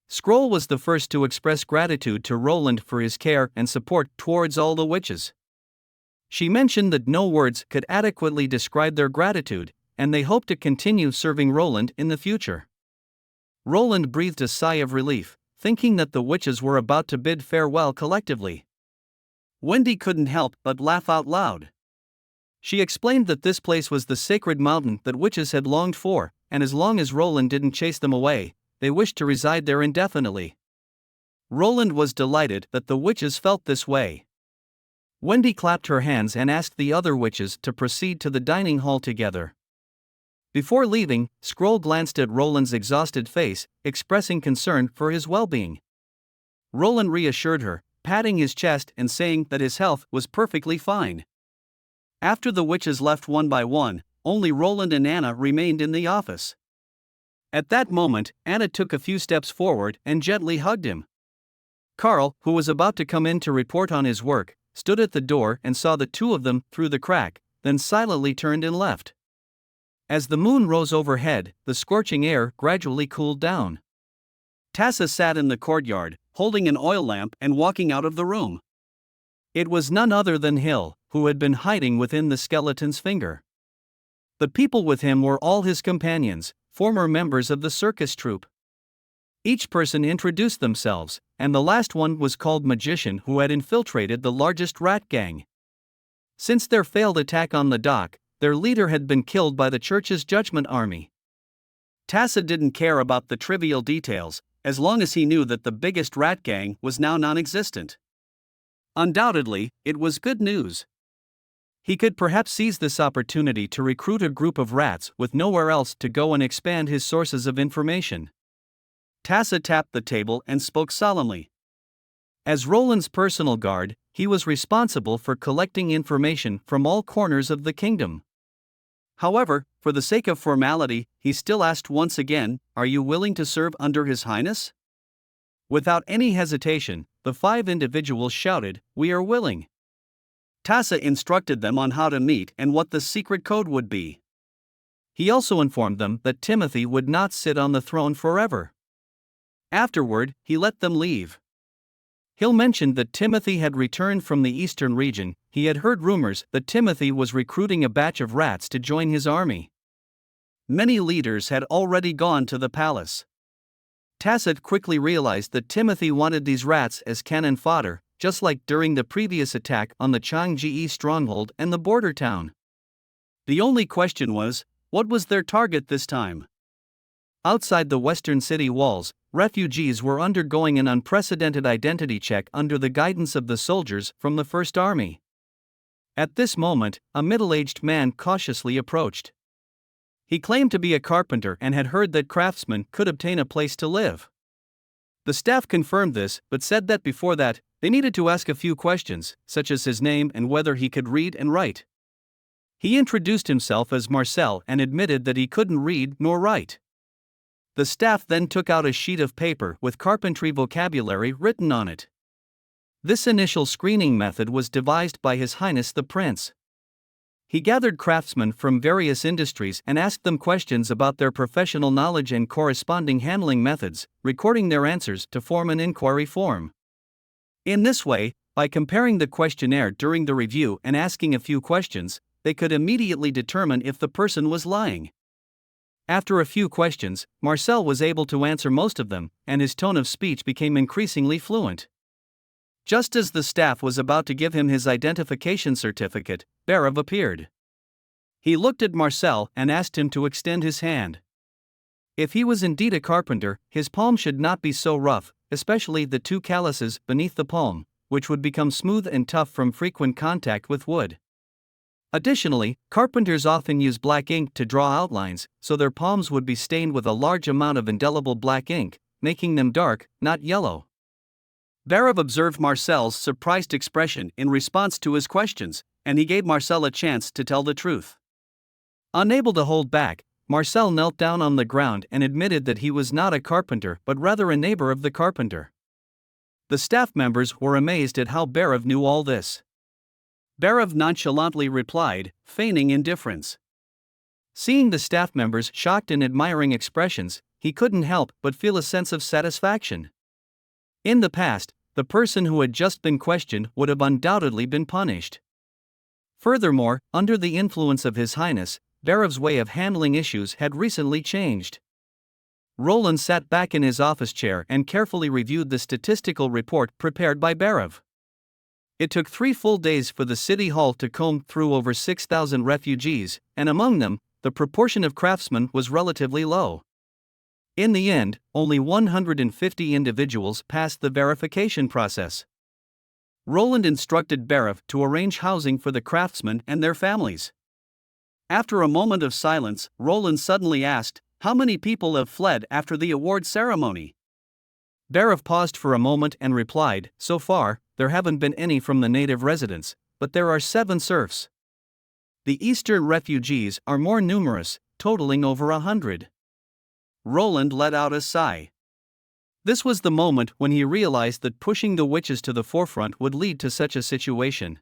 Scroll was the first to express gratitude to Roland for his care and support towards all the witches. She mentioned that no words could adequately describe their gratitude, and they hoped to continue serving Roland in the future. Roland breathed a sigh of relief, thinking that the witches were about to bid farewell collectively. Wendy couldn't help but laugh out loud. She explained that this place was the sacred mountain that witches had longed for, and as long as Roland didn't chase them away, they wished to reside there indefinitely. Roland was delighted that the witches felt this way. Wendy clapped her hands and asked the other witches to proceed to the dining hall together. Before leaving, Scroll glanced at Roland's exhausted face, expressing concern for his well-being. Roland reassured her, patting his chest and saying that his health was perfectly fine. After the witches left one by one, only Roland and Anna remained in the office. At that moment, Anna took a few steps forward and gently hugged him. Carl, who was about to come in to report on his work, stood at the door and saw the two of them through the crack, then silently turned and left. As the moon rose overhead, the scorching air gradually cooled down. Tassa sat in the courtyard, holding an oil lamp and walking out of the room. It was none other than Hill, who had been hiding within the skeleton's finger. The people with him were all his companions, former members of the circus troupe. Each person introduced themselves, and the last one was called Magician, who had infiltrated the largest rat gang. Since their failed attack on the dock, their leader had been killed by the church's judgment army. Tassa didn't care about the trivial details, as long as he knew that the biggest rat gang was now non-existent. Undoubtedly, it was good news. He could perhaps seize this opportunity to recruit a group of rats with nowhere else to go and expand his sources of information. Tassa tapped the table and spoke solemnly. As Roland's personal guard, he was responsible for collecting information from all corners of the kingdom. However, for the sake of formality, he still asked once again, "Are you willing to serve under His Highness?" Without any hesitation, the 5 individuals shouted, "We are willing." Tassa instructed them on how to meet and what the secret code would be. He also informed them that Timothy would not sit on the throne forever. Afterward, he let them leave. Hill mentioned that Timothy had returned from the eastern region. He had heard rumors that Timothy was recruiting a batch of rats to join his army. Many leaders had already gone to the palace. Tacit quickly realized that Timothy wanted these rats as cannon fodder, just like during the previous attack on the Changji stronghold and the border town. The only question was, what was their target this time? Outside the western city walls, refugees were undergoing an unprecedented identity check under the guidance of the soldiers from the First Army. At this moment, a middle-aged man cautiously approached. He claimed to be a carpenter and had heard that craftsmen could obtain a place to live. The staff confirmed this, but said that before that, they needed to ask a few questions, such as his name and whether he could read and write. He introduced himself as Marcel and admitted that he couldn't read nor write. The staff then took out a sheet of paper with carpentry vocabulary written on it. This initial screening method was devised by His Highness the Prince. He gathered craftsmen from various industries and asked them questions about their professional knowledge and corresponding handling methods, recording their answers to form an inquiry form. In this way, by comparing the questionnaire during the review and asking a few questions, they could immediately determine if the person was lying. After a few questions, Marcel was able to answer most of them, and his tone of speech became increasingly fluent. Just as the staff was about to give him his identification certificate, Barav appeared. He looked at Marcel and asked him to extend his hand. If he was indeed a carpenter, his palm should not be so rough, especially the 2 calluses beneath the palm, which would become smooth and tough from frequent contact with wood. Additionally, carpenters often use black ink to draw outlines, so their palms would be stained with a large amount of indelible black ink, making them dark, not yellow. Barav observed Marcel's surprised expression in response to his questions, and he gave Marcel a chance to tell the truth. Unable to hold back, Marcel knelt down on the ground and admitted that he was not a carpenter but rather a neighbor of the carpenter. The staff members were amazed at how Barav knew all this. Barav nonchalantly replied, feigning indifference. Seeing the staff members' shocked and admiring expressions, he couldn't help but feel a sense of satisfaction. In the past, the person who had just been questioned would have undoubtedly been punished. Furthermore, under the influence of His Highness, Berov's way of handling issues had recently changed. Roland sat back in his office chair and carefully reviewed the statistical report prepared by Berov. It took 3 full days for the city hall to comb through over 6,000 refugees, and among them, the proportion of craftsmen was relatively low. In the end, only 150 individuals passed the verification process. Roland instructed Berov to arrange housing for the craftsmen and their families. After a moment of silence, Roland suddenly asked, "How many people have fled after the award ceremony?" Berov paused for a moment and replied, "So far, there haven't been any from the native residents, but there are 7 serfs. The eastern refugees are more numerous, totaling over 100. Roland let out a sigh. This was the moment when he realized that pushing the witches to the forefront would lead to such a situation.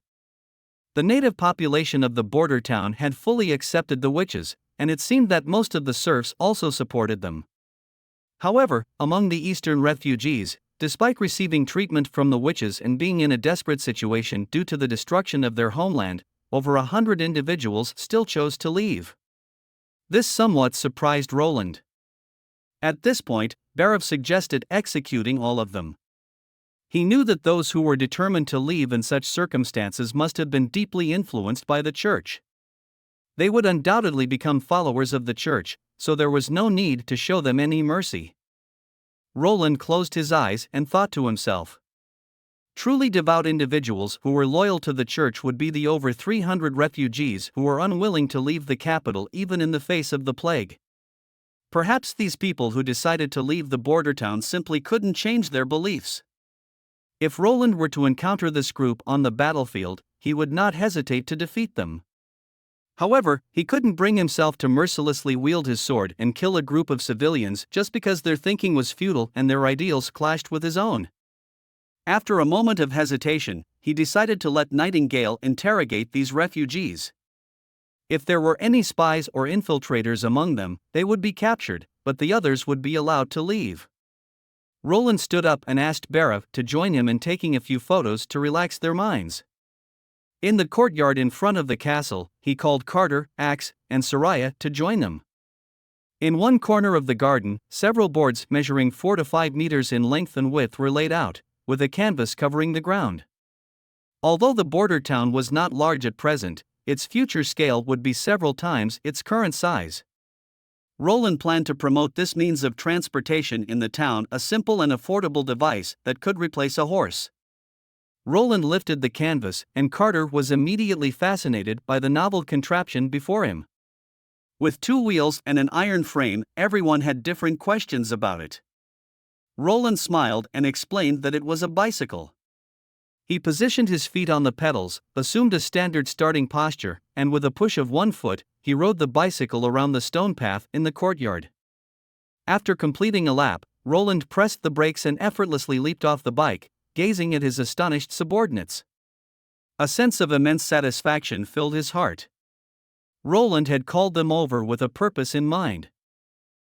The native population of the border town had fully accepted the witches, and it seemed that most of the serfs also supported them. However, among the eastern refugees, despite receiving treatment from the witches and being in a desperate situation due to the destruction of their homeland, over 100 individuals still chose to leave. This somewhat surprised Roland. At this point, Berov suggested executing all of them. He knew that those who were determined to leave in such circumstances must have been deeply influenced by the church. They would undoubtedly become followers of the church, so there was no need to show them any mercy. Roland closed his eyes and thought to himself. Truly devout individuals who were loyal to the church would be the over 300 refugees who were unwilling to leave the capital even in the face of the plague. Perhaps these people who decided to leave the border town simply couldn't change their beliefs. If Roland were to encounter this group on the battlefield, he would not hesitate to defeat them. However, he couldn't bring himself to mercilessly wield his sword and kill a group of civilians just because their thinking was futile and their ideals clashed with his own. After a moment of hesitation, he decided to let Nightingale interrogate these refugees. If there were any spies or infiltrators among them, they would be captured, but the others would be allowed to leave. Roland stood up and asked Berov to join him in taking a few photos to relax their minds. In the courtyard in front of the castle, he called Carter, Axe, and Soraya to join them. In one corner of the garden, several boards measuring 4 to 5 meters in length and width were laid out, with a canvas covering the ground. Although the border town was not large at present, its future scale would be several times its current size. Roland planned to promote this means of transportation in the town, a simple and affordable device that could replace a horse. Roland lifted the canvas, and Carter was immediately fascinated by the novel contraption before him. With 2 wheels and an iron frame, everyone had different questions about it. Roland smiled and explained that it was a bicycle. He positioned his feet on the pedals, assumed a standard starting posture, and with a push of 1 foot, he rode the bicycle around the stone path in the courtyard. After completing a lap, Roland pressed the brakes and effortlessly leaped off the bike, gazing at his astonished subordinates. A sense of immense satisfaction filled his heart. Roland had called them over with a purpose in mind.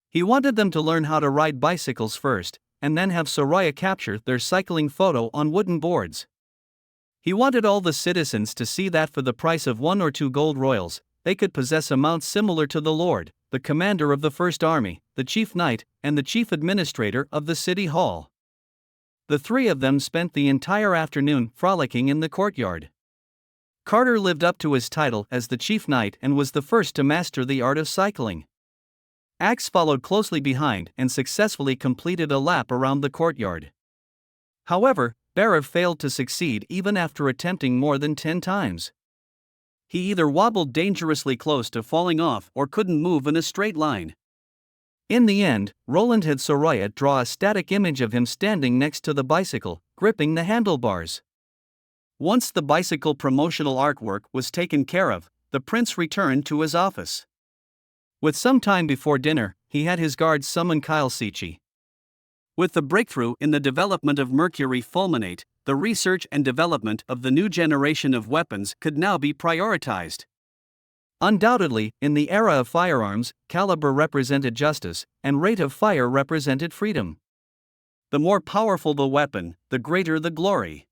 He wanted them to learn how to ride bicycles first, and then have Soraya capture their cycling photo on wooden boards. He wanted all the citizens to see that for the price of 1 or 2 gold royals, they could possess a mount similar to the Lord, the commander of the First Army, the chief knight, and the chief administrator of the city hall. The 3 of them spent the entire afternoon frolicking in the courtyard. Carter lived up to his title as the chief knight and was the first to master the art of cycling. Axe followed closely behind and successfully completed a lap around the courtyard. However, Berov failed to succeed even after attempting more than 10 times. He either wobbled dangerously close to falling off or couldn't move in a straight line. In the end, Roland had Soraya draw a static image of him standing next to the bicycle, gripping the handlebars. Once the bicycle promotional artwork was taken care of, the prince returned to his office. With some time before dinner, he had his guards summon Kyle Sichi. With the breakthrough in the development of mercury fulminate, the research and development of the new generation of weapons could now be prioritized. Undoubtedly, in the era of firearms, caliber represented justice, and rate of fire represented freedom. The more powerful the weapon, the greater the glory.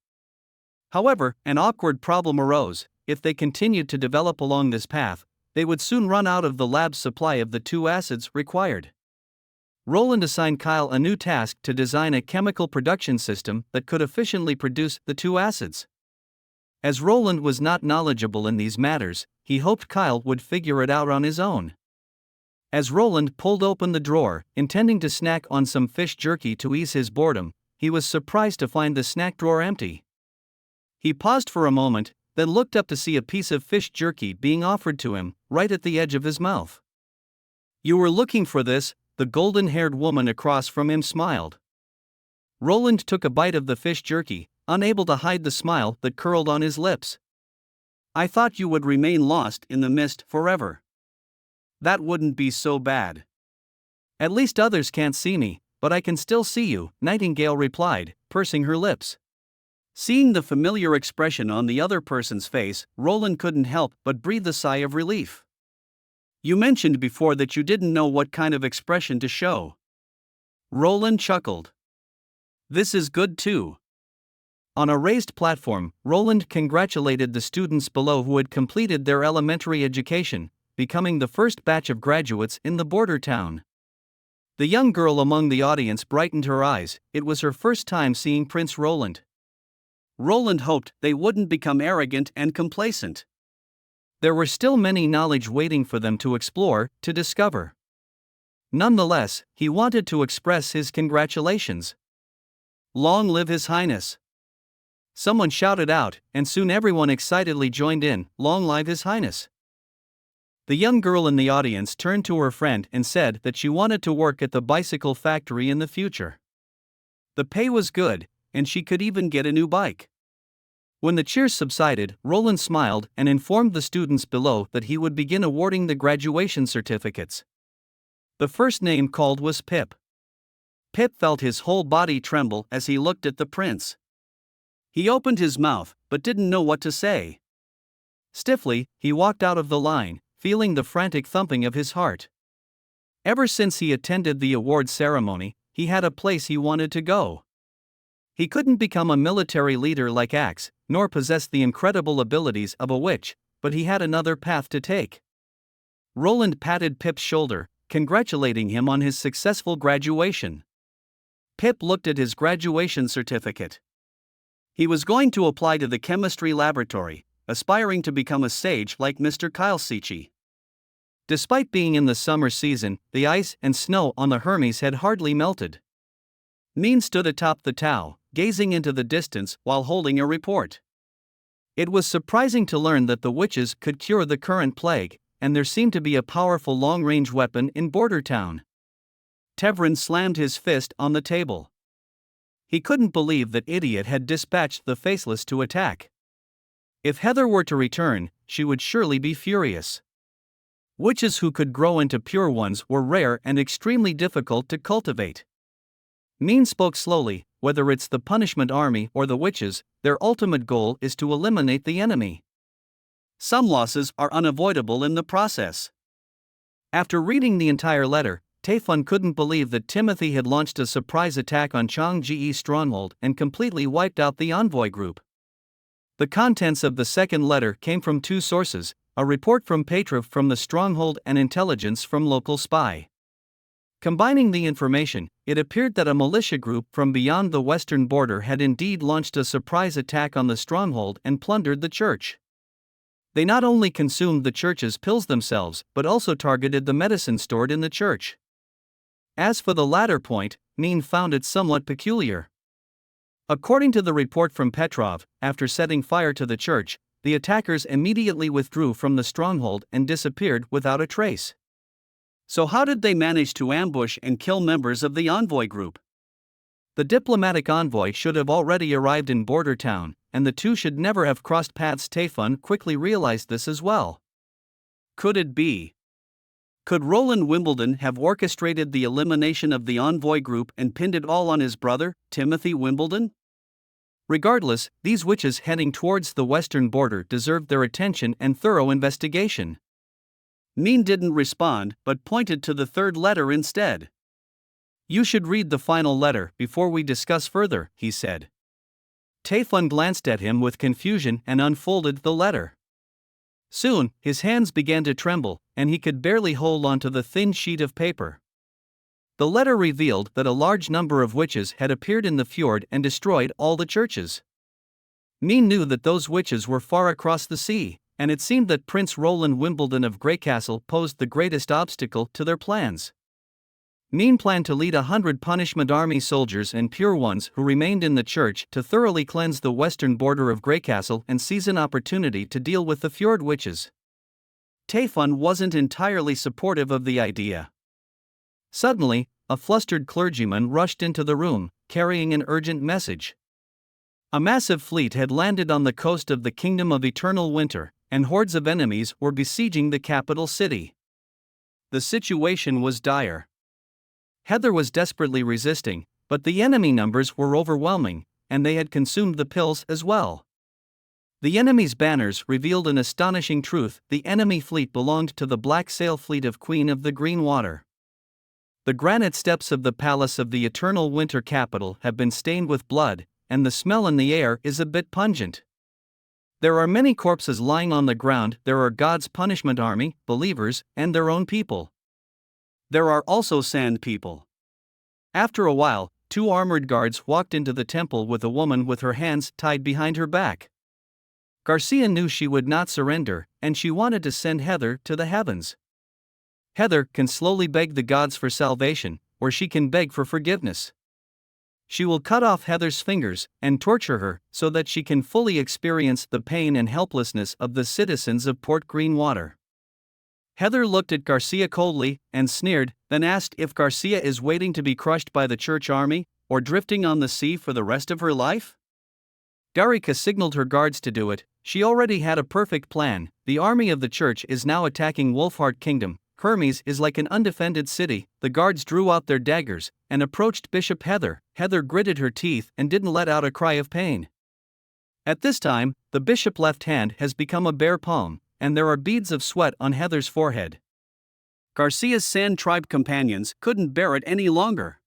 However, an awkward problem arose. If they continued to develop along this path, they would soon run out of the lab's supply of the two acids required. Roland assigned Kyle a new task to design a chemical production system that could efficiently produce the two acids. As Roland was not knowledgeable in these matters, he hoped Kyle would figure it out on his own. As Roland pulled open the drawer, intending to snack on some fish jerky to ease his boredom, he was surprised to find the snack drawer empty. He paused for a moment, then looked up to see a piece of fish jerky being offered to him, right at the edge of his mouth. "You were looking for this," the golden-haired woman across from him smiled. Roland took a bite of the fish jerky, unable to hide the smile that curled on his lips. "I thought you would remain lost in the mist forever." "That wouldn't be so bad. At least others can't see me, but I can still see you," Nightingale replied, pursing her lips. Seeing the familiar expression on the other person's face, Roland couldn't help but breathe a sigh of relief. "You mentioned before that you didn't know what kind of expression to show." Roland chuckled. "This is good too." On a raised platform, Roland congratulated the students below who had completed their elementary education, becoming the first batch of graduates in the border town. The young girl among the audience brightened her eyes. It was her first time seeing Prince Roland. Roland hoped they wouldn't become arrogant and complacent. There were still many knowledge waiting for them to explore, to discover. Nonetheless, he wanted to express his congratulations. "Long live His Highness!" Someone shouted out, and soon everyone excitedly joined in, "Long live His Highness!" The young girl in the audience turned to her friend and said that she wanted to work at the bicycle factory in the future. The pay was good, and she could even get a new bike. When the cheers subsided, Roland smiled and informed the students below that he would begin awarding the graduation certificates. The first name called was Pip. Pip felt his whole body tremble as he looked at the prince. He opened his mouth, but didn't know what to say. Stiffly, he walked out of the line, feeling the frantic thumping of his heart. Ever since he attended the award ceremony, he had a place he wanted to go. He couldn't become a military leader like Axe, nor possess the incredible abilities of a witch, but he had another path to take. Roland patted Pip's shoulder, congratulating him on his successful graduation. Pip looked at his graduation certificate. He was going to apply to the chemistry laboratory, aspiring to become a sage like Mr. Kylesichi. Despite being in the summer season, the ice and snow on the Hermes had hardly melted. Mean stood atop the tow, gazing into the distance while holding a report. It was surprising to learn that the witches could cure the current plague, and there seemed to be a powerful long-range weapon in Border Town. Tevrin slammed his fist on the table. He couldn't believe that Idiot had dispatched the Faceless to attack. If Heather were to return, she would surely be furious. Witches who could grow into pure ones were rare and extremely difficult to cultivate. Mean spoke slowly. Whether it's the Punishment Army or the witches, their ultimate goal is to eliminate the enemy. Some losses are unavoidable in the process. After reading the entire letter, Taefun couldn't believe that Timothy had launched a surprise attack on Changji's stronghold and completely wiped out the envoy group. The contents of the second letter came from two sources, a report from Petrov from the stronghold and intelligence from local spy. Combining the information, it appeared that a militia group from beyond the western border had indeed launched a surprise attack on the stronghold and plundered the church. They not only consumed the church's pills themselves, but also targeted the medicine stored in the church. As for the latter point, Neen found it somewhat peculiar. According to the report from Petrov, after setting fire to the church, the attackers immediately withdrew from the stronghold and disappeared without a trace. So how did they manage to ambush and kill members of the envoy group? The diplomatic envoy should have already arrived in Border Town, and the two should never have crossed paths. Taefun quickly realized this as well. Could it be? Could Roland Wimbledon have orchestrated the elimination of the envoy group and pinned it all on his brother, Timothy Wimbledon? Regardless, these witches heading towards the western border deserved their attention and thorough investigation. Min didn't respond but pointed to the third letter instead. You should read the final letter before we discuss further, he said. Taefun glanced at him with confusion and unfolded the letter. Soon, his hands began to tremble, and he could barely hold onto the thin sheet of paper. The letter revealed that a large number of witches had appeared in the fjord and destroyed all the churches. Min knew that those witches were far across the sea, and it seemed that Prince Roland Wimbledon of Greycastle posed the greatest obstacle to their plans. Min planned to lead 100 punishment army soldiers and pure ones who remained in the church to thoroughly cleanse the western border of Greycastle and seize an opportunity to deal with the fjord witches. Taefun wasn't entirely supportive of the idea. Suddenly, a flustered clergyman rushed into the room, carrying an urgent message. A massive fleet had landed on the coast of the Kingdom of Eternal Winter, and hordes of enemies were besieging the capital city. The situation was dire. Heather was desperately resisting, but the enemy numbers were overwhelming, and they had consumed the pills as well. The enemy's banners revealed an astonishing truth: the enemy fleet belonged to the Black Sail Fleet of Queen of the Green Water. The granite steps of the palace of the Eternal Winter capital have been stained with blood, and the smell in the air is a bit pungent. There are many corpses lying on the ground. There are God's punishment army, believers, and their own people. There are also sand people. After a while, 2 armored guards walked into the temple with a woman with her hands tied behind her back. Garcia knew she would not surrender, and she wanted to send Heather to the heavens. Heather can slowly beg the gods for salvation, or she can beg for forgiveness. She will cut off Heather's fingers and torture her so that she can fully experience the pain and helplessness of the citizens of Port Greenwater. Heather looked at Garcia coldly and sneered, then asked if Garcia is waiting to be crushed by the church army, or drifting on the sea for the rest of her life? Darika signaled her guards to do it. She already had a perfect plan. The army of the church is now attacking Wolfheart Kingdom. Hermes is like an undefended city. The guards drew out their daggers and approached Bishop Heather. Heather gritted her teeth and didn't let out a cry of pain. At this time, the bishop's left hand has become a bare palm, and there are beads of sweat on Heather's forehead. Garcia's Sand Tribe companions couldn't bear it any longer.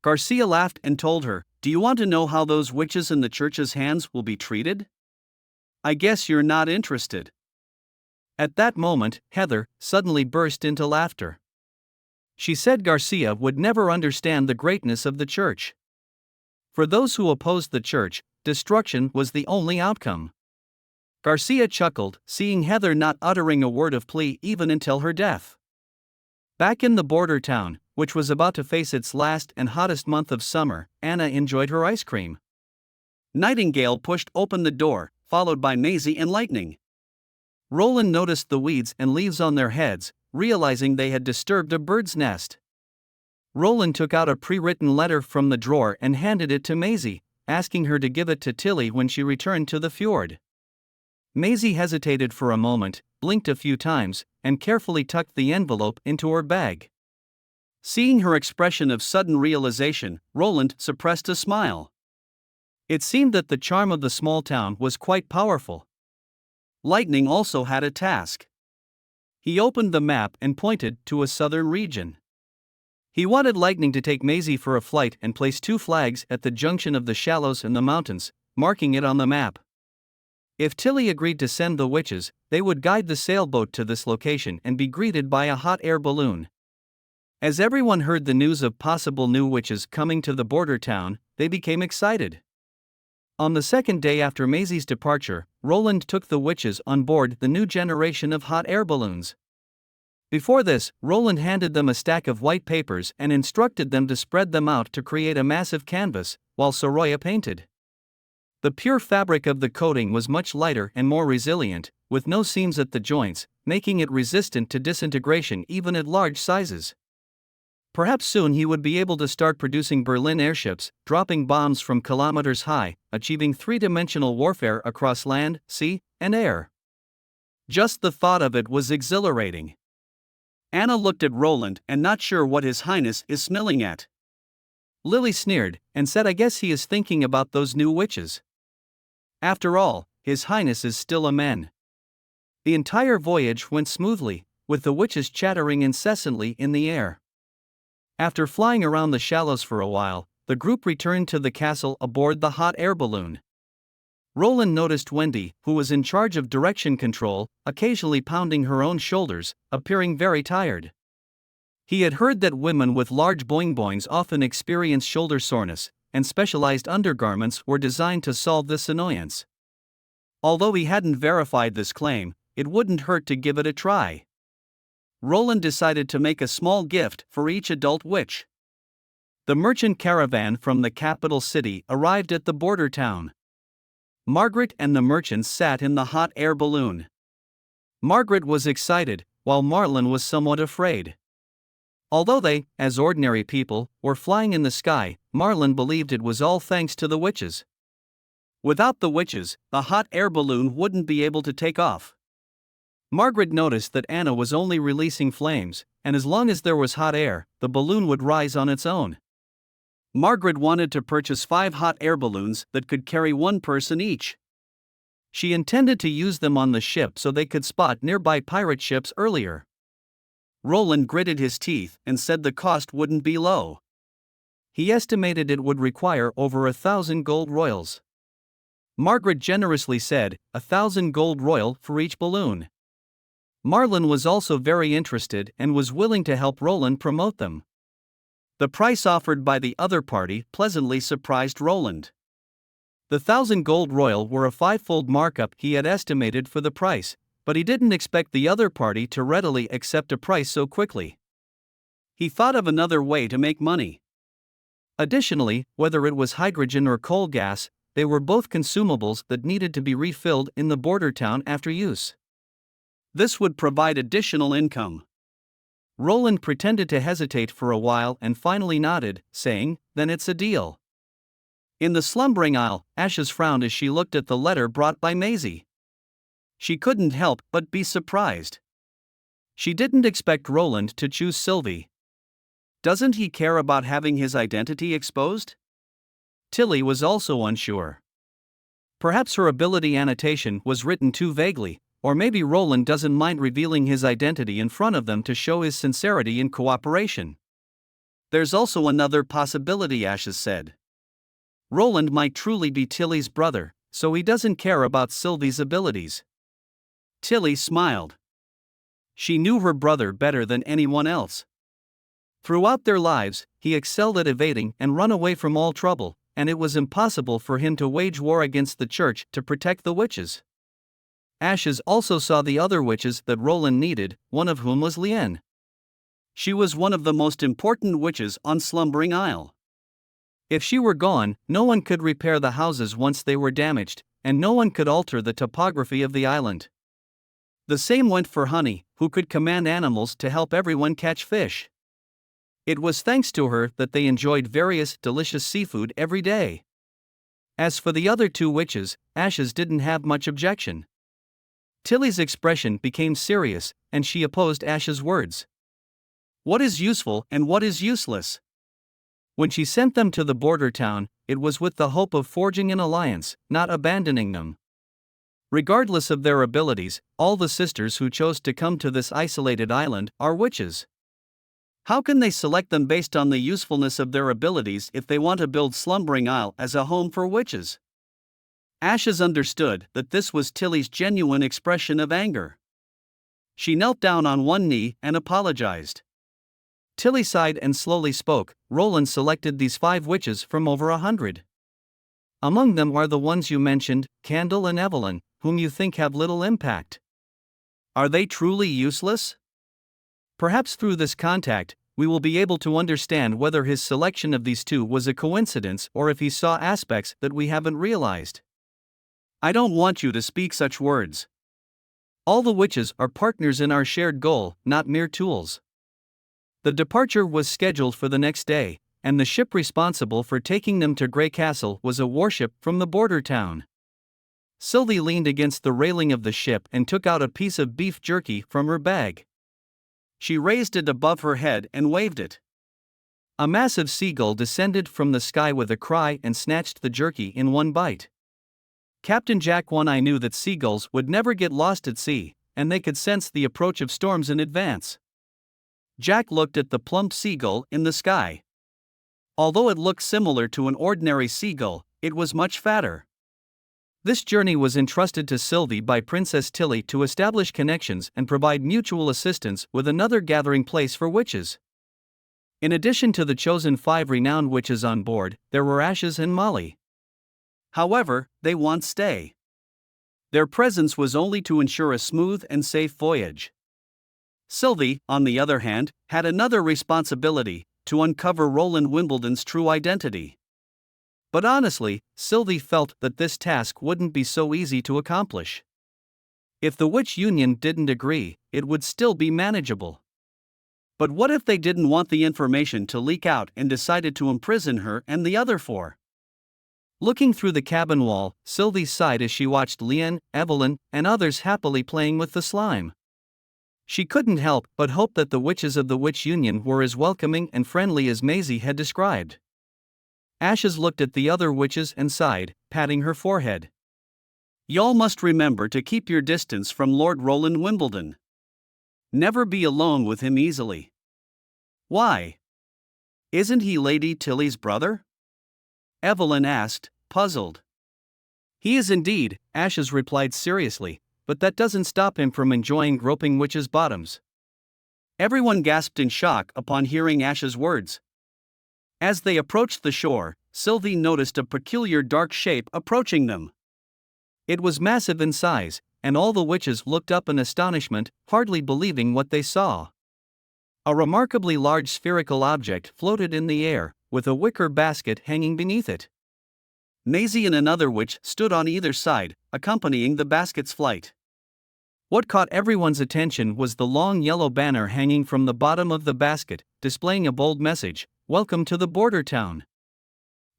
Garcia laughed and told her, "Do you want to know how those witches in the church's hands will be treated? I guess you're not interested." At that moment, Heather suddenly burst into laughter. She said Garcia would never understand the greatness of the church. For those who opposed the church, destruction was the only outcome. Garcia chuckled, seeing Heather not uttering a word of plea even until her death. Back in the border town, which was about to face its last and hottest month of summer, Anna enjoyed her ice cream. Nightingale pushed open the door, followed by Maisie and Lightning. Roland noticed the weeds and leaves on their heads, realizing they had disturbed a bird's nest. Roland took out a pre-written letter from the drawer and handed it to Maisie, asking her to give it to Tilly when she returned to the fjord. Maisie hesitated for a moment, blinked a few times, and carefully tucked the envelope into her bag. Seeing her expression of sudden realization, Roland suppressed a smile. It seemed that the charm of the small town was quite powerful. Lightning also had a task. He opened the map and pointed to a southern region. He wanted Lightning to take Maisie for a flight and place 2 flags at the junction of the shallows and the mountains, marking it on the map. If Tilly agreed to send the witches, they would guide the sailboat to this location and be greeted by a hot air balloon. As everyone heard the news of possible new witches coming to the border town, they became excited. On the second day after Maisie's departure, Roland took the witches on board the new generation of hot air balloons. Before this, Roland handed them a stack of white papers and instructed them to spread them out to create a massive canvas, while Soroya painted. The pure fabric of the coating was much lighter and more resilient, with no seams at the joints, making it resistant to disintegration even at large sizes. Perhaps soon he would be able to start producing Berlin airships, dropping bombs from kilometers high, achieving 3-dimensional warfare across land, sea, and air. Just the thought of it was exhilarating. Anna looked at Roland and not sure what His Highness is smelling at. Lily sneered and said, "I guess he is thinking about those new witches. After all, His Highness is still a man." The entire voyage went smoothly, with the witches chattering incessantly in the air. After flying around the shallows for a while, the group returned to the castle aboard the hot air balloon. Roland noticed Wendy, who was in charge of direction control, occasionally pounding her own shoulders, appearing very tired. He had heard that women with large boing-boings often experience shoulder soreness, and specialized undergarments were designed to solve this annoyance. Although he hadn't verified this claim, it wouldn't hurt to give it a try. Roland decided to make a small gift for each adult witch. The merchant caravan from the capital city arrived at the border town. Margaret and the merchants sat in the hot air balloon. Margaret was excited, while Marlin was somewhat afraid. Although they, as ordinary people, were flying in the sky, Marlin believed it was all thanks to the witches. Without the witches, the hot air balloon wouldn't be able to take off. Margaret noticed that Anna was only releasing flames, and as long as there was hot air, the balloon would rise on its own. Margaret wanted to purchase 5 hot air balloons that could carry one person each. She intended to use them on the ship so they could spot nearby pirate ships earlier. Roland gritted his teeth and said the cost wouldn't be low. He estimated it would require over 1,000 gold royals. Margaret generously said, 1,000 gold royal for each balloon. Marlin was also very interested and was willing to help Roland promote them. The price offered by the other party pleasantly surprised Roland. The 1,000 gold royal were a 5-fold markup he had estimated for the price, but he didn't expect the other party to readily accept a price so quickly. He thought of another way to make money. Additionally, whether it was hydrogen or coal gas, they were both consumables that needed to be refilled in the border town after use. This would provide additional income. Roland pretended to hesitate for a while and finally nodded, saying, "Then it's a deal." In the slumbering isle, Ashes frowned as she looked at the letter brought by Maisie. She couldn't help but be surprised. She didn't expect Roland to choose Sylvie. Doesn't he care about having his identity exposed? Tilly was also unsure. Perhaps her ability annotation was written too vaguely, or maybe Roland doesn't mind revealing his identity in front of them to show his sincerity and cooperation. There's also another possibility, Ashes said. Roland might truly be Tilly's brother, so he doesn't care about Sylvie's abilities. Tilly smiled. She knew her brother better than anyone else. Throughout their lives, he excelled at evading and run away from all trouble, and it was impossible for him to wage war against the church to protect the witches. Ashes also saw the other witches that Roland needed, one of whom was Lien. She was one of the most important witches on Slumbering Isle. If she were gone, no one could repair the houses once they were damaged, and no one could alter the topography of the island. The same went for Honey, who could command animals to help everyone catch fish. It was thanks to her that they enjoyed various delicious seafood every day. As for the other 2 witches, Ashes didn't have much objection. Tilly's expression became serious, and she opposed Ash's words. What is useful and what is useless? When she sent them to the border town, it was with the hope of forging an alliance, not abandoning them. Regardless of their abilities, all the sisters who chose to come to this isolated island are witches. How can they select them based on the usefulness of their abilities if they want to build Slumbering Isle as a home for witches? Ashes understood that this was Tilly's genuine expression of anger. She knelt down on one knee and apologized. Tilly sighed and slowly spoke. Roland selected these 5 witches from over 100. Among them are the ones you mentioned, Candle and Evelyn, whom you think have little impact. Are they truly useless? Perhaps through this contact, we will be able to understand whether his selection of these 2 was a coincidence or if he saw aspects that we haven't realized. I don't want you to speak such words. All the witches are partners in our shared goal, not mere tools. The departure was scheduled for the next day, and the ship responsible for taking them to Grey Castle was a warship from the border town. Sylvie leaned against the railing of the ship and took out a piece of beef jerky from her bag. She raised it above her head and waved it. A massive seagull descended from the sky with a cry and snatched the jerky in one bite. Captain Jack One-Eye knew that seagulls would never get lost at sea, and they could sense the approach of storms in advance. Jack looked at the plump seagull in the sky. Although it looked similar to an ordinary seagull, it was much fatter. This journey was entrusted to Sylvie by Princess Tilly to establish connections and provide mutual assistance with another gathering place for witches. In addition to the chosen 5 renowned witches on board, there were Ashes and Molly. However, they won't stay. Their presence was only to ensure a smooth and safe voyage. Sylvie, on the other hand, had another responsibility: to uncover Roland Wimbledon's true identity. But honestly, Sylvie felt that this task wouldn't be so easy to accomplish. If the Witch Union didn't agree, it would still be manageable. But what if they didn't want the information to leak out and decided to imprison her and the other 4? Looking through the cabin wall, Sylvie sighed as she watched Leanne, Evelyn, and others happily playing with the slime. She couldn't help but hope that the witches of the Witch Union were as welcoming and friendly as Maisie had described. Ashes looked at the other witches and sighed, patting her forehead. "Y'all must remember to keep your distance from Lord Roland Wimbledon. Never be alone with him easily." "Why? Isn't he Lady Tilly's brother?" Evelyn asked, puzzled. "He is indeed," Ashes replied seriously, "but that doesn't stop him from enjoying groping witches' bottoms." Everyone gasped in shock upon hearing Ash's words. As they approached the shore, Sylvie noticed a peculiar dark shape approaching them. It was massive in size, and all the witches looked up in astonishment, hardly believing what they saw. A remarkably large spherical object floated in the air, with a wicker basket hanging beneath it. Maisie and another witch stood on either side, accompanying the basket's flight. What caught everyone's attention was the long yellow banner hanging from the bottom of the basket, displaying a bold message: "Welcome to the border town."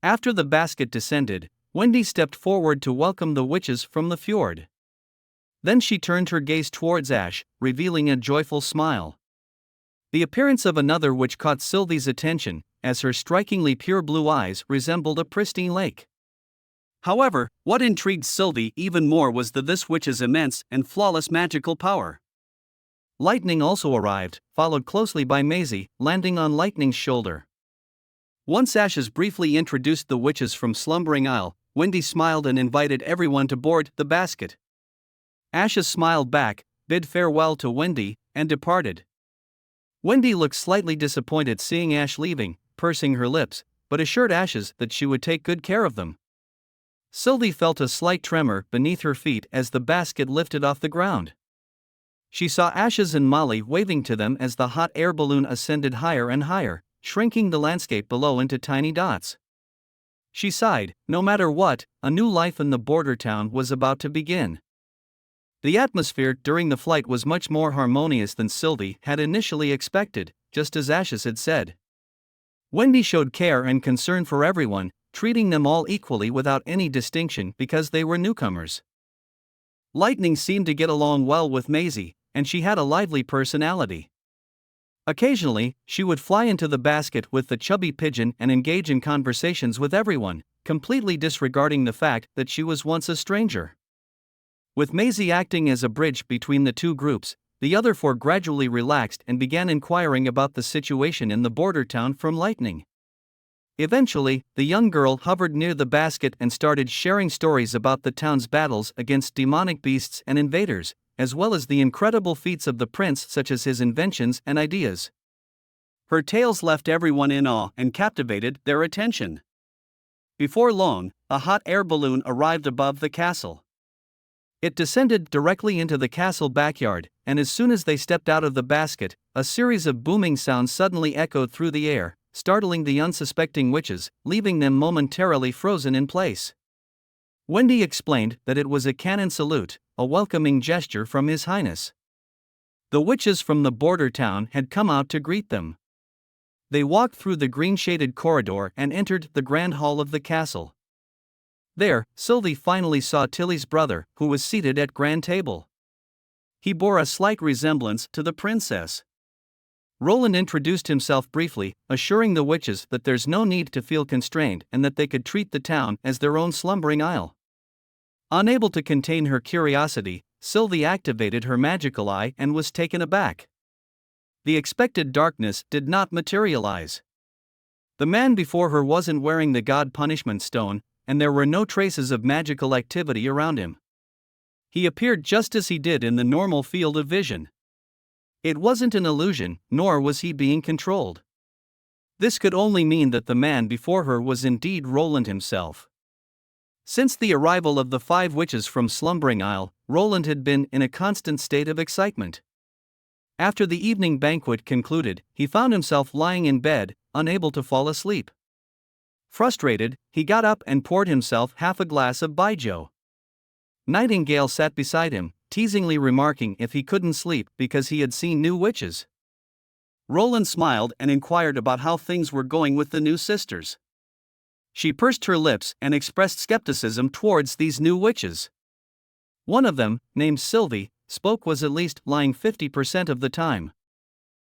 After the basket descended, Wendy stepped forward to welcome the witches from the fjord. Then she turned her gaze towards Ash, revealing a joyful smile. The appearance of another witch caught Sylvie's attention, as her strikingly pure blue eyes resembled a pristine lake. However, what intrigued Sylvie even more was this witch's immense and flawless magical power. Lightning also arrived, followed closely by Maisie, landing on Lightning's shoulder. Once Ashes briefly introduced the witches from Slumbering Isle, Wendy smiled and invited everyone to board the basket. Ashes smiled back, bid farewell to Wendy, and departed. Wendy looked slightly disappointed seeing Ash leaving, pursing her lips, but assured Ashes that she would take good care of them. Sylvie felt a slight tremor beneath her feet as the basket lifted off the ground. She saw Ashes and Molly waving to them as the hot air balloon ascended higher and higher, shrinking the landscape below into tiny dots. She sighed. No matter what, a new life in the border town was about to begin. The atmosphere during the flight was much more harmonious than Sylvie had initially expected, just as Ashes had said. Wendy showed care and concern for everyone, treating them all equally without any distinction because they were newcomers. Lightning seemed to get along well with Maisie, and she had a lively personality. Occasionally, she would fly into the basket with the chubby pigeon and engage in conversations with everyone, completely disregarding the fact that she was once a stranger. With Maisie acting as a bridge between the two groups, the other 4 gradually relaxed and began inquiring about the situation in the border town from Lightning. Eventually, the young girl hovered near the basket and started sharing stories about the town's battles against demonic beasts and invaders, as well as the incredible feats of the prince, such as his inventions and ideas. Her tales left everyone in awe and captivated their attention. Before long, a hot air balloon arrived above the castle. It descended directly into the castle backyard, and as soon as they stepped out of the basket, a series of booming sounds suddenly echoed through the air, startling the unsuspecting witches, leaving them momentarily frozen in place. Wendy explained that it was a cannon salute, a welcoming gesture from His Highness. The witches from the border town had come out to greet them. They walked through the green-shaded corridor and entered the grand hall of the castle. There, Sylvie finally saw Tilly's brother, who was seated at grand table. He bore a slight resemblance to the princess. Roland introduced himself briefly, assuring the witches that there's no need to feel constrained and that they could treat the town as their own Slumbering Isle. Unable to contain her curiosity, Sylvie activated her magical eye and was taken aback. The expected darkness did not materialize. The man before her wasn't wearing the god punishment stone, and there were no traces of magical activity around him. He appeared just as he did in the normal field of vision. It wasn't an illusion, nor was he being controlled. This could only mean that the man before her was indeed Roland himself. Since the arrival of the 5 witches from Slumbering Isle, Roland had been in a constant state of excitement. After the evening banquet concluded, he found himself lying in bed, unable to fall asleep. Frustrated, he got up and poured himself half a glass of baijiu. Nightingale sat beside him, teasingly remarking if he couldn't sleep because he had seen new witches. Roland smiled and inquired about how things were going with the new sisters. She pursed her lips and expressed skepticism towards these new witches. One of them, named Sylvie, spoke was at least lying 50% of the time.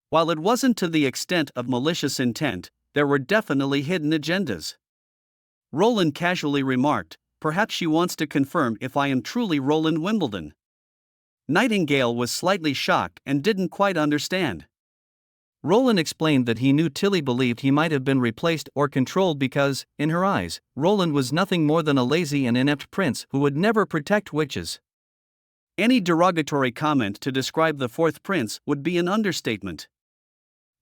While it wasn't to the extent of malicious intent, there were definitely hidden agendas. Roland casually remarked, "Perhaps she wants to confirm if I am truly Roland Wimbledon." Nightingale was slightly shocked and didn't quite understand. Roland explained that he knew Tilly believed he might have been replaced or controlled because, in her eyes, Roland was nothing more than a lazy and inept prince who would never protect witches. Any derogatory comment to describe the 4th prince would be an understatement.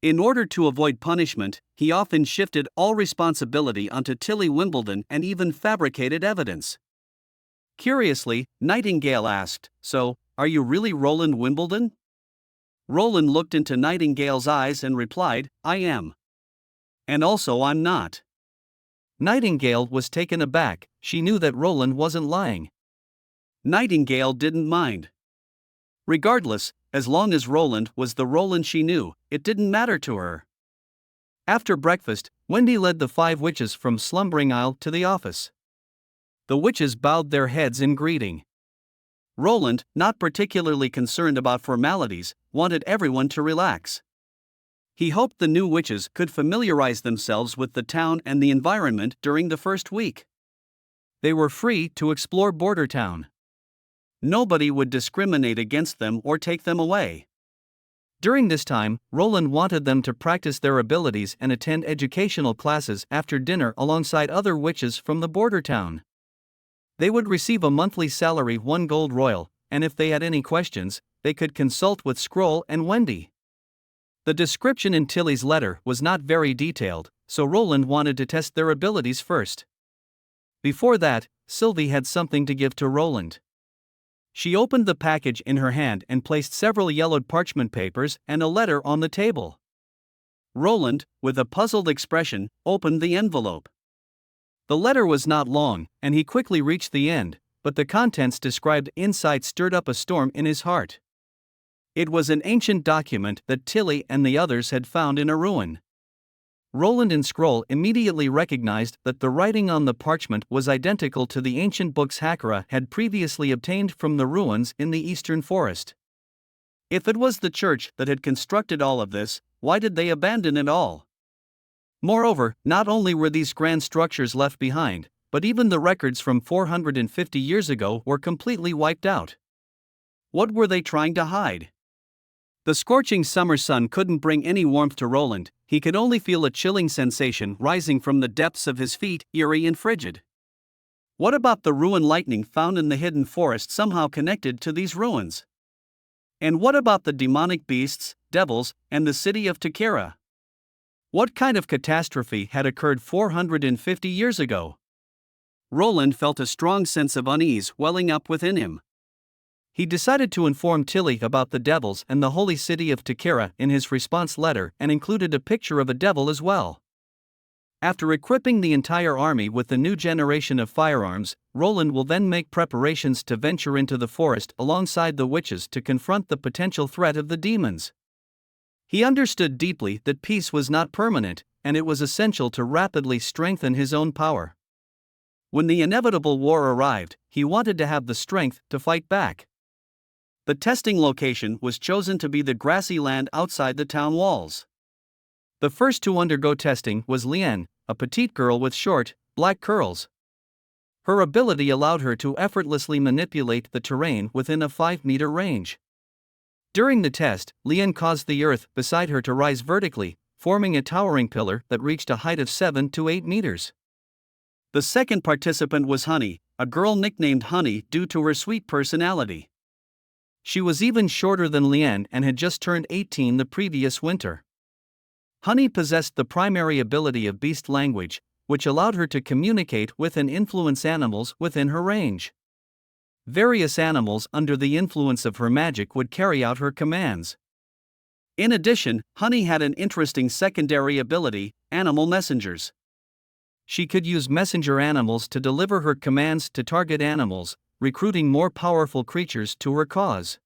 In order to avoid punishment, he often shifted all responsibility onto Tilly Wimbledon and even fabricated evidence. Curiously, Nightingale asked, "So, are you really Roland Wimbledon?" Roland looked into Nightingale's eyes and replied, "I am. And also I'm not." Nightingale was taken aback. She knew that Roland wasn't lying. Nightingale didn't mind. Regardless, as long as Roland was the Roland she knew, it didn't matter to her. After breakfast, Wendy led the 5 witches from Slumbering Isle to the office. The witches bowed their heads in greeting. Roland, not particularly concerned about formalities, wanted everyone to relax. He hoped the new witches could familiarize themselves with the town and the environment during the first week. They were free to explore Border Town. Nobody would discriminate against them or take them away. During this time, Roland wanted them to practice their abilities and attend educational classes after dinner alongside other witches from the Border Town. They would receive a monthly salary 1 gold royal, and if they had any questions, they could consult with Scroll and Wendy. The description in Tilly's letter was not very detailed, so Roland wanted to test their abilities first. Before that, Sylvie had something to give to Roland. She opened the package in her hand and placed several yellowed parchment papers and a letter on the table. Roland, with a puzzled expression, opened the envelope. The letter was not long, and he quickly reached the end, but the contents described inside stirred up a storm in his heart. It was an ancient document that Tilly and the others had found in a ruin. Roland and Scroll immediately recognized that the writing on the parchment was identical to the ancient books Hakara had previously obtained from the ruins in the eastern forest. If it was the church that had constructed all of this, why did they abandon it all? Moreover, not only were these grand structures left behind, but even the records from 450 years ago were completely wiped out. What were they trying to hide? The scorching summer sun couldn't bring any warmth to Roland. He could only feel a chilling sensation rising from the depths of his feet, eerie and frigid. What about the ruin lightning found in the hidden forest somehow connected to these ruins? And what about the demonic beasts, devils, and the city of Takara? What kind of catastrophe had occurred 450 years ago? Roland felt a strong sense of unease welling up within him. He decided to inform Tilly about the devils and the holy city of Takara in his response letter and included a picture of a devil as well. After equipping the entire army with the new generation of firearms, Roland will then make preparations to venture into the forest alongside the witches to confront the potential threat of the demons. He understood deeply that peace was not permanent, and it was essential to rapidly strengthen his own power. When the inevitable war arrived, he wanted to have the strength to fight back. The testing location was chosen to be the grassy land outside the town walls. The first to undergo testing was Liane, a petite girl with short, black curls. Her ability allowed her to effortlessly manipulate the terrain within a 5-meter range. During the test, Lian caused the earth beside her to rise vertically, forming a towering pillar that reached a height of 7 to 8 meters. The second participant was Honey, a girl nicknamed Honey due to her sweet personality. She was even shorter than Lian and had just turned 18 the previous winter. Honey possessed the primary ability of beast language, which allowed her to communicate with and influence animals within her range. Various animals under the influence of her magic would carry out her commands. In addition, Honey had an interesting secondary ability, animal messengers. She could use messenger animals to deliver her commands to target animals, recruiting more powerful creatures to her cause.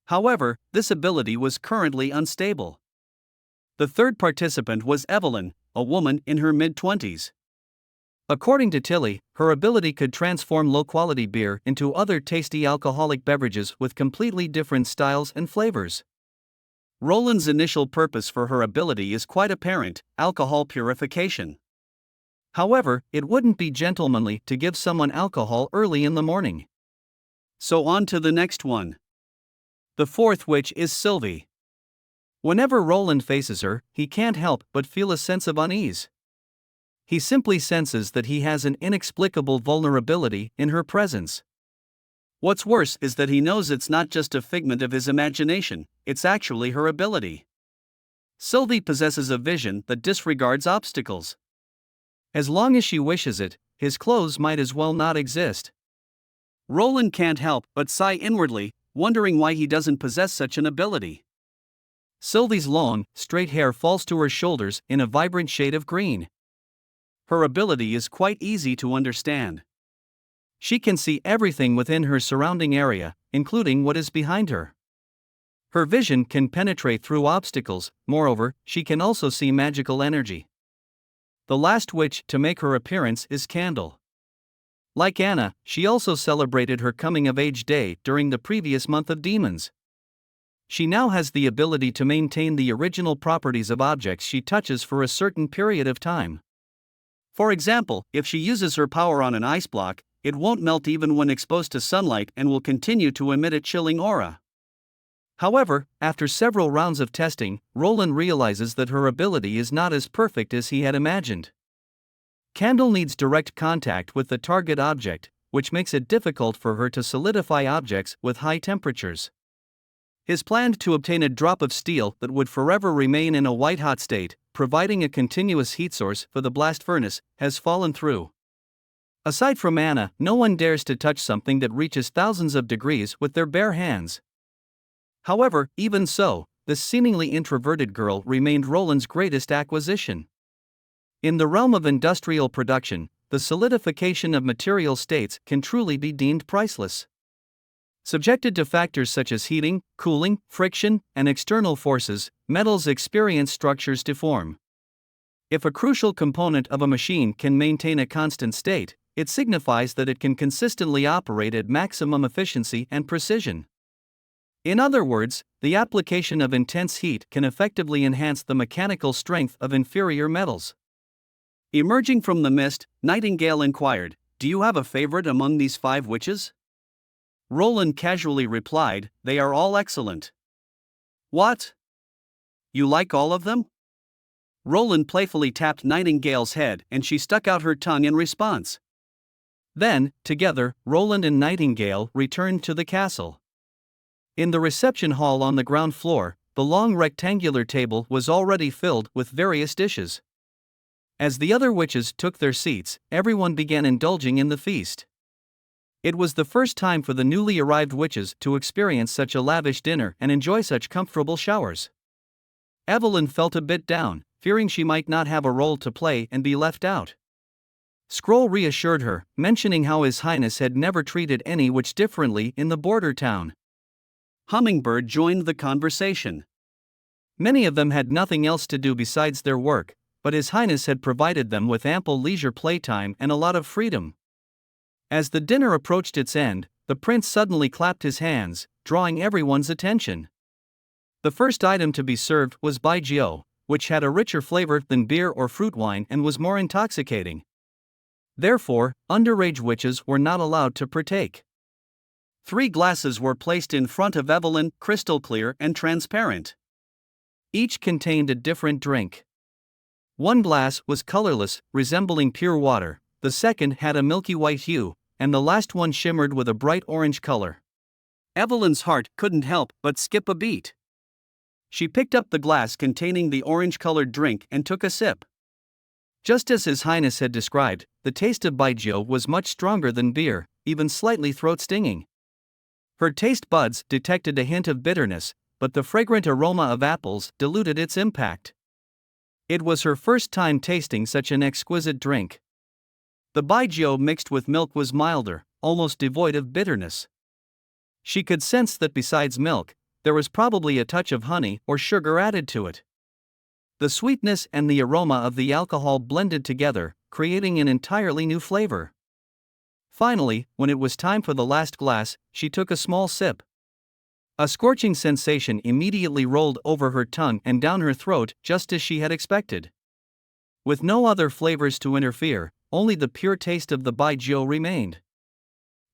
However, this ability was currently unstable. The third participant was Evelyn, a woman in her mid-20s. According to Tilly, her ability could transform low-quality beer into other tasty alcoholic beverages with completely different styles and flavors. Roland's initial purpose for her ability is quite apparent: alcohol purification. However, it wouldn't be gentlemanly to give someone alcohol early in the morning. So on to the next one. The fourth witch is Sylvie. Whenever Roland faces her, he can't help but feel a sense of unease. He simply senses that he has an inexplicable vulnerability in her presence. What's worse is that he knows it's not just a figment of his imagination, it's actually her ability. Sylvie possesses a vision that disregards obstacles. As long as she wishes it, his clothes might as well not exist. Roland can't help but sigh inwardly, wondering why he doesn't possess such an ability. Sylvie's long, straight hair falls to her shoulders in a vibrant shade of green. Her ability is quite easy to understand. She can see everything within her surrounding area, including what is behind her. Her vision can penetrate through obstacles. Moreover, she can also see magical energy. The last witch to make her appearance is Candle. Like Anna, she also celebrated her coming-of-age day during the previous month of demons. She now has the ability to maintain the original properties of objects she touches for a certain period of time. For example, if she uses her power on an ice block, it won't melt even when exposed to sunlight and will continue to emit a chilling aura. However, after several rounds of testing, Roland realizes that her ability is not as perfect as he had imagined. Candle needs direct contact with the target object, which makes it difficult for her to solidify objects with high temperatures. His plan to obtain a drop of steel that would forever remain in a white-hot state, providing a continuous heat source for the blast furnace, has fallen through. Aside from Anna, no one dares to touch something that reaches thousands of degrees with their bare hands. However, even so, this seemingly introverted girl remained Roland's greatest acquisition. In the realm of industrial production, the solidification of material states can truly be deemed priceless. Subjected to factors such as heating, cooling, friction, and external forces, metals experience structures deform. If a crucial component of a machine can maintain a constant state, it signifies that it can consistently operate at maximum efficiency and precision. In other words, the application of intense heat can effectively enhance the mechanical strength of inferior metals. Emerging from the mist, Nightingale inquired, "Do you have a favorite among these 5 witches?" Roland casually replied, "They are all excellent." "What? You like all of them?" Roland playfully tapped Nightingale's head and she stuck out her tongue in response. Then, together, Roland and Nightingale returned to the castle. In the reception hall on the ground floor, the long rectangular table was already filled with various dishes. As the other witches took their seats, everyone began indulging in the feast. It was the first time for the newly arrived witches to experience such a lavish dinner and enjoy such comfortable showers. Evelyn felt a bit down, fearing she might not have a role to play and be left out. Scroll reassured her, mentioning how His Highness had never treated any witch differently in the border town. Hummingbird joined the conversation. Many of them had nothing else to do besides their work, but His Highness had provided them with ample leisure playtime and a lot of freedom. As the dinner approached its end, the prince suddenly clapped his hands, drawing everyone's attention. The first item to be served was baijiu, which had a richer flavor than beer or fruit wine and was more intoxicating. Therefore, underage witches were not allowed to partake. 3 glasses were placed in front of Evelyn, crystal clear and transparent. Each contained a different drink. One glass was colorless, resembling pure water, the second had a milky white hue, and the last one shimmered with a bright orange color. Evelyn's heart couldn't help but skip a beat. She picked up the glass containing the orange-colored drink and took a sip. Just as His Highness had described, the taste of baijiu was much stronger than beer, even slightly throat-stinging. Her taste buds detected a hint of bitterness, but the fragrant aroma of apples diluted its impact. It was her first time tasting such an exquisite drink. The baijiu mixed with milk was milder, almost devoid of bitterness. She could sense that besides milk, there was probably a touch of honey or sugar added to it. The sweetness and the aroma of the alcohol blended together, creating an entirely new flavor. Finally, when it was time for the last glass, she took a small sip. A scorching sensation immediately rolled over her tongue and down her throat, just as she had expected. With no other flavors to interfere, only the pure taste of the baijiu remained.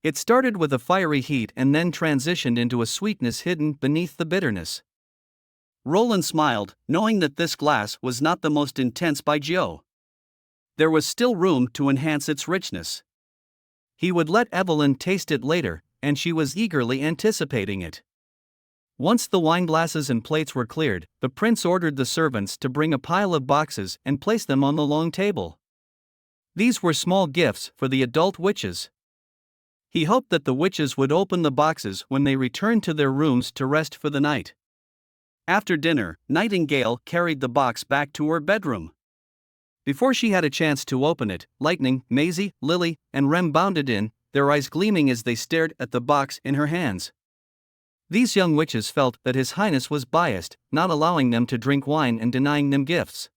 It started with a fiery heat and then transitioned into a sweetness hidden beneath the bitterness. Roland smiled, knowing that this glass was not the most intense baijiu. There was still room to enhance its richness. He would let Evelyn taste it later, and she was eagerly anticipating it. Once the wineglasses and plates were cleared, the prince ordered the servants to bring a pile of boxes and place them on the long table. These were small gifts for the adult witches. He hoped that the witches would open the boxes when they returned to their rooms to rest for the night. After dinner, Nightingale carried the box back to her bedroom. Before she had a chance to open it, Lightning, Maisie, Lily, and Rem bounded in, their eyes gleaming as they stared at the box in her hands. These young witches felt that His Highness was biased, not allowing them to drink wine and denying them gifts.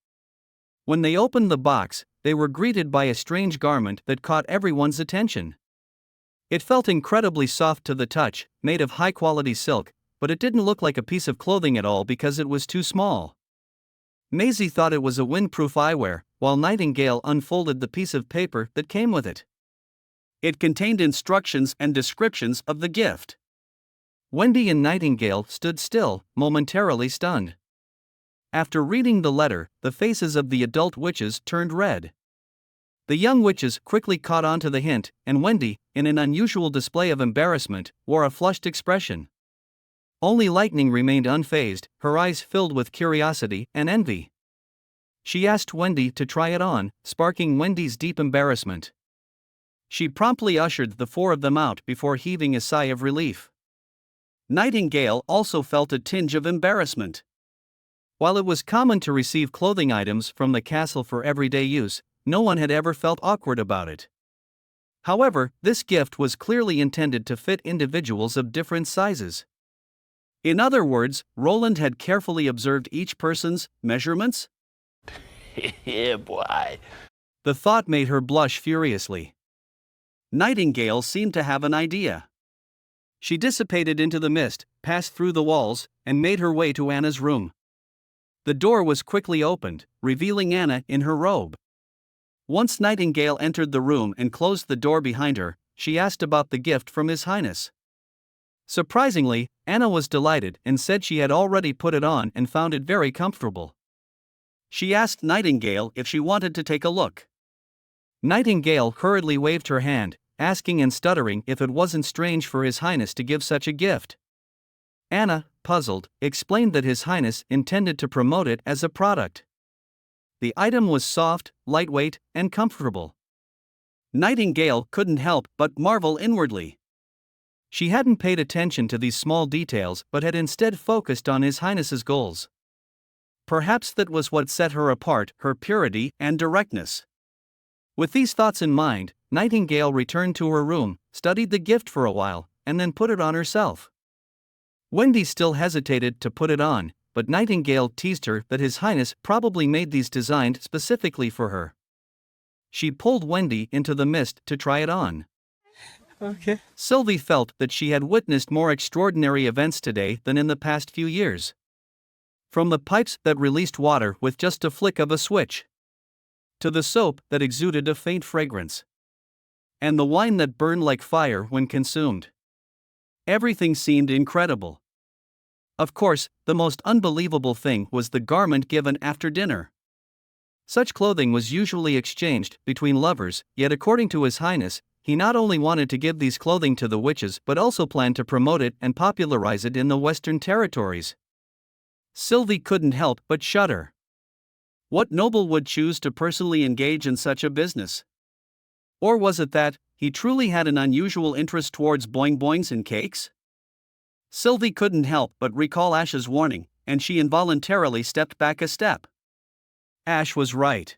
When they opened the box, they were greeted by a strange garment that caught everyone's attention. It felt incredibly soft to the touch, made of high-quality silk, but it didn't look like a piece of clothing at all because it was too small. Maisie thought it was a windproof eyewear, while Nightingale unfolded the piece of paper that came with it. It contained instructions and descriptions of the gift. Wendy and Nightingale stood still, momentarily stunned. After reading the letter, the faces of the adult witches turned red. The young witches quickly caught on to the hint, and Wendy, in an unusual display of embarrassment, wore a flushed expression. Only Lightning remained unfazed, her eyes filled with curiosity and envy. She asked Wendy to try it on, sparking Wendy's deep embarrassment. She promptly ushered the 4 of them out before heaving a sigh of relief. Nightingale also felt a tinge of embarrassment. While it was common to receive clothing items from the castle for everyday use, no one had ever felt awkward about it. However, this gift was clearly intended to fit individuals of different sizes. In other words, Roland had carefully observed each person's measurements. Yeah, boy. The thought made her blush furiously. Nightingale seemed to have an idea. She dissipated into the mist, passed through the walls, and made her way to Anna's room. The door was quickly opened, revealing Anna in her robe. Once Nightingale entered the room and closed the door behind her, she asked about the gift from His Highness. Surprisingly, Anna was delighted and said she had already put it on and found it very comfortable. She asked Nightingale if she wanted to take a look. Nightingale hurriedly waved her hand, asking and stuttering if it wasn't strange for His Highness to give such a gift. Anna, puzzled, explained that His Highness intended to promote it as a product. The item was soft, lightweight, and comfortable. Nightingale couldn't help but marvel inwardly. She hadn't paid attention to these small details but had instead focused on His Highness's goals. Perhaps that was what set her apart, her purity and directness. With these thoughts in mind, Nightingale returned to her room, studied the gift for a while, and then put it on herself. Wendy still hesitated to put it on, but Nightingale teased her that His Highness probably made these designed specifically for her. She pulled Wendy into the mist to try it on. Okay. Sylvie felt that she had witnessed more extraordinary events today than in the past few years. From the pipes that released water with just a flick of a switch, to the soap that exuded a faint fragrance. and the wine that burned like fire when consumed. Everything seemed incredible. Of course, the most unbelievable thing was the garment given after dinner. Such clothing was usually exchanged between lovers, yet according to His Highness, he not only wanted to give these clothing to the witches but also planned to promote it and popularize it in the Western territories. Sylvie couldn't help but shudder. What noble would choose to personally engage in such a business? Or was it that he truly had an unusual interest towards boing-boings and cakes? Sylvie couldn't help but recall Ash's warning, and she involuntarily stepped back a step. Ash was right.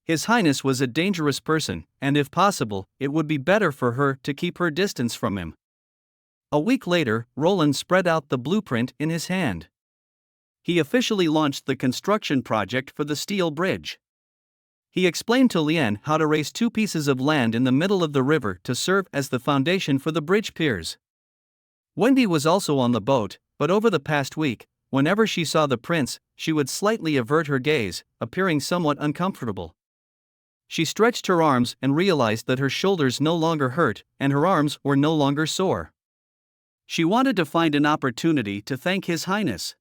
His Highness was a dangerous person, and if possible, it would be better for her to keep her distance from him. A week later, Roland spread out the blueprint in his hand. He officially launched the construction project for the steel bridge. He explained to Lien how to raise 2 pieces of land in the middle of the river to serve as the foundation for the bridge piers. Wendy was also on the boat, but over the past week, whenever she saw the prince, she would slightly avert her gaze, appearing somewhat uncomfortable. She stretched her arms and realized that her shoulders no longer hurt, and her arms were no longer sore. She wanted to find an opportunity to thank His Highness.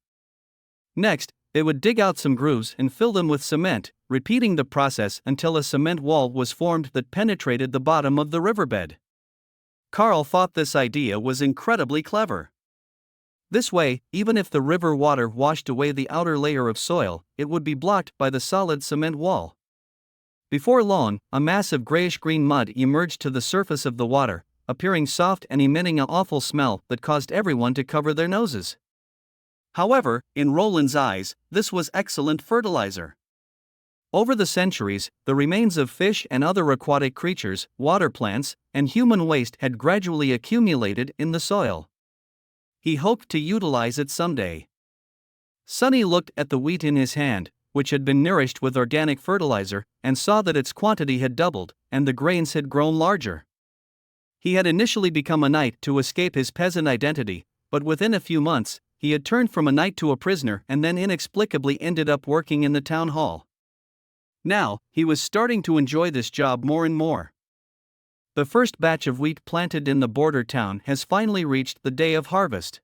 Next, they would dig out some grooves and fill them with cement, repeating the process until a cement wall was formed that penetrated the bottom of the riverbed. Carl thought this idea was incredibly clever. This way, even if the river water washed away the outer layer of soil, it would be blocked by the solid cement wall. Before long, a mass of grayish-green mud emerged to the surface of the water, appearing soft and emitting an awful smell that caused everyone to cover their noses. However, in Roland's eyes, this was excellent fertilizer. Over the centuries, the remains of fish and other aquatic creatures, water plants, and human waste had gradually accumulated in the soil. He hoped to utilize it someday. Sonny looked at the wheat in his hand, which had been nourished with organic fertilizer, and saw that its quantity had doubled, and the grains had grown larger. He had initially become a knight to escape his peasant identity, but within a few months, he had turned from a knight to a prisoner and then inexplicably ended up working in the town hall. Now, he was starting to enjoy this job more and more. The first batch of wheat planted in the border town has finally reached the day of harvest.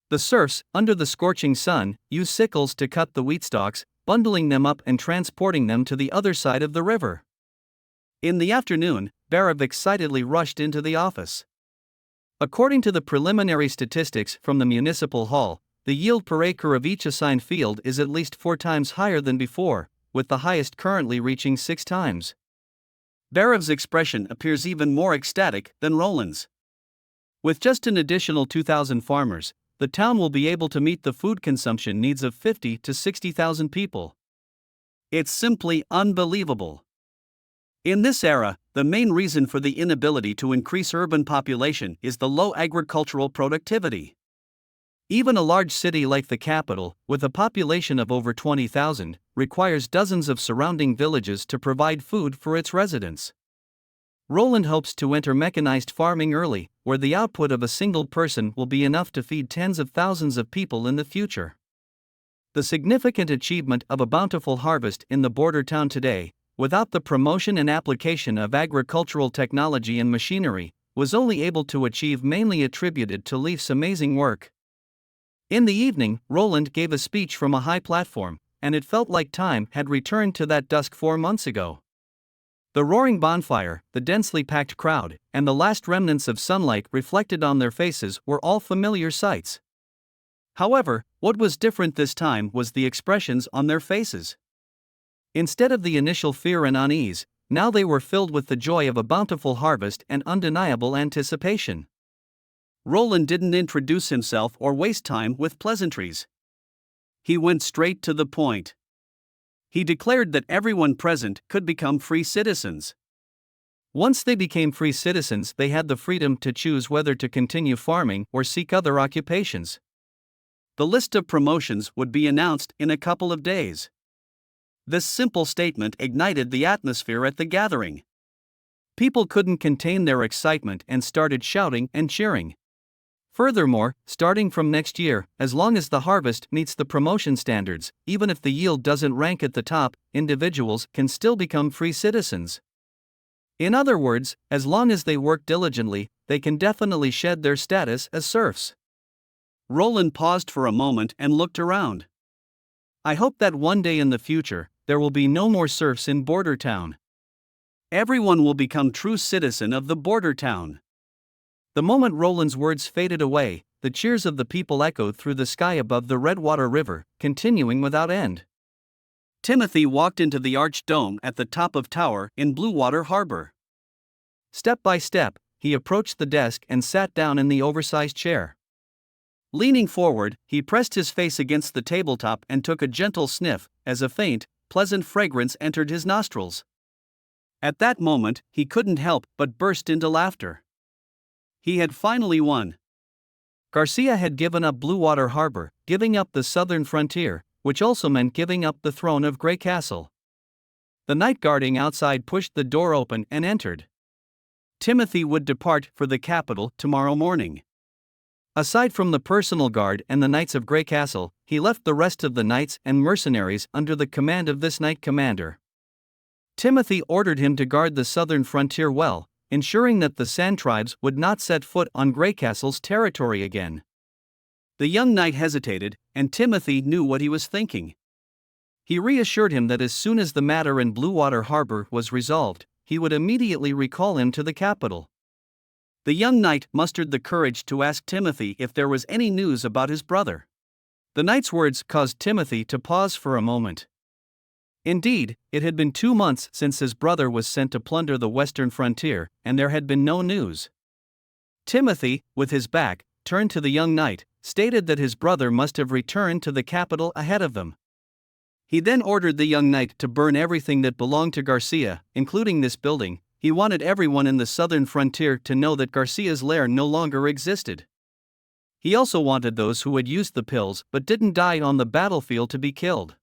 The serfs, under the scorching sun, use sickles to cut the wheat stalks, bundling them up and transporting them to the other side of the river. In the afternoon, Barav excitedly rushed into the office. According to the preliminary statistics from the municipal hall, the yield per acre of each assigned field is at least 4 times higher than before, with the highest currently reaching 6 times. Barav's expression appears even more ecstatic than Roland's. With just an additional 2,000 farmers, the town will be able to meet the food consumption needs of 50 to 60,000 people. It's simply unbelievable. In this era, the main reason for the inability to increase urban population is the low agricultural productivity. Even a large city like the capital, with a population of over 20,000, requires dozens of surrounding villages to provide food for its residents. Roland hopes to enter mechanized farming early, where the output of a single person will be enough to feed tens of thousands of people in the future. The significant achievement of a bountiful harvest in the border town today, without the promotion and application of agricultural technology and machinery, was only able to achieve mainly attributed to Leif's amazing work. In the evening, Roland gave a speech from a high platform, and it felt like time had returned to that dusk 4 months ago. The roaring bonfire, the densely packed crowd, and the last remnants of sunlight reflected on their faces were all familiar sights. However, what was different this time was the expressions on their faces. Instead of the initial fear and unease, now they were filled with the joy of a bountiful harvest and undeniable anticipation. Roland didn't introduce himself or waste time with pleasantries. He went straight to the point. He declared that everyone present could become free citizens. Once they became free citizens, they had the freedom to choose whether to continue farming or seek other occupations. The list of promotions would be announced in a couple of days. This simple statement ignited the atmosphere at the gathering. People couldn't contain their excitement and started shouting and cheering. Furthermore, starting from next year, as long as the harvest meets the promotion standards, even if the yield doesn't rank at the top, individuals can still become free citizens. In other words, as long as they work diligently, they can definitely shed their status as serfs. Roland paused for a moment and looked around. I hope that one day in the future, there will be no more serfs in Border Town. Everyone will become true citizen of the Border Town. The moment Roland's words faded away, the cheers of the people echoed through the sky above the Redwater River, continuing without end. Timothy walked into the arched dome at the top of tower in Bluewater Harbor. Step by step, he approached the desk and sat down in the oversized chair. Leaning forward, he pressed his face against the tabletop and took a gentle sniff, as a faint, pleasant fragrance entered his nostrils. At that moment, he couldn't help but burst into laughter. He had finally won. Garcia had given up Bluewater Harbor, giving up the southern frontier, which also meant giving up the throne of Grey Castle. The knight guarding outside pushed the door open and entered. Timothy would depart for the capital tomorrow morning. Aside from the personal guard and the knights of Grey Castle, he left the rest of the knights and mercenaries under the command of this knight commander. Timothy ordered him to guard the southern frontier well, ensuring that the Sand tribes would not set foot on Grey Castle's territory again. The young knight hesitated, and Timothy knew what he was thinking. He reassured him that as soon as the matter in Bluewater Harbor was resolved, he would immediately recall him to the capital. The young knight mustered the courage to ask Timothy if there was any news about his brother. The knight's words caused Timothy to pause for a moment. Indeed, it had been 2 months since his brother was sent to plunder the western frontier, and there had been no news. Timothy, with his back turned to the young knight, stated that his brother must have returned to the capital ahead of them. He then ordered the young knight to burn everything that belonged to Garcia, including this building. He wanted everyone in the southern frontier to know that Garcia's lair no longer existed. He also wanted those who had used the pills but didn't die on the battlefield to be killed.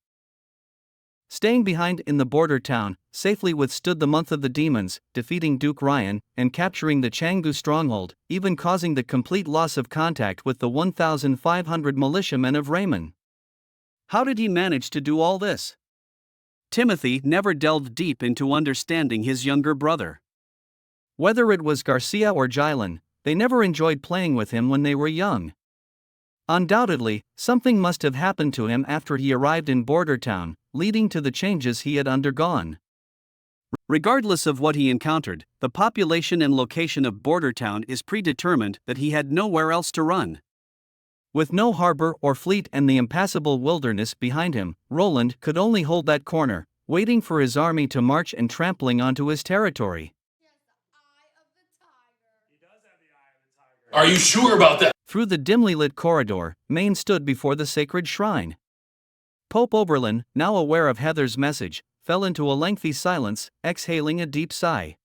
Staying behind in the border town, safely withstood the month of the demons, defeating Duke Ryan, and capturing the Changgu stronghold, even causing the complete loss of contact with the 1,500 militiamen of Raymond. How did he manage to do all this? Timothy never delved deep into understanding his younger brother. Whether it was Garcia or Jylan, they never enjoyed playing with him when they were young. Undoubtedly, something must have happened to him after he arrived in Border Town, leading to the changes he had undergone. Regardless of what he encountered, the population and location of Border Town is predetermined that he had nowhere else to run. With no harbor or fleet and the impassable wilderness behind him, Roland could only hold that corner, waiting for his army to march and trampling onto his territory. Are you sure about that? Through the dimly lit corridor, Maine stood before the sacred shrine. Pope Oberlin, now aware of Heather's message, fell into a lengthy silence, exhaling a deep sigh.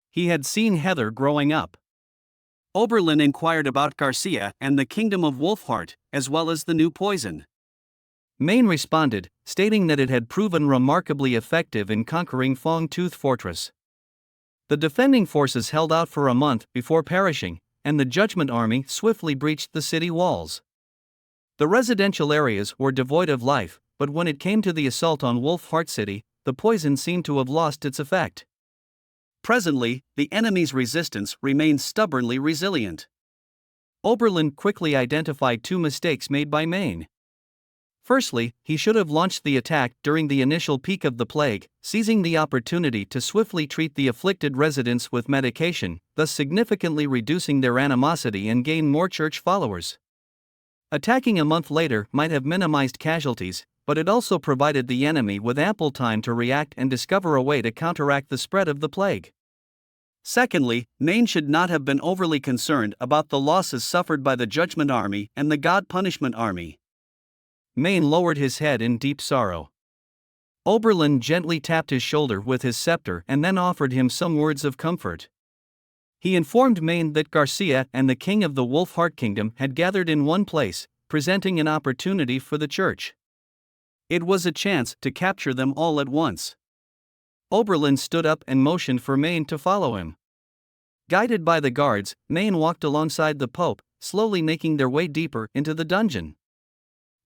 He had seen Heather growing up. Oberlin inquired about Garcia and the kingdom of Wolfheart, as well as the new poison. Maine responded, stating that it had proven remarkably effective in conquering Fong Tooth Fortress. The defending forces held out for a month before perishing, and the Judgment Army swiftly breached the city walls. The residential areas were devoid of life, but when it came to the assault on Wolfheart City, the poison seemed to have lost its effect. Presently, the enemy's resistance remained stubbornly resilient. Oberlin quickly identified 2 mistakes made by Maine. Firstly, he should have launched the attack during the initial peak of the plague, seizing the opportunity to swiftly treat the afflicted residents with medication, thus significantly reducing their animosity and gain more church followers. Attacking a month later might have minimized casualties, but it also provided the enemy with ample time to react and discover a way to counteract the spread of the plague. Secondly, Maine should not have been overly concerned about the losses suffered by the Judgment Army and the God Punishment Army. Maine lowered his head in deep sorrow. Oberlin gently tapped his shoulder with his scepter and then offered him some words of comfort. He informed Maine that Garcia and the king of the Wolfheart Kingdom had gathered in one place, presenting an opportunity for the church. It was a chance to capture them all at once. Oberlin stood up and motioned for Maine to follow him. Guided by the guards, Maine walked alongside the Pope, slowly making their way deeper into the dungeon.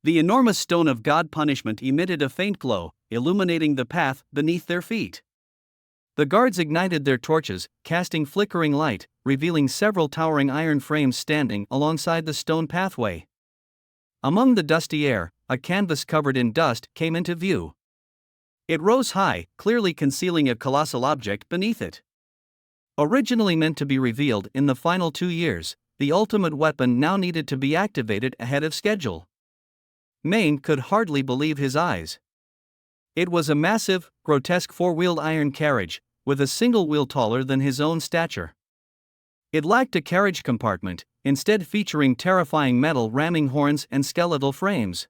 The enormous stone of God Punishment emitted a faint glow, illuminating the path beneath their feet. The guards ignited their torches, casting flickering light, revealing several towering iron frames standing alongside the stone pathway. Among the dusty air, a canvas covered in dust came into view. It rose high, clearly concealing a colossal object beneath it. Originally meant to be revealed in the final 2 years, the ultimate weapon now needed to be activated ahead of schedule. Maine could hardly believe his eyes. It was a massive, grotesque four-wheeled iron carriage, with a single wheel taller than his own stature. It lacked a carriage compartment, instead featuring terrifying metal ramming horns and skeletal frames.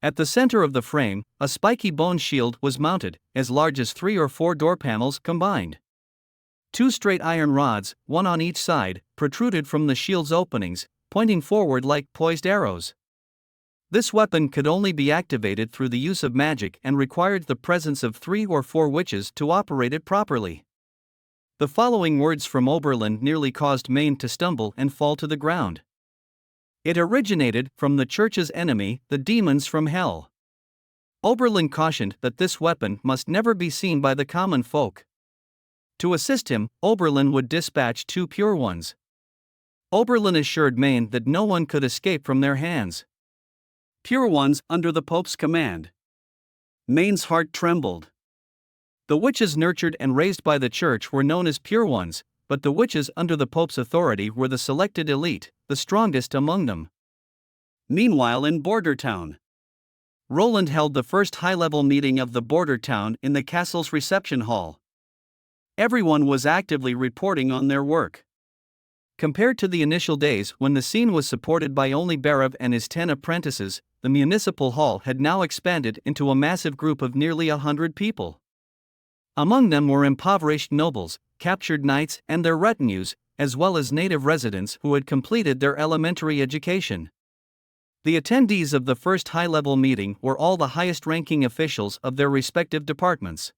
At the center of the frame, a spiky bone shield was mounted, as large as 3 or 4 door panels combined. 2 straight iron rods, one on each side, protruded from the shield's openings, pointing forward like poised arrows. This weapon could only be activated through the use of magic and required the presence of 3 or 4 witches to operate it properly. The following words from Oberlin nearly caused Maine to stumble and fall to the ground. It originated from the church's enemy, the demons from hell. Oberlin cautioned that this weapon must never be seen by the common folk. To assist him, Oberlin would dispatch 2 pure ones. Oberlin assured Maine that no one could escape from their hands. Pure ones under the Pope's command. Maine's heart trembled. The witches nurtured and raised by the church were known as pure ones, but the witches under the Pope's authority were the selected elite, the strongest among them. Meanwhile, in Border Town, Roland held the first high-level meeting of the Border Town in the castle's reception hall. Everyone was actively reporting on their work. Compared to the initial days when the scene was supported by only Barav and his 10 apprentices, the municipal hall had now expanded into a massive group of nearly 100 people. Among them were impoverished nobles, captured knights and their retinues, as well as native residents who had completed their elementary education. The attendees of the first high-level meeting were all the highest-ranking officials of their respective departments.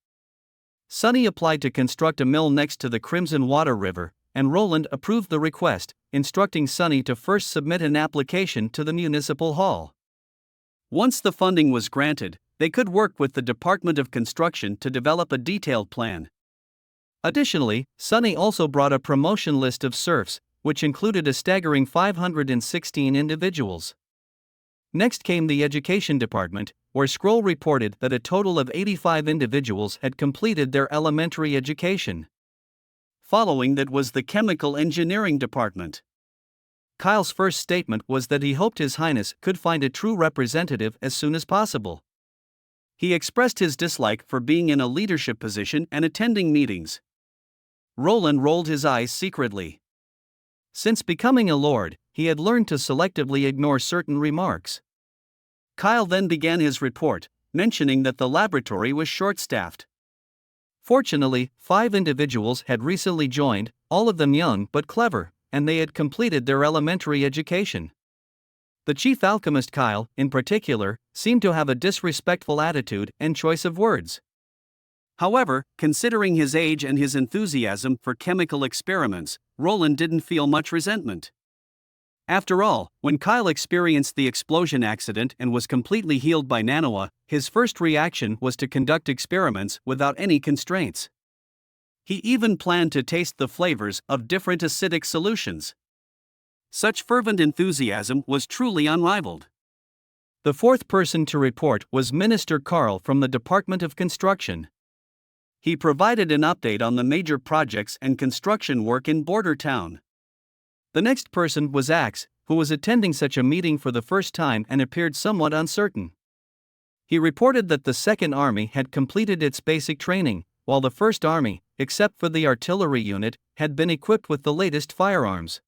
Sonny applied to construct a mill next to the Crimson Water River, and Roland approved the request, instructing Sonny to first submit an application to the municipal hall. Once the funding was granted, they could work with the Department of Construction to develop a detailed plan. Additionally, Sonny also brought a promotion list of serfs, which included a staggering 516 individuals. Next came the Education Department, where Scroll reported that a total of 85 individuals had completed their elementary education. Following that was the Chemical Engineering Department. Kyle's first statement was that he hoped His Highness could find a true representative as soon as possible. He expressed his dislike for being in a leadership position and attending meetings. Roland rolled his eyes secretly. Since becoming a lord, he had learned to selectively ignore certain remarks. Kyle then began his report, mentioning that the laboratory was short-staffed. Fortunately, 5 individuals had recently joined, all of them young but clever, and they had completed their elementary education. The chief alchemist Kyle, in particular, seemed to have a disrespectful attitude and choice of words. However, considering his age and his enthusiasm for chemical experiments, Roland didn't feel much resentment. After all, when Kyle experienced the explosion accident and was completely healed by Manhwa, his first reaction was to conduct experiments without any constraints. He even planned to taste the flavors of different acidic solutions. Such fervent enthusiasm was truly unrivaled. The fourth person to report was Minister Carl from the Department of Construction. He provided an update on the major projects and construction work in Border Town. The next person was Axe, who was attending such a meeting for the first time and appeared somewhat uncertain. He reported that the Second Army had completed its basic training, while the First Army, except for the artillery unit, had been equipped with the latest firearms.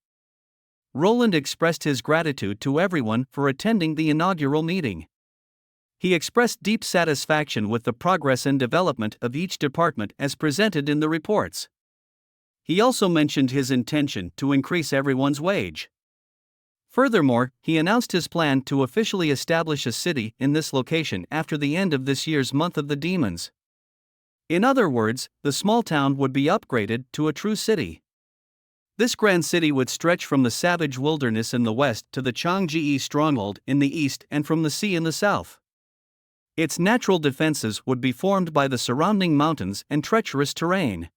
Roland expressed his gratitude to everyone for attending the inaugural meeting. He expressed deep satisfaction with the progress and development of each department as presented in the reports. He also mentioned his intention to increase everyone's wage. Furthermore, he announced his plan to officially establish a city in this location after the end of this year's Month of the Demons. In other words, the small town would be upgraded to a true city. This grand city would stretch from the savage wilderness in the west to the Changji stronghold in the east and from the sea in the south. Its natural defenses would be formed by the surrounding mountains and treacherous terrain.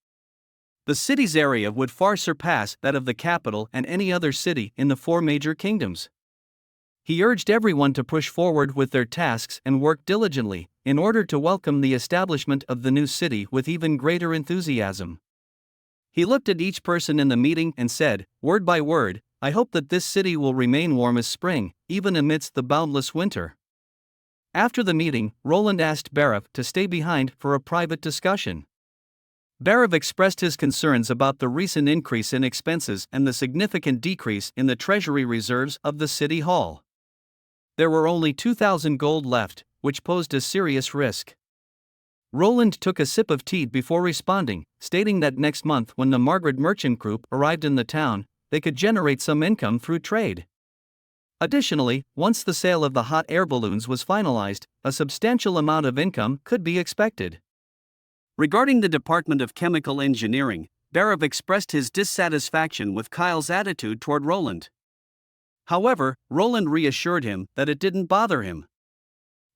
The city's area would far surpass that of the capital and any other city in the four major kingdoms. He urged everyone to push forward with their tasks and work diligently, in order to welcome the establishment of the new city with even greater enthusiasm. He looked at each person in the meeting and said, word by word, I hope that this city will remain warm as spring, even amidst the boundless winter. After the meeting, Roland asked Barav to stay behind for a private discussion. Barav expressed his concerns about the recent increase in expenses and the significant decrease in the treasury reserves of the city hall. There were only 2,000 gold left, which posed a serious risk. Roland took a sip of tea before responding, stating that next month, when the Margaret Merchant Group arrived in the town, they could generate some income through trade. Additionally, once the sale of the hot air balloons was finalized, a substantial amount of income could be expected. Regarding the Department of Chemical Engineering, Barav expressed his dissatisfaction with Kyle's attitude toward Roland. However, Roland reassured him that it didn't bother him.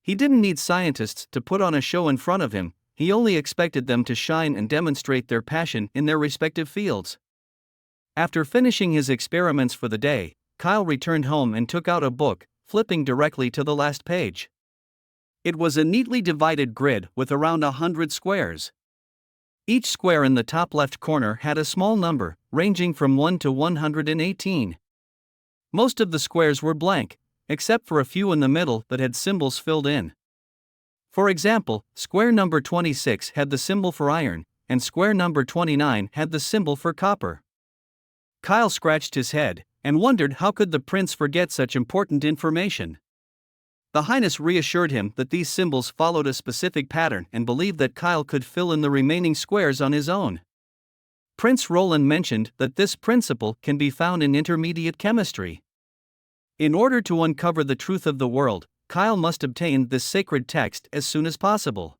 He didn't need scientists to put on a show in front of him, he only expected them to shine and demonstrate their passion in their respective fields. After finishing his experiments for the day, Kyle returned home and took out a book, flipping directly to the last page. It was a neatly divided grid with around 100 squares. Each square in the top left corner had a small number, ranging from 1 to 118. Most of the squares were blank, except for a few in the middle that had symbols filled in. For example, square number 26 had the symbol for iron, and square number 29 had the symbol for copper. Kyle scratched his head and wondered how could the prince forget such important information. The Highness reassured him that these symbols followed a specific pattern and believed that Kyle could fill in the remaining squares on his own. Prince Roland mentioned that this principle can be found in intermediate chemistry. In order to uncover the truth of the world, Kyle must obtain this sacred text as soon as possible.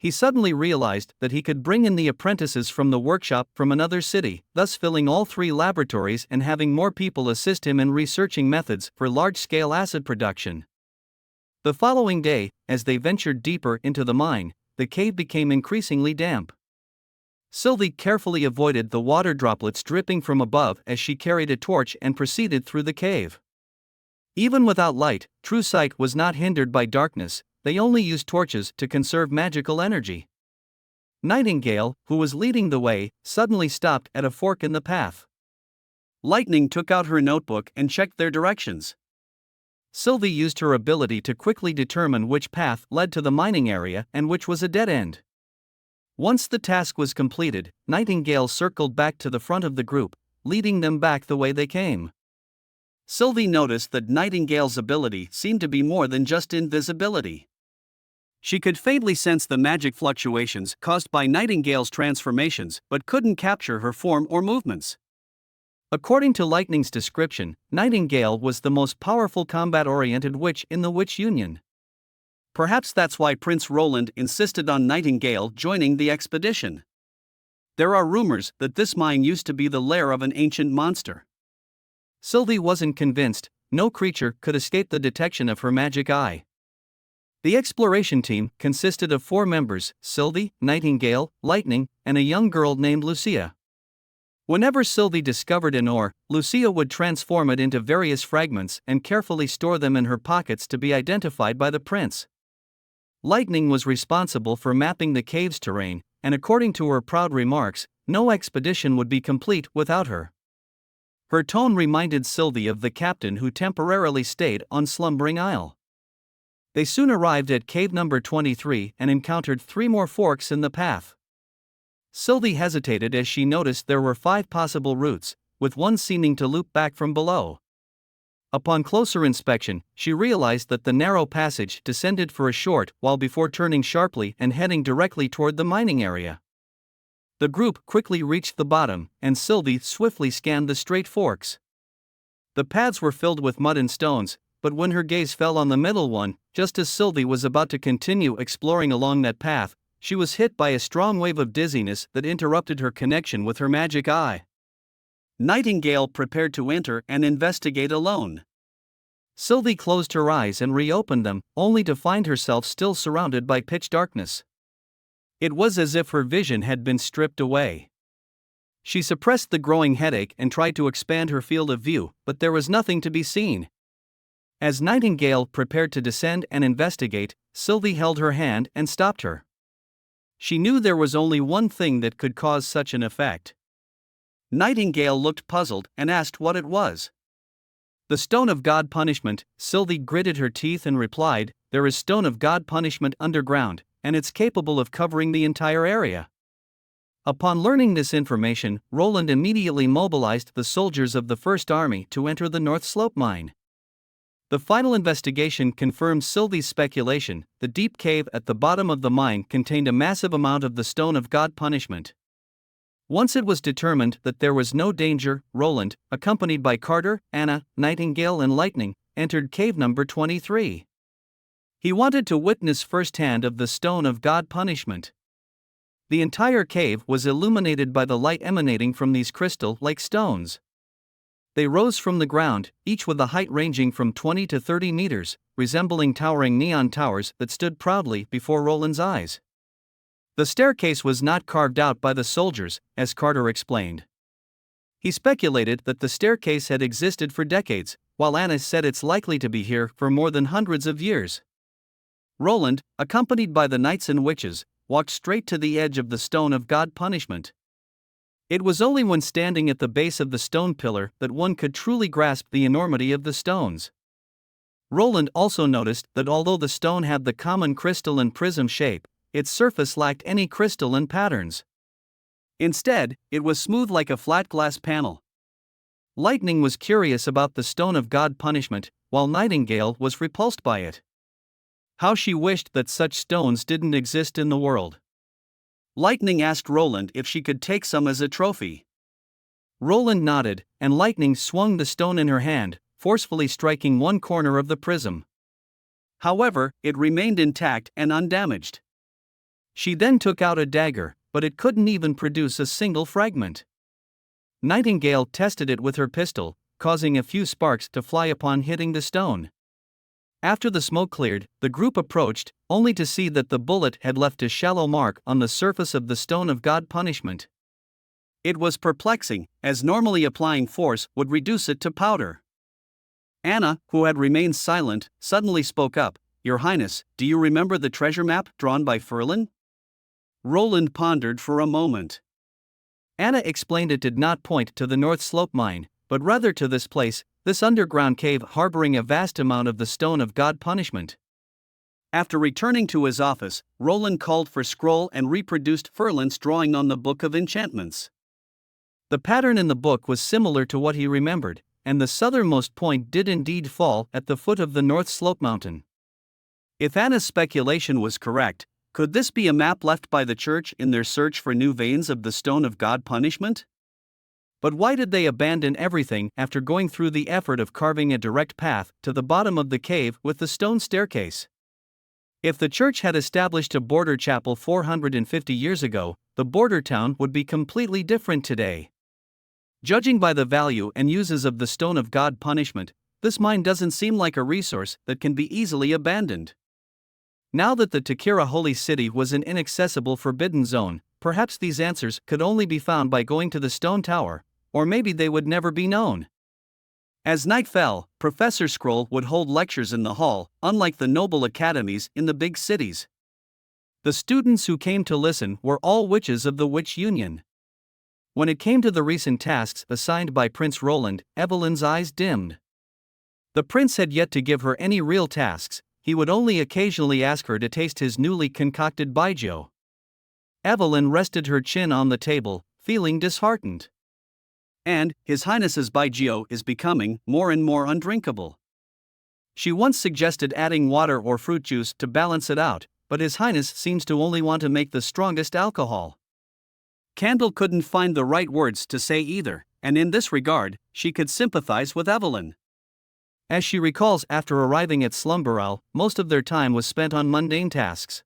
He suddenly realized that he could bring in the apprentices from the workshop from another city, thus filling all 3 laboratories and having more people assist him in researching methods for large-scale acid production. The following day, as they ventured deeper into the mine, the cave became increasingly damp. Sylvie carefully avoided the water droplets dripping from above as she carried a torch and proceeded through the cave. Even without light, true sight was not hindered by darkness, they only used torches to conserve magical energy. Nightingale, who was leading the way, suddenly stopped at a fork in the path. Lightning took out her notebook and checked their directions. Sylvie used her ability to quickly determine which path led to the mining area and which was a dead end. Once the task was completed, Nightingale circled back to the front of the group, leading them back the way they came. Sylvie noticed that Nightingale's ability seemed to be more than just invisibility. She could faintly sense the magic fluctuations caused by Nightingale's transformations but couldn't capture her form or movements. According to Lightning's description, Nightingale was the most powerful combat-oriented witch in the Witch Union. Perhaps that's why Prince Roland insisted on Nightingale joining the expedition. There are rumors that this mine used to be the lair of an ancient monster. Sylvie wasn't convinced, no creature could escape the detection of her magic eye. The exploration team consisted of 4 members, Sylvie, Nightingale, Lightning, and a young girl named Lucia. Whenever Sylvie discovered an ore, Lucia would transform it into various fragments and carefully store them in her pockets to be identified by the prince. Lightning was responsible for mapping the cave's terrain, and according to her proud remarks, no expedition would be complete without her. Her tone reminded Sylvie of the captain who temporarily stayed on Slumbering Isle. They soon arrived at cave number 23 and encountered 3 more forks in the path. Sylvie hesitated as she noticed there were 5 possible routes, with one seeming to loop back from below. Upon closer inspection, she realized that the narrow passage descended for a short while before turning sharply and heading directly toward the mining area. The group quickly reached the bottom, and Sylvie swiftly scanned the straight forks. The paths were filled with mud and stones, but when her gaze fell on the middle one, just as Sylvie was about to continue exploring along that path, she was hit by a strong wave of dizziness that interrupted her connection with her magic eye. Nightingale prepared to enter and investigate alone. Sylvie closed her eyes and reopened them, only to find herself still surrounded by pitch darkness. It was as if her vision had been stripped away. She suppressed the growing headache and tried to expand her field of view, but there was nothing to be seen. As Nightingale prepared to descend and investigate, Sylvie held her hand and stopped her. She knew there was only one thing that could cause such an effect. Nightingale looked puzzled and asked what it was. The stone of God punishment. Sylvie gritted her teeth and replied, "There is stone of God punishment underground, and it's capable of covering the entire area." Upon learning this information, Roland immediately mobilized the soldiers of the First Army to enter the North Slope mine. The final investigation confirmed Sylvie's speculation. The deep cave at the bottom of the mine contained a massive amount of the stone of God punishment. Once it was determined that there was no danger, Roland, accompanied by Carter, Anna, Nightingale and Lightning, entered cave number 23. He wanted to witness firsthand of the stone of God punishment. The entire cave was illuminated by the light emanating from these crystal-like stones. They rose from the ground, each with a height ranging from 20 to 30 meters, resembling towering neon towers that stood proudly before Roland's eyes. The staircase was not carved out by the soldiers, as Carter explained. He speculated that the staircase had existed for decades, while Anna said it's likely to be here for more than hundreds of years. Roland, accompanied by the knights and witches, walked straight to the edge of the stone of God punishment. It was only when standing at the base of the stone pillar that one could truly grasp the enormity of the stones. Roland also noticed that although the stone had the common crystal and prism shape, its surface lacked any crystalline patterns. Instead, it was smooth like a flat glass panel. Lightning was curious about the stone of God punishment, while Nightingale was repulsed by it. How she wished that such stones didn't exist in the world. Lightning asked Roland if she could take some as a trophy. Roland nodded, and Lightning swung the stone in her hand, forcefully striking one corner of the prism. However, it remained intact and undamaged. She then took out a dagger, but it couldn't even produce a single fragment. Nightingale tested it with her pistol, causing a few sparks to fly upon hitting the stone. After the smoke cleared, the group approached, only to see that the bullet had left a shallow mark on the surface of the stone of God punishment. It was perplexing, as normally applying force would reduce it to powder. Anna, who had remained silent, suddenly spoke up, "Your Highness, do you remember the treasure map drawn by Ferlin?" Roland pondered for a moment. Anna explained it did not point to the North Slope mine, but rather to this place, this underground cave harboring a vast amount of the stone of God punishment. After returning to his office, Roland called for scroll and reproduced Ferlin's drawing on the Book of Enchantments. The pattern in the book was similar to what he remembered, and the southernmost point did indeed fall at the foot of the North Slope mountain. If Anna's speculation was correct, could this be a map left by the church in their search for new veins of the stone of God punishment? But why did they abandon everything after going through the effort of carving a direct path to the bottom of the cave with the stone staircase? If the church had established a border chapel 450 years ago, the border town would be completely different today. Judging by the value and uses of the stone of God punishment, this mine doesn't seem like a resource that can be easily abandoned. Now that the Takira holy city was an inaccessible forbidden zone, perhaps these answers could only be found by going to the stone tower, or maybe they would never be known. As night fell, Professor Scroll would hold lectures in the hall, unlike the noble academies in the big cities. The students who came to listen were all witches of the Witch Union. When it came to the recent tasks assigned by Prince Roland, Evelyn's eyes dimmed. The prince had yet to give her any real tasks, he would only occasionally ask her to taste his newly concocted baijiu. Evelyn rested her chin on the table, feeling disheartened. And, His Highness's baijiu is becoming more and more undrinkable. She once suggested adding water or fruit juice to balance it out, but His Highness seems to only want to make the strongest alcohol. Candle couldn't find the right words to say either, and in this regard, she could sympathize with Evelyn. As she recalls, after arriving at Slumberal, most of their time was spent on mundane tasks.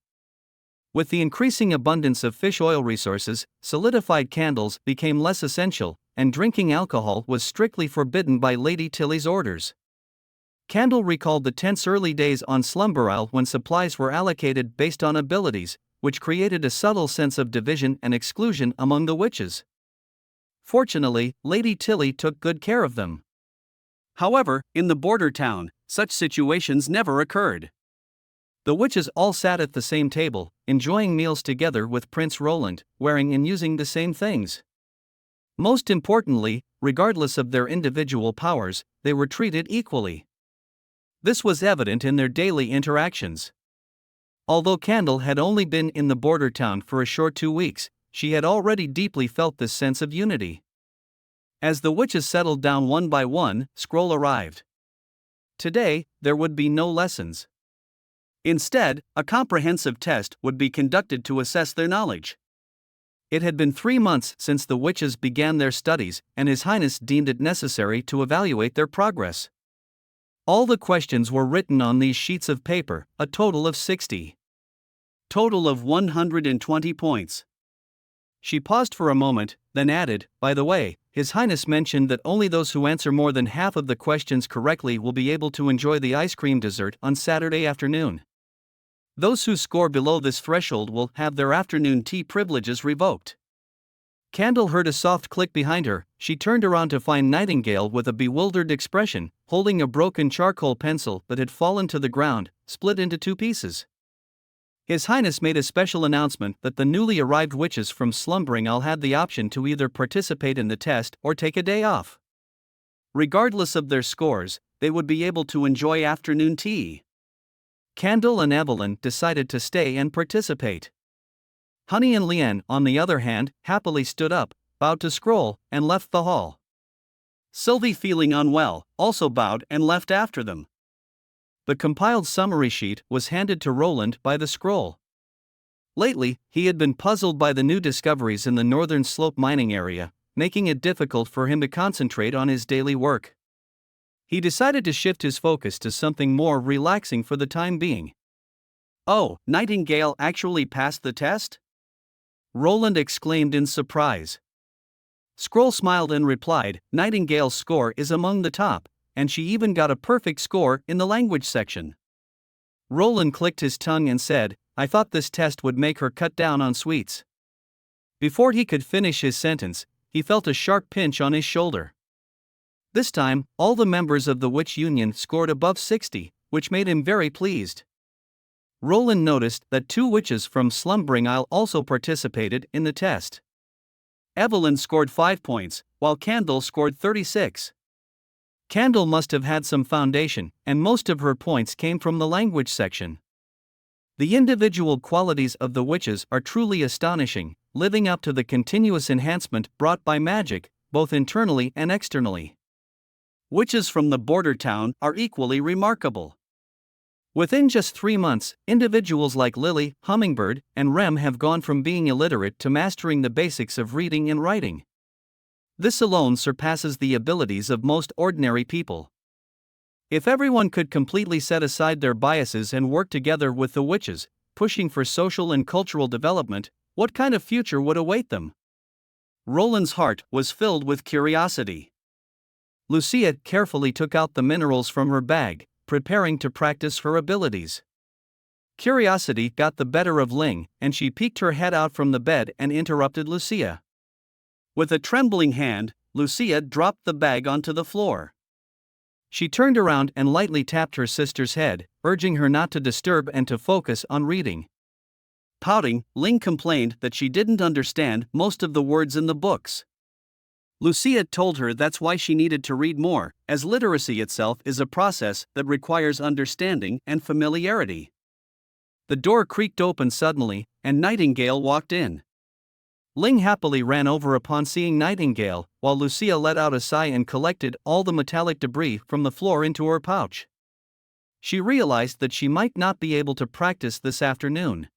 With the increasing abundance of fish oil resources, solidified candles became less essential, and drinking alcohol was strictly forbidden by Lady Tilly's orders. Candle recalled the tense early days on Slumber Isle when supplies were allocated based on abilities, which created a subtle sense of division and exclusion among the witches. Fortunately, Lady Tilly took good care of them. However, in the border town, such situations never occurred. The witches all sat at the same table, enjoying meals together with Prince Roland, wearing and using the same things. Most importantly, regardless of their individual powers, they were treated equally. This was evident in their daily interactions. Although Candle had only been in the border town for a short 2 weeks, she had already deeply felt this sense of unity. As the witches settled down one by one, Scroll arrived. Today, there would be no lessons. Instead, a comprehensive test would be conducted to assess their knowledge. It had been 3 months since the witches began their studies, and His Highness deemed it necessary to evaluate their progress. All the questions were written on these sheets of paper, a total of 60. Total of 120 points. She paused for a moment, then added, "By the way, His Highness mentioned that only those who answer more than half of the questions correctly will be able to enjoy the ice cream dessert on Saturday afternoon. Those who score below this threshold will have their afternoon tea privileges revoked." Candle heard a soft click behind her. She turned around to find Nightingale with a bewildered expression, holding a broken charcoal pencil that had fallen to the ground, split into 2 pieces. His Highness made a special announcement that the newly arrived witches from Slumbering Isle had the option to either participate in the test or take a day off. Regardless of their scores, they would be able to enjoy afternoon tea. Candle and Evelyn decided to stay and participate. Honey and Leanne, on the other hand, happily stood up, bowed to Scroll, and left the hall. Sylvie, feeling unwell, also bowed and left after them. The compiled summary sheet was handed to Roland by the Scroll. Lately, he had been puzzled by the new discoveries in the Northern Slope mining area, making it difficult for him to concentrate on his daily work. He decided to shift his focus to something more relaxing for the time being. "Oh, Nightingale actually passed the test?" Roland exclaimed in surprise. Scroll smiled and replied, "Nightingale's score is among the top, and she even got a perfect score in the language section." Roland clicked his tongue and said, "I thought this test would make her cut down on sweets." Before he could finish his sentence, he felt a sharp pinch on his shoulder. This time, all the members of the Witch Union scored above 60, which made him very pleased. Roland noticed that 2 witches from Slumbering Isle also participated in the test. Evelyn scored 5 points, while Candle scored 36. Candle must have had some foundation, and most of her points came from the language section. The individual qualities of the witches are truly astonishing, living up to the continuous enhancement brought by magic, both internally and externally. Witches from the border town are equally remarkable. Within just 3 months, individuals like Lily, Hummingbird, and Rem have gone from being illiterate to mastering the basics of reading and writing. This alone surpasses the abilities of most ordinary people. If everyone could completely set aside their biases and work together with the witches, pushing for social and cultural development, what kind of future would await them? Roland's heart was filled with curiosity. Lucia carefully took out the minerals from her bag, preparing to practice her abilities. Curiosity got the better of Ling, and she peeked her head out from the bed and interrupted Lucia. With a trembling hand, Lucia dropped the bag onto the floor. She turned around and lightly tapped her sister's head, urging her not to disturb and to focus on reading. Pouting, Ling complained that she didn't understand most of the words in the books. Lucia told her that's why she needed to read more, as literacy itself is a process that requires understanding and familiarity. The door creaked open suddenly, and Nightingale walked in. Ling happily ran over upon seeing Nightingale, while Lucia let out a sigh and collected all the metallic debris from the floor into her pouch. She realized that she might not be able to practice this afternoon.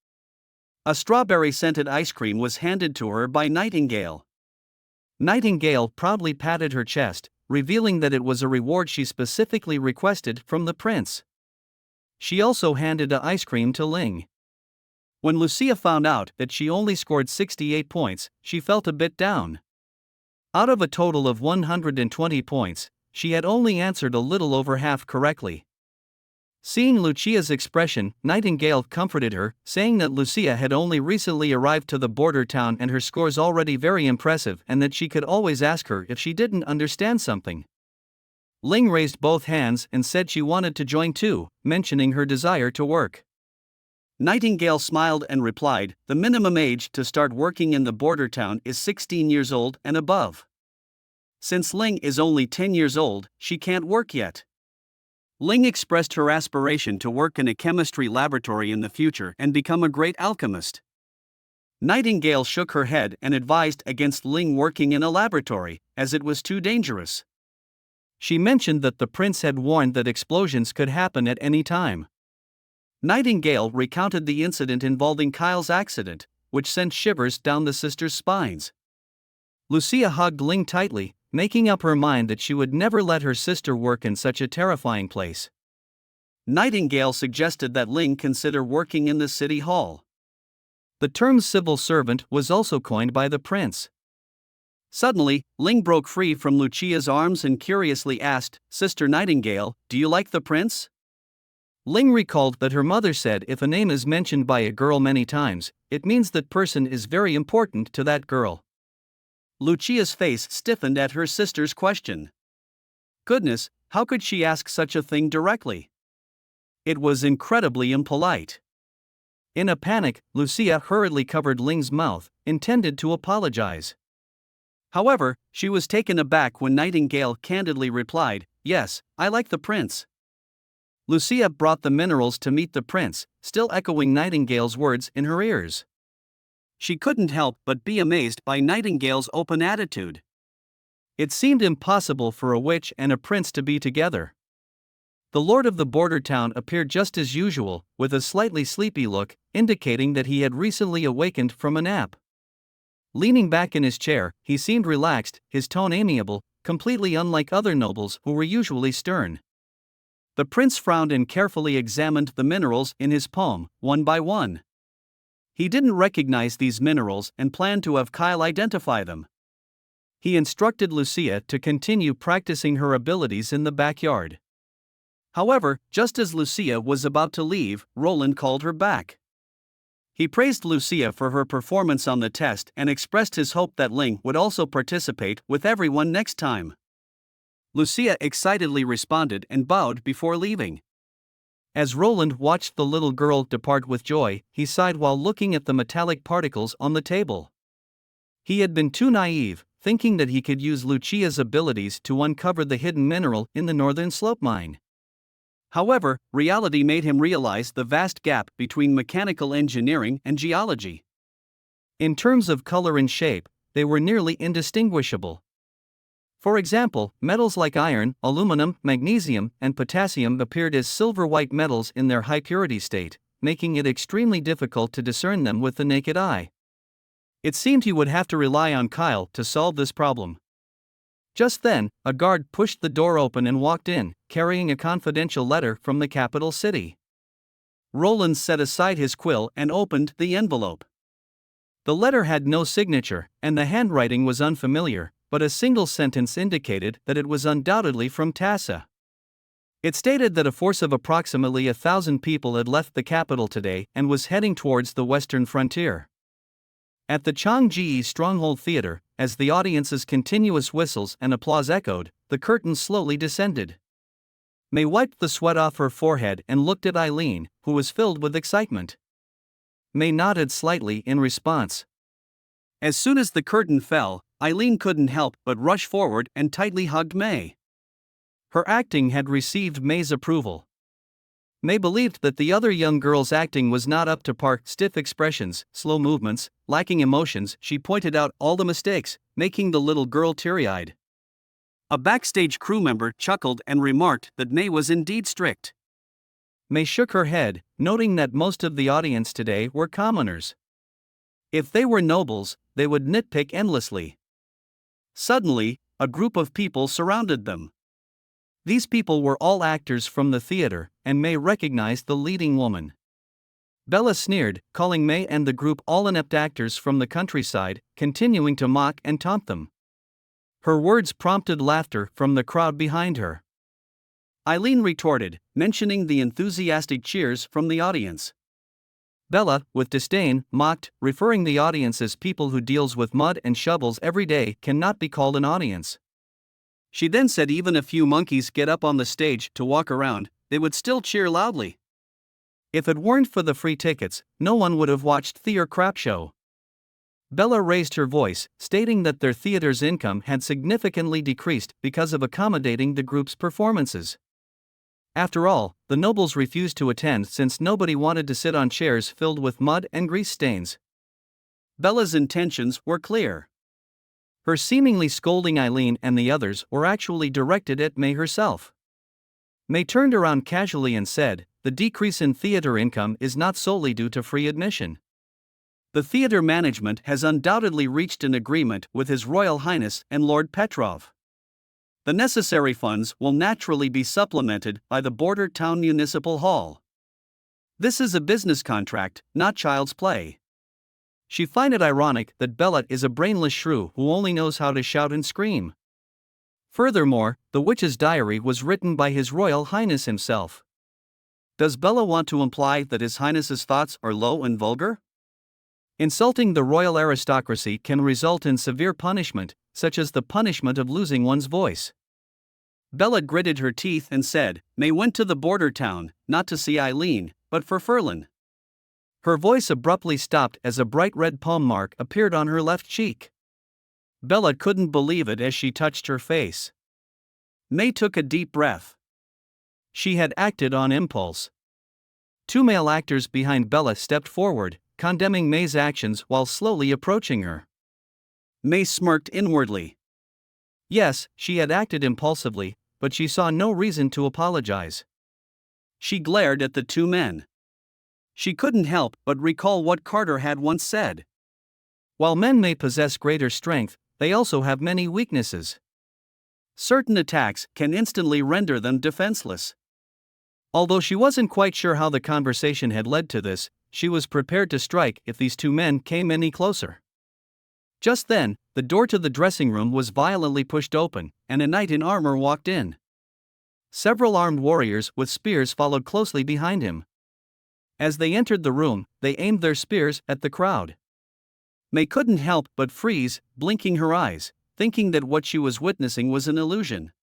A strawberry-scented ice cream was handed to her by Nightingale. Nightingale proudly patted her chest, revealing that it was a reward she specifically requested from the prince. She also handed the ice cream to Ling. When Lucia found out that she only scored 68 points, she felt a bit down. Out of a total of 120 points, she had only answered a little over half correctly. Seeing Lucia's expression, Nightingale comforted her, saying that Lucia had only recently arrived to the border town and her scores already very impressive, and that she could always ask her if she didn't understand something. Ling raised both hands and said she wanted to join too, mentioning her desire to work. Nightingale smiled and replied, "The minimum age to start working in the border town is 16 years old and above. Since Ling is only 10 years old, she can't work yet." Ling expressed her aspiration to work in a chemistry laboratory in the future and become a great alchemist. Nightingale shook her head and advised against Ling working in a laboratory, as it was too dangerous. She mentioned that the prince had warned that explosions could happen at any time. Nightingale recounted the incident involving Kyle's accident, which sent shivers down the sisters' spines. Lucia hugged Ling tightly, making up her mind that she would never let her sister work in such a terrifying place. Nightingale suggested that Ling consider working in the city hall. The term civil servant was also coined by the prince. Suddenly, Ling broke free from Lucia's arms and curiously asked, "Sister Nightingale, do you like the prince?" Ling recalled that her mother said if a name is mentioned by a girl many times, it means that person is very important to that girl. Lucia's face stiffened at her sister's question. Goodness, how could she ask such a thing directly? It was incredibly impolite. In a panic, Lucia hurriedly covered Ling's mouth, intended to apologize. However, she was taken aback when Nightingale candidly replied, "Yes, I like the prince." Lucia brought the minerals to meet the prince, still echoing Nightingale's words in her ears. She couldn't help but be amazed by Nightingale's open attitude. It seemed impossible for a witch and a prince to be together. The lord of the border town appeared just as usual, with a slightly sleepy look, indicating that he had recently awakened from a nap. Leaning back in his chair, he seemed relaxed, his tone amiable, completely unlike other nobles who were usually stern. The prince frowned and carefully examined the minerals in his palm, one by one. He didn't recognize these minerals and planned to have Kyle identify them. He instructed Lucia to continue practicing her abilities in the backyard. However, just as Lucia was about to leave, Roland called her back. He praised Lucia for her performance on the test and expressed his hope that Ling would also participate with everyone next time. Lucia excitedly responded and bowed before leaving. As Roland watched the little girl depart with joy, he sighed while looking at the metallic particles on the table. He had been too naive, thinking that he could use Lucia's abilities to uncover the hidden mineral in the northern slope mine. However, reality made him realize the vast gap between mechanical engineering and geology. In terms of color and shape, they were nearly indistinguishable. For example, metals like iron, aluminum, magnesium, and potassium appeared as silver-white metals in their high-purity state, making it extremely difficult to discern them with the naked eye. It seemed he would have to rely on Kyle to solve this problem. Just then, a guard pushed the door open and walked in, carrying a confidential letter from the capital city. Roland set aside his quill and opened the envelope. The letter had no signature, and the handwriting was unfamiliar, but a single sentence indicated that it was undoubtedly from Tassa. It stated that a force of approximately 1,000 people had left the capital today and was heading towards the western frontier. At the Changji Stronghold Theater, as the audience's continuous whistles and applause echoed, the curtain slowly descended. May wiped the sweat off her forehead and looked at Eileen, who was filled with excitement. May nodded slightly in response. As soon as the curtain fell, Eileen couldn't help but rush forward and tightly hugged May. Her acting had received May's approval. May believed that the other young girl's acting was not up to par: stiff expressions, slow movements, lacking emotions. She pointed out all the mistakes, making the little girl teary-eyed. A backstage crew member chuckled and remarked that May was indeed strict. May shook her head, noting that most of the audience today were commoners. If they were nobles, they would nitpick endlessly. Suddenly, a group of people surrounded them. These people were all actors from the theater, and May recognized the leading woman. Bella sneered, calling May and the group all inept actors from the countryside, continuing to mock and taunt them. Her words prompted laughter from the crowd behind her. Eileen retorted, mentioning the enthusiastic cheers from the audience. Bella, with disdain, mocked, referring the audience as people who deals with mud and shovels every day cannot be called an audience. She then said even a few monkeys get up on the stage to walk around, they would still cheer loudly. If it weren't for the free tickets, no one would have watched their crap show. Bella raised her voice, stating that their theater's income had significantly decreased because of accommodating the group's performances. After all, the nobles refused to attend since nobody wanted to sit on chairs filled with mud and grease stains. Bella's intentions were clear. Her seemingly scolding Eileen and the others were actually directed at May herself. May turned around casually and said, "The decrease in theater income is not solely due to free admission. The theater management has undoubtedly reached an agreement with His Royal Highness and Lord Petrov. The necessary funds will naturally be supplemented by the border town municipal hall. This is a business contract, not child's play." She find it ironic that Bella is a brainless shrew who only knows how to shout and scream. Furthermore, the witch's diary was written by His Royal Highness himself. Does Bella want to imply that His Highness's thoughts are low and vulgar? Insulting the royal aristocracy can result in severe punishment, such as the punishment of losing one's voice. Bella gritted her teeth and said, May went to the border town, not to see Eileen, but for Ferlin. Her voice abruptly stopped as a bright red palm mark appeared on her left cheek. Bella couldn't believe it as she touched her face. May took a deep breath. She had acted on impulse. Two male actors behind Bella stepped forward, condemning May's actions while slowly approaching her. May smirked inwardly. Yes, she had acted impulsively, but she saw no reason to apologize. She glared at the two men. She couldn't help but recall what Carter had once said. While men may possess greater strength, they also have many weaknesses. Certain attacks can instantly render them defenseless. Although she wasn't quite sure how the conversation had led to this, she was prepared to strike if these two men came any closer. Just then, the door to the dressing room was violently pushed open, and a knight in armor walked in. Several armed warriors with spears followed closely behind him. As they entered the room, they aimed their spears at the crowd. May couldn't help but freeze, blinking her eyes, thinking that what she was witnessing was an illusion.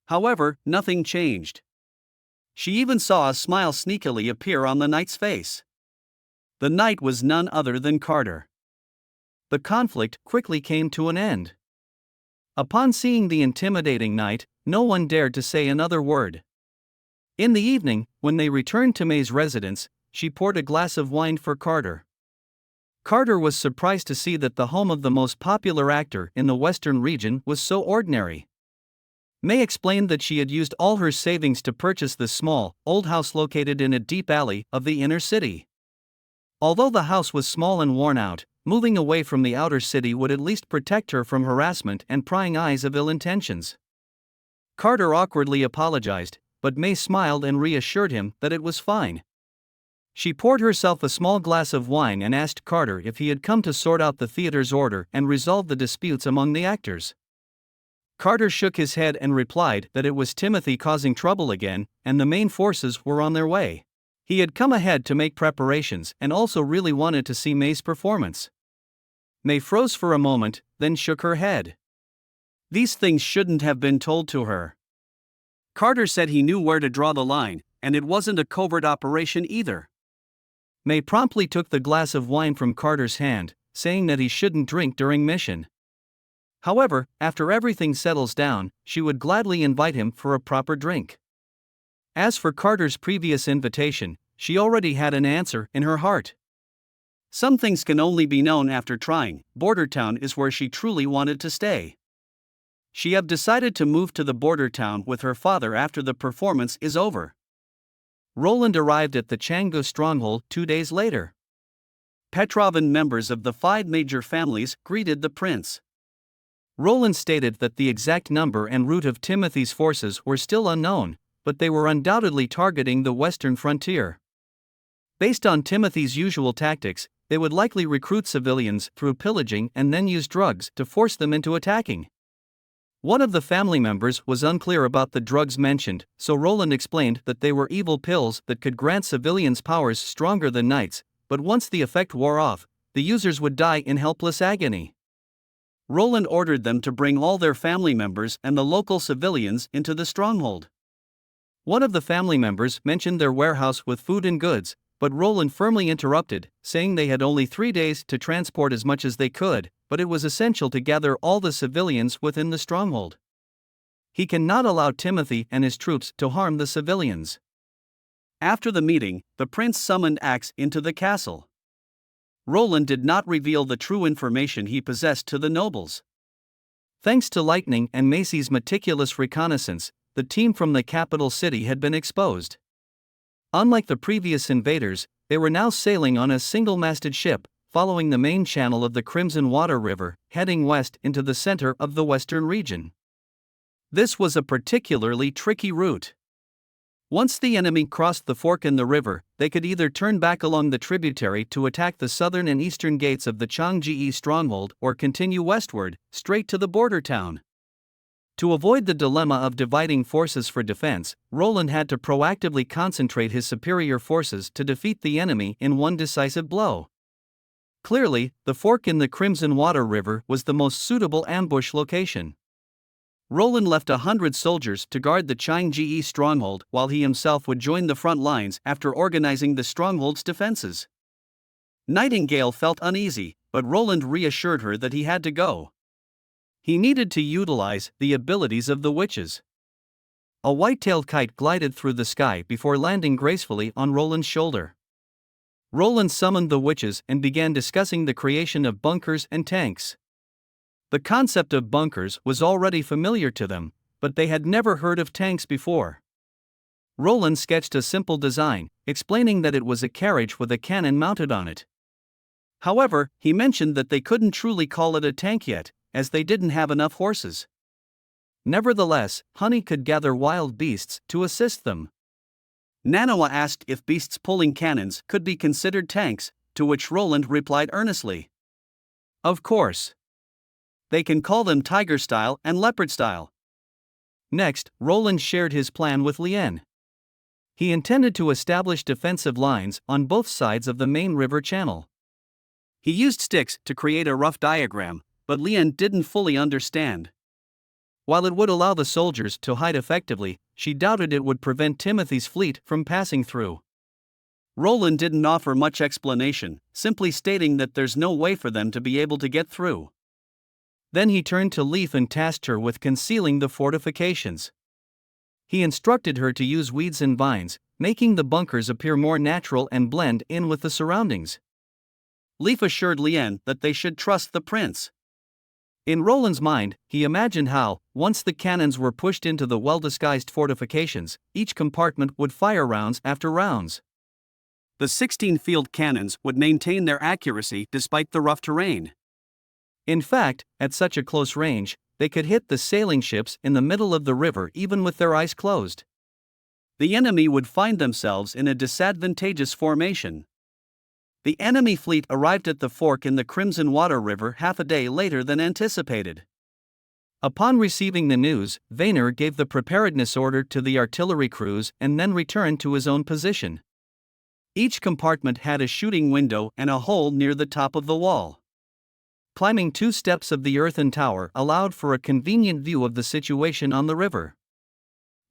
However, nothing changed. She even saw a smile sneakily appear on the knight's face. The knight was none other than Carter. The conflict quickly came to an end. Upon seeing the intimidating knight, no one dared to say another word. In the evening, when they returned to May's residence, she poured a glass of wine for Carter. Carter was surprised to see that the home of the most popular actor in the western region was so ordinary. May explained that she had used all her savings to purchase this small, old house located in a deep alley of the inner city. Although the house was small and worn out, moving away from the outer city would at least protect her from harassment and prying eyes of ill intentions. Carter awkwardly apologized, but May smiled and reassured him that it was fine. She poured herself a small glass of wine and asked Carter if he had come to sort out the theater's order and resolve the disputes among the actors. Carter shook his head and replied that it was Timothy causing trouble again, and the main forces were on their way. He had come ahead to make preparations and also really wanted to see May's performance. May froze for a moment, then shook her head. These things shouldn't have been told to her. Carter said he knew where to draw the line, and it wasn't a covert operation either. May promptly took the glass of wine from Carter's hand, saying that he shouldn't drink during mission. However, after everything settles down, she would gladly invite him for a proper drink. As for Carter's previous invitation, she already had an answer in her heart. Some things can only be known after trying. Border town is where she truly wanted to stay. She had decided to move to the border town with her father after the performance is over. Roland arrived at the Changu stronghold 2 days later. Petrov and members of the 5 major families greeted the prince. Roland stated that the exact number and route of Timothy's forces were still unknown, but they were undoubtedly targeting the western frontier. Based on Timothy's usual tactics, they would likely recruit civilians through pillaging and then use drugs to force them into attacking. One of the family members was unclear about the drugs mentioned, so Roland explained that they were evil pills that could grant civilians powers stronger than knights, but once the effect wore off, the users would die in helpless agony. Roland ordered them to bring all their family members and the local civilians into the stronghold. One of the family members mentioned their warehouse with food and goods, but Roland firmly interrupted, saying they had only 3 days to transport as much as they could, but it was essential to gather all the civilians within the stronghold. He cannot allow Timothy and his troops to harm the civilians. After the meeting, the prince summoned Axe into the castle. Roland did not reveal the true information he possessed to the nobles. Thanks to Lightning and Macy's meticulous reconnaissance, the team from the capital city had been exposed. Unlike the previous invaders, they were now sailing on a single-masted ship, following the main channel of the Crimson Water River, heading west into the center of the western region. This was a particularly tricky route. Once the enemy crossed the fork in the river, they could either turn back along the tributary to attack the southern and eastern gates of the Changji stronghold or continue westward, straight to the border town. To avoid the dilemma of dividing forces for defense, Roland had to proactively concentrate his superior forces to defeat the enemy in one decisive blow. Clearly, the fork in the Crimson Water River was the most suitable ambush location. Roland left 100 soldiers to guard the Changji stronghold while he himself would join the front lines after organizing the stronghold's defenses. Nightingale felt uneasy, but Roland reassured her that he had to go. He needed to utilize the abilities of the witches. A white-tailed kite glided through the sky before landing gracefully on Roland's shoulder. Roland summoned the witches and began discussing the creation of bunkers and tanks. The concept of bunkers was already familiar to them, but they had never heard of tanks before. Roland sketched a simple design, explaining that it was a carriage with a cannon mounted on it. However, he mentioned that they couldn't truly call it a tank yet, as they didn't have enough horses. Nevertheless, Honey could gather wild beasts to assist them. Nanawa asked if beasts pulling cannons could be considered tanks, to which Roland replied earnestly, "Of course. They can call them tiger style and leopard style." Next, Roland shared his plan with Lien. He intended to establish defensive lines on both sides of the main river channel. He used sticks to create a rough diagram, but Lien didn't fully understand. While it would allow the soldiers to hide effectively, she doubted it would prevent Timothy's fleet from passing through. Roland didn't offer much explanation, simply stating that there's no way for them to be able to get through. Then he turned to Leaf and tasked her with concealing the fortifications. He instructed her to use weeds and vines, making the bunkers appear more natural and blend in with the surroundings. Leaf assured Lien that they should trust the prince. In Roland's mind, he imagined how, once the cannons were pushed into the well-disguised fortifications, each compartment would fire rounds after rounds. The 16-field cannons would maintain their accuracy despite the rough terrain. In fact, at such a close range, they could hit the sailing ships in the middle of the river even with their eyes closed. The enemy would find themselves in a disadvantageous formation. The enemy fleet arrived at the fork in the Crimson Water River half a day later than anticipated. Upon receiving the news, Vaynor gave the preparedness order to the artillery crews and then returned to his own position. Each compartment had a shooting window and a hole near the top of the wall. Climbing 2 steps of the earthen tower allowed for a convenient view of the situation on the river.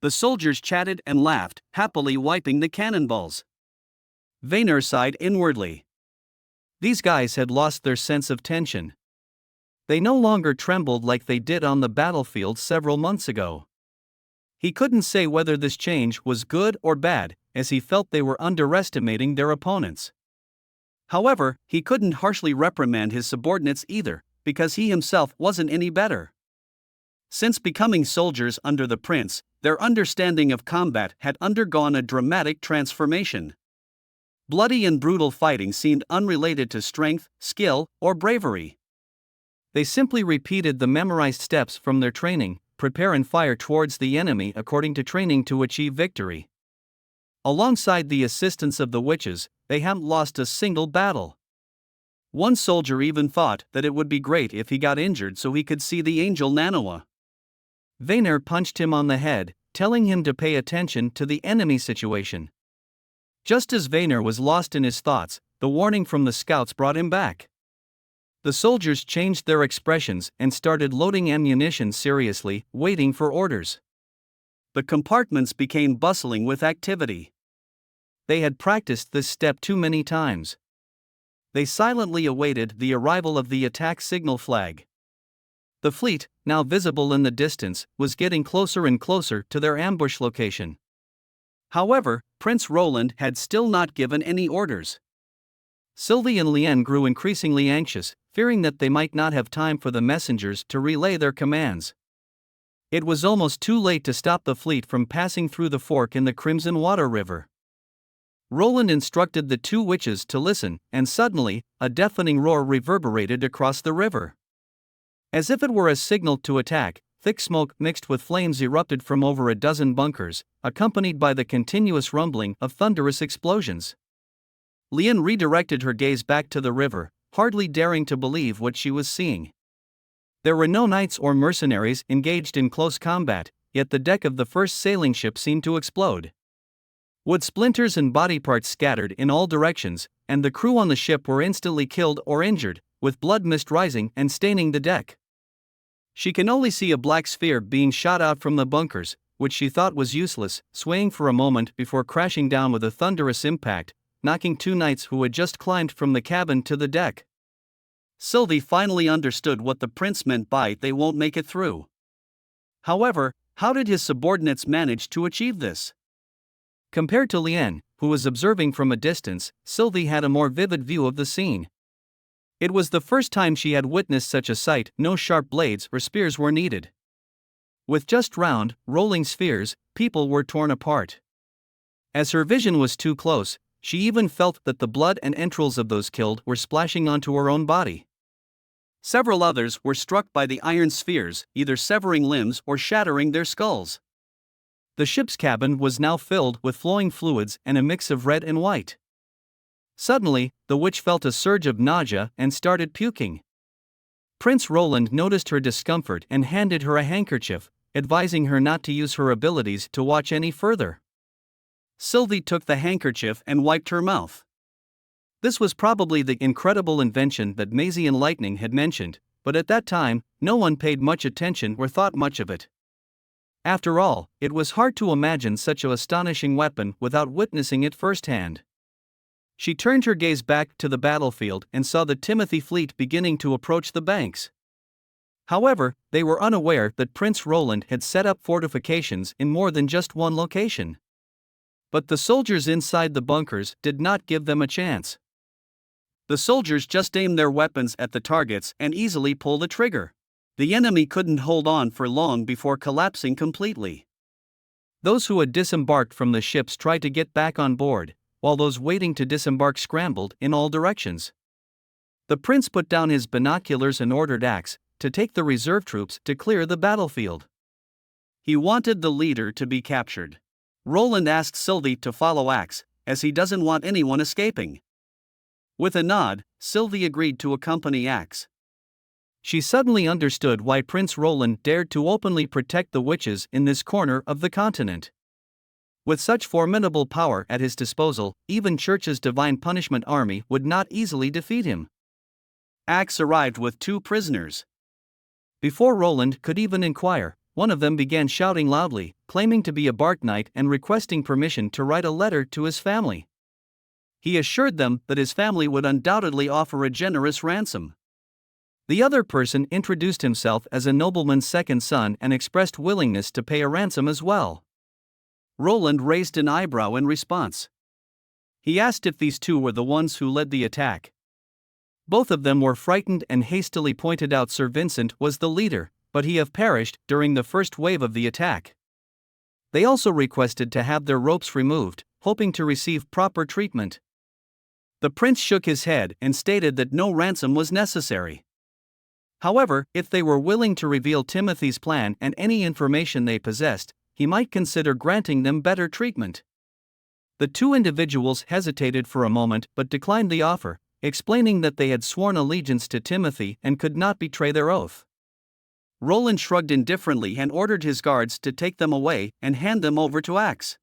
The soldiers chatted and laughed, happily wiping the cannonballs. Vaynor sighed inwardly. These guys had lost their sense of tension. They no longer trembled like they did on the battlefield several months ago. He couldn't say whether this change was good or bad, as he felt they were underestimating their opponents. However, he couldn't harshly reprimand his subordinates either, because he himself wasn't any better. Since becoming soldiers under the prince, their understanding of combat had undergone a dramatic transformation. Bloody and brutal fighting seemed unrelated to strength, skill, or bravery. They simply repeated the memorized steps from their training, prepare and fire towards the enemy according to training to achieve victory. Alongside the assistance of the witches, they hadn't lost a single battle. One soldier even thought that it would be great if he got injured so he could see the angel Nanawa. Vainer punched him on the head, telling him to pay attention to the enemy situation. Just as Vainer was lost in his thoughts, the warning from the scouts brought him back. The soldiers changed their expressions and started loading ammunition seriously, waiting for orders. The compartments became bustling with activity. They had practiced this step too many times. They silently awaited the arrival of the attack signal flag. The fleet, now visible in the distance, was getting closer and closer to their ambush location. However, Prince Roland had still not given any orders. Sylvie and Lien grew increasingly anxious, fearing that they might not have time for the messengers to relay their commands. It was almost too late to stop the fleet from passing through the fork in the Crimson Water River. Roland instructed the two witches to listen, and suddenly, a deafening roar reverberated across the river. As if it were a signal to attack, thick smoke mixed with flames erupted from over a dozen bunkers, accompanied by the continuous rumbling of thunderous explosions. Lien redirected her gaze back to the river, hardly daring to believe what she was seeing. There were no knights or mercenaries engaged in close combat, yet the deck of the first sailing ship seemed to explode. Wood splinters and body parts scattered in all directions, and the crew on the ship were instantly killed or injured, with blood mist rising and staining the deck. She can only see a black sphere being shot out from the bunkers, which she thought was useless, swaying for a moment before crashing down with a thunderous impact, knocking two knights who had just climbed from the cabin to the deck. Sylvie finally understood what the prince meant by "they won't make it through." However, how did his subordinates manage to achieve this? Compared to Lien, who was observing from a distance, Sylvie had a more vivid view of the scene. It was the first time she had witnessed such a sight. No sharp blades or spears were needed. With just round, rolling spheres, people were torn apart. As her vision was too close, she even felt that the blood and entrails of those killed were splashing onto her own body. Several others were struck by the iron spheres, either severing limbs or shattering their skulls. The ship's cabin was now filled with flowing fluids and a mix of red and white. Suddenly, the witch felt a surge of nausea and started puking. Prince Roland noticed her discomfort and handed her a handkerchief, advising her not to use her abilities to watch any further. Sylvie took the handkerchief and wiped her mouth. This was probably the incredible invention that Maisie and Lightning had mentioned, but at that time, no one paid much attention or thought much of it. After all, it was hard to imagine such an astonishing weapon without witnessing it firsthand. She turned her gaze back to the battlefield and saw the Timothy fleet beginning to approach the banks. However, they were unaware that Prince Roland had set up fortifications in more than just one location. But the soldiers inside the bunkers did not give them a chance. The soldiers just aimed their weapons at the targets and easily pulled the trigger. The enemy couldn't hold on for long before collapsing completely. Those who had disembarked from the ships tried to get back on board, while those waiting to disembark scrambled in all directions. The prince put down his binoculars and ordered Axe to take the reserve troops to clear the battlefield. He wanted the leader to be captured. Roland asked Sylvie to follow Axe, as he doesn't want anyone escaping. With a nod, Sylvie agreed to accompany Axe. She suddenly understood why Prince Roland dared to openly protect the witches in this corner of the continent. With such formidable power at his disposal, even Church's Divine Punishment army would not easily defeat him. Axe arrived with two prisoners. Before Roland could even inquire, one of them began shouting loudly, claiming to be a Bark Knight and requesting permission to write a letter to his family. He assured them that his family would undoubtedly offer a generous ransom. The other person introduced himself as a nobleman's second son and expressed willingness to pay a ransom as well. Roland raised an eyebrow in response. He asked if these two were the ones who led the attack. Both of them were frightened and hastily pointed out Sir Vincent was the leader, but he had perished during the first wave of the attack. They also requested to have their ropes removed, hoping to receive proper treatment. The prince shook his head and stated that no ransom was necessary. However, if they were willing to reveal Timothy's plan and any information they possessed, he might consider granting them better treatment. The two individuals hesitated for a moment but declined the offer, explaining that they had sworn allegiance to Timothy and could not betray their oath. Roland shrugged indifferently and ordered his guards to take them away and hand them over to Axe.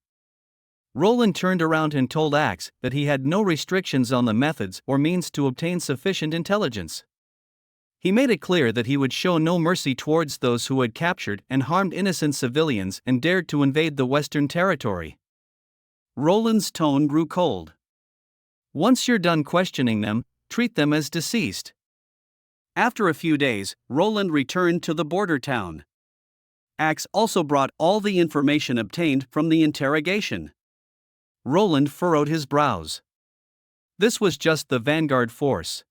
Roland turned around and told Axe that he had no restrictions on the methods or means to obtain sufficient intelligence. He made it clear that he would show no mercy towards those who had captured and harmed innocent civilians and dared to invade the Western territory. Roland's tone grew cold. Once you're done questioning them, treat them as deceased. After a few days, Roland returned to the border town. Axe also brought all the information obtained from the interrogation. Roland furrowed his brows. This was just the vanguard force.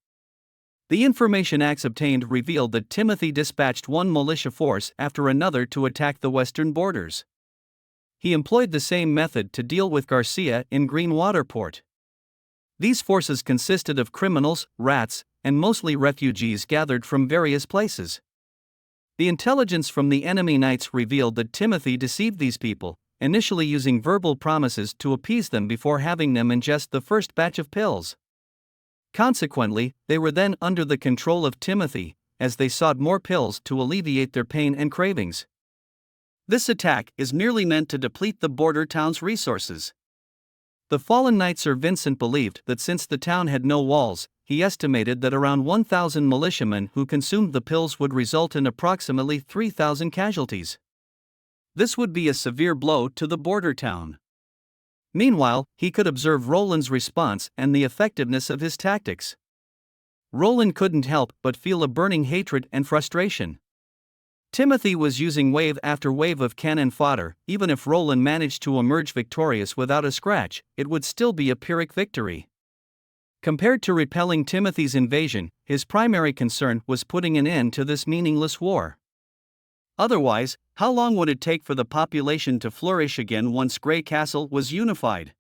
The information Axe obtained revealed that Timothy dispatched one militia force after another to attack the western borders. He employed the same method to deal with Garcia in Greenwater Port. These forces consisted of criminals, rats, and mostly refugees gathered from various places. The intelligence from the enemy knights revealed that Timothy deceived these people, initially using verbal promises to appease them before having them ingest the first batch of pills. Consequently, they were then under the control of Timothy, as they sought more pills to alleviate their pain and cravings. This attack is merely meant to deplete the border town's resources. The fallen knight Sir Vincent believed that since the town had no walls, he estimated that around 1,000 militiamen who consumed the pills would result in approximately 3,000 casualties. This would be a severe blow to the border town. Meanwhile, he could observe Roland's response and the effectiveness of his tactics. Roland couldn't help but feel a burning hatred and frustration. Timothy was using wave after wave of cannon fodder. Even if Roland managed to emerge victorious without a scratch, it would still be a Pyrrhic victory. Compared to repelling Timothy's invasion, his primary concern was putting an end to this meaningless war. Otherwise, how long would it take for the population to flourish again once Grey Castle was unified?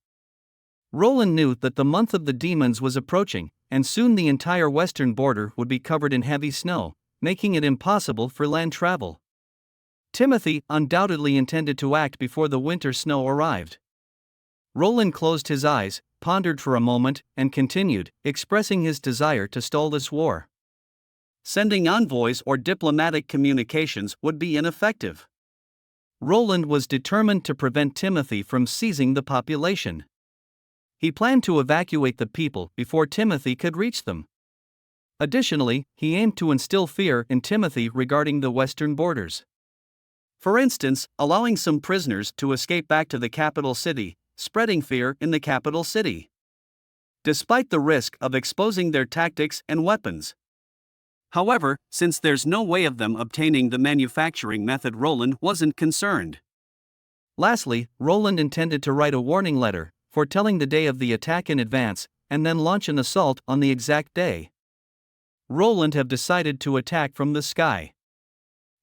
Roland knew that the month of the demons was approaching, and soon the entire western border would be covered in heavy snow, making it impossible for land travel. Timothy undoubtedly intended to act before the winter snow arrived. Roland closed his eyes, pondered for a moment, and continued, expressing his desire to stall this war. Sending envoys or diplomatic communications would be ineffective. Roland was determined to prevent Timothy from seizing the population. He planned to evacuate the people before Timothy could reach them. Additionally, he aimed to instill fear in Timothy regarding the western borders. For instance, allowing some prisoners to escape back to the capital city, spreading fear in the capital city. Despite the risk of exposing their tactics and weapons. However, since there's no way of them obtaining the manufacturing method, Roland wasn't concerned. Lastly, Roland intended to write a warning letter, foretelling the day of the attack in advance, and then launch an assault on the exact day. Roland had decided to attack from the sky.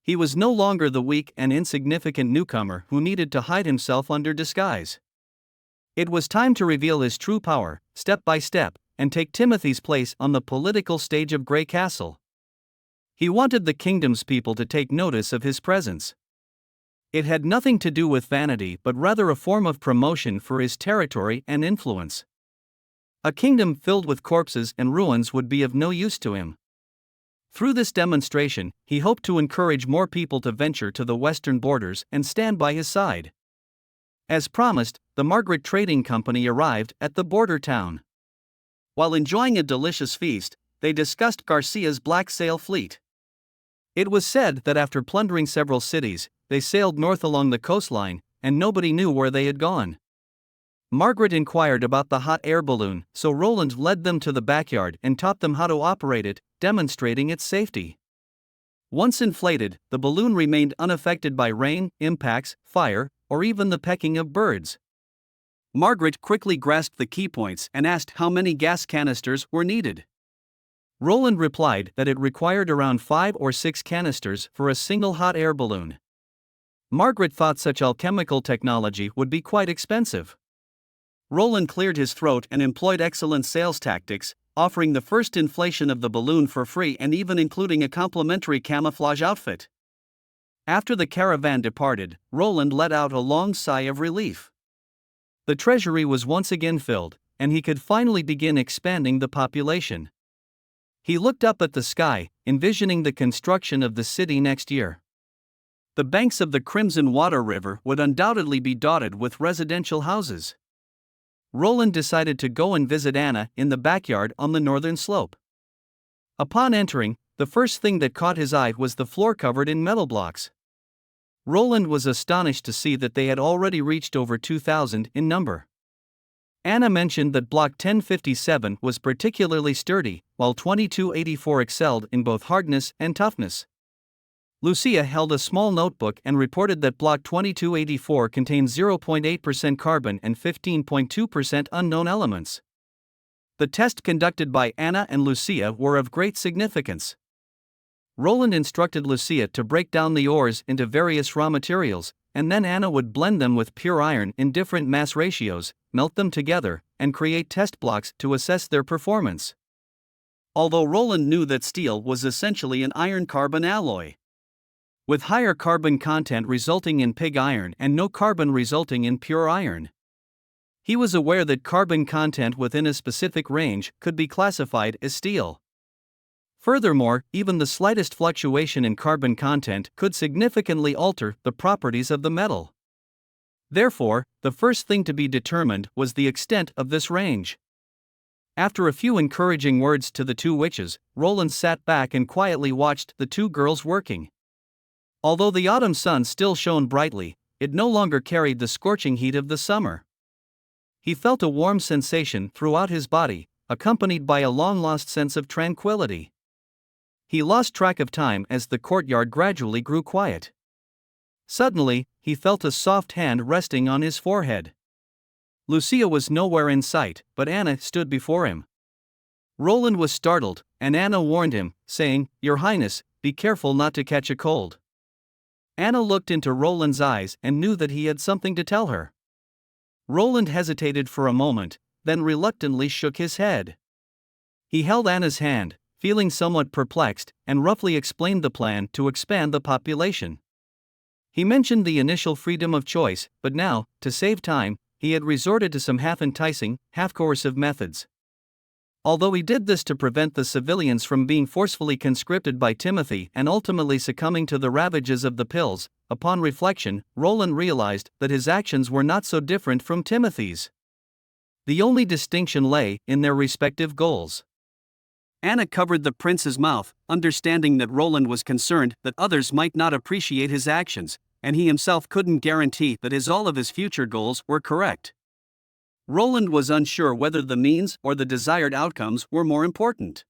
He was no longer the weak and insignificant newcomer who needed to hide himself under disguise. It was time to reveal his true power, step by step, and take Timothy's place on the political stage of Grey Castle. He wanted the kingdom's people to take notice of his presence. It had nothing to do with vanity but rather a form of promotion for his territory and influence. A kingdom filled with corpses and ruins would be of no use to him. Through this demonstration, he hoped to encourage more people to venture to the western borders and stand by his side. As promised, the Margaret Trading Company arrived at the border town. While enjoying a delicious feast, they discussed Garcia's black sail fleet. It was said that after plundering several cities, they sailed north along the coastline, and nobody knew where they had gone. Margaret inquired about the hot air balloon, so Roland led them to the backyard and taught them how to operate it, demonstrating its safety. Once inflated, the balloon remained unaffected by rain, impacts, fire, or even the pecking of birds. Margaret quickly grasped the key points and asked how many gas canisters were needed. Roland replied that it required around 5 or 6 canisters for a single hot air balloon. Margaret thought such alchemical technology would be quite expensive. Roland cleared his throat and employed excellent sales tactics, offering the first inflation of the balloon for free and even including a complimentary camouflage outfit. After the caravan departed, Roland let out a long sigh of relief. The treasury was once again filled, and he could finally begin expanding the population. He looked up at the sky, envisioning the construction of the city next year. The banks of the Crimson Water River would undoubtedly be dotted with residential houses. Roland decided to go and visit Anna in the backyard on the northern slope. Upon entering, the first thing that caught his eye was the floor covered in metal blocks. Roland was astonished to see that they had already reached over 2,000 in number. Anna mentioned that block 1057 was particularly sturdy, while 2284 excelled in both hardness and toughness. Lucia held a small notebook and reported that block 2284 contained 0.8% carbon and 15.2% unknown elements. The test conducted by Anna and Lucia were of great significance. Roland instructed Lucia to break down the ores into various raw materials, and then Anna would blend them with pure iron in different mass ratios, melt them together, and create test blocks to assess their performance. Although Roland knew that steel was essentially an iron-carbon alloy, with higher carbon content resulting in pig iron and no carbon resulting in pure iron, he was aware that carbon content within a specific range could be classified as steel. Furthermore, even the slightest fluctuation in carbon content could significantly alter the properties of the metal. Therefore, the first thing to be determined was the extent of this range. After a few encouraging words to the two witches, Roland sat back and quietly watched the two girls working. Although the autumn sun still shone brightly, it no longer carried the scorching heat of the summer. He felt a warm sensation throughout his body, accompanied by a long-lost sense of tranquility. He lost track of time as the courtyard gradually grew quiet. Suddenly, he felt a soft hand resting on his forehead. Lucia was nowhere in sight, but Anna stood before him. Roland was startled, and Anna warned him, saying, "Your Highness, be careful not to catch a cold." Anna looked into Roland's eyes and knew that he had something to tell her. Roland hesitated for a moment, then reluctantly shook his head. He held Anna's hand, feeling somewhat perplexed, and roughly explained the plan to expand the population. He mentioned the initial freedom of choice, but now, to save time, he had resorted to some half-enticing, half-coercive methods. Although he did this to prevent the civilians from being forcefully conscripted by Timothy and ultimately succumbing to the ravages of the pills, upon reflection, Roland realized that his actions were not so different from Timothy's. The only distinction lay in their respective goals. Anna covered the prince's mouth, understanding that Roland was concerned that others might not appreciate his actions, and he himself couldn't guarantee that all of his future goals were correct. Roland was unsure whether the means or the desired outcomes were more important.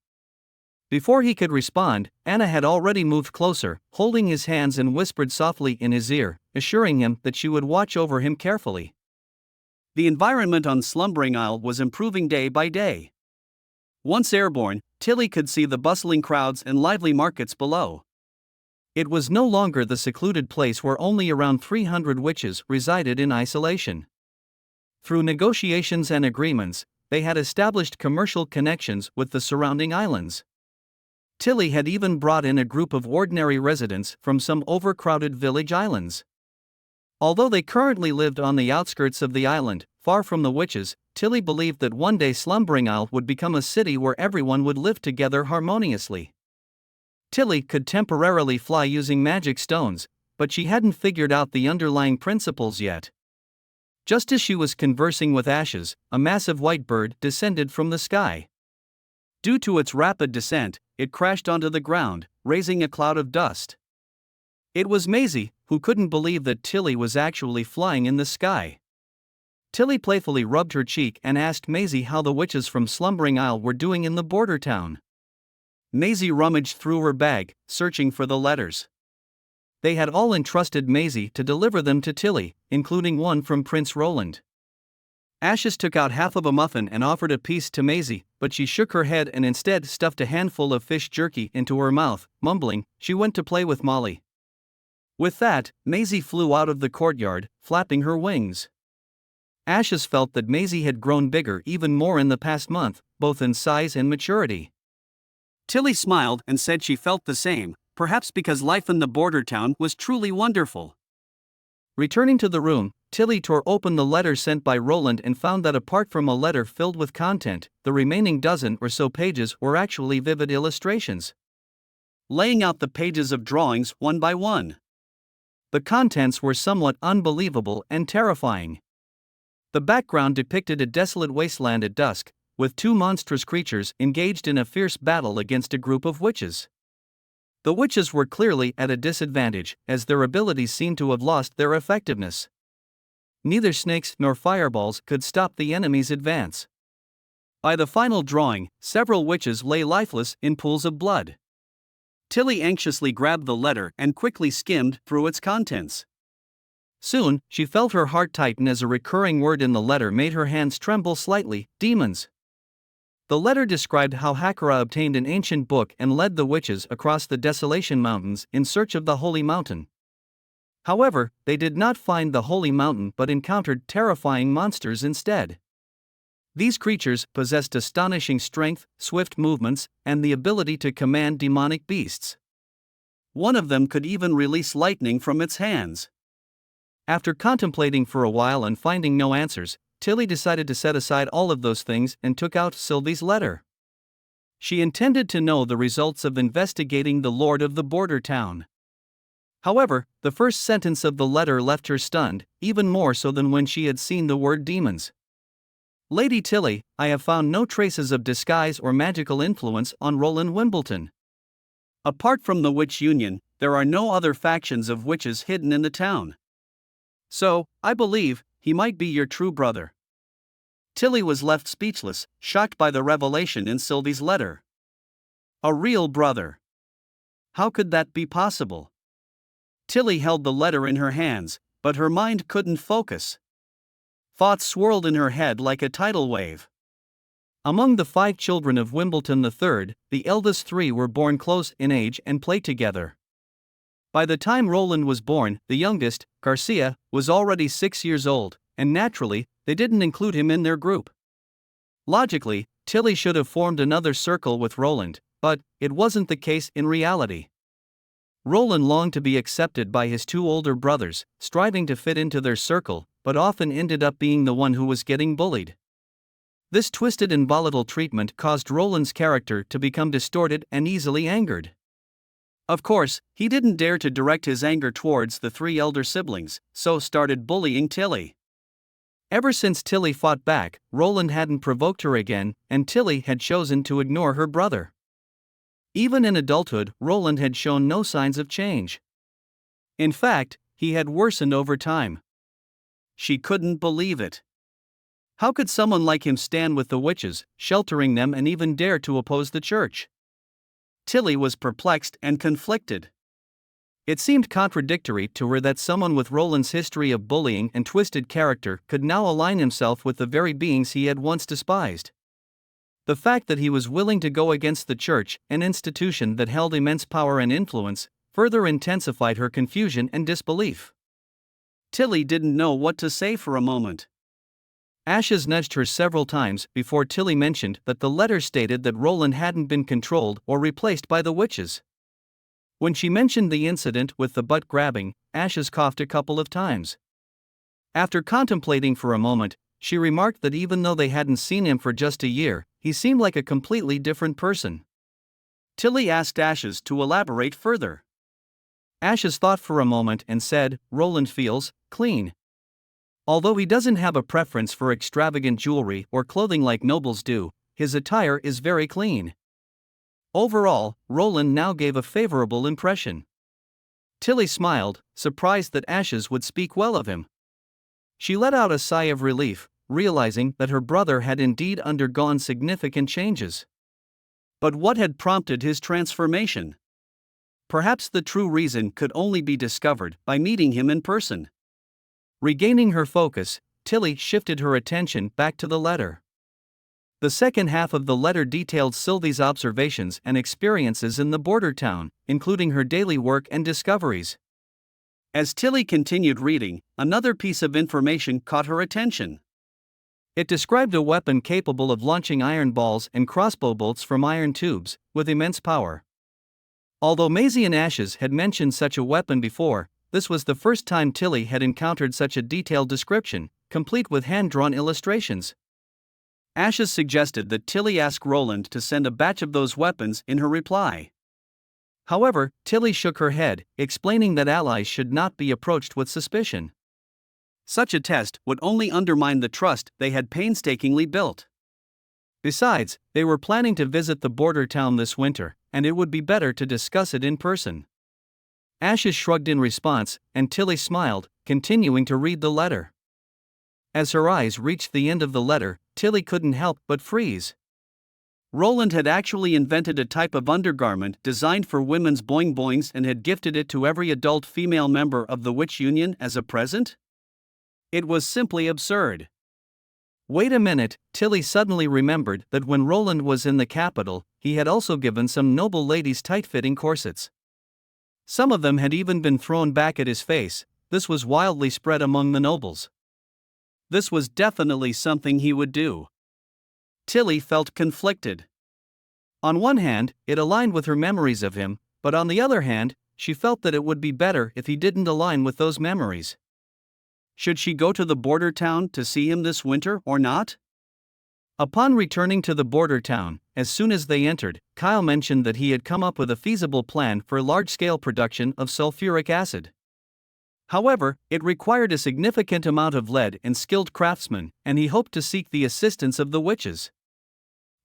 Before he could respond, Anna had already moved closer, holding his hands and whispered softly in his ear, assuring him that she would watch over him carefully. The environment on Slumbering Isle was improving day by day. Once airborne, Tilly could see the bustling crowds and lively markets below. It was no longer the secluded place where only around 300 witches resided in isolation. Through negotiations and agreements, they had established commercial connections with the surrounding islands. Tilly had even brought in a group of ordinary residents from some overcrowded village islands. Although they currently lived on the outskirts of the island, far from the witches, Tilly believed that one day Slumbering Isle would become a city where everyone would live together harmoniously. Tilly could temporarily fly using magic stones, but she hadn't figured out the underlying principles yet. Just as she was conversing with Ashes, a massive white bird descended from the sky. Due to its rapid descent, it crashed onto the ground, raising a cloud of dust. It was Maisie, who couldn't believe that Tilly was actually flying in the sky. Tilly playfully rubbed her cheek and asked Maisie how the witches from Slumbering Isle were doing in the border town. Maisie rummaged through her bag, searching for the letters. They had all entrusted Maisie to deliver them to Tilly, including one from Prince Roland. Ashes took out half of a muffin and offered a piece to Maisie, but she shook her head and instead stuffed a handful of fish jerky into her mouth, mumbling, she went to play with Molly. With that, Maisie flew out of the courtyard, flapping her wings. Ashes felt that Maisie had grown bigger even more in the past month, both in size and maturity. Tilly smiled and said she felt the same, perhaps because life in the border town was truly wonderful. Returning to the room, Tilly tore open the letter sent by Roland and found that apart from a letter filled with content, the remaining dozen or so pages were actually vivid illustrations, laying out the pages of drawings one by one. The contents were somewhat unbelievable and terrifying. The background depicted a desolate wasteland at dusk, with two monstrous creatures engaged in a fierce battle against a group of witches. The witches were clearly at a disadvantage, as their abilities seemed to have lost their effectiveness. Neither snakes nor fireballs could stop the enemy's advance. By the final drawing, several witches lay lifeless in pools of blood. Tilly anxiously grabbed the letter and quickly skimmed through its contents. Soon, she felt her heart tighten as a recurring word in the letter made her hands tremble slightly: demons. The letter described how Hakura obtained an ancient book and led the witches across the Desolation Mountains in search of the Holy Mountain. However, they did not find the Holy Mountain but encountered terrifying monsters instead. These creatures possessed astonishing strength, swift movements, and the ability to command demonic beasts. One of them could even release lightning from its hands. After contemplating for a while and finding no answers, Tilly decided to set aside all of those things and took out Sylvie's letter. She intended to know the results of investigating the Lord of the border town. However, the first sentence of the letter left her stunned, even more so than when she had seen the word demons. Lady Tilly, I have found no traces of disguise or magical influence on Roland Wimbledon. Apart from the Witch Union, there are no other factions of witches hidden in the town. So, I believe, he might be your true brother. Tilly was left speechless, shocked by the revelation in Sylvie's letter. A real brother. How could that be possible? Tilly held the letter in her hands, but her mind couldn't focus. Thoughts swirled in her head like a tidal wave. Among the 5 children of Wimbledon III, the eldest 3 were born close in age and played together. By the time Roland was born, the youngest, Garcia, was already 6 years old, and naturally, they didn't include him in their group. Logically, Tilly should have formed another circle with Roland, but it wasn't the case in reality. Roland longed to be accepted by his 2 older brothers, striving to fit into their circle, but often ended up being the one who was getting bullied. This twisted and volatile treatment caused Roland's character to become distorted and easily angered. Of course, he didn't dare to direct his anger towards the 3 elder siblings, so started bullying Tilly. Ever since Tilly fought back, Roland hadn't provoked her again, and Tilly had chosen to ignore her brother. Even in adulthood, Roland had shown no signs of change. In fact, he had worsened over time. She couldn't believe it. How could someone like him stand with the witches, sheltering them, and even dare to oppose the church? Tilly was perplexed and conflicted. It seemed contradictory to her that someone with Roland's history of bullying and twisted character could now align himself with the very beings he had once despised. The fact that he was willing to go against the church, an institution that held immense power and influence, further intensified her confusion and disbelief. Tilly didn't know what to say for a moment. Ashes nudged her several times before Tilly mentioned that the letter stated that Roland hadn't been controlled or replaced by the witches. When she mentioned the incident with the butt grabbing, Ashes coughed a couple of times. After contemplating for a moment, she remarked that even though they hadn't seen him for just a year, he seemed like a completely different person. Tilly asked Ashes to elaborate further. Ashes thought for a moment and said, Roland feels clean. Although he doesn't have a preference for extravagant jewelry or clothing like nobles do, his attire is very clean. Overall, Roland now gave a favorable impression. Tilly smiled, surprised that Ashes would speak well of him. She let out a sigh of relief, realizing that her brother had indeed undergone significant changes. But what had prompted his transformation? Perhaps the true reason could only be discovered by meeting him in person. Regaining her focus, Tilly shifted her attention back to the letter. The second half of the letter detailed Sylvie's observations and experiences in the border town, including her daily work and discoveries. As Tilly continued reading, another piece of information caught her attention. It described a weapon capable of launching iron balls and crossbow bolts from iron tubes, with immense power. Although Maisie and Ashes had mentioned such a weapon before, This was the first time Tilly had encountered such a detailed description, complete with hand-drawn illustrations. Ashes suggested that Tilly ask Roland to send a batch of those weapons in her reply. However, Tilly shook her head, explaining that allies should not be approached with suspicion. Such a test would only undermine the trust they had painstakingly built. Besides, they were planning to visit the border town this winter, and it would be better to discuss it in person. Ashes shrugged in response, and Tilly smiled, continuing to read the letter. As her eyes reached the end of the letter, Tilly couldn't help but freeze. Roland had actually invented a type of undergarment designed for women's boing-boings and had gifted it to every adult female member of the Witch Union as a present? It was simply absurd. Wait a minute, Tilly suddenly remembered that when Roland was in the capital, he had also given some noble ladies tight-fitting corsets. Some of them had even been thrown back at his face. This was wildly spread among the nobles. This was definitely something he would do. Tilly felt conflicted. On one hand, it aligned with her memories of him, but on the other hand, she felt that it would be better if he didn't align with those memories. Should she go to the border town to see him this winter or not? Upon returning to the border town, as soon as they entered, Kyle mentioned that he had come up with a feasible plan for large-scale production of sulfuric acid. However, it required a significant amount of lead and skilled craftsmen, and he hoped to seek the assistance of the witches.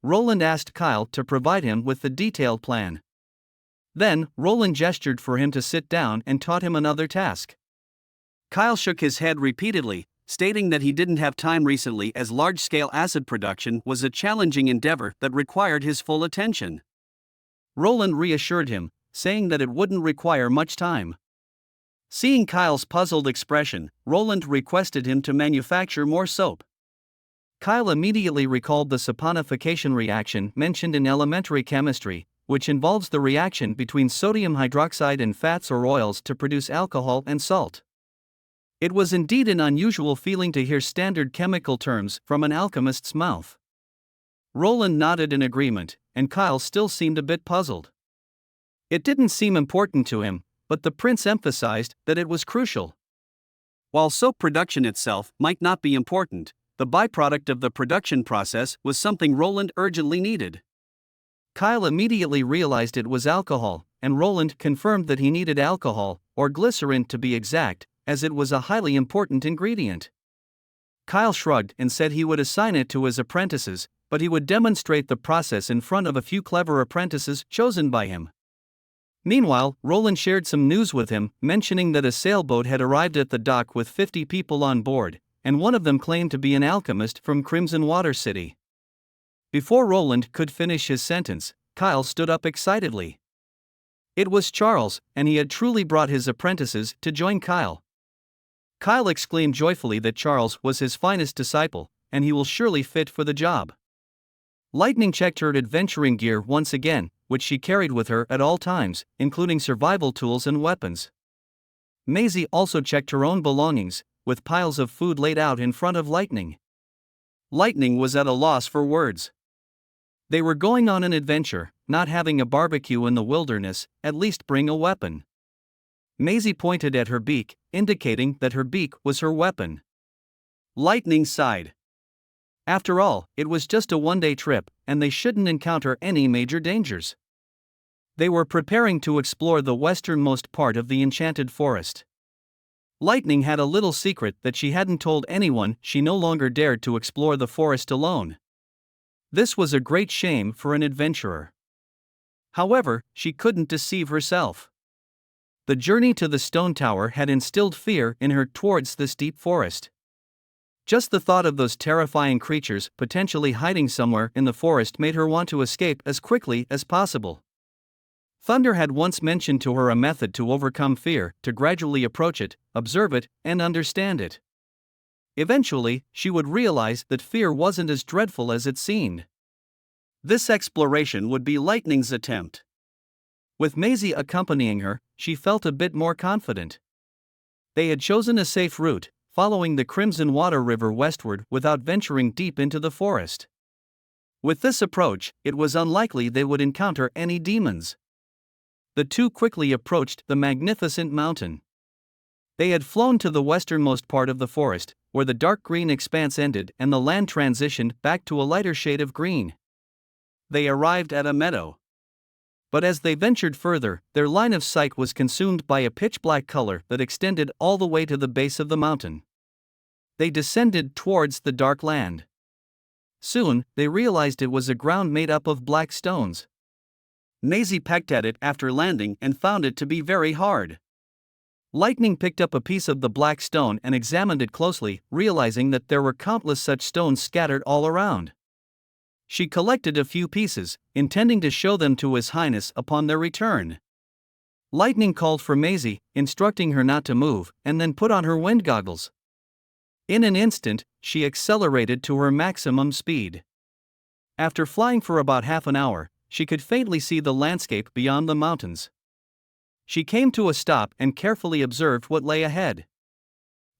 Roland asked Kyle to provide him with the detailed plan. Then, Roland gestured for him to sit down and taught him another task. Kyle shook his head repeatedly, stating that he didn't have time recently as large-scale acid production was a challenging endeavor that required his full attention. Roland reassured him, saying that it wouldn't require much time. Seeing Kyle's puzzled expression, Roland requested him to manufacture more soap. Kyle immediately recalled the saponification reaction mentioned in elementary chemistry, which involves the reaction between sodium hydroxide and fats or oils to produce alcohol and salt. It was indeed an unusual feeling to hear standard chemical terms from an alchemist's mouth. Roland nodded in agreement, and Kyle still seemed a bit puzzled. It didn't seem important to him, but the prince emphasized that it was crucial. While soap production itself might not be important, the byproduct of the production process was something Roland urgently needed. Kyle immediately realized it was alcohol, and Roland confirmed that he needed alcohol, or glycerin to be exact, as it was a highly important ingredient. Kyle shrugged and said he would assign it to his apprentices, but he would demonstrate the process in front of a few clever apprentices chosen by him. Meanwhile, Roland shared some news with him, mentioning that a sailboat had arrived at the dock with 50 people on board, and one of them claimed to be an alchemist from Crimson Water City. Before Roland could finish his sentence, Kyle stood up excitedly. It was Charles, and he had truly brought his apprentices to join Kyle. Kyle exclaimed joyfully that Charles was his finest disciple, and he will surely fit for the job. Lightning checked her adventuring gear once again, which she carried with her at all times, including survival tools and weapons. Maisie also checked her own belongings, with piles of food laid out in front of Lightning. Lightning was at a loss for words. They were going on an adventure, not having a barbecue in the wilderness, at least bring a weapon. Maisie pointed at her beak, indicating that her beak was her weapon. Lightning sighed. After all, it was just a one-day trip, and they shouldn't encounter any major dangers. They were preparing to explore the westernmost part of the enchanted forest. Lightning had a little secret that she hadn't told anyone. She no longer dared to explore the forest alone. This was a great shame for an adventurer. However, she couldn't deceive herself. The journey to the stone tower had instilled fear in her towards this deep forest. Just the thought of those terrifying creatures potentially hiding somewhere in the forest made her want to escape as quickly as possible. Thunder had once mentioned to her a method to overcome fear, to gradually approach it, observe it, and understand it. Eventually, she would realize that fear wasn't as dreadful as it seemed. This exploration would be Lightning's attempt. With Maisie accompanying her, she felt a bit more confident. They had chosen a safe route, following the Crimson Water River westward without venturing deep into the forest. With this approach, it was unlikely they would encounter any demons. The two quickly approached the magnificent mountain. They had flown to the westernmost part of the forest, where the dark green expanse ended and the land transitioned back to a lighter shade of green. They arrived at a meadow. But as they ventured further, their line of sight was consumed by a pitch-black color that extended all the way to the base of the mountain. They descended towards the dark land. Soon, they realized it was a ground made up of black stones. Maisie pecked at it after landing and found it to be very hard. Lightning picked up a piece of the black stone and examined it closely, realizing that there were countless such stones scattered all around. She collected a few pieces, intending to show them to His Highness upon their return. Lightning called for Maisie, instructing her not to move, and then put on her wind goggles. In an instant, she accelerated to her maximum speed. After flying for about half an hour, she could faintly see the landscape beyond the mountains. She came to a stop and carefully observed what lay ahead.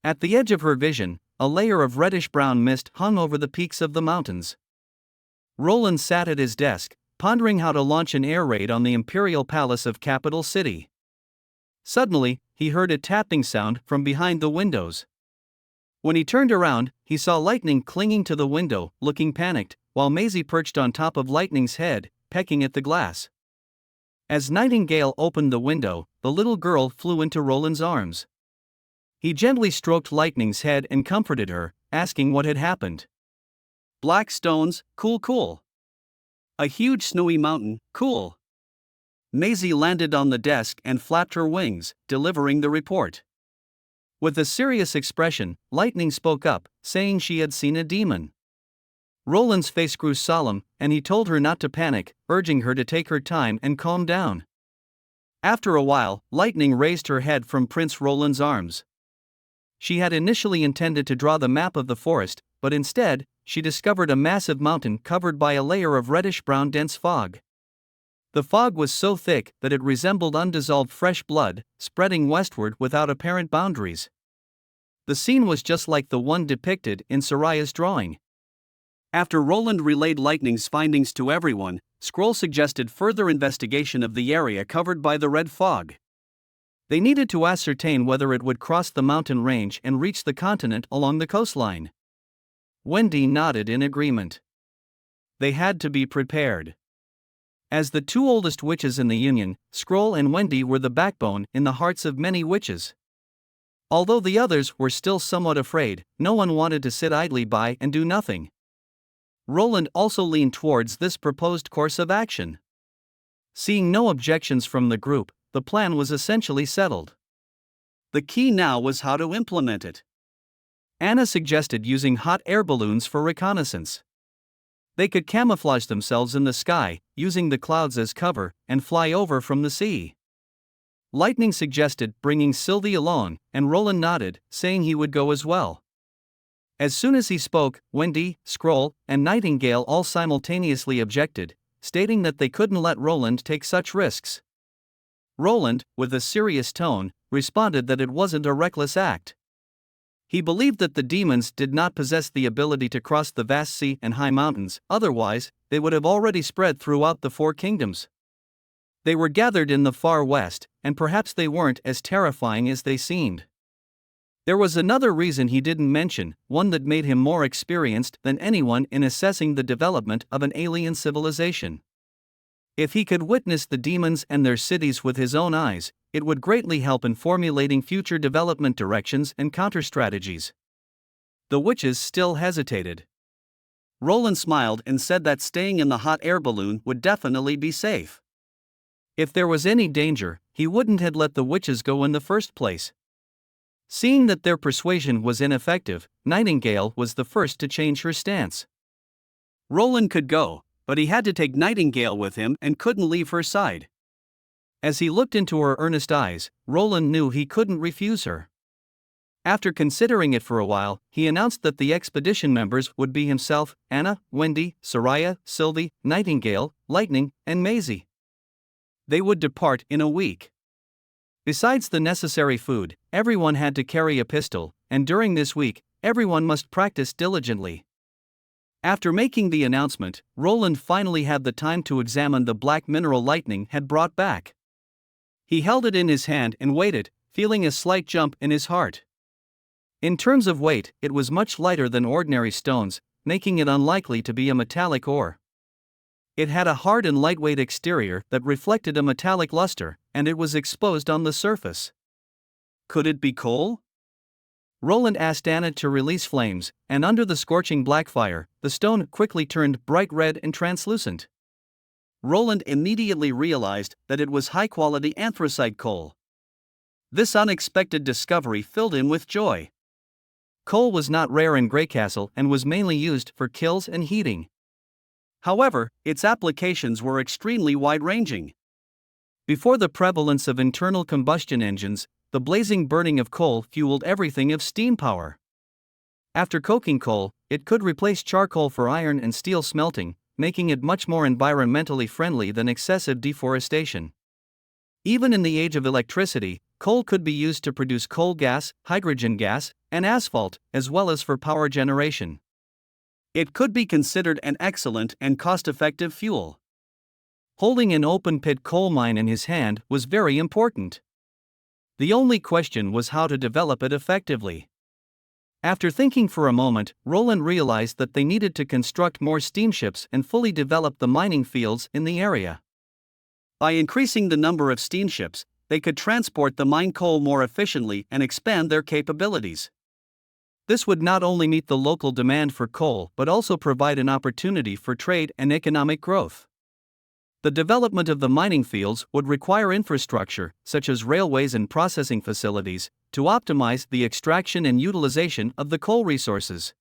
At the edge of her vision, a layer of reddish-brown mist hung over the peaks of the mountains. Roland sat at his desk, pondering how to launch an air raid on the imperial palace of Capital City. Suddenly, he heard a tapping sound from behind the windows. When he turned around, he saw Lightning clinging to the window, looking panicked, while Maisie perched on top of Lightning's head, pecking at the glass. As Nightingale opened the window, the little girl flew into Roland's arms. He gently stroked Lightning's head and comforted her, asking what had happened. Black stones, cool. A huge snowy mountain, cool. Maisie landed on the desk and flapped her wings, delivering the report. With a serious expression, Lightning spoke up, saying she had seen a demon. Roland's face grew solemn, and he told her not to panic, urging her to take her time and calm down. After a while, Lightning raised her head from Prince Roland's arms. She had initially intended to draw the map of the forest, but instead, she discovered a massive mountain covered by a layer of reddish-brown dense fog. The fog was so thick that it resembled undissolved fresh blood, spreading westward without apparent boundaries. The scene was just like the one depicted in Soraya's drawing. After Roland relayed Lightning's findings to everyone, Scroll suggested further investigation of the area covered by the red fog. They needed to ascertain whether it would cross the mountain range and reach the continent along the coastline. Wendy nodded in agreement. They had to be prepared. As the two oldest witches in the Union, Scroll and Wendy were the backbone in the hearts of many witches. Although the others were still somewhat afraid, no one wanted to sit idly by and do nothing. Roland also leaned towards this proposed course of action. Seeing no objections from the group, the plan was essentially settled. The key now was how to implement it. Anna suggested using hot air balloons for reconnaissance. They could camouflage themselves in the sky, using the clouds as cover, and fly over from the sea. Lightning suggested bringing Sylvie along, and Roland nodded, saying he would go as well. As soon as he spoke, Wendy, Scroll, and Nightingale all simultaneously objected, stating that they couldn't let Roland take such risks. Roland, with a serious tone, responded that it wasn't a reckless act. He believed that the demons did not possess the ability to cross the vast sea and high mountains, otherwise, they would have already spread throughout the four kingdoms. They were gathered in the far west, and perhaps they weren't as terrifying as they seemed. There was another reason he didn't mention, one that made him more experienced than anyone in assessing the development of an alien civilization. If he could witness the demons and their cities with his own eyes, it would greatly help in formulating future development directions and counter-strategies. The witches still hesitated. Roland smiled and said that staying in the hot air balloon would definitely be safe. If there was any danger, he wouldn't have let the witches go in the first place. Seeing that their persuasion was ineffective, Nightingale was the first to change her stance. Roland could go, but he had to take Nightingale with him and couldn't leave her side. As he looked into her earnest eyes, Roland knew he couldn't refuse her. After considering it for a while, he announced that the expedition members would be himself, Anna, Wendy, Soraya, Sylvie, Nightingale, Lightning, and Maisie. They would depart in a week. Besides the necessary food, everyone had to carry a pistol, and during this week, everyone must practice diligently. After making the announcement, Roland finally had the time to examine the black mineral Lightning had brought back. He held it in his hand and waited, feeling a slight jump in his heart. In terms of weight, it was much lighter than ordinary stones, making it unlikely to be a metallic ore. It had a hard and lightweight exterior that reflected a metallic luster, and it was exposed on the surface. Could it be coal? Roland asked Anna to release flames, and under the scorching black fire, the stone quickly turned bright red and translucent. Roland immediately realized that it was high-quality anthracite coal. This unexpected discovery filled him with joy. Coal was not rare in Greycastle and was mainly used for kilns and heating. However, its applications were extremely wide-ranging. Before the prevalence of internal combustion engines, the blazing burning of coal fueled everything of steam power. After coking coal, it could replace charcoal for iron and steel smelting, making it much more environmentally friendly than excessive deforestation. Even in the age of electricity, coal could be used to produce coal gas, hydrogen gas, and asphalt, as well as for power generation. It could be considered an excellent and cost-effective fuel. Holding an open-pit coal mine in his hand was very important. The only question was how to develop it effectively. After thinking for a moment, Roland realized that they needed to construct more steamships and fully develop the mining fields in the area. By increasing the number of steamships, they could transport the mined coal more efficiently and expand their capabilities. This would not only meet the local demand for coal but also provide an opportunity for trade and economic growth. The development of the mining fields would require infrastructure, such as railways and processing facilities, to optimize the extraction and utilization of the coal resources.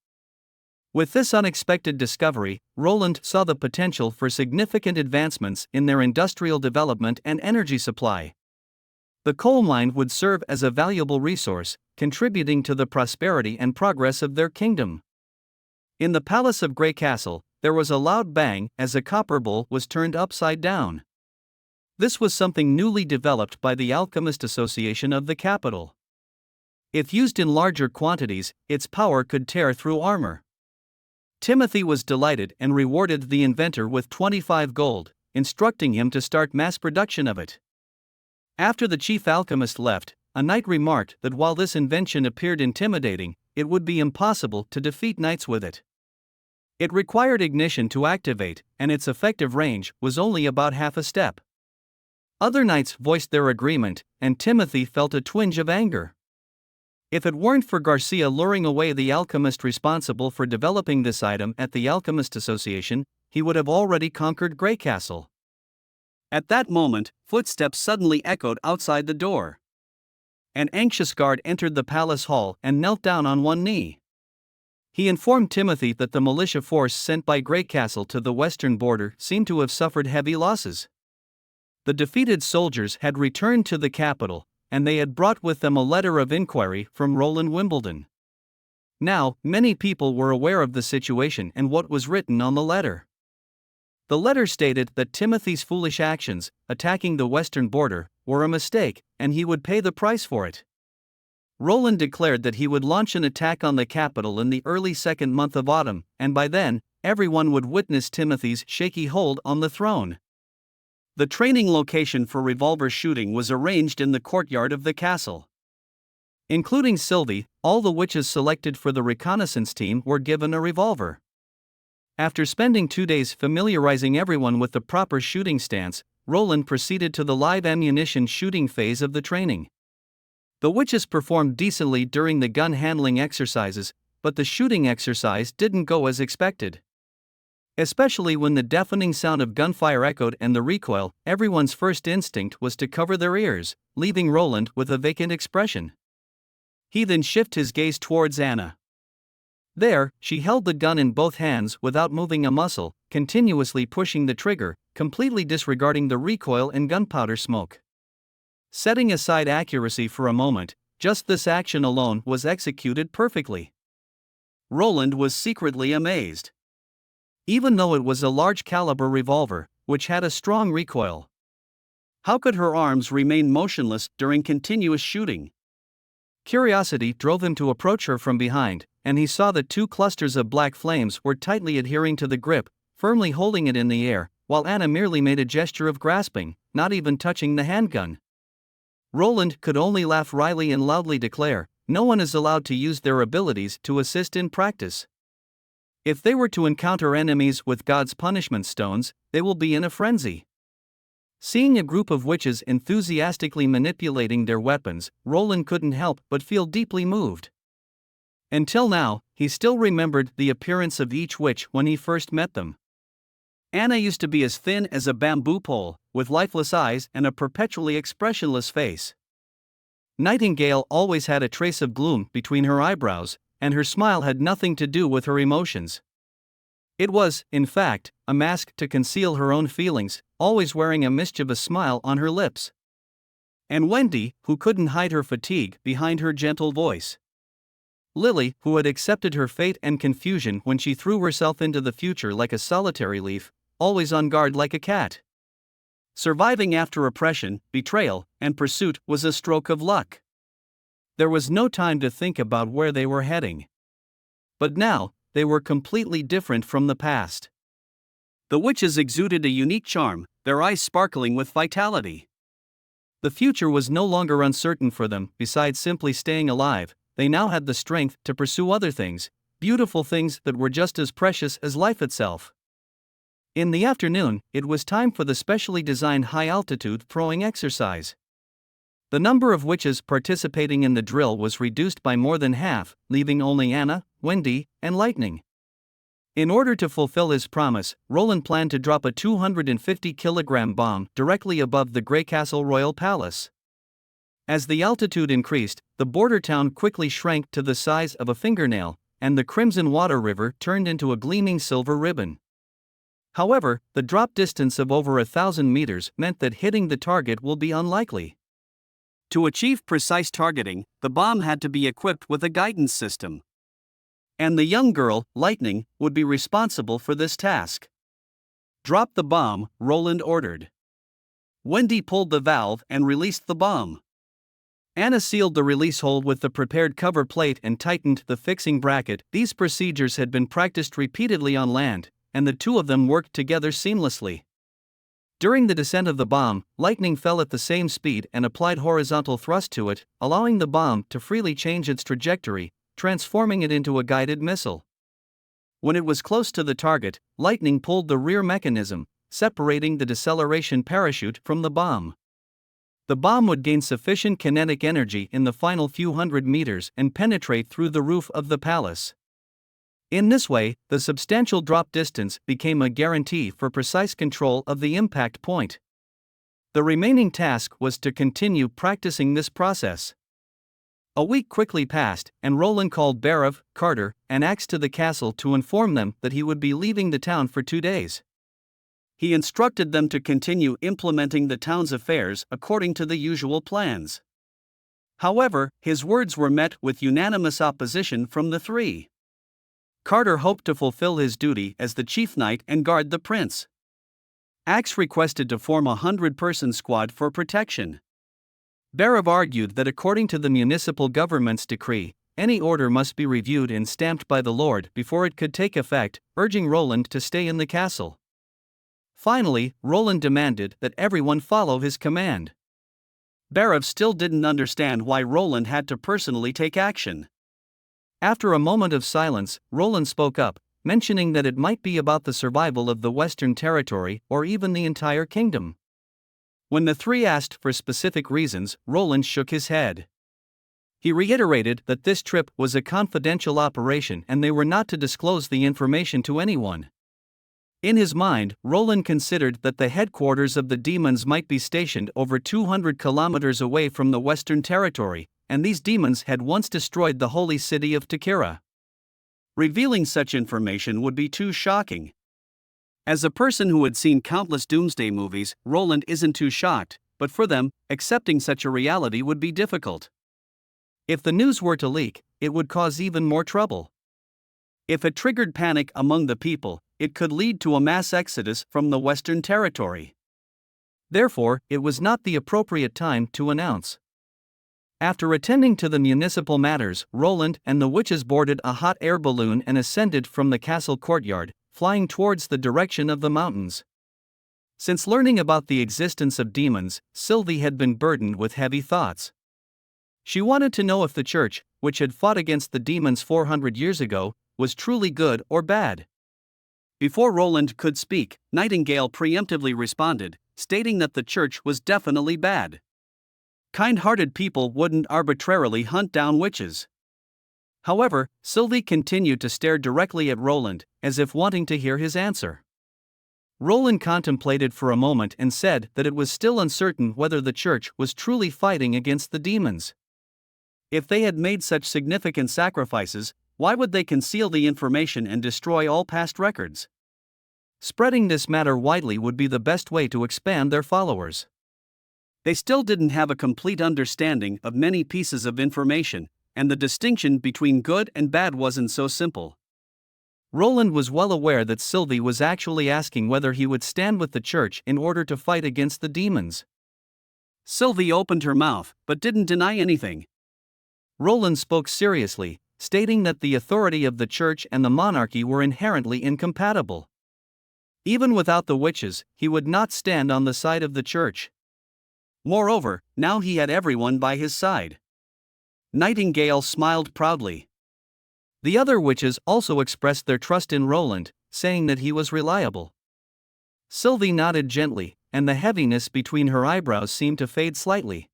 With this unexpected discovery, Roland saw the potential for significant advancements in their industrial development and energy supply. The coal mine would serve as a valuable resource, contributing to the prosperity and progress of their kingdom. In the palace of Greycastle, there was a loud bang as a copper bowl was turned upside down. This was something newly developed by the Alchemist Association of the capital. If used in larger quantities, its power could tear through armor. Timothy was delighted and rewarded the inventor with 25 gold, instructing him to start mass production of it. After the chief alchemist left, a knight remarked that while this invention appeared intimidating, it would be impossible to defeat knights with it. It required ignition to activate, and its effective range was only about half a step. Other knights voiced their agreement, and Timothy felt a twinge of anger. If it weren't for Garcia luring away the alchemist responsible for developing this item at the Alchemist Association, he would have already conquered Greycastle. At that moment, footsteps suddenly echoed outside the door. An anxious guard entered the palace hall and knelt down on one knee. He informed Timothy that the militia force sent by Greycastle to the western border seemed to have suffered heavy losses. The defeated soldiers had returned to the capital, and they had brought with them a letter of inquiry from Roland Wimbledon. Now, many people were aware of the situation and what was written on the letter. The letter stated that Timothy's foolish actions, attacking the western border, were a mistake, and he would pay the price for it. Roland declared that he would launch an attack on the capital in the early second month of autumn, and by then, everyone would witness Timothy's shaky hold on the throne. The training location for revolver shooting was arranged in the courtyard of the castle. Including Sylvie, all the witches selected for the reconnaissance team were given a revolver. After spending 2 days familiarizing everyone with the proper shooting stance, Roland proceeded to the live ammunition shooting phase of the training. The witches performed decently during the gun handling exercises, but the shooting exercise didn't go as expected. Especially when the deafening sound of gunfire echoed and the recoil, everyone's first instinct was to cover their ears, leaving Roland with a vacant expression. He then shifted his gaze towards Anna. There, she held the gun in both hands without moving a muscle, continuously pushing the trigger, completely disregarding the recoil and gunpowder smoke. Setting aside accuracy for a moment, just this action alone was executed perfectly. Roland was secretly amazed. Even though it was a large-caliber revolver, which had a strong recoil, how could her arms remain motionless during continuous shooting? Curiosity drove him to approach her from behind, and he saw that 2 clusters of black flames were tightly adhering to the grip, firmly holding it in the air, while Anna merely made a gesture of grasping, not even touching the handgun. Roland could only laugh wryly and loudly declare, "No one is allowed to use their abilities to assist in practice. If they were to encounter enemies with God's punishment stones, they will be in a frenzy." Seeing a group of witches enthusiastically manipulating their weapons, Roland couldn't help but feel deeply moved. Until now, he still remembered the appearance of each witch when he first met them. Anna used to be as thin as a bamboo pole, with lifeless eyes and a perpetually expressionless face. Nightingale always had a trace of gloom between her eyebrows, and her smile had nothing to do with her emotions. It was, in fact, a mask to conceal her own feelings, always wearing a mischievous smile on her lips. And Wendy, who couldn't hide her fatigue behind her gentle voice. Lily, who had accepted her fate and confusion when she threw herself into the future like a solitary leaf, always on guard like a cat. Surviving after oppression, betrayal, and pursuit was a stroke of luck. There was no time to think about where they were heading. But now, they were completely different from the past. The witches exuded a unique charm, their eyes sparkling with vitality. The future was no longer uncertain for them. Besides simply staying alive, they now had the strength to pursue other things, beautiful things that were just as precious as life itself. In the afternoon, it was time for the specially designed high-altitude throwing exercise. The number of witches participating in the drill was reduced by more than half, leaving only Anna, Wendy, and Lightning. In order to fulfill his promise, Roland planned to drop a 250-kilogram bomb directly above the Grey Castle Royal Palace. As the altitude increased, the border town quickly shrank to the size of a fingernail, and the Crimson Water River turned into a gleaming silver ribbon. However, the drop distance of over 1,000 meters meant that hitting the target will be unlikely. To achieve precise targeting, the bomb had to be equipped with a guidance system. And the young girl, Lightning, would be responsible for this task. "Drop the bomb," Roland ordered. Wendy pulled the valve and released the bomb. Anna sealed the release hole with the prepared cover plate and tightened the fixing bracket. These procedures had been practiced repeatedly on land, and the two of them worked together seamlessly. During the descent of the bomb, Lightning fell at the same speed and applied horizontal thrust to it, allowing the bomb to freely change its trajectory, transforming it into a guided missile. When it was close to the target, Lightning pulled the rear mechanism, separating the deceleration parachute from the bomb. The bomb would gain sufficient kinetic energy in the final few hundred meters and penetrate through the roof of the palace. In this way, the substantial drop distance became a guarantee for precise control of the impact point. The remaining task was to continue practicing this process. A week quickly passed, and Roland called Barav, Carter, and Axe to the castle to inform them that he would be leaving the town for 2 days. He instructed them to continue implementing the town's affairs according to the usual plans. However, his words were met with unanimous opposition from the three. Carter hoped to fulfill his duty as the chief knight and guard the prince. Axe requested to form a 100-person squad for protection. Barav argued that according to the municipal government's decree, any order must be reviewed and stamped by the Lord before it could take effect, urging Roland to stay in the castle. Finally, Roland demanded that everyone follow his command. Barav still didn't understand why Roland had to personally take action. After a moment of silence, Roland spoke up, mentioning that it might be about the survival of the Western Territory or even the entire kingdom. When the three asked for specific reasons, Roland shook his head. He reiterated that this trip was a confidential operation and they were not to disclose the information to anyone. In his mind, Roland considered that the headquarters of the demons might be stationed over 200 kilometers away from the Western Territory, and these demons had once destroyed the holy city of Takira. Revealing such information would be too shocking. As a person who had seen countless doomsday movies, Roland isn't too shocked, but for them, accepting such a reality would be difficult. If the news were to leak, it would cause even more trouble. If it triggered panic among the people, it could lead to a mass exodus from the Western Territory. Therefore, it was not the appropriate time to announce. After attending to the municipal matters, Roland and the witches boarded a hot air balloon and ascended from the castle courtyard, flying towards the direction of the mountains. Since learning about the existence of demons, Sylvie had been burdened with heavy thoughts. She wanted to know if the church, which had fought against the demons 400 years ago, was truly good or bad. Before Roland could speak, Nightingale preemptively responded, stating that the church was definitely bad. Kind-hearted people wouldn't arbitrarily hunt down witches. However, Sylvie continued to stare directly at Roland, as if wanting to hear his answer. Roland contemplated for a moment and said that it was still uncertain whether the church was truly fighting against the demons. If they had made such significant sacrifices, why would they conceal the information and destroy all past records? Spreading this matter widely would be the best way to expand their followers. They still didn't have a complete understanding of many pieces of information, and the distinction between good and bad wasn't so simple. Roland was well aware that Sylvie was actually asking whether he would stand with the church in order to fight against the demons. Sylvie opened her mouth, but didn't deny anything. Roland spoke seriously, stating that the authority of the church and the monarchy were inherently incompatible. Even without the witches, he would not stand on the side of the church. Moreover, now he had everyone by his side. Nightingale smiled proudly. The other witches also expressed their trust in Roland, saying that he was reliable. Sylvie nodded gently, and the heaviness between her eyebrows seemed to fade slightly.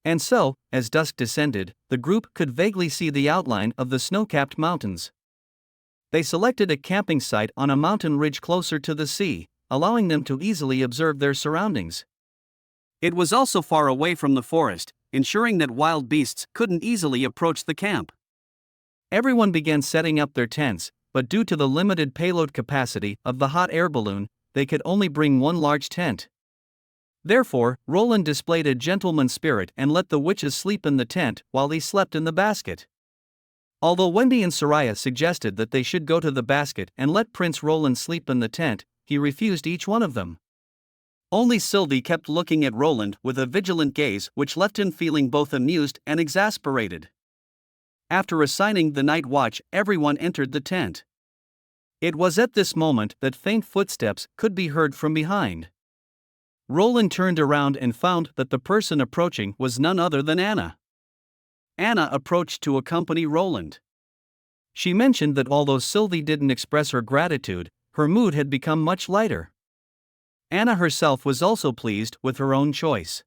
And so, as dusk descended, the group could vaguely see the outline of the snow-capped mountains. They selected a camping site on a mountain ridge closer to the sea, allowing them to easily observe their surroundings. It was also far away from the forest, ensuring that wild beasts couldn't easily approach the camp. Everyone began setting up their tents, but due to the limited payload capacity of the hot air balloon, they could only bring one large tent. Therefore, Roland displayed a gentleman's spirit and let the witches sleep in the tent while he slept in the basket. Although Wendy and Soraya suggested that they should go to the basket and let Prince Roland sleep in the tent, he refused each one of them. Only Sylvie kept looking at Roland with a vigilant gaze which left him feeling both amused and exasperated. After assigning the night watch, everyone entered the tent. It was at this moment that faint footsteps could be heard from behind. Roland turned around and found that the person approaching was none other than Anna. Anna approached to accompany Roland. She mentioned that although Sylvie didn't express her gratitude, her mood had become much lighter. Anna herself was also pleased with her own choice.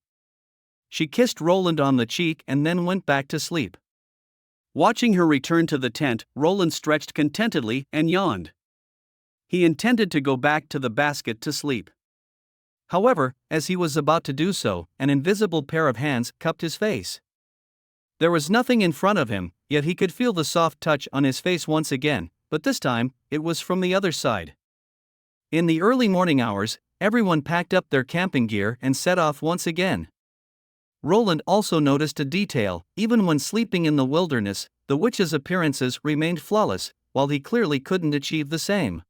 She kissed Roland on the cheek and then went back to sleep. Watching her return to the tent, Roland stretched contentedly and yawned. He intended to go back to the basket to sleep. However, as he was about to do so, an invisible pair of hands cupped his face. There was nothing in front of him, yet he could feel the soft touch on his face once again, but this time, it was from the other side. In the early morning hours, everyone packed up their camping gear and set off once again. Roland also noticed a detail: even when sleeping in the wilderness, the witches' appearances remained flawless, while he clearly couldn't achieve the same.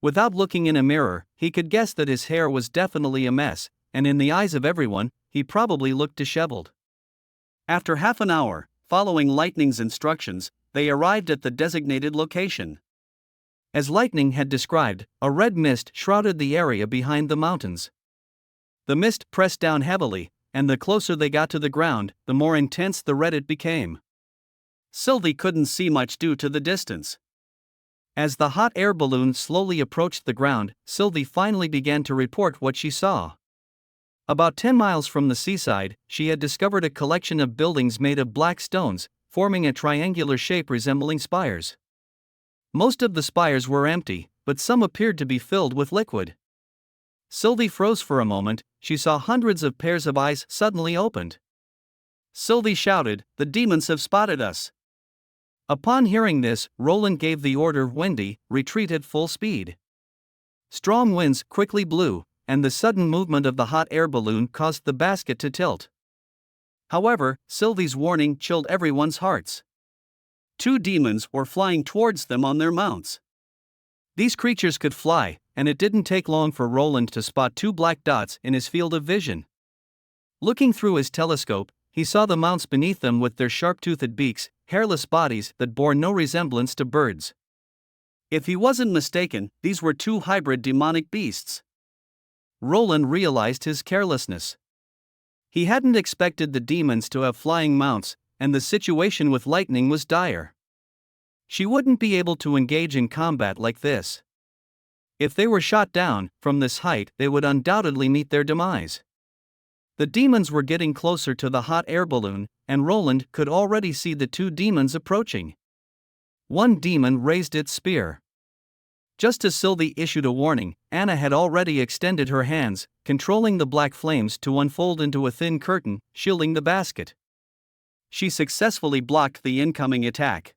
Without looking in a mirror, he could guess that his hair was definitely a mess, and in the eyes of everyone, he probably looked disheveled. After half an hour, following Lightning's instructions, they arrived at the designated location. As Lightning had described, a red mist shrouded the area behind the mountains. The mist pressed down heavily, and the closer they got to the ground, the more intense the red it became. Sylvie couldn't see much due to the distance. As the hot air balloon slowly approached the ground, Sylvie finally began to report what she saw. About 10 miles from the seaside, she had discovered a collection of buildings made of black stones, forming a triangular shape resembling spires. Most of the spires were empty, but some appeared to be filled with liquid. Sylvie froze for a moment. She saw hundreds of pairs of eyes suddenly opened. Sylvie shouted, "The demons have spotted us!" Upon hearing this, Roland gave the order, "Wendy, retreat at full speed." Strong winds quickly blew, and the sudden movement of the hot air balloon caused the basket to tilt. However, Sylvie's warning chilled everyone's hearts. 2 demons were flying towards them on their mounts. These creatures could fly, and it didn't take long for Roland to spot 2 black dots in his field of vision. Looking through his telescope, he saw the mounts beneath them with their sharp-toothed beaks, hairless bodies that bore no resemblance to birds. If he wasn't mistaken, these were 2 hybrid demonic beasts. Roland realized his carelessness. He hadn't expected the demons to have flying mounts, and the situation with lightning was dire. She wouldn't be able to engage in combat like this. If they were shot down from this height, they would undoubtedly meet their demise. The demons were getting closer to the hot air balloon, and Roland could already see the two demons approaching. One demon raised its spear. Just as Sylvie issued a warning, Anna had already extended her hands, controlling the black flames to unfold into a thin curtain, shielding the basket. She successfully blocked the incoming attack.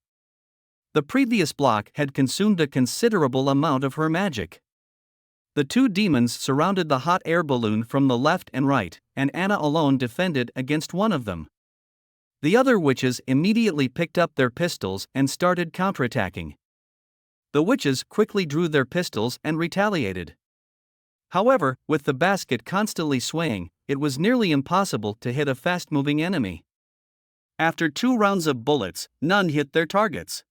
The previous block had consumed a considerable amount of her magic. The two demons surrounded the hot air balloon from the left and right, and Anna alone defended against one of them. The other witches immediately picked up their pistols and started counterattacking. The witches quickly drew their pistols and retaliated. However, with the basket constantly swaying, it was nearly impossible to hit a fast-moving enemy. After 2 rounds of bullets, none hit their targets.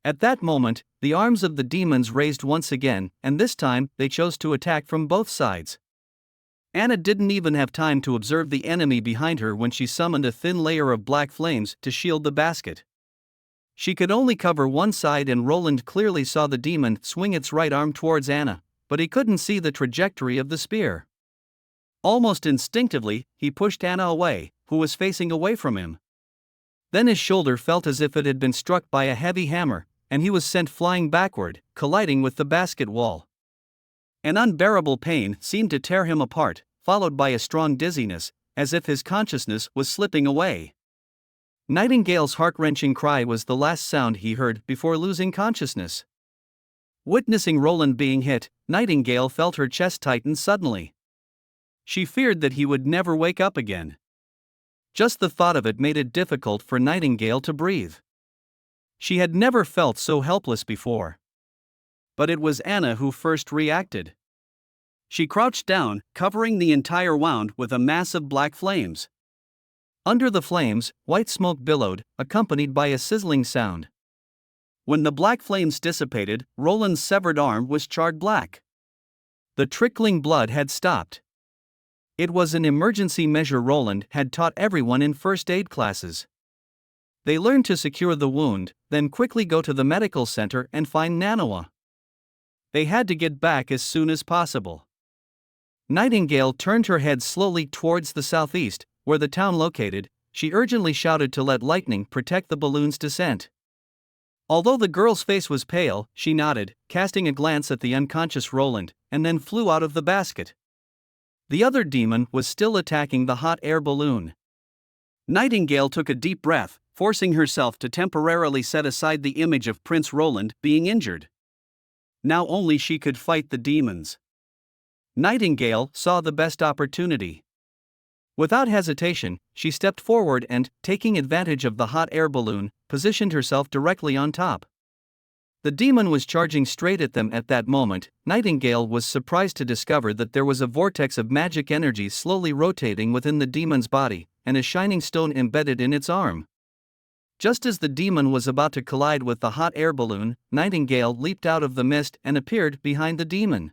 At that moment, the arms of the demons raised once again, and this time they chose to attack from both sides. Anna didn't even have time to observe the enemy behind her when she summoned a thin layer of black flames to shield the basket. She could only cover one side, and Roland clearly saw the demon swing its right arm towards Anna, but he couldn't see the trajectory of the spear. Almost instinctively, he pushed Anna away, who was facing away from him. Then his shoulder felt as if it had been struck by a heavy hammer, and he was sent flying backward, colliding with the basket wall. An unbearable pain seemed to tear him apart, followed by a strong dizziness, as if his consciousness was slipping away. Nightingale's heart-wrenching cry was the last sound he heard before losing consciousness. Witnessing Roland being hit, Nightingale felt her chest tighten suddenly. She feared that he would never wake up again. Just the thought of it made it difficult for Nightingale to breathe. She had never felt so helpless before. But it was Anna who first reacted. She crouched down, covering the entire wound with a mass of black flames. Under the flames, white smoke billowed, accompanied by a sizzling sound. When the black flames dissipated, Roland's severed arm was charred black. The trickling blood had stopped. It was an emergency measure Roland had taught everyone in first aid classes. They learned to secure the wound, then quickly go to the medical center and find Manhwa. They had to get back as soon as possible. Nightingale turned her head slowly towards the southeast, where the town located. She urgently shouted to let lightning protect the balloon's descent. Although the girl's face was pale, she nodded, casting a glance at the unconscious Roland, and then flew out of the basket. The other demon was still attacking the hot air balloon. Nightingale took a deep breath, forcing herself to temporarily set aside the image of Prince Roland being injured. Now only she could fight the demons. Nightingale saw the best opportunity. Without hesitation, she stepped forward and, taking advantage of the hot air balloon, positioned herself directly on top. The demon was charging straight at them at that moment. Nightingale was surprised to discover that there was a vortex of magic energy slowly rotating within the demon's body, and a shining stone embedded in its arm. Just as the demon was about to collide with the hot air balloon, Nightingale leaped out of the mist and appeared behind the demon.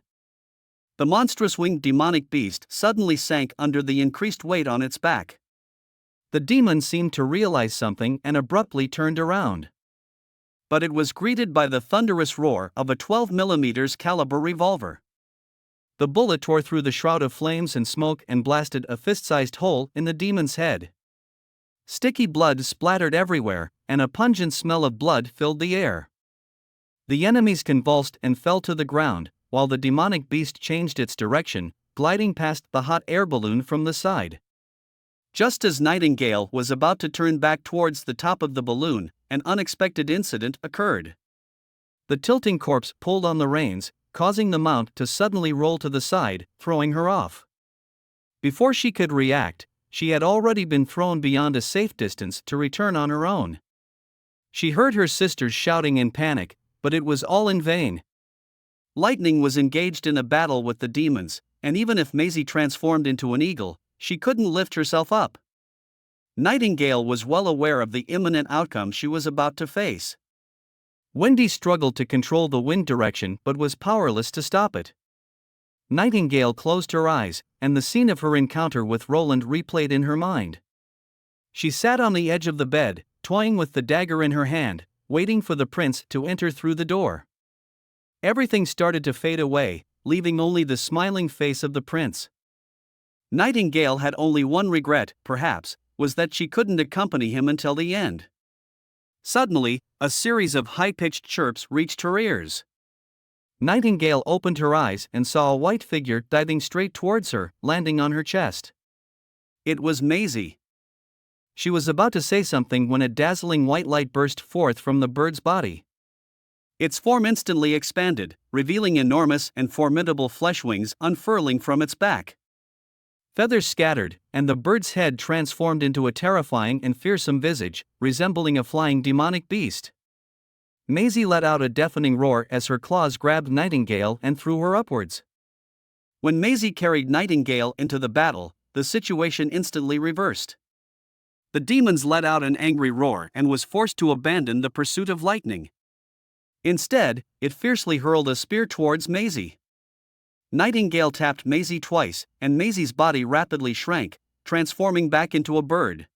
The monstrous winged demonic beast suddenly sank under the increased weight on its back. The demon seemed to realize something and abruptly turned around. But it was greeted by the thunderous roar of a 12mm caliber revolver. The bullet tore through the shroud of flames and smoke and blasted a fist-sized hole in the demon's head. Sticky blood splattered everywhere, and a pungent smell of blood filled the air. The enemies convulsed and fell to the ground, while the demonic beast changed its direction, gliding past the hot air balloon from the side. Just as Nightingale was about to turn back towards the top of the balloon, an unexpected incident occurred. The tilting corpse pulled on the reins, causing the mount to suddenly roll to the side, throwing her off. Before she could react, she had already been thrown beyond a safe distance to return on her own. She heard her sisters shouting in panic, but it was all in vain. Lightning was engaged in a battle with the demons, and even if Maisie transformed into an eagle, she couldn't lift herself up. Nightingale was well aware of the imminent outcome she was about to face. Wendy struggled to control the wind direction but was powerless to stop it. Nightingale closed her eyes, and the scene of her encounter with Roland replayed in her mind. She sat on the edge of the bed, toying with the dagger in her hand, waiting for the prince to enter through the door. Everything started to fade away, leaving only the smiling face of the prince. Nightingale had only one regret, perhaps, was that she couldn't accompany him until the end. Suddenly, a series of high-pitched chirps reached her ears. Nightingale opened her eyes and saw a white figure diving straight towards her, landing on her chest. It was Maisie. She was about to say something when a dazzling white light burst forth from the bird's body. Its form instantly expanded, revealing enormous and formidable flesh wings unfurling from its back. Feathers scattered, and the bird's head transformed into a terrifying and fearsome visage, resembling a flying demonic beast. Maisie let out a deafening roar as her claws grabbed Nightingale and threw her upwards. When Maisie carried Nightingale into the battle, the situation instantly reversed. The demons let out an angry roar and was forced to abandon the pursuit of Lightning. Instead, it fiercely hurled a spear towards Maisie. Nightingale tapped Maisie twice, and Maisie's body rapidly shrank, transforming back into a bird.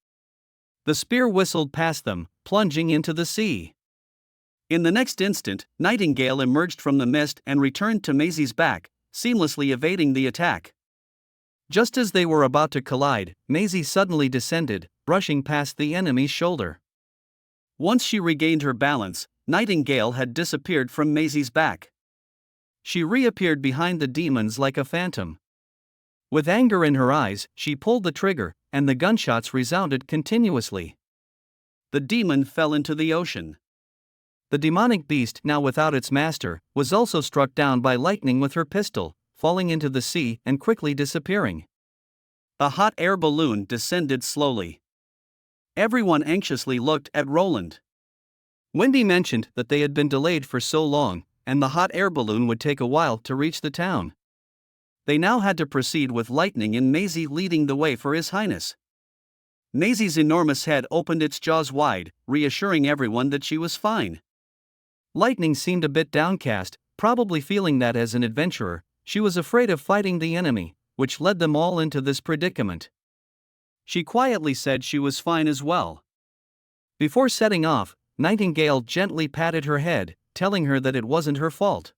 The spear whistled past them, plunging into the sea. In the next instant, Nightingale emerged from the mist and returned to Maisie's back, seamlessly evading the attack. Just as they were about to collide, Maisie suddenly descended, brushing past the enemy's shoulder. Once she regained her balance, Nightingale had disappeared from Maisie's back. She reappeared behind the demons like a phantom. With anger in her eyes, she pulled the trigger, and the gunshots resounded continuously. The demon fell into the ocean. The demonic beast, now without its master, was also struck down by lightning with her pistol, falling into the sea and quickly disappearing. A hot air balloon descended slowly. Everyone anxiously looked at Roland. Wendy mentioned that they had been delayed for so long, and the hot air balloon would take a while to reach the town. They now had to proceed with Lightning and Maisie leading the way for His Highness. Maisie's enormous head opened its jaws wide, reassuring everyone that she was fine. Lightning seemed a bit downcast, probably feeling that as an adventurer, she was afraid of fighting the enemy, which led them all into this predicament. She quietly said she was fine as well. Before setting off, Nightingale gently patted her head, telling her that it wasn't her fault.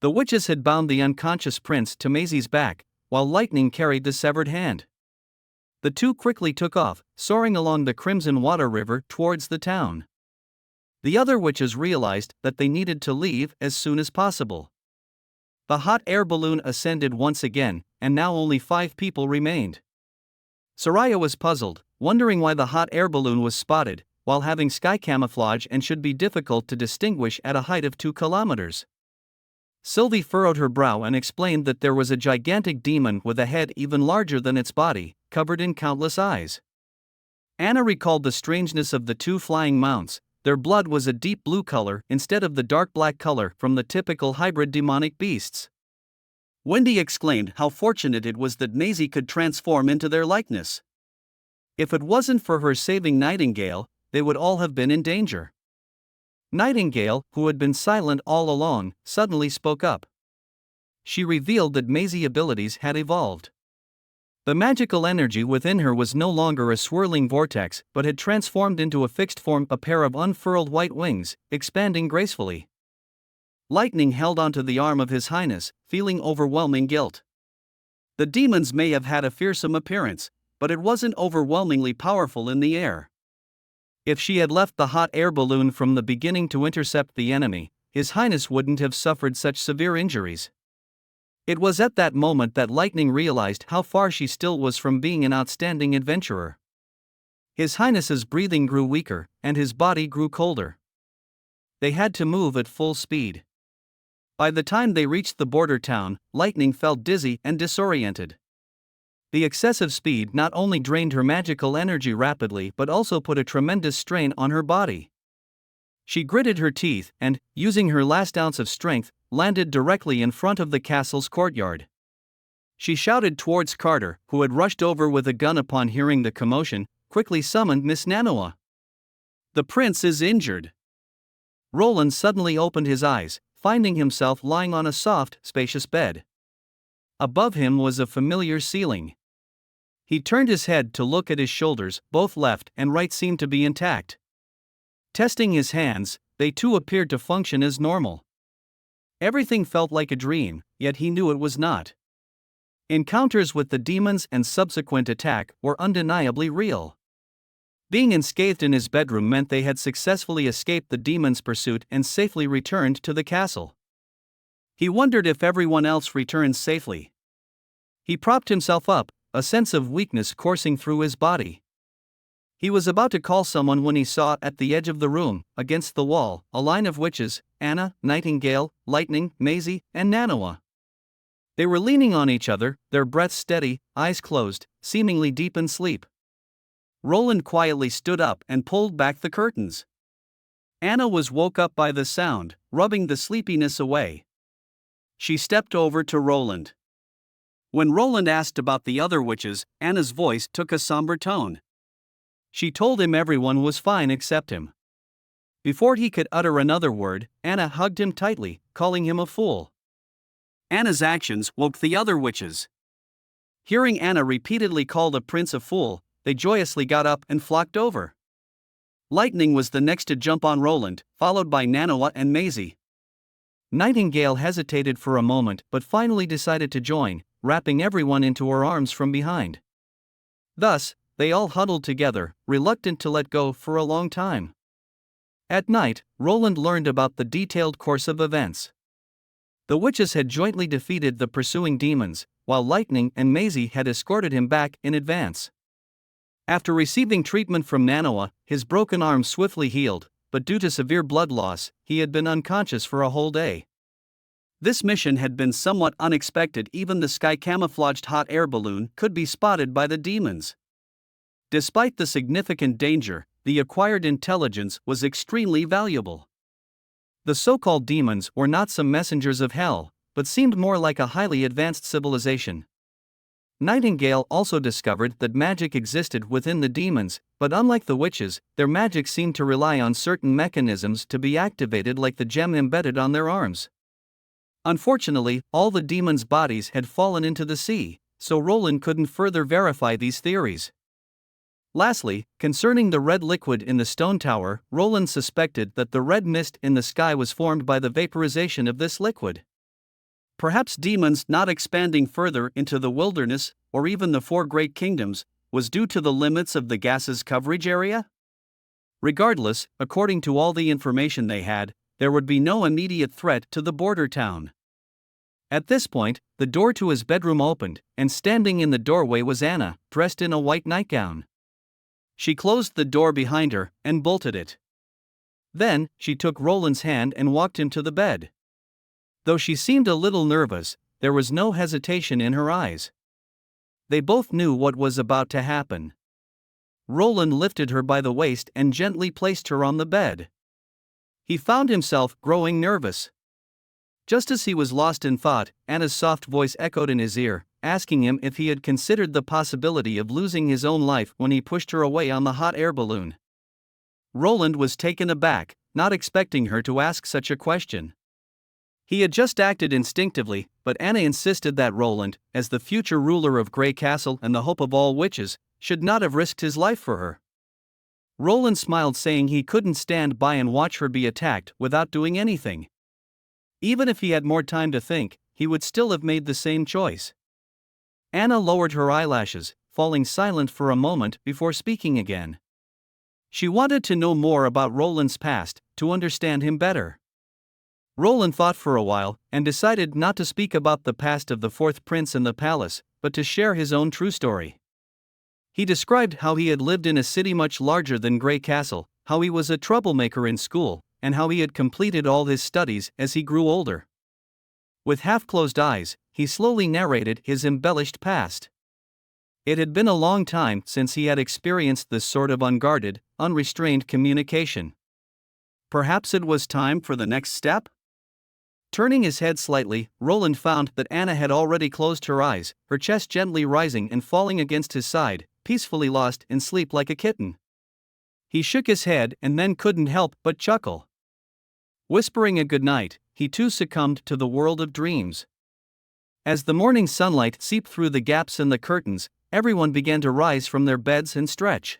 The witches had bound the unconscious prince to Maisie's back, while Lightning carried the severed hand. The two quickly took off, soaring along the Crimson Water River towards the town. The other witches realized that they needed to leave as soon as possible. The hot air balloon ascended once again, and now only 5 people remained. Soraya was puzzled, wondering why the hot air balloon was spotted, while having sky camouflage and should be difficult to distinguish at a height of 2 kilometers. Sylvie furrowed her brow and explained that there was a gigantic demon with a head even larger than its body, covered in countless eyes. Anna recalled the strangeness of the 2 flying mounts. Their blood was a deep blue color instead of the dark black color from the typical hybrid demonic beasts. Wendy exclaimed how fortunate it was that Maisie could transform into their likeness. If it wasn't for her saving Nightingale, they would all have been in danger. Nightingale, who had been silent all along, suddenly spoke up. She revealed that Maisie's abilities had evolved. The magical energy within her was no longer a swirling vortex but had transformed into a fixed form, a pair of unfurled white wings, expanding gracefully. Lightning held onto the arm of His Highness, feeling overwhelming guilt. The demons may have had a fearsome appearance, but it wasn't overwhelmingly powerful in the air. If she had left the hot air balloon from the beginning to intercept the enemy, His Highness wouldn't have suffered such severe injuries. It was at that moment that Lightning realized how far she still was from being an outstanding adventurer. His Highness's breathing grew weaker, and his body grew colder. They had to move at full speed. By the time they reached the border town, Lightning felt dizzy and disoriented. The excessive speed not only drained her magical energy rapidly but also put a tremendous strain on her body. She gritted her teeth and, using her last ounce of strength, landed directly in front of the castle's courtyard. She shouted towards Carter, who had rushed over with a gun upon hearing the commotion, quickly summoned Miss Manhwa. "The prince is injured." Roland suddenly opened his eyes, finding himself lying on a soft, spacious bed. Above him was a familiar ceiling. He turned his head to look at his shoulders, both left and right seemed to be intact. Testing his hands, they too appeared to function as normal. Everything felt like a dream, yet he knew it was not. Encounters with the demons and subsequent attack were undeniably real. Being unscathed in his bedroom meant they had successfully escaped the demons' pursuit and safely returned to the castle. He wondered if everyone else returned safely. He propped himself up, a sense of weakness coursing through his body. He was about to call someone when he saw, at the edge of the room, against the wall, a line of witches: Anna, Nightingale, Lightning, Maisie, and Manhwa. They were leaning on each other, their breaths steady, eyes closed, seemingly deep in sleep. Roland quietly stood up and pulled back the curtains. Anna was woke up by the sound, rubbing the sleepiness away. She stepped over to Roland. When Roland asked about the other witches, Anna's voice took a somber tone. She told him everyone was fine except him. Before he could utter another word, Anna hugged him tightly, calling him a fool. Anna's actions woke the other witches. Hearing Anna repeatedly call the prince a fool, they joyously got up and flocked over. Lightning was the next to jump on Roland, followed by Nanawa and Maisie. Nightingale hesitated for a moment but finally decided to join, wrapping everyone into her arms from behind. Thus, they all huddled together, reluctant to let go for a long time. At night, Roland learned about the detailed course of events. The witches had jointly defeated the pursuing demons, while Lightning and Maisie had escorted him back in advance. After receiving treatment from Nanawa, his broken arm swiftly healed, but due to severe blood loss, he had been unconscious for a whole day. This mission had been somewhat unexpected. Even the sky-camouflaged hot air balloon could be spotted by the demons. Despite the significant danger, the acquired intelligence was extremely valuable. The so-called demons were not some messengers of hell, but seemed more like a highly advanced civilization. Nightingale also discovered that magic existed within the demons, but unlike the witches, their magic seemed to rely on certain mechanisms to be activated, like the gem embedded on their arms. Unfortunately, all the demons' bodies had fallen into the sea, so Roland couldn't further verify these theories. Lastly, concerning the red liquid in the stone tower, Roland suspected that the red mist in the sky was formed by the vaporization of this liquid. Perhaps demons not expanding further into the wilderness, or even the four great kingdoms, was due to the limits of the gas's coverage area? Regardless, according to all the information they had, there would be no immediate threat to the border town. At this point, the door to his bedroom opened, and standing in the doorway was Anna, dressed in a white nightgown. She closed the door behind her and bolted it. Then, she took Roland's hand and walked him to the bed. Though she seemed a little nervous, there was no hesitation in her eyes. They both knew what was about to happen. Roland lifted her by the waist and gently placed her on the bed. He found himself growing nervous. Just as he was lost in thought, Anna's soft voice echoed in his ear, asking him if he had considered the possibility of losing his own life when he pushed her away on the hot air balloon. Roland was taken aback, not expecting her to ask such a question. He had just acted instinctively, but Anna insisted that Roland, as the future ruler of Grey Castle and the hope of all witches, should not have risked his life for her. Roland smiled, saying he couldn't stand by and watch her be attacked without doing anything. Even if he had more time to think, he would still have made the same choice. Anna lowered her eyelashes, falling silent for a moment before speaking again. She wanted to know more about Roland's past, to understand him better. Roland thought for a while, and decided not to speak about the past of the fourth prince and the palace, but to share his own true story. He described how he had lived in a city much larger than Grey Castle, how he was a troublemaker in school, and how he had completed all his studies as he grew older. With half-closed eyes, he slowly narrated his embellished past. It had been a long time since he had experienced this sort of unguarded, unrestrained communication. Perhaps it was time for the next step? Turning his head slightly, Roland found that Anna had already closed her eyes, her chest gently rising and falling against his side, peacefully lost in sleep like a kitten. He shook his head and then couldn't help but chuckle. Whispering a goodnight, he too succumbed to the world of dreams. As the morning sunlight seeped through the gaps in the curtains, everyone began to rise from their beds and stretch.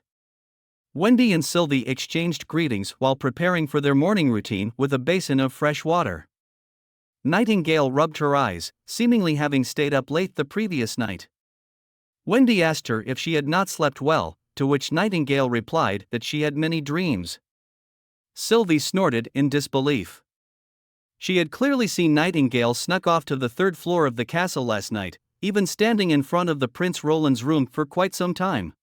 Wendy and Sylvie exchanged greetings while preparing for their morning routine with a basin of fresh water. Nightingale rubbed her eyes, seemingly having stayed up late the previous night. Wendy asked her if she had not slept well, to which Nightingale replied that she had many dreams. Sylvie snorted in disbelief. She had clearly seen Nightingale snuck off to the third floor of the castle last night, even standing in front of the Prince Roland's room for quite some time.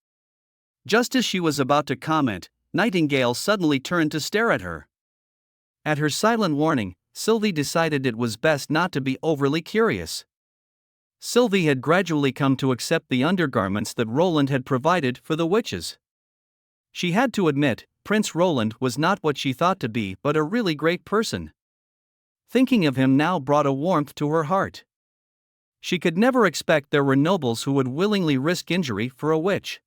Just as she was about to comment, Nightingale suddenly turned to stare at her. At her silent warning, Sylvie decided it was best not to be overly curious. Sylvie had gradually come to accept the undergarments that Roland had provided for the witches. She had to admit, Prince Roland was not what she thought to be but a really great person. Thinking of him now brought a warmth to her heart. She could never expect there were nobles who would willingly risk injury for a witch.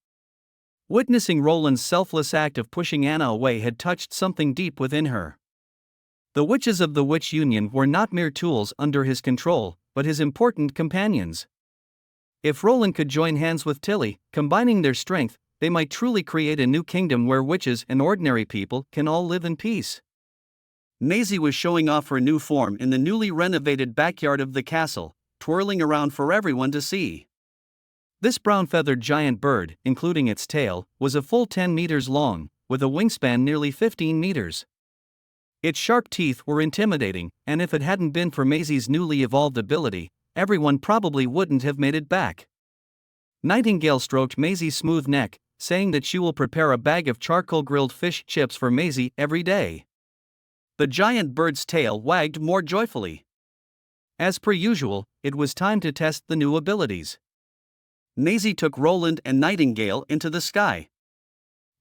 Witnessing Roland's selfless act of pushing Anna away had touched something deep within her. The witches of the Witch Union were not mere tools under his control, but his important companions. If Roland could join hands with Tilly, combining their strength, they might truly create a new kingdom where witches and ordinary people can all live in peace. Maisie was showing off her new form in the newly renovated backyard of the castle, twirling around for everyone to see. This brown-feathered giant bird, including its tail, was a full 10 meters long, with a wingspan nearly 15 meters. Its sharp teeth were intimidating, and if it hadn't been for Maisie's newly evolved ability, everyone probably wouldn't have made it back. Nightingale stroked Maisie's smooth neck, saying that she will prepare a bag of charcoal-grilled fish chips for Maisie every day. The giant bird's tail wagged more joyfully. As per usual, it was time to test the new abilities. Maisie took Roland and Nightingale into the sky.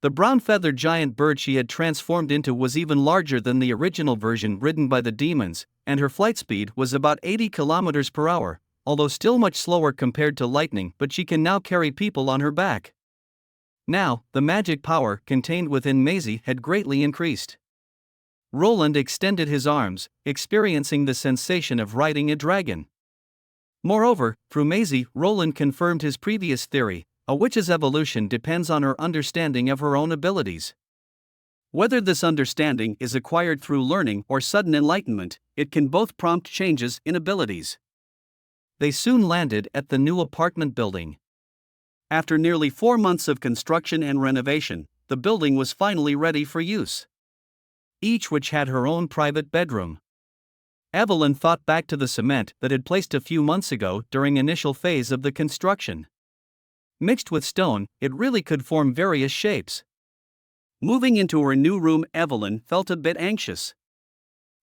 The brown-feathered giant bird she had transformed into was even larger than the original version ridden by the demons, and her flight speed was about 80 kilometers per hour, although still much slower compared to lightning, but she can now carry people on her back. Now, the magic power contained within Maisie had greatly increased. Roland extended his arms, experiencing the sensation of riding a dragon. Moreover, through Maisie, Roland confirmed his previous theory: a witch's evolution depends on her understanding of her own abilities. Whether this understanding is acquired through learning or sudden enlightenment, it can both prompt changes in abilities. They soon landed at the new apartment building. After nearly 4 months of construction and renovation, the building was finally ready for use. Each witch had her own private bedroom. Evelyn thought back to the cement that had placed a few months ago during initial phase of the construction. Mixed with stone, it really could form various shapes. Moving into her new room, Evelyn felt a bit anxious.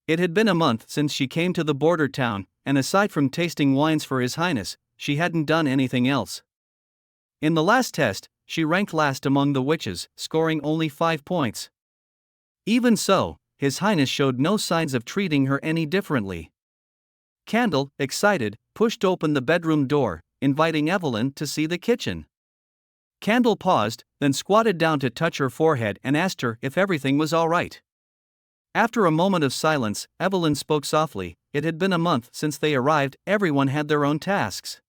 It had been a month since she came to the border town, and aside from tasting wines for His Highness, she hadn't done anything else. In the last test, she ranked last among the witches, scoring only 5 points. Even so, His Highness showed no signs of treating her any differently. Candle, excited, pushed open the bedroom door, inviting Evelyn to see the kitchen. Candle paused, then squatted down to touch her forehead and asked her if everything was all right. After a moment of silence, Evelyn spoke softly. It had been a month since they arrived, everyone had their own tasks.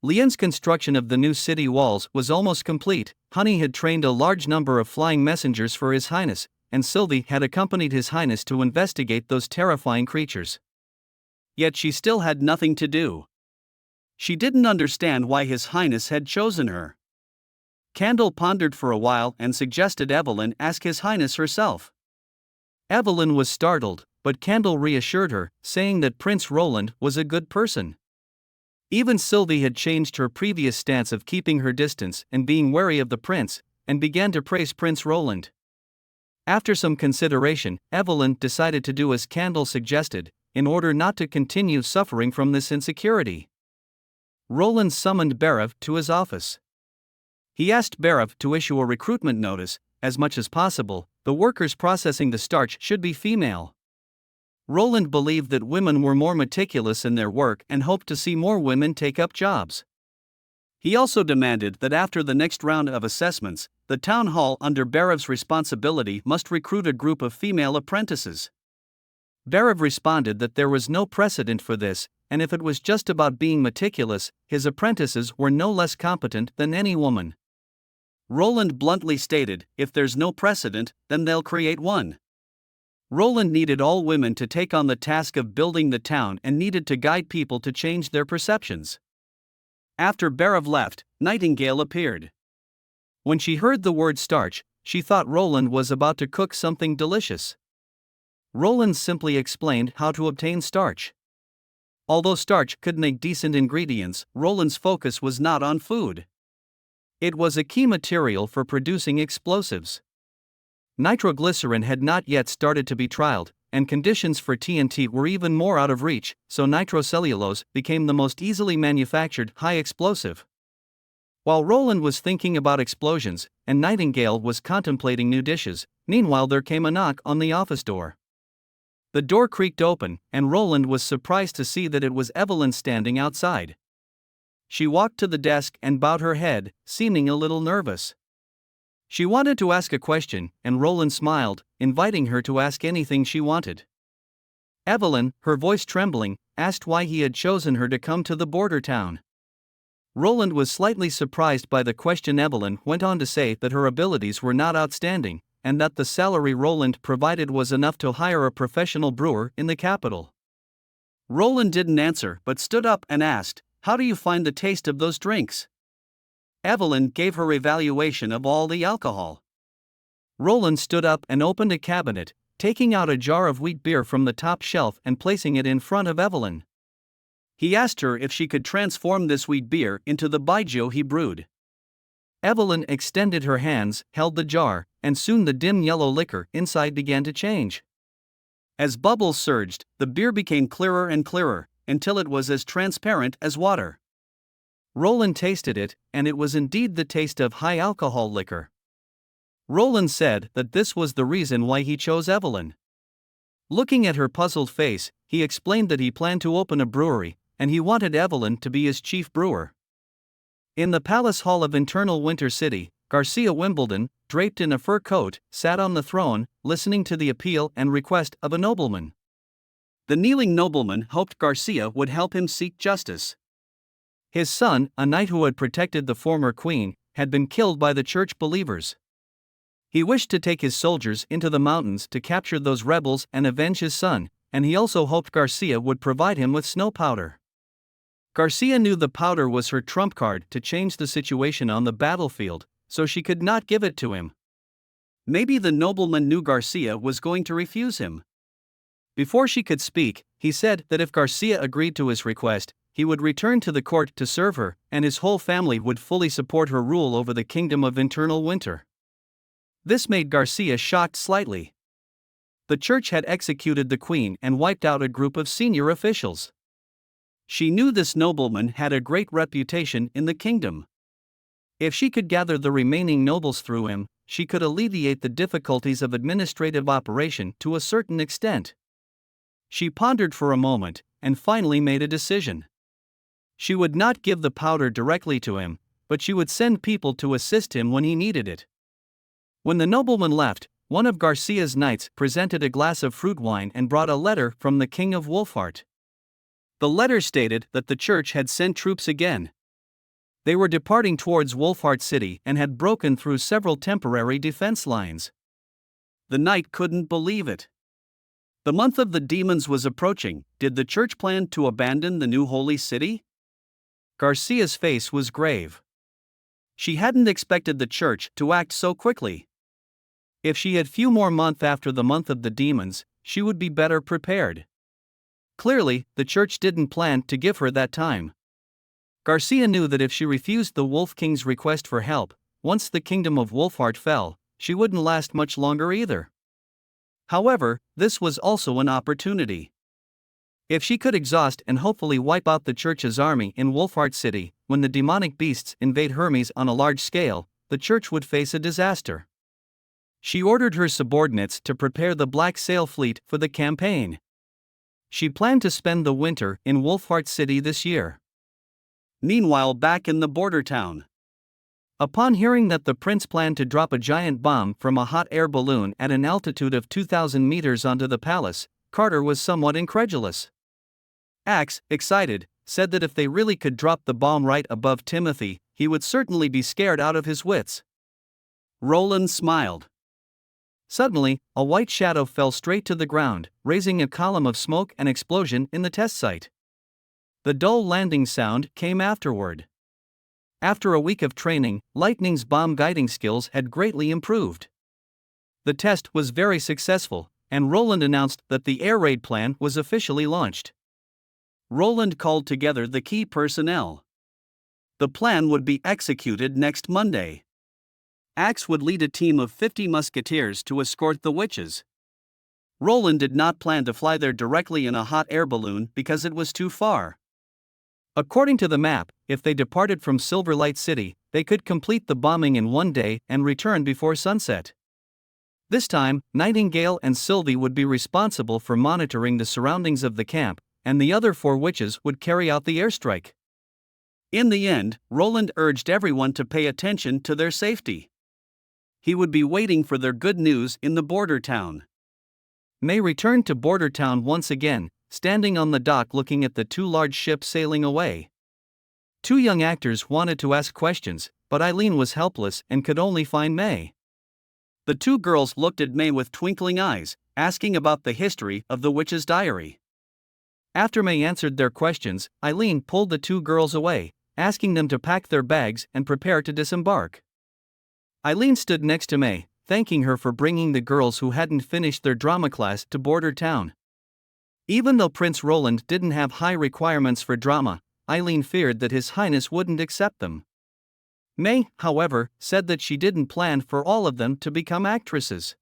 Lien's construction of the new city walls was almost complete. Honey had trained a large number of flying messengers for His Highness, and Sylvie had accompanied His Highness to investigate those terrifying creatures. Yet she still had nothing to do. She didn't understand why His Highness had chosen her. Candle pondered for a while and suggested Evelyn ask His Highness herself. Evelyn was startled, but Candle reassured her, saying that Prince Roland was a good person. Even Sylvie had changed her previous stance of keeping her distance and being wary of the prince, and began to praise Prince Roland. After some consideration, Evelyn decided to do as Candle suggested, in order not to continue suffering from this insecurity. Roland summoned Berev to his office. He asked Berev to issue a recruitment notice. As much as possible, the workers processing the starch should be female. Roland believed that women were more meticulous in their work and hoped to see more women take up jobs. He also demanded that after the next round of assessments, the town hall under Berev's responsibility must recruit a group of female apprentices. Berev responded that there was no precedent for this, and if it was just about being meticulous, his apprentices were no less competent than any woman. Roland bluntly stated, "If there's no precedent, then they'll create one." Roland needed all women to take on the task of building the town and needed to guide people to change their perceptions. After Berev left, Nightingale appeared. When she heard the word starch, she thought Roland was about to cook something delicious. Roland simply explained how to obtain starch. Although starch could make decent ingredients, Roland's focus was not on food. It was a key material for producing explosives. Nitroglycerin had not yet started to be trialed, and conditions for TNT were even more out of reach, so nitrocellulose became the most easily manufactured high explosive. While Roland was thinking about explosions, and Nightingale was contemplating new dishes, meanwhile there came a knock on the office door. The door creaked open, and Roland was surprised to see that it was Evelyn standing outside. She walked to the desk and bowed her head, seeming a little nervous. She wanted to ask a question, and Roland smiled, inviting her to ask anything she wanted. Evelyn, her voice trembling, asked why he had chosen her to come to the border town. Roland was slightly surprised by the question. Evelyn went on to say that her abilities were not outstanding, and that the salary Roland provided was enough to hire a professional brewer in the capital. Roland didn't answer but stood up and asked, "How do you find the taste of those drinks?" Evelyn gave her evaluation of all the alcohol. Roland stood up and opened a cabinet, taking out a jar of wheat beer from the top shelf and placing it in front of Evelyn. He asked her if she could transform this wheat beer into the baijiu he brewed. Evelyn extended her hands, held the jar, and soon the dim yellow liquor inside began to change. As bubbles surged, the beer became clearer and clearer, until it was as transparent as water. Roland tasted it, and it was indeed the taste of high-alcohol liquor. Roland said that this was the reason why he chose Evelyn. Looking at her puzzled face, he explained that he planned to open a brewery, and he wanted Evelyn to be his chief brewer. In the Palace Hall of Eternal Winter City, Garcia Wimbledon, draped in a fur coat, sat on the throne, listening to the appeal and request of a nobleman. The kneeling nobleman hoped Garcia would help him seek justice. His son, a knight who had protected the former queen, had been killed by the church believers. He wished to take his soldiers into the mountains to capture those rebels and avenge his son, and he also hoped Garcia would provide him with snow powder. Garcia knew the powder was her trump card to change the situation on the battlefield, so she could not give it to him. Maybe the nobleman knew Garcia was going to refuse him. Before she could speak, he said that if Garcia agreed to his request, he would return to the court to serve her, and his whole family would fully support her rule over the kingdom of Eternal Winter. This made Garcia shocked slightly. The church had executed the queen and wiped out a group of senior officials. She knew this nobleman had a great reputation in the kingdom. If she could gather the remaining nobles through him, she could alleviate the difficulties of administrative operation to a certain extent. She pondered for a moment, and finally made a decision. She would not give the powder directly to him, but she would send people to assist him when he needed it. When the nobleman left, one of Garcia's knights presented a glass of fruit wine and brought a letter from the king of Wolfhart. The letter stated that the church had sent troops again. They were departing towards Wolfhart City and had broken through several temporary defense lines. The knight couldn't believe it. The month of the demons was approaching. Did the church plan to abandon the new holy city? Garcia's face was grave. She hadn't expected the church to act so quickly. If she had few more months after the month of the demons, she would be better prepared. Clearly, the church didn't plan to give her that time. Garcia knew that if she refused the Wolf King's request for help, once the kingdom of Wolfhart fell, she wouldn't last much longer either. However, this was also an opportunity. If she could exhaust and hopefully wipe out the church's army in Wolfhart City, when the demonic beasts invade Hermes on a large scale, the church would face a disaster. She ordered her subordinates to prepare the Black Sail Fleet for the campaign. She planned to spend the winter in Wolfhart City this year. Meanwhile, back in the border town. Upon hearing that the prince planned to drop a giant bomb from a hot air balloon at an altitude of 2,000 meters onto the palace, Carter was somewhat incredulous. Axe, excited, said that if they really could drop the bomb right above Timothy, he would certainly be scared out of his wits. Roland smiled. Suddenly, a white shadow fell straight to the ground, raising a column of smoke and explosion in the test site. The dull landing sound came afterward. After a week of training, Lightning's bomb guiding skills had greatly improved. The test was very successful, and Roland announced that the air raid plan was officially launched. Roland called together the key personnel. The plan would be executed next Monday. Axe would lead a team of 50 musketeers to escort the witches. Roland did not plan to fly there directly in a hot air balloon because it was too far. According to the map, if they departed from Silverlight City, they could complete the bombing in one day and return before sunset. This time, Nightingale and Sylvie would be responsible for monitoring the surroundings of the camp, and the other 4 witches would carry out the airstrike. In the end, Roland urged everyone to pay attention to their safety. He would be waiting for their good news in the border town. May returned to border town once again, standing on the dock looking at the 2 large ships sailing away. 2 young actors wanted to ask questions, but Eileen was helpless and could only find May. The 2 girls looked at May with twinkling eyes, asking about the history of the witch's diary. After May answered their questions, Eileen pulled the 2 girls away, asking them to pack their bags and prepare to disembark. Eileen stood next to May, thanking her for bringing the girls who hadn't finished their drama class to border town. Even though Prince Roland didn't have high requirements for drama, Eileen feared that His Highness wouldn't accept them. May, however, said that she didn't plan for all of them to become actresses.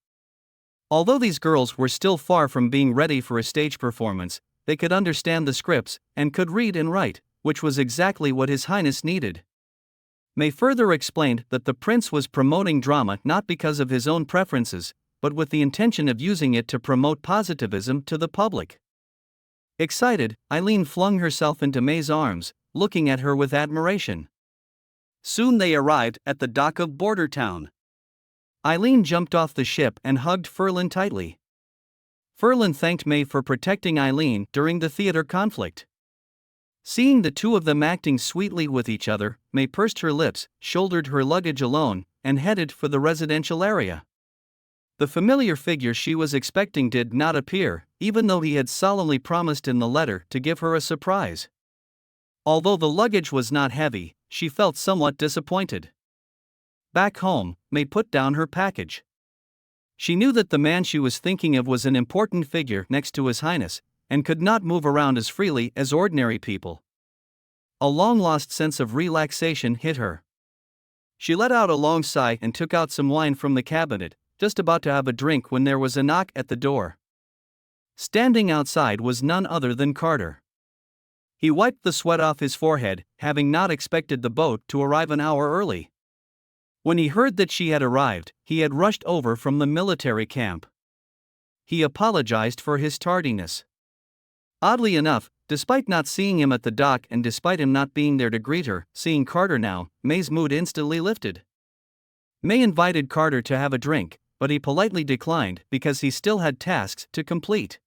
Although these girls were still far from being ready for a stage performance, they could understand the scripts and could read and write, which was exactly what His Highness needed. May further explained that the prince was promoting drama not because of his own preferences, but with the intention of using it to promote positivism to the public. Excited, Eileen flung herself into May's arms, looking at her with admiration. Soon they arrived at the dock of border town. Eileen jumped off the ship and hugged Ferlin tightly. Ferlin thanked May for protecting Eileen during the theater conflict. Seeing the 2 of them acting sweetly with each other, May pursed her lips, shouldered her luggage alone, and headed for the residential area. The familiar figure she was expecting did not appear, even though he had solemnly promised in the letter to give her a surprise. Although the luggage was not heavy, she felt somewhat disappointed. Back home, May put down her package. She knew that the man she was thinking of was an important figure next to His Highness, and could not move around as freely as ordinary people. A long-lost sense of relaxation hit her. She let out a long sigh and took out some wine from the cabinet, just about to have a drink when there was a knock at the door. Standing outside was none other than Carter. He wiped the sweat off his forehead, having not expected the boat to arrive an hour early. When he heard that she had arrived, he had rushed over from the military camp. He apologized for his tardiness. Oddly enough, despite not seeing him at the dock and despite him not being there to greet her, seeing Carter now, May's mood instantly lifted. May invited Carter to have a drink, but he politely declined because he still had tasks to complete.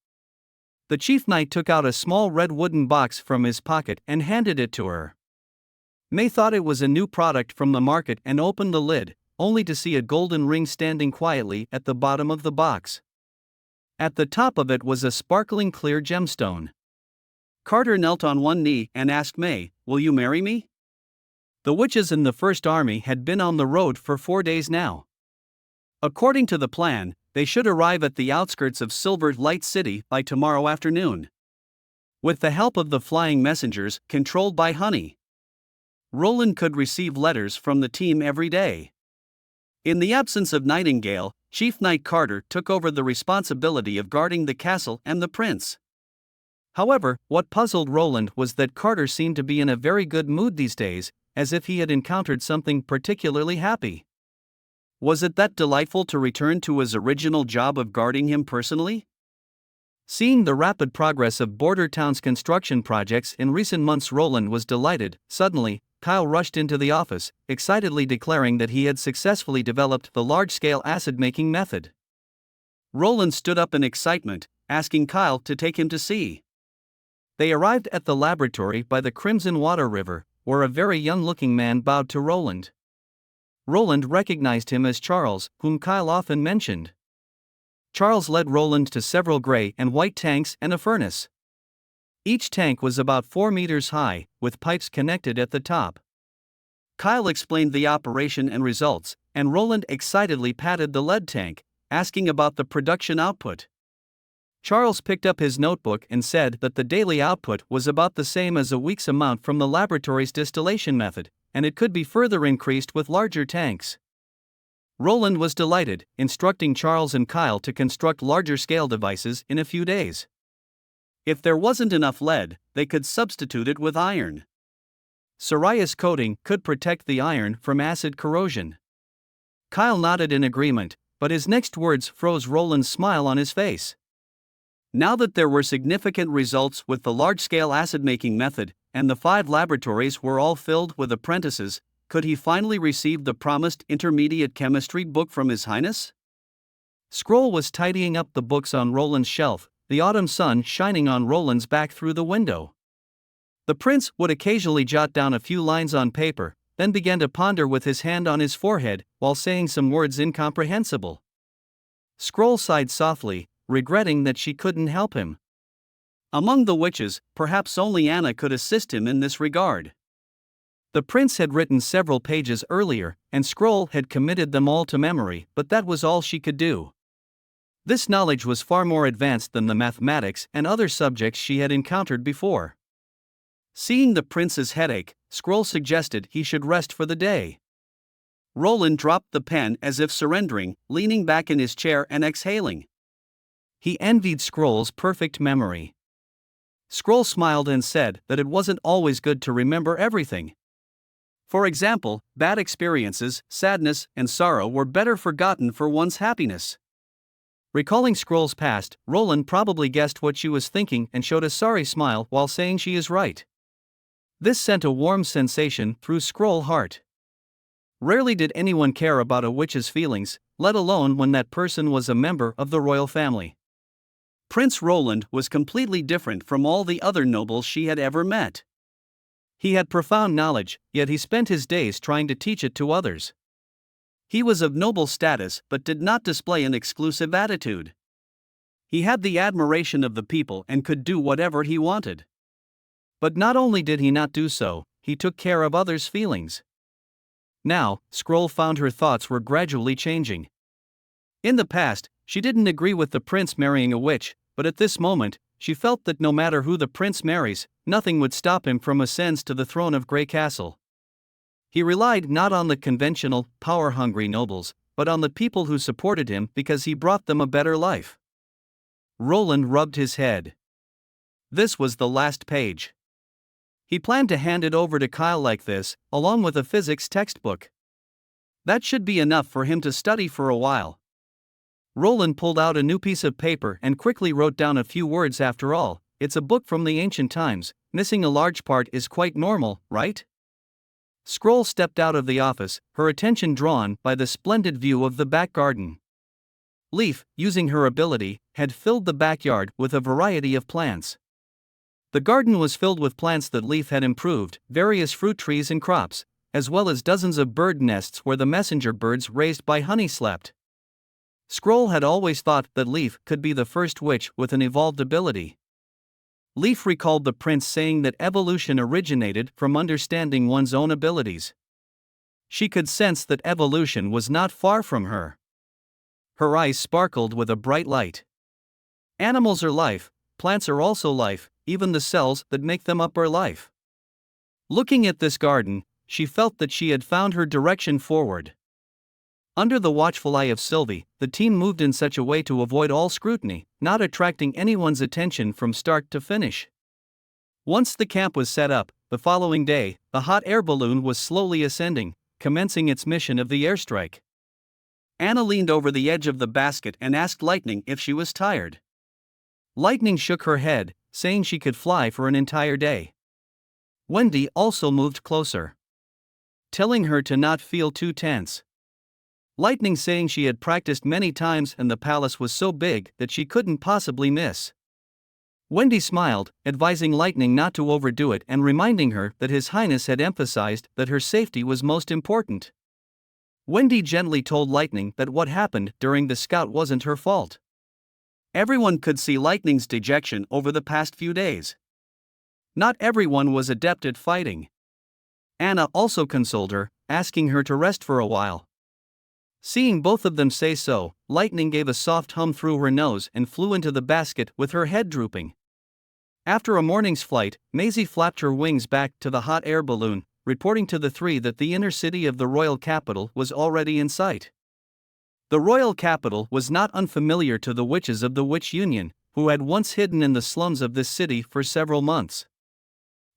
The chief knight took out a small red wooden box from his pocket and handed it to her. May thought it was a new product from the market and opened the lid, only to see a golden ring standing quietly at the bottom of the box. At the top of it was a sparkling clear gemstone. Carter knelt on one knee and asked May, "Will you marry me?" The witches in the First Army had been on the road for 4 days now. According to the plan, they should arrive at the outskirts of Silver Light City by tomorrow afternoon. With the help of the flying messengers, controlled by Honey, Roland could receive letters from the team every day. In the absence of Nightingale, Chief Knight Carter took over the responsibility of guarding the castle and the prince. However, what puzzled Roland was that Carter seemed to be in a very good mood these days, as if he had encountered something particularly happy. Was it that delightful to return to his original job of guarding him personally? Seeing the rapid progress of Border Town's construction projects in recent months, Roland was delighted. Suddenly, Kyle rushed into the office, excitedly declaring that he had successfully developed the large-scale acid-making method. Roland stood up in excitement, asking Kyle to take him to see. They arrived at the laboratory by the Crimson Water River, where a very young-looking man bowed to Roland. Roland recognized him as Charles, whom Kyle often mentioned. Charles led Roland to several gray and white tanks and a furnace. Each tank was about 4 meters high, with pipes connected at the top. Kyle explained the operation and results, and Roland excitedly patted the lead tank, asking about the production output. Charles picked up his notebook and said that the daily output was about the same as a week's amount from the laboratory's distillation method, and it could be further increased with larger tanks. Roland was delighted, instructing Charles and Kyle to construct larger-scale devices in a few days. If there wasn't enough lead, they could substitute it with iron. Psoriasis coating could protect the iron from acid corrosion. Kyle nodded in agreement, but his next words froze Roland's smile on his face. Now that there were significant results with the large-scale acid-making method, and the 5 laboratories were all filled with apprentices, could he finally receive the promised intermediate chemistry book from His Highness? Scroll was tidying up the books on Roland's shelf, the autumn sun shining on Roland's back through the window. The prince would occasionally jot down a few lines on paper, then began to ponder with his hand on his forehead, while saying some words incomprehensible. Scroll sighed softly, regretting that she couldn't help him. Among the witches, perhaps only Anna could assist him in this regard. The prince had written several pages earlier, and Scroll had committed them all to memory, but that was all she could do. This knowledge was far more advanced than the mathematics and other subjects she had encountered before. Seeing the prince's headache, Scroll suggested he should rest for the day. Roland dropped the pen as if surrendering, leaning back in his chair and exhaling. He envied Scroll's perfect memory. Scroll smiled and said that it wasn't always good to remember everything. For example, bad experiences, sadness, and sorrow were better forgotten for one's happiness. Recalling Scroll's past, Roland probably guessed what she was thinking and showed a sorry smile while saying she is right. This sent a warm sensation through Scroll's heart. Rarely did anyone care about a witch's feelings, let alone when that person was a member of the royal family. Prince Roland was completely different from all the other nobles she had ever met. He had profound knowledge, yet he spent his days trying to teach it to others. He was of noble status but did not display an exclusive attitude. He had the admiration of the people and could do whatever he wanted. But not only did he not do so, he took care of others' feelings. Now, Scroll found her thoughts were gradually changing. In the past, she didn't agree with the prince marrying a witch, but at this moment, she felt that no matter who the prince marries, nothing would stop him from ascends to the throne of Grey Castle. He relied not on the conventional, power-hungry nobles, but on the people who supported him because he brought them a better life. Roland rubbed his head. This was the last page. He planned to hand it over to Kyle like this, along with a physics textbook. That should be enough for him to study for a while. Roland pulled out a new piece of paper and quickly wrote down a few words. After all, it's a book from the ancient times, missing a large part is quite normal, right? Scroll stepped out of the office, her attention drawn by the splendid view of the back garden. Leaf, using her ability, had filled the backyard with a variety of plants. The garden was filled with plants that Leaf had improved, various fruit trees and crops, as well as dozens of bird nests where the messenger birds raised by honey slept. Scroll had always thought that Leaf could be the first witch with an evolved ability. Leaf recalled the prince saying that evolution originated from understanding one's own abilities. She could sense that evolution was not far from her. Her eyes sparkled with a bright light. Animals are life, plants are also life, even the cells that make them up are life. Looking at this garden, she felt that she had found her direction forward. Under the watchful eye of Sylvie, the team moved in such a way to avoid all scrutiny, not attracting anyone's attention from start to finish. Once the camp was set up, the following day, the hot air balloon was slowly ascending, commencing its mission of the airstrike. Anna leaned over the edge of the basket and asked Lightning if she was tired. Lightning shook her head, saying she could fly for an entire day. Wendy also moved closer, telling her to not feel too tense. Lightning saying she had practiced many times and the palace was so big that she couldn't possibly miss. Wendy smiled, advising Lightning not to overdo it and reminding her that His Highness had emphasized that her safety was most important. Wendy gently told Lightning that what happened during the scout wasn't her fault. Everyone could see Lightning's dejection over the past few days. Not everyone was adept at fighting. Anna also consoled her, asking her to rest for a while. Seeing both of them say so, Lightning gave a soft hum through her nose and flew into the basket with her head drooping. After a morning's flight, Maisie flapped her wings back to the hot air balloon, reporting to the three that the inner city of the royal capital was already in sight. The royal capital was not unfamiliar to the witches of the Witch Union, who had once hidden in the slums of this city for several months.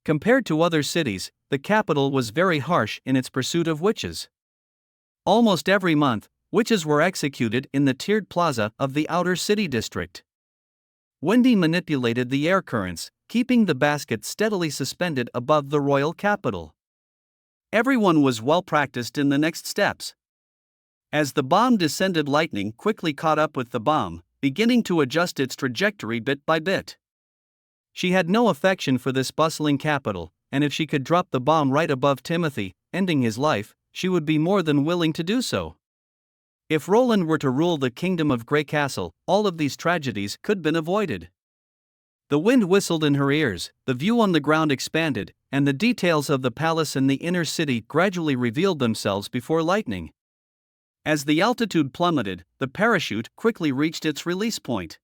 Compared to other cities, the capital was very harsh in its pursuit of witches. Almost every month, witches were executed in the tiered plaza of the outer city district. Wendy manipulated the air currents, keeping the basket steadily suspended above the royal capital. Everyone was well practiced in the next steps. As the bomb descended, Lightning quickly caught up with the bomb, beginning to adjust its trajectory bit by bit. She had no affection for this bustling capital, and if she could drop the bomb right above Timothy, ending his life, she would be more than willing to do so. If Roland were to rule the kingdom of Grey Castle, all of these tragedies could have been avoided. The wind whistled in her ears, the view on the ground expanded, and the details of the palace and the inner city gradually revealed themselves before Lightning. As the altitude plummeted, the parachute quickly reached its release point.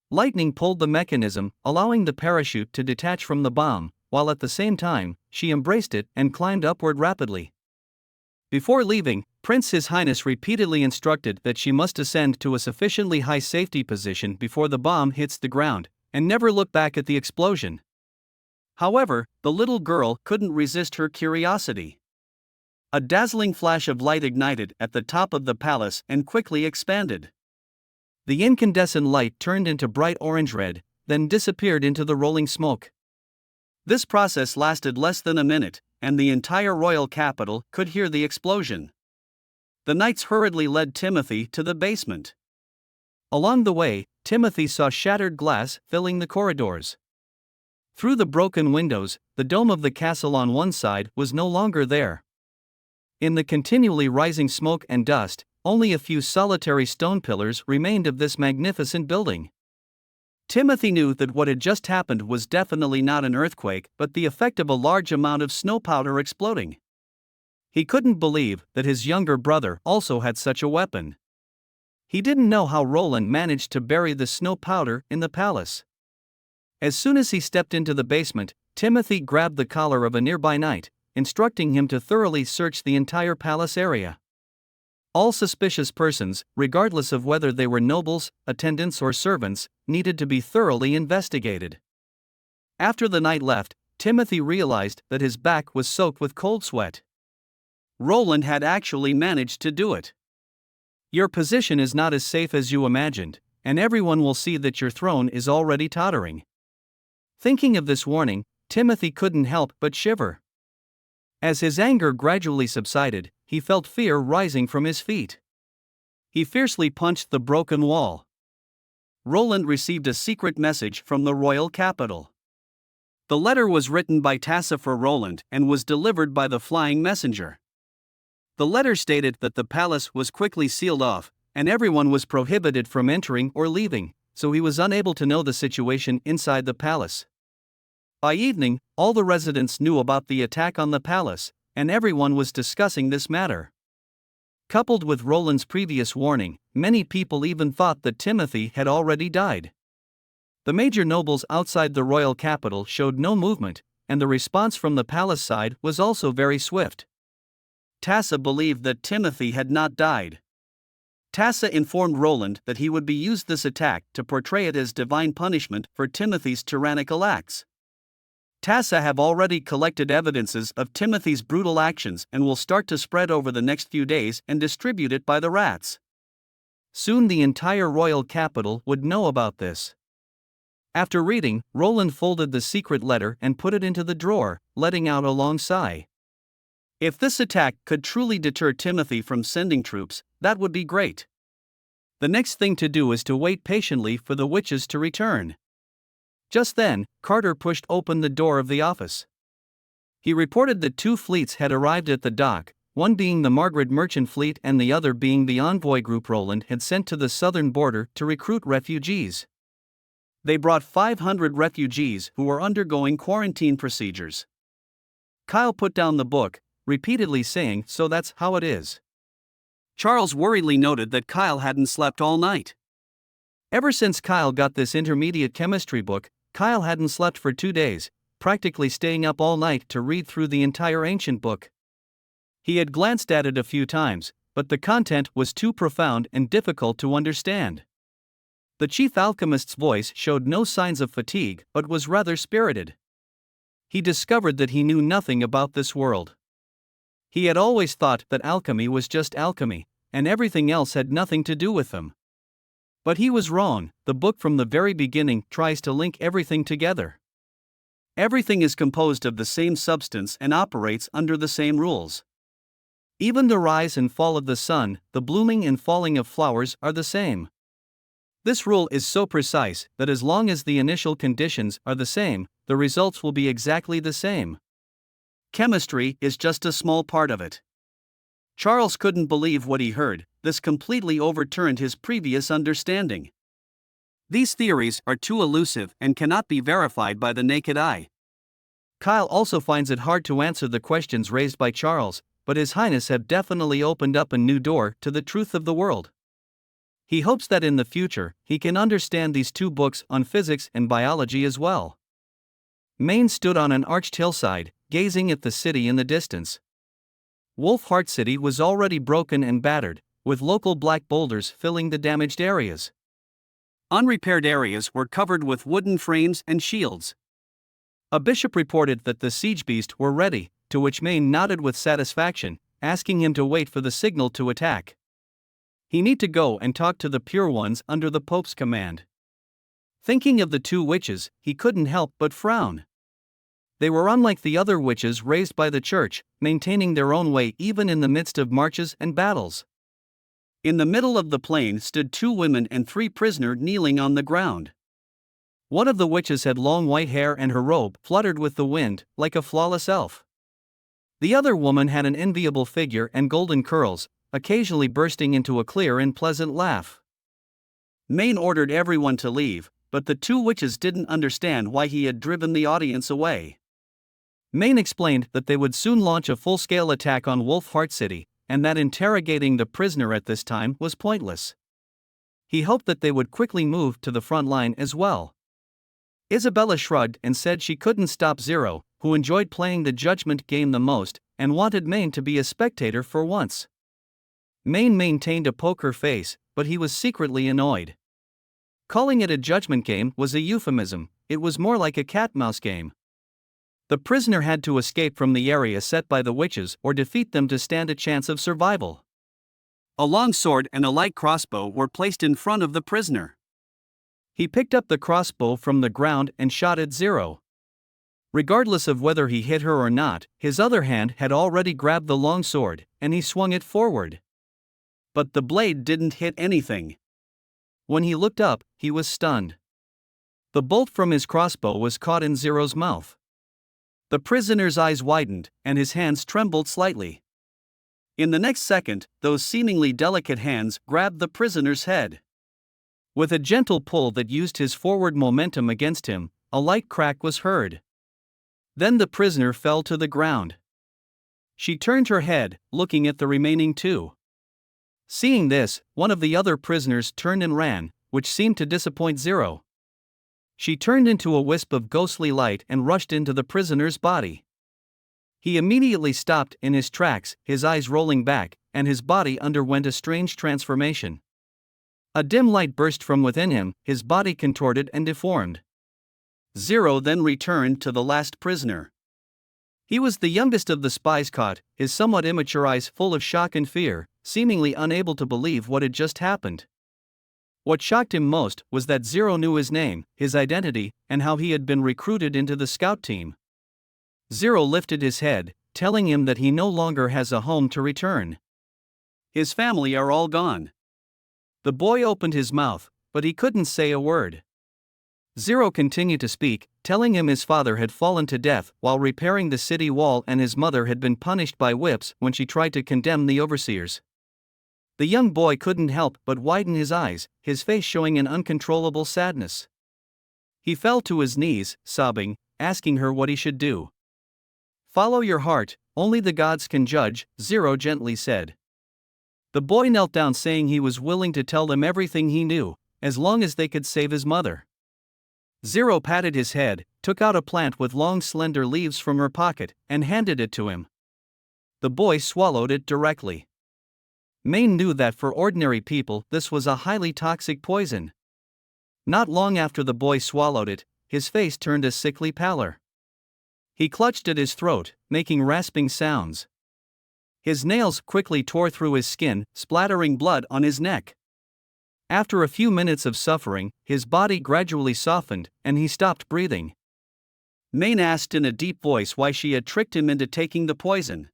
Lightning pulled the mechanism, allowing the parachute to detach from the bomb, while at the same time, she embraced it and climbed upward rapidly. Before leaving, His Highness repeatedly instructed that she must ascend to a sufficiently high safety position before the bomb hits the ground, and never look back at the explosion. However, the little girl couldn't resist her curiosity. A dazzling flash of light ignited at the top of the palace and quickly expanded. The incandescent light turned into bright orange-red, then disappeared into the rolling smoke. This process lasted less than a minute, and the entire royal capital could hear the explosion. The knights hurriedly led Timothy to the basement. Along the way, Timothy saw shattered glass filling the corridors. Through the broken windows, the dome of the castle on one side was no longer there. In the continually rising smoke and dust, only a few solitary stone pillars remained of this magnificent building. Timothy knew that what had just happened was definitely not an earthquake but the effect of a large amount of snow powder exploding. He couldn't believe that his younger brother also had such a weapon. He didn't know how Roland managed to bury the snow powder in the palace. As soon as he stepped into the basement, Timothy grabbed the collar of a nearby knight, instructing him to thoroughly search the entire palace area. All suspicious persons, regardless of whether they were nobles, attendants or servants, needed to be thoroughly investigated. After the knight left, Timothy realized that his back was soaked with cold sweat. Roland had actually managed to do it. Your position is not as safe as you imagined, and everyone will see that your throne is already tottering. Thinking of this warning, Timothy couldn't help but shiver. As his anger gradually subsided, he felt fear rising from his feet. He fiercely punched the broken wall. Roland received a secret message from the royal capital. The letter was written by Tassa for Roland and was delivered by the flying messenger. The letter stated that the palace was quickly sealed off, and everyone was prohibited from entering or leaving, so he was unable to know the situation inside the palace. By evening, all the residents knew about the attack on the palace, and everyone was discussing this matter. Coupled with Roland's previous warning, many people even thought that Timothy had already died. The major nobles outside the royal capital showed no movement, and the response from the palace side was also very swift. Tassa believed that Timothy had not died. Tassa informed Roland that he would be used this attack to portray it as divine punishment for Timothy's tyrannical acts. Tassa have already collected evidences of Timothy's brutal actions and will start to spread over the next few days and distribute it by the rats. Soon the entire royal capital would know about this. After reading, Roland folded the secret letter and put it into the drawer, letting out a long sigh. If this attack could truly deter Timothy from sending troops, that would be great. The next thing to do is to wait patiently for the witches to return. Just then, Carter pushed open the door of the office. He reported that 2 fleets had arrived at the dock, one being the Margaret Merchant Fleet and the other being the envoy group Roland had sent to the southern border to recruit refugees. They brought 500 refugees who were undergoing quarantine procedures. Kyle put down the book, repeatedly saying, "So that's how it is." Charles worriedly noted that Kyle hadn't slept all night. Ever since Kyle got this intermediate chemistry book, Kyle hadn't slept for 2 days, practically staying up all night to read through the entire ancient book. He had glanced at it a few times, but the content was too profound and difficult to understand. The chief alchemist's voice showed no signs of fatigue but was rather spirited. He discovered that he knew nothing about this world. He had always thought that alchemy was just alchemy, and everything else had nothing to do with them. But he was wrong. The book from the very beginning tries to link everything together. Everything is composed of the same substance and operates under the same rules. Even the rise and fall of the sun, the blooming and falling of flowers are the same. This rule is so precise that as long as the initial conditions are the same, the results will be exactly the same. Chemistry is just a small part of it. Charles couldn't believe what he heard. This completely overturned his previous understanding. These theories are too elusive and cannot be verified by the naked eye. Kyle also finds it hard to answer the questions raised by Charles, but His Highness have definitely opened up a new door to the truth of the world. He hopes that in the future, he can understand these 2 books on physics and biology as well. Maine stood on an arched hillside, gazing at the city in the distance. Wolf Heart City was already broken and battered, with local black boulders filling the damaged areas. Unrepaired areas were covered with wooden frames and shields. A bishop reported that the siege beasts were ready, to which Maine nodded with satisfaction, asking him to wait for the signal to attack. He need to go and talk to the pure ones under the Pope's command. Thinking of the 2 witches, he couldn't help but frown. They were unlike the other witches raised by the church, maintaining their own way even in the midst of marches and battles. In the middle of the plain stood 2 women and 3 prisoners kneeling on the ground. One of the witches had long white hair and her robe fluttered with the wind, like a flawless elf. The other woman had an enviable figure and golden curls, occasionally bursting into a clear and pleasant laugh. Maine ordered everyone to leave, but the 2 witches didn't understand why he had driven the audience away. Maine explained that they would soon launch a full-scale attack on Wolf Heart City, and that interrogating the prisoner at this time was pointless. He hoped that they would quickly move to the front line as well. Isabella shrugged and said she couldn't stop Zero, who enjoyed playing the judgment game the most, and wanted Maine to be a spectator for once. Maine maintained a poker face, but he was secretly annoyed. Calling it a judgment game was a euphemism. It was more like a cat-mouse game. The prisoner had to escape from the area set by the witches or defeat them to stand a chance of survival. A long sword and a light crossbow were placed in front of the prisoner. He picked up the crossbow from the ground and shot at Zero. Regardless of whether he hit her or not, his other hand had already grabbed the long sword, and he swung it forward. But the blade didn't hit anything. When he looked up, he was stunned. The bolt from his crossbow was caught in Zero's mouth. The prisoner's eyes widened, and his hands trembled slightly. In the next second, those seemingly delicate hands grabbed the prisoner's head. With a gentle pull that used his forward momentum against him, a light crack was heard. Then the prisoner fell to the ground. She turned her head, looking at the remaining 2. Seeing this, one of the other prisoners turned and ran, which seemed to disappoint Zero. She turned into a wisp of ghostly light and rushed into the prisoner's body. He immediately stopped in his tracks, his eyes rolling back, and his body underwent a strange transformation. A dim light burst from within him, his body contorted and deformed. Zero then returned to the last prisoner. He was the youngest of the spies caught, his somewhat immature eyes full of shock and fear, seemingly unable to believe what had just happened. What shocked him most was that Zero knew his name, his identity, and how he had been recruited into the scout team. Zero lifted his head, telling him that he no longer has a home to return. His family are all gone. The boy opened his mouth, but he couldn't say a word. Zero continued to speak, telling him his father had fallen to death while repairing the city wall and his mother had been punished by whips when she tried to condemn the overseers. The young boy couldn't help but widen his eyes, his face showing an uncontrollable sadness. He fell to his knees, sobbing, asking her what he should do. "Follow your heart, only the gods can judge," Zero gently said. The boy knelt down, saying he was willing to tell them everything he knew, as long as they could save his mother. Zero patted his head, took out a plant with long slender leaves from her pocket, and handed it to him. The boy swallowed it directly. Maine knew that for ordinary people this was a highly toxic poison. Not long after the boy swallowed it, his face turned a sickly pallor. He clutched at his throat, making rasping sounds. His nails quickly tore through his skin, splattering blood on his neck. After a few minutes of suffering, his body gradually softened, and he stopped breathing. Maine asked in a deep voice why she had tricked him into taking the poison.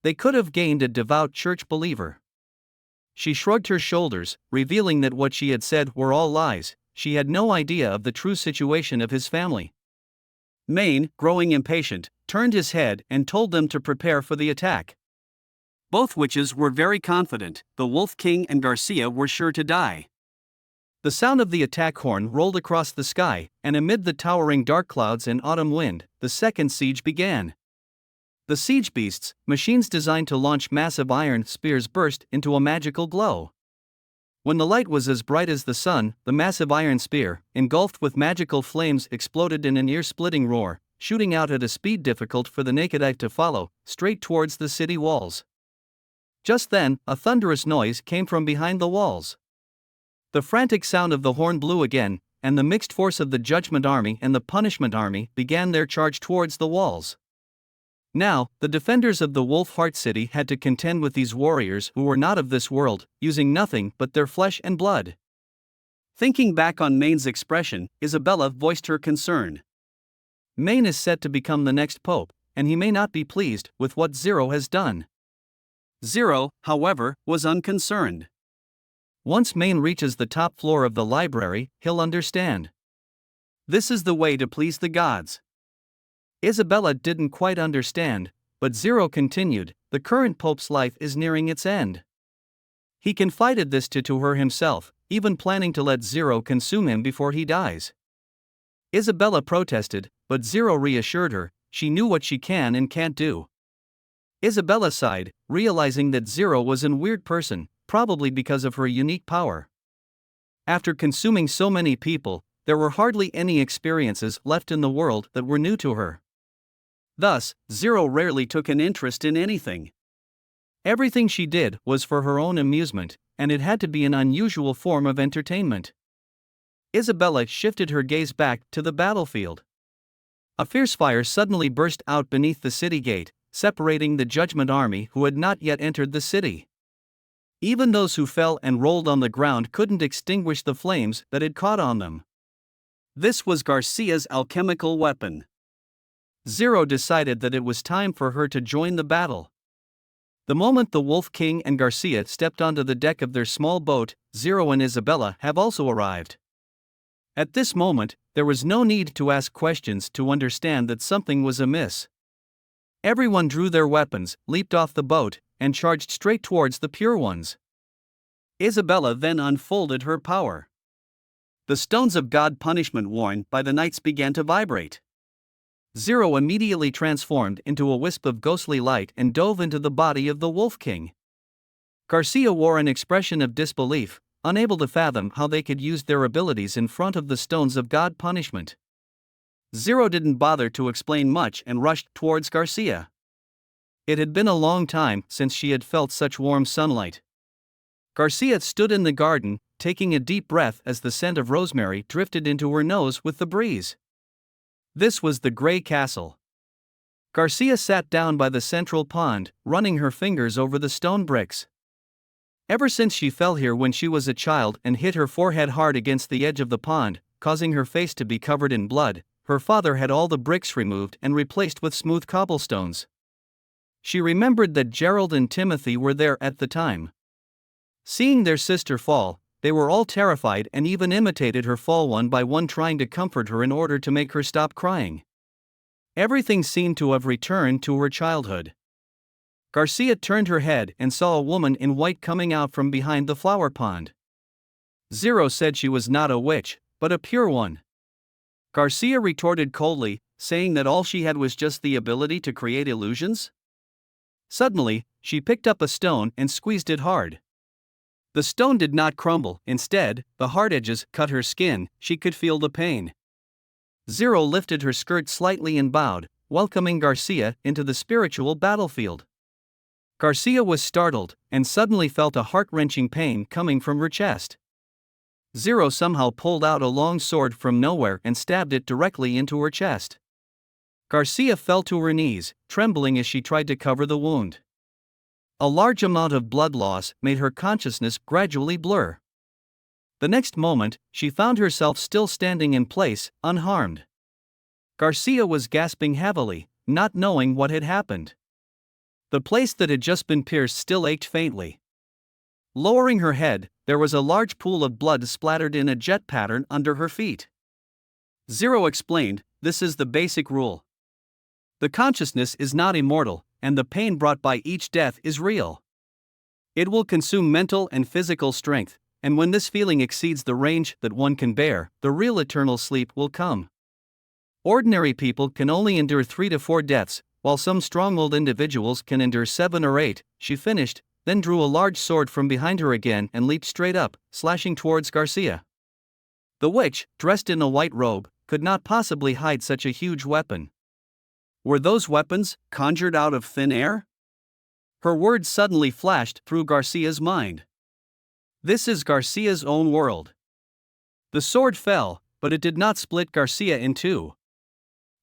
They could have gained a devout church believer. She shrugged her shoulders, revealing that what she had said were all lies. She had no idea of the true situation of his family. Maine, growing impatient, turned his head and told them to prepare for the attack. Both witches were very confident. The Wolf King and Garcia were sure to die. The sound of the attack horn rolled across the sky, and amid the towering dark clouds and autumn wind, the second siege began. The siege beasts, machines designed to launch massive iron spears, burst into a magical glow. When the light was as bright as the sun, the massive iron spear, engulfed with magical flames, exploded in an ear-splitting roar, shooting out at a speed difficult for the naked eye to follow, straight towards the city walls. Just then, a thunderous noise came from behind the walls. The frantic sound of the horn blew again, and the mixed force of the Judgment Army and the Punishment Army began their charge towards the walls. Now, the defenders of the Wolf Heart City had to contend with these warriors who were not of this world, using nothing but their flesh and blood. Thinking back on Maine's expression, Isabella voiced her concern. Maine is set to become the next pope, and he may not be pleased with what Zero has done. Zero, however, was unconcerned. Once Maine reaches the top floor of the library, he'll understand. This is the way to please the gods. Isabella didn't quite understand, but Zero continued, the current pope's life is nearing its end. He confided this to her himself, even planning to let Zero consume him before he dies. Isabella protested, but Zero reassured her, she knew what she can and can't do. Isabella sighed, realizing that Zero was a weird person, probably because of her unique power. After consuming so many people, there were hardly any experiences left in the world that were new to her. Thus, Zero rarely took an interest in anything. Everything she did was for her own amusement, and it had to be an unusual form of entertainment. Isabella shifted her gaze back to the battlefield. A fierce fire suddenly burst out beneath the city gate, separating the Judgment Army who had not yet entered the city. Even those who fell and rolled on the ground couldn't extinguish the flames that had caught on them. This was Garcia's alchemical weapon. Zero decided that it was time for her to join the battle. The moment the Wolf King and Garcia stepped onto the deck of their small boat, Zero and Isabella have also arrived. At this moment, there was no need to ask questions to understand that something was amiss. Everyone drew their weapons, leaped off the boat, and charged straight towards the Pure Ones. Isabella then unfolded her power. The stones of God punishment worn by the knights began to vibrate. Zero immediately transformed into a wisp of ghostly light and dove into the body of the Wolf King. Garcia wore an expression of disbelief, unable to fathom how they could use their abilities in front of the stones of God punishment. Zero didn't bother to explain much and rushed towards Garcia. It had been a long time since she had felt such warm sunlight. Garcia stood in the garden, taking a deep breath as the scent of rosemary drifted into her nose with the breeze. This was the Grey Castle. Garcia sat down by the central pond, running her fingers over the stone bricks. Ever since she fell here when she was a child and hit her forehead hard against the edge of the pond, causing her face to be covered in blood, her father had all the bricks removed and replaced with smooth cobblestones. She remembered that Gerald and Timothy were there at the time. Seeing their sister fall, they were all terrified and even imitated her fall one by one, trying to comfort her in order to make her stop crying. Everything seemed to have returned to her childhood. Garcia turned her head and saw a woman in white coming out from behind the flower pond. Zero said she was not a witch, but a pure one. Garcia retorted coldly, saying that all she had was just the ability to create illusions. Suddenly, she picked up a stone and squeezed it hard. The stone did not crumble, instead, the hard edges cut her skin. She could feel the pain. Zero lifted her skirt slightly and bowed, welcoming Garcia into the spiritual battlefield. Garcia was startled, and suddenly felt a heart-wrenching pain coming from her chest. Zero somehow pulled out a long sword from nowhere and stabbed it directly into her chest. Garcia fell to her knees, trembling as she tried to cover the wound. A large amount of blood loss made her consciousness gradually blur. The next moment, she found herself still standing in place, unharmed. Garcia was gasping heavily, not knowing what had happened. The place that had just been pierced still ached faintly. Lowering her head, there was a large pool of blood splattered in a jet pattern under her feet. Zero explained, "This is the basic rule. The consciousness is not immortal, and the pain brought by each death is real. It will consume mental and physical strength, and when this feeling exceeds the range that one can bear, the real eternal sleep will come. Ordinary people can only endure 3 to 4 deaths, while some strong-willed individuals can endure 7 or 8, she finished, then drew a large sword from behind her again and leaped straight up, slashing towards Garcia. The witch, dressed in a white robe, could not possibly hide such a huge weapon. Were those weapons conjured out of thin air? Her words suddenly flashed through Garcia's mind. This is Garcia's own world. The sword fell, but it did not split Garcia in two.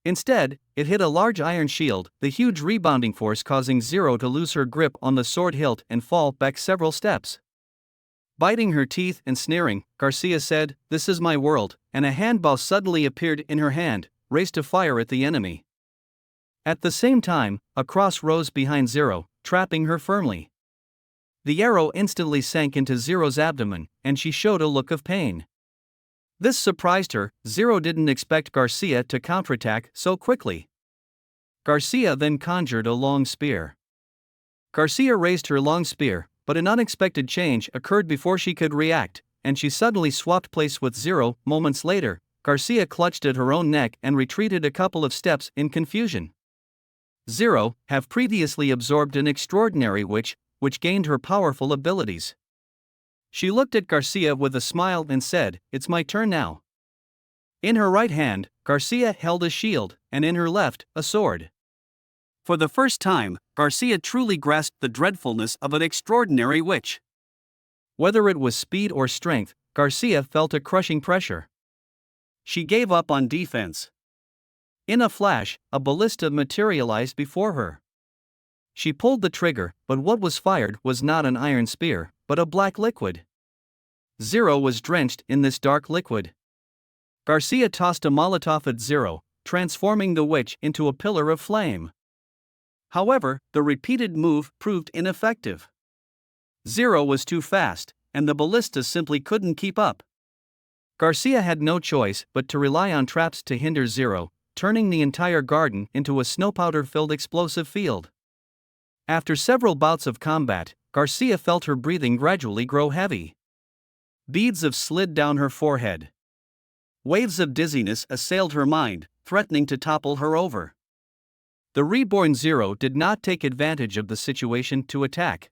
Instead, it hit a large iron shield, the huge rebounding force causing Zero to lose her grip on the sword hilt and fall back several steps. Biting her teeth and sneering, Garcia said, "This is my world," and a handbow suddenly appeared in her hand, raised to fire at the enemy. At the same time, a cross rose behind Zero, trapping her firmly. The arrow instantly sank into Zero's abdomen, and she showed a look of pain. This surprised her. Zero didn't expect Garcia to counterattack so quickly. Garcia then conjured a long spear. Garcia raised her long spear, but an unexpected change occurred before she could react, and she suddenly swapped place with Zero. Moments later, Garcia clutched at her own neck and retreated a couple of steps in confusion. Zero had previously absorbed an extraordinary witch, which gained her powerful abilities. She looked at Garcia with a smile and said, "It's my turn now." In her right hand, Garcia held a shield, and in her left, a sword. For the first time, Garcia truly grasped the dreadfulness of an extraordinary witch. Whether it was speed or strength, Garcia felt a crushing pressure. She gave up on defense. In a flash, a ballista materialized before her. She pulled the trigger, but what was fired was not an iron spear, but a black liquid. Zero was drenched in this dark liquid. Garcia tossed a Molotov at Zero, transforming the witch into a pillar of flame. However, the repeated move proved ineffective. Zero was too fast, and the ballista simply couldn't keep up. Garcia had no choice but to rely on traps to hinder Zero, turning the entire garden into a snowpowder-filled explosive field. After several bouts of combat, Garcia felt her breathing gradually grow heavy. Beads of slid down her forehead. Waves of dizziness assailed her mind, threatening to topple her over. The reborn Zero did not take advantage of the situation to attack.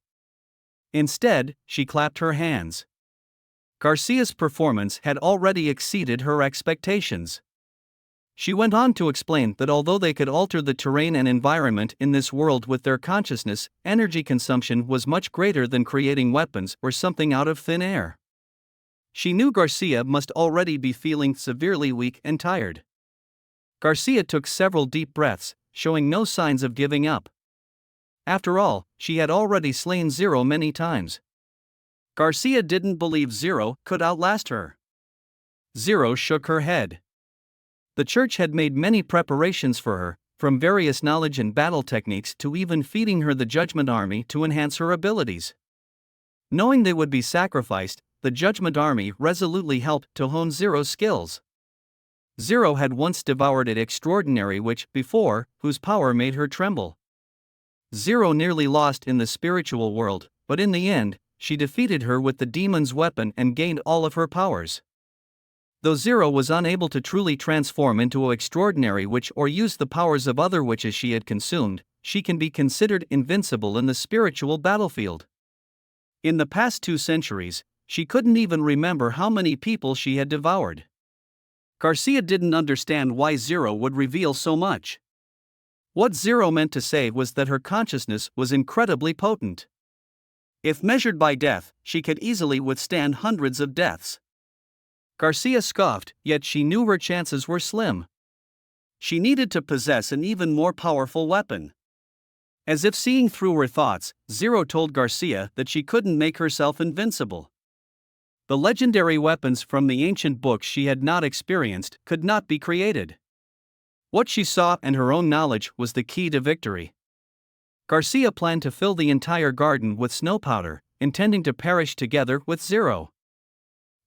Instead, she clapped her hands. Garcia's performance had already exceeded her expectations. She went on to explain that although they could alter the terrain and environment in this world with their consciousness, energy consumption was much greater than creating weapons or something out of thin air. She knew Garcia must already be feeling severely weak and tired. Garcia took several deep breaths, showing no signs of giving up. After all, she had already slain Zero many times. Garcia didn't believe Zero could outlast her. Zero shook her head. The church had made many preparations for her, from various knowledge and battle techniques to even feeding her the Judgment Army to enhance her abilities. Knowing they would be sacrificed, the Judgment Army resolutely helped to hone Zero's skills. Zero had once devoured an extraordinary witch before, whose power made her tremble. Zero nearly lost in the spiritual world, but in the end, she defeated her with the demon's weapon and gained all of her powers. Though Zero was unable to truly transform into an extraordinary witch or use the powers of other witches she had consumed, she can be considered invincible in the spiritual battlefield. In the past 2 centuries, she couldn't even remember how many people she had devoured. Garcia didn't understand why Zero would reveal so much. What Zero meant to say was that her consciousness was incredibly potent. If measured by death, she could easily withstand hundreds of deaths. Garcia scoffed, yet she knew her chances were slim. She needed to possess an even more powerful weapon. As if seeing through her thoughts, Zero told Garcia that she couldn't make herself invincible. The legendary weapons from the ancient books she had not experienced could not be created. What she saw and her own knowledge was the key to victory. Garcia planned to fill the entire garden with snow powder, intending to perish together with Zero.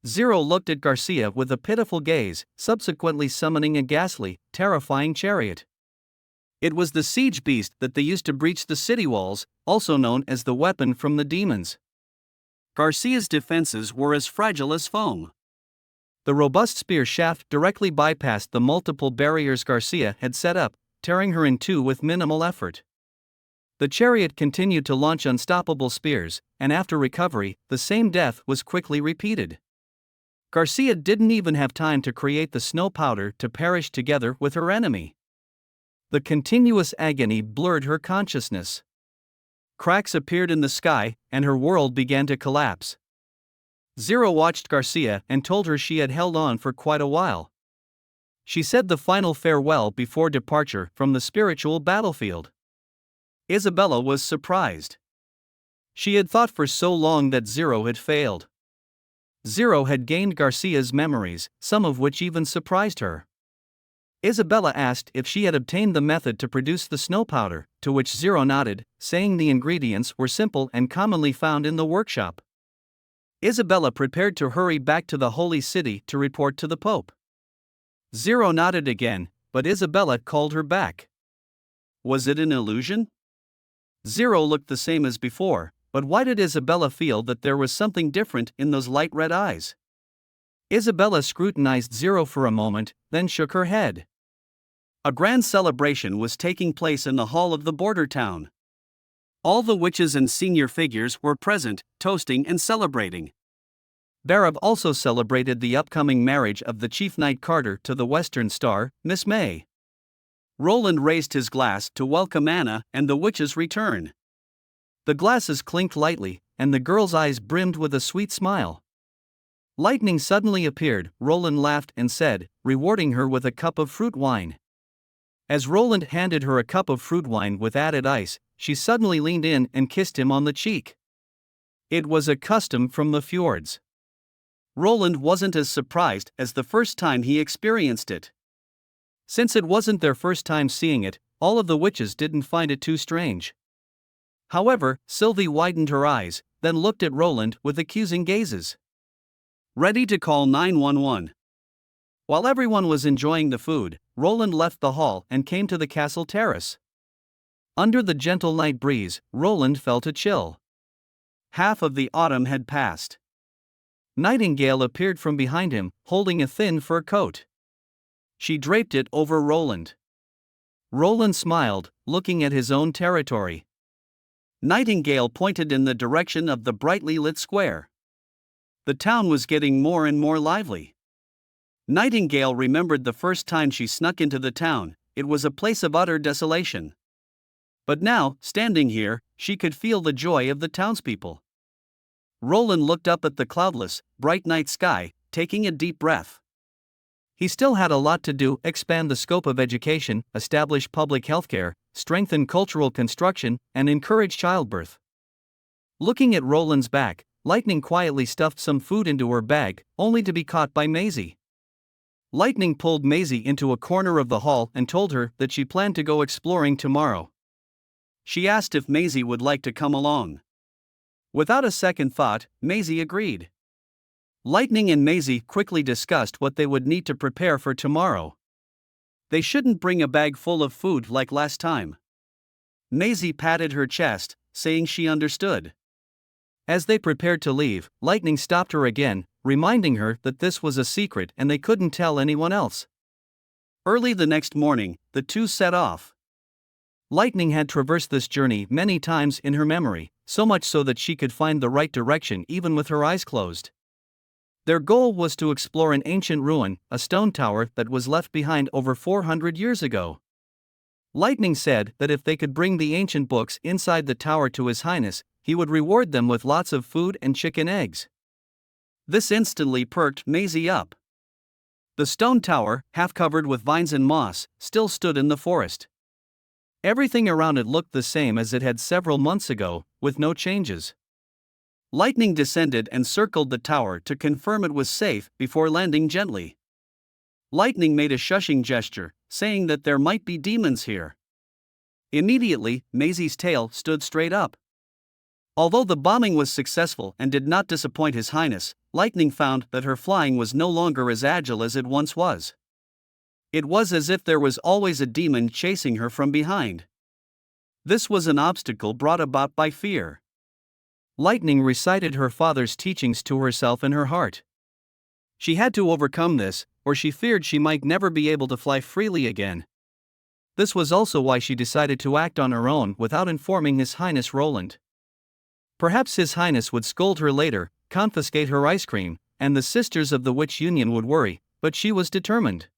Zero looked at Garcia with a pitiful gaze, subsequently summoning a ghastly, terrifying chariot. It was the siege beast that they used to breach the city walls, also known as the weapon from the demons. Garcia's defenses were as fragile as foam. The robust spear shaft directly bypassed the multiple barriers Garcia had set up, tearing her in two with minimal effort. The chariot continued to launch unstoppable spears, and after recovery, the same death was quickly repeated. Garcia didn't even have time to create the snow powder to perish together with her enemy. The continuous agony blurred her consciousness. Cracks appeared in the sky, and her world began to collapse. Zero watched Garcia and told her she had held on for quite a while. She said the final farewell before departure from the spiritual battlefield. Isabella was surprised. She had thought for so long that Zero had failed. Zero had gained Garcia's memories, some of which even surprised her. Isabella asked if she had obtained the method to produce the snow powder, to which Zero nodded, saying the ingredients were simple and commonly found in the workshop. Isabella prepared to hurry back to the Holy City to report to the Pope. Zero nodded again, but Isabella called her back. Was it an illusion? Zero looked the same as before, but why did Isabella feel that there was something different in those light red eyes? Isabella scrutinized Zero for a moment, then shook her head. A grand celebration was taking place in the hall of the border town. All the witches and senior figures were present, toasting and celebrating. Barav also celebrated the upcoming marriage of the Chief Knight Carter to the Western Star, Miss May. Roland raised his glass to welcome Anna and the witch's return. The glasses clinked lightly, and the girl's eyes brimmed with a sweet smile. Lightning suddenly appeared, Roland laughed and said, rewarding her with a cup of fruit wine. As Roland handed her a cup of fruit wine with added ice, she suddenly leaned in and kissed him on the cheek. It was a custom from the fjords. Roland wasn't as surprised as the first time he experienced it. Since it wasn't their first time seeing it, all of the witches didn't find it too strange. However, Sylvie widened her eyes, then looked at Roland with accusing gazes. Ready to call 911. While everyone was enjoying the food, Roland left the hall and came to the castle terrace. Under the gentle night breeze, Roland felt a chill. Half of the autumn had passed. Nightingale appeared from behind him, holding a thin fur coat. She draped it over Roland. Roland smiled, looking at his own territory. Nightingale pointed in the direction of the brightly lit square. The town was getting more and more lively. Nightingale remembered the first time she snuck into the town. It was a place of utter desolation. But now, standing here, she could feel the joy of the townspeople. Roland looked up at the cloudless, bright night sky, taking a deep breath. He still had a lot to do: expand the scope of education, establish public healthcare, strengthen cultural construction, and encourage childbirth. Looking at Roland's back, Lightning quietly stuffed some food into her bag, only to be caught by Maisie. Lightning pulled Maisie into a corner of the hall and told her that she planned to go exploring tomorrow. She asked if Maisie would like to come along. Without a second thought, Maisie agreed. Lightning and Maisie quickly discussed what they would need to prepare for tomorrow. They shouldn't bring a bag full of food like last time. Maisie patted her chest, saying she understood. As they prepared to leave, Lightning stopped her again, reminding her that this was a secret and they couldn't tell anyone else. Early the next morning, the two set off. Lightning had traversed this journey many times in her memory, so much so that she could find the right direction even with her eyes closed. Their goal was to explore an ancient ruin, a stone tower that was left behind over 400 years ago. Lightning said that if they could bring the ancient books inside the tower to His Highness, he would reward them with lots of food and chicken eggs. This instantly perked Maisie up. The stone tower, half covered with vines and moss, still stood in the forest. Everything around it looked the same as it had several months ago, with no changes. Lightning descended and circled the tower to confirm it was safe before landing gently. Lightning made a shushing gesture, saying that there might be demons here. Immediately, Maisie's tail stood straight up. Although the bombing was successful and did not disappoint His Highness, Lightning found that her flying was no longer as agile as it once was. It was as if there was always a demon chasing her from behind. This was an obstacle brought about by fear. Lightning recited her father's teachings to herself in her heart. She had to overcome this, or she feared she might never be able to fly freely again. This was also why she decided to act on her own without informing His Highness Roland. Perhaps His Highness would scold her later, confiscate her ice cream, and the Sisters of the Witch Union would worry, but she was determined.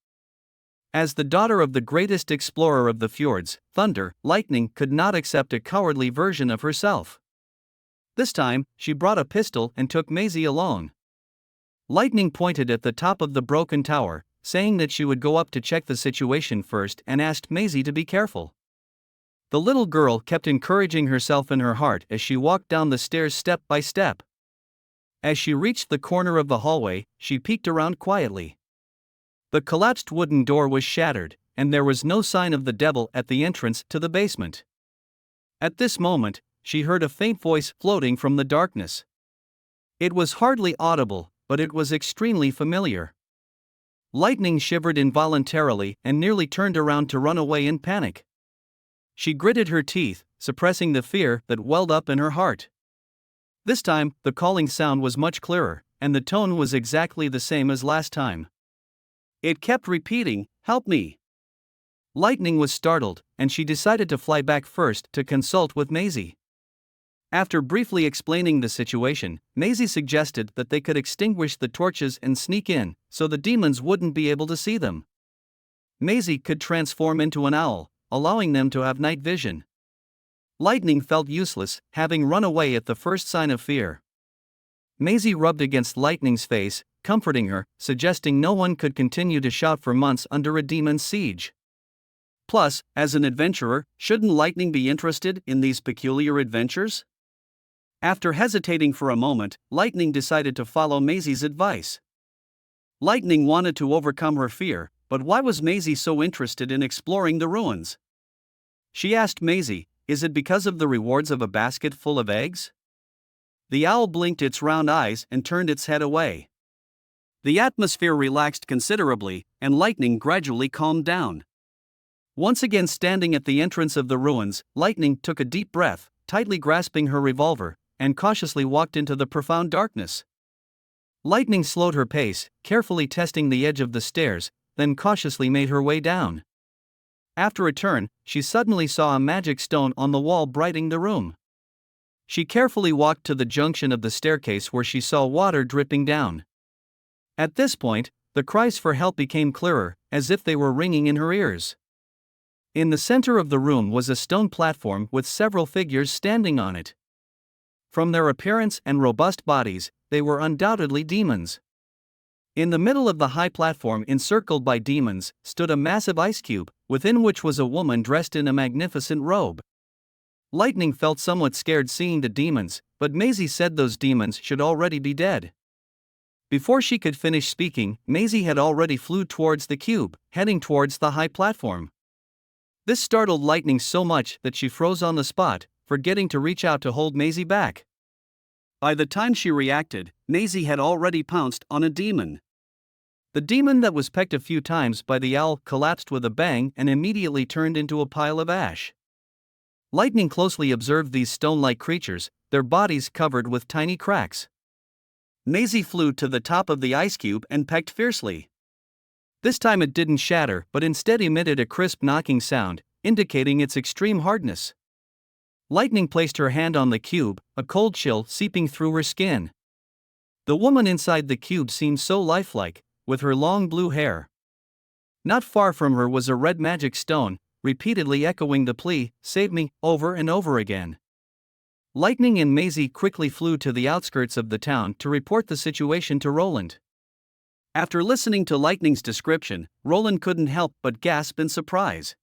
As the daughter of the greatest explorer of the fjords, Thunder, Lightning could not accept a cowardly version of herself. This time, she brought a pistol and took Maisie along. Lightning pointed at the top of the broken tower, saying that she would go up to check the situation first and asked Maisie to be careful. The little girl kept encouraging herself in her heart as she walked down the stairs step by step. As she reached the corner of the hallway, she peeked around quietly. The collapsed wooden door was shattered, and there was no sign of the devil at the entrance to the basement. At this moment, she heard a faint voice floating from the darkness. It was hardly audible, but it was extremely familiar. Lightning shivered involuntarily and nearly turned around to run away in panic. She gritted her teeth, suppressing the fear that welled up in her heart. This time, the calling sound was much clearer, and the tone was exactly the same as last time. It kept repeating, "Help me." Lightning was startled, and she decided to fly back first to consult with Maisie. After briefly explaining the situation, Maisie suggested that they could extinguish the torches and sneak in, so the demons wouldn't be able to see them. Maisie could transform into an owl, allowing them to have night vision. Lightning felt useless, having run away at the first sign of fear. Maisie rubbed against Lightning's face, comforting her, suggesting no one could continue to shout for months under a demon's siege. Plus, as an adventurer, shouldn't Lightning be interested in these peculiar adventures? After hesitating for a moment, Lightning decided to follow Maisie's advice. Lightning wanted to overcome her fear, but why was Maisie so interested in exploring the ruins? She asked Maisie, "Is it because of the rewards of a basket full of eggs?" The owl blinked its round eyes and turned its head away. The atmosphere relaxed considerably, and Lightning gradually calmed down. Once again standing at the entrance of the ruins, Lightning took a deep breath, tightly grasping her revolver, and cautiously walked into the profound darkness. Lightning slowed her pace, carefully testing the edge of the stairs, then cautiously made her way down. After a turn, she suddenly saw a magic stone on the wall brightening the room. She carefully walked to the junction of the staircase where she saw water dripping down. At this point, the cries for help became clearer, as if they were ringing in her ears. In the center of the room was a stone platform with several figures standing on it. From their appearance and robust bodies, they were undoubtedly demons. In the middle of the high platform encircled by demons, stood a massive ice cube, within which was a woman dressed in a magnificent robe. Lightning felt somewhat scared seeing the demons, but Maisie said those demons should already be dead. Before she could finish speaking, Maisie had already flew towards the cube, heading towards the high platform. This startled Lightning so much that she froze on the spot, forgetting to reach out to hold Maisie back. By the time she reacted, Maisie had already pounced on a demon. The demon that was pecked a few times by the owl collapsed with a bang and immediately turned into a pile of ash. Lightning closely observed these stone-like creatures, their bodies covered with tiny cracks. Maisie flew to the top of the ice cube and pecked fiercely. This time it didn't shatter but instead emitted a crisp knocking sound, indicating its extreme hardness. Lightning placed her hand on the cube, a cold chill seeping through her skin. The woman inside the cube seemed so lifelike, with her long blue hair. Not far from her was a red magic stone, repeatedly echoing the plea, "Save me," over and over again. Lightning and Maisie quickly flew to the outskirts of the town to report the situation to Roland. After listening to Lightning's description, Roland couldn't help but gasp in surprise.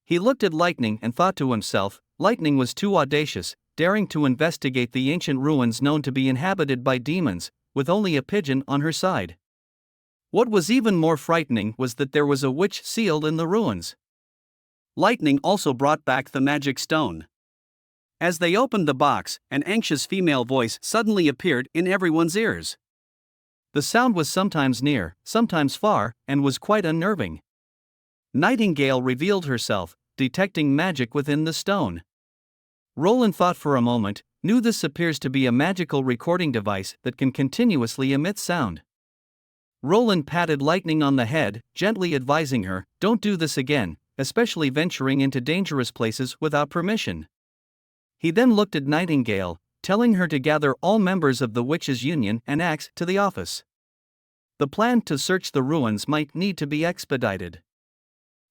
He looked at Lightning and thought to himself, Lightning was too audacious, daring to investigate the ancient ruins known to be inhabited by demons, with only a pigeon on her side. What was even more frightening was that there was a witch sealed in the ruins. Lightning also brought back the magic stone. As they opened the box, an anxious female voice suddenly appeared in everyone's ears. The sound was sometimes near, sometimes far, and was quite unnerving. Nightingale revealed herself, detecting magic within the stone. Roland thought for a moment, knew this appears to be a magical recording device that can continuously emit sound. Roland patted Lightning on the head, gently advising her, "Don't do this again, especially venturing into dangerous places without permission." He then looked at Nightingale, telling her to gather all members of the Witches' Union and axe to the office. The plan to search the ruins might need to be expedited.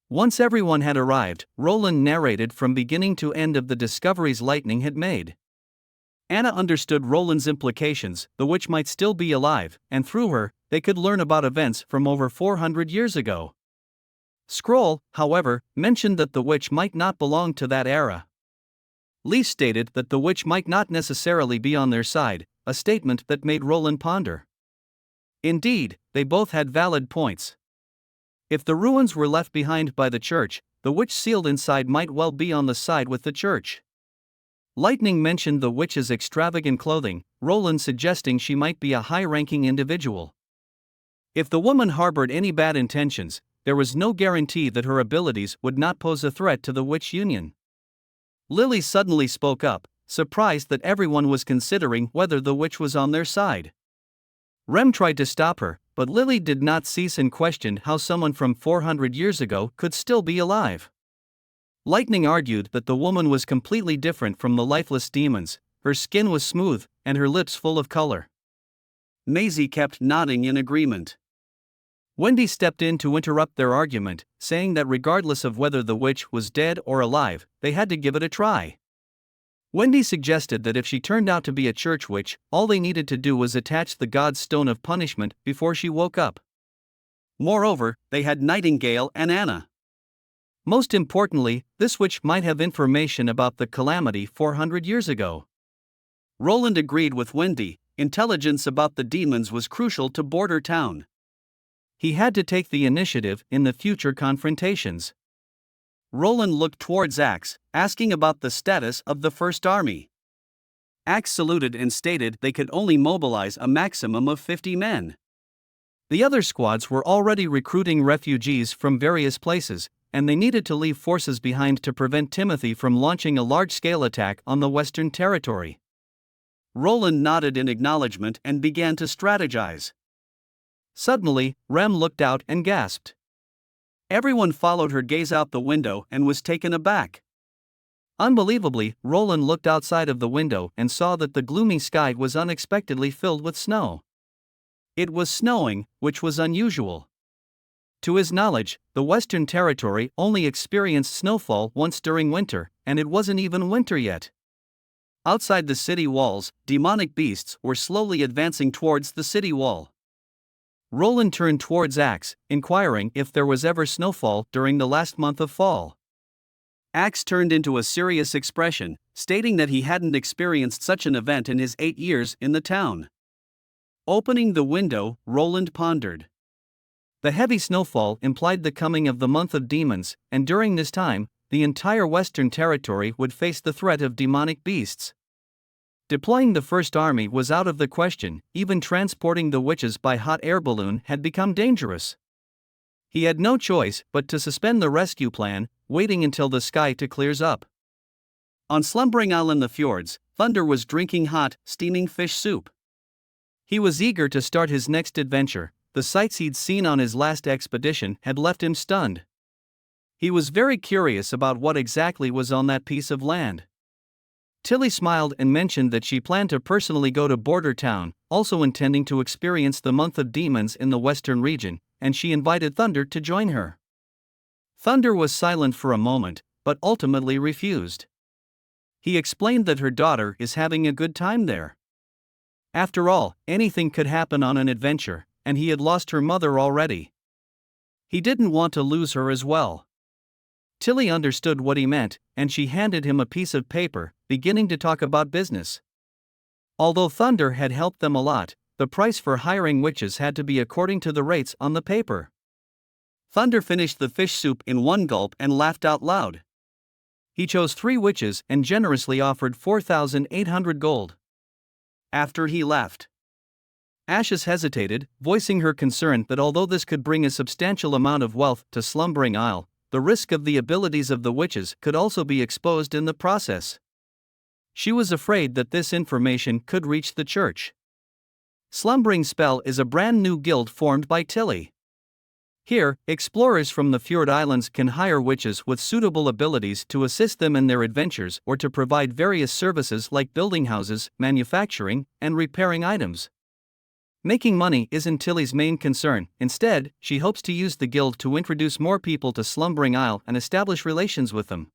Once everyone had arrived, Roland narrated from beginning to end of the discoveries Lightning had made. Anna understood Roland's implications, the witch might still be alive, and through her, they could learn about events from over 400 years ago. Scroll, however, mentioned that the witch might not belong to that era. Leaf stated that the witch might not necessarily be on their side, a statement that made Roland ponder. Indeed, they both had valid points. If the ruins were left behind by the church, the witch sealed inside might well be on the side with the church. Lightning mentioned the witch's extravagant clothing, Roland suggesting she might be a high-ranking individual. If the woman harbored any bad intentions, there was no guarantee that her abilities would not pose a threat to the Witch Union. Lily suddenly spoke up, surprised that everyone was considering whether the witch was on their side. Rem tried to stop her, but Lily did not cease and questioned how someone from 400 years ago could still be alive. Lightning argued that the woman was completely different from the lifeless demons, her skin was smooth, and her lips full of color. Maisie kept nodding in agreement. Wendy stepped in to interrupt their argument, saying that regardless of whether the witch was dead or alive, they had to give it a try. Wendy suggested that if she turned out to be a church witch, all they needed to do was attach the god's stone of punishment before she woke up. Moreover, they had Nightingale and Anna. Most importantly, this witch might have information about the calamity 400 years ago. Roland agreed with Wendy, intelligence about the demons was crucial to Border Town. He had to take the initiative in the future confrontations. Roland looked towards Axe, asking about the status of the First Army. Axe saluted and stated they could only mobilize a maximum of 50 men. The other squads were already recruiting refugees from various places, and they needed to leave forces behind to prevent Timothy from launching a large-scale attack on the Western Territory. Roland nodded in acknowledgement and began to strategize. Suddenly, Rem looked out and gasped. Everyone followed her gaze out the window and was taken aback. Unbelievably, Roland looked outside of the window and saw that the gloomy sky was unexpectedly filled with snow. It was snowing, which was unusual. To his knowledge, the Western Territory only experienced snowfall once during winter, and it wasn't even winter yet. Outside the city walls, demonic beasts were slowly advancing towards the city wall. Roland turned towards Axe, inquiring if there was ever snowfall during the last month of fall. Axe turned into a serious expression, stating that he hadn't experienced such an event in his 8 years in the town. Opening the window, Roland pondered. The heavy snowfall implied the coming of the month of demons, and during this time, the entire Western Territory would face the threat of demonic beasts. Deploying the First Army was out of the question, even transporting the witches by hot air balloon had become dangerous. He had no choice but to suspend the rescue plan, waiting until the sky clears up. On slumbering island the fjords, Thunder was drinking hot, steaming fish soup. He was eager to start his next adventure. The sights he'd seen on his last expedition had left him stunned. He was very curious about what exactly was on that piece of land. Tilly smiled and mentioned that she planned to personally go to Border Town, also intending to experience the month of demons in the western region, and she invited Thunder to join her. Thunder was silent for a moment, but ultimately refused. He explained that her daughter is having a good time there. After all, anything could happen on an adventure, and he had lost her mother already. He didn't want to lose her as well. Tilly understood what he meant, and she handed him a piece of paper, beginning to talk about business. Although Thunder had helped them a lot, the price for hiring witches had to be according to the rates on the paper. Thunder finished the fish soup in one gulp and laughed out loud. He chose 3 witches and generously offered 4,800 gold. After he left, Ashes hesitated, voicing her concern that although this could bring a substantial amount of wealth to Slumbering Isle, the risk of the abilities of the witches could also be exposed in the process. She was afraid that this information could reach the church. Slumbering Spell is a brand new guild formed by Tilly. Here, explorers from the Fjord Islands can hire witches with suitable abilities to assist them in their adventures or to provide various services like building houses, manufacturing, and repairing items. Making money isn't Tilly's main concern. Instead, she hopes to use the guild to introduce more people to Slumbering Isle and establish relations with them.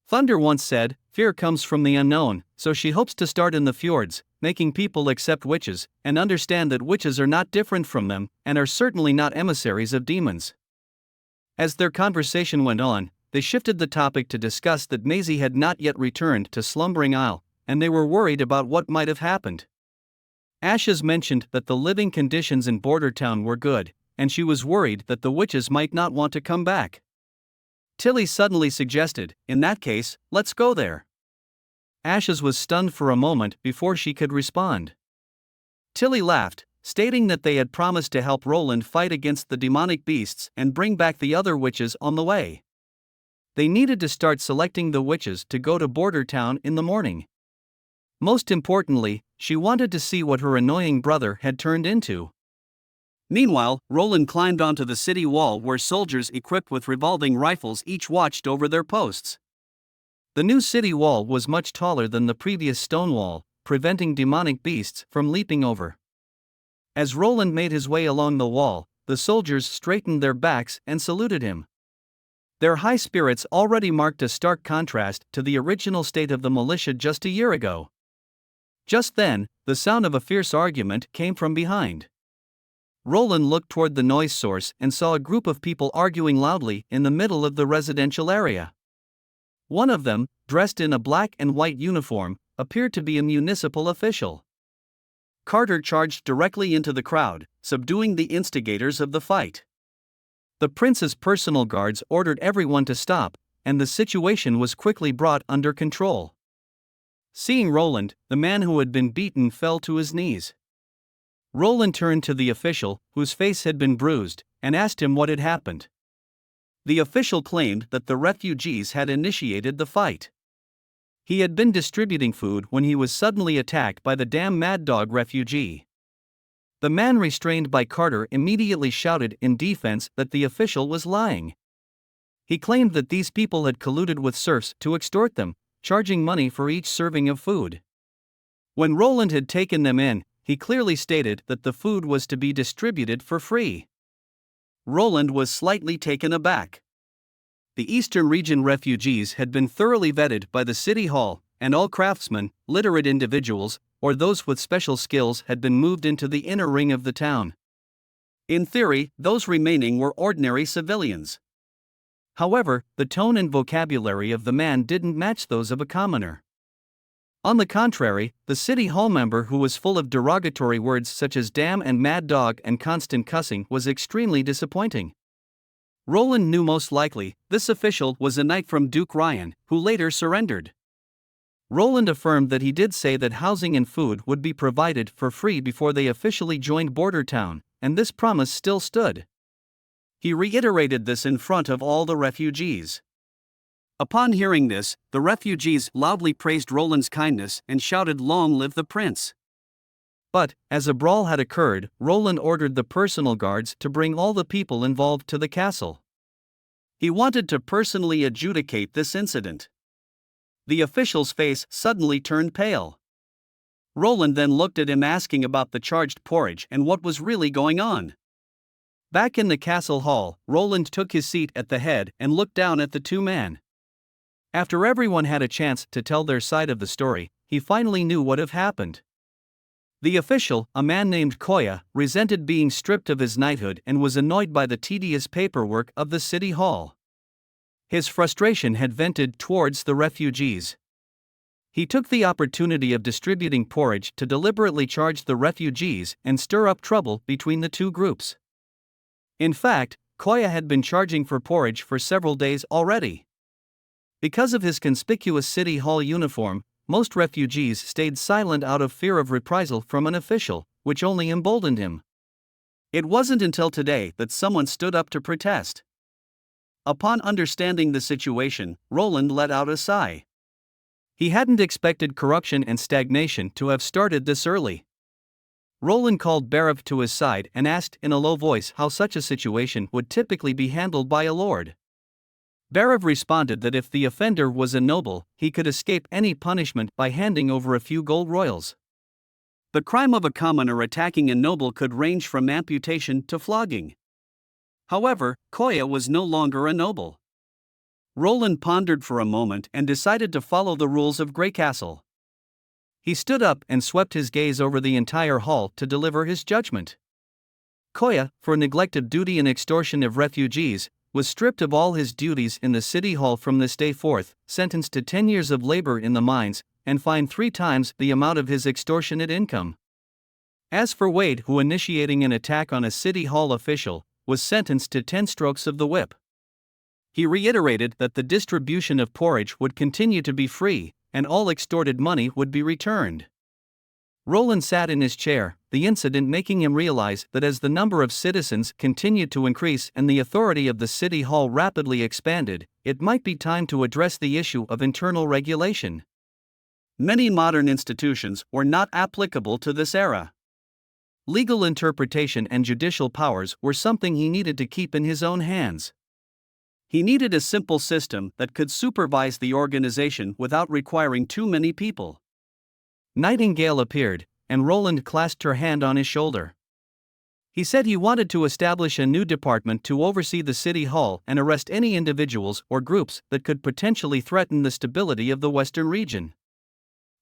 Thunder once said, "Fear comes from the unknown," so she hopes to start in the fjords, making people accept witches, and understand that witches are not different from them, and are certainly not emissaries of demons. As their conversation went on, they shifted the topic to discuss that Maisie had not yet returned to Slumbering Isle, and they were worried about what might have happened. Ashes mentioned that the living conditions in Border Town were good, and she was worried that the witches might not want to come back. Tilly suddenly suggested, "In that case, let's go there." Ashes was stunned for a moment before she could respond. Tilly laughed, stating that they had promised to help Roland fight against the demonic beasts and bring back the other witches on the way. They needed to start selecting the witches to go to Border Town in the morning. Most importantly, she wanted to see what her annoying brother had turned into. Meanwhile, Roland climbed onto the city wall where soldiers equipped with revolving rifles each watched over their posts. The new city wall was much taller than the previous stone wall, preventing demonic beasts from leaping over. As Roland made his way along the wall, the soldiers straightened their backs and saluted him. Their high spirits already marked a stark contrast to the original state of the militia just a year ago. Just then, the sound of a fierce argument came from behind. Roland looked toward the noise source and saw a group of people arguing loudly in the middle of the residential area. One of them, dressed in a black and white uniform, appeared to be a municipal official. Carter charged directly into the crowd, subduing the instigators of the fight. The prince's personal guards ordered everyone to stop, and the situation was quickly brought under control. Seeing Roland, the man who had been beaten fell to his knees. Roland turned to the official, whose face had been bruised, and asked him what had happened. The official claimed that the refugees had initiated the fight. He had been distributing food when he was suddenly attacked by the damn mad dog refugee. The man restrained by Carter immediately shouted in defense that the official was lying. He claimed that these people had colluded with serfs to extort them, charging money for each serving of food. When Roland had taken them in, he clearly stated that the food was to be distributed for free. Roland was slightly taken aback. The Eastern Region refugees had been thoroughly vetted by the city hall, and all craftsmen, literate individuals, or those with special skills had been moved into the inner ring of the town. In theory, those remaining were ordinary civilians. However, the tone and vocabulary of the man didn't match those of a commoner. On the contrary, the city hall member, who was full of derogatory words such as damn and mad dog and constant cussing, was extremely disappointing. Roland knew most likely this official was a knight from Duke Ryan, who later surrendered. Roland affirmed that he did say that housing and food would be provided for free before they officially joined Border Town, and this promise still stood. He reiterated this in front of all the refugees. Upon hearing this, the refugees loudly praised Roland's kindness and shouted, "Long live the prince!" But, as a brawl had occurred, Roland ordered the personal guards to bring all the people involved to the castle. He wanted to personally adjudicate this incident. The official's face suddenly turned pale. Roland then looked at him, asking about the charged porridge and what was really going on. Back in the castle hall, Roland took his seat at the head and looked down at the two men. After everyone had a chance to tell their side of the story, he finally knew what had happened. The official, a man named Koya, resented being stripped of his knighthood and was annoyed by the tedious paperwork of the city hall. His frustration had vented towards the refugees. He took the opportunity of distributing porridge to deliberately charge the refugees and stir up trouble between the two groups. In fact, Koya had been charging for porridge for several days already. Because of his conspicuous city hall uniform, most refugees stayed silent out of fear of reprisal from an official, which only emboldened him. It wasn't until today that someone stood up to protest. Upon understanding the situation, Roland let out a sigh. He hadn't expected corruption and stagnation to have started this early. Roland called Barav to his side and asked in a low voice how such a situation would typically be handled by a lord. Barav responded that if the offender was a noble, he could escape any punishment by handing over a few gold royals. The crime of a commoner attacking a noble could range from amputation to flogging. However, Koya was no longer a noble. Roland pondered for a moment and decided to follow the rules of Greycastle. He stood up and swept his gaze over the entire hall to deliver his judgment. Koya, for neglect of duty and extortion of refugees, was stripped of all his duties in the city hall from this day forth, sentenced to 10 years of labor in the mines, and fined 3 times the amount of his extortionate income. As for Wade, who initiating an attack on a city hall official, was sentenced to 10 strokes of the whip. He reiterated that the distribution of porridge would continue to be free, and all extorted money would be returned. Roland sat in his chair, the incident making him realize that as the number of citizens continued to increase and the authority of the city hall rapidly expanded, it might be time to address the issue of internal regulation. Many modern institutions were not applicable to this era. Legal interpretation and judicial powers were something he needed to keep in his own hands. He needed a simple system that could supervise the organization without requiring too many people. Nightingale appeared, and Roland clasped her hand on his shoulder. He said he wanted to establish a new department to oversee the city hall and arrest any individuals or groups that could potentially threaten the stability of the Western region.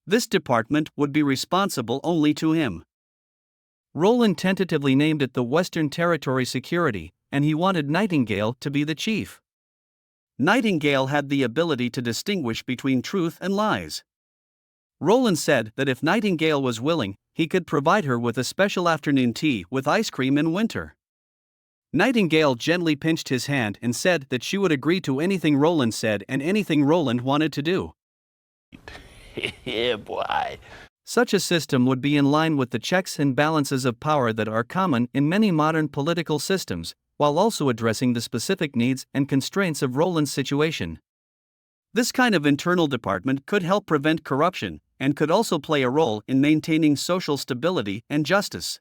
This department would be responsible only to him. Roland tentatively named it the Western Territory Security, and he wanted Nightingale to be the chief. Nightingale had the ability to distinguish between truth and lies. Roland said that if Nightingale was willing, he could provide her with a special afternoon tea with ice cream in winter. Nightingale gently pinched his hand and said that she would agree to anything Roland said and anything Roland wanted to do. Yeah, boy. Such a system would be in line with the checks and balances of power that are common in many modern political systems, while also addressing the specific needs and constraints of Roland's situation. This kind of internal department could help prevent corruption, and could also play a role in maintaining social stability and justice.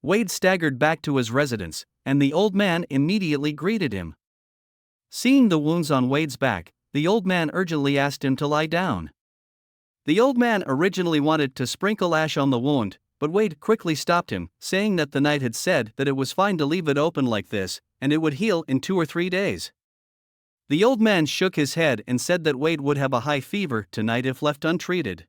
Wade staggered back to his residence, and the old man immediately greeted him. Seeing the wounds on Wade's back, the old man urgently asked him to lie down. The old man originally wanted to sprinkle ash on the wound, but Wade quickly stopped him, saying that the knight had said that it was fine to leave it open like this, and it would heal in 2 or 3 days. The old man shook his head and said that Wade would have a high fever tonight if left untreated.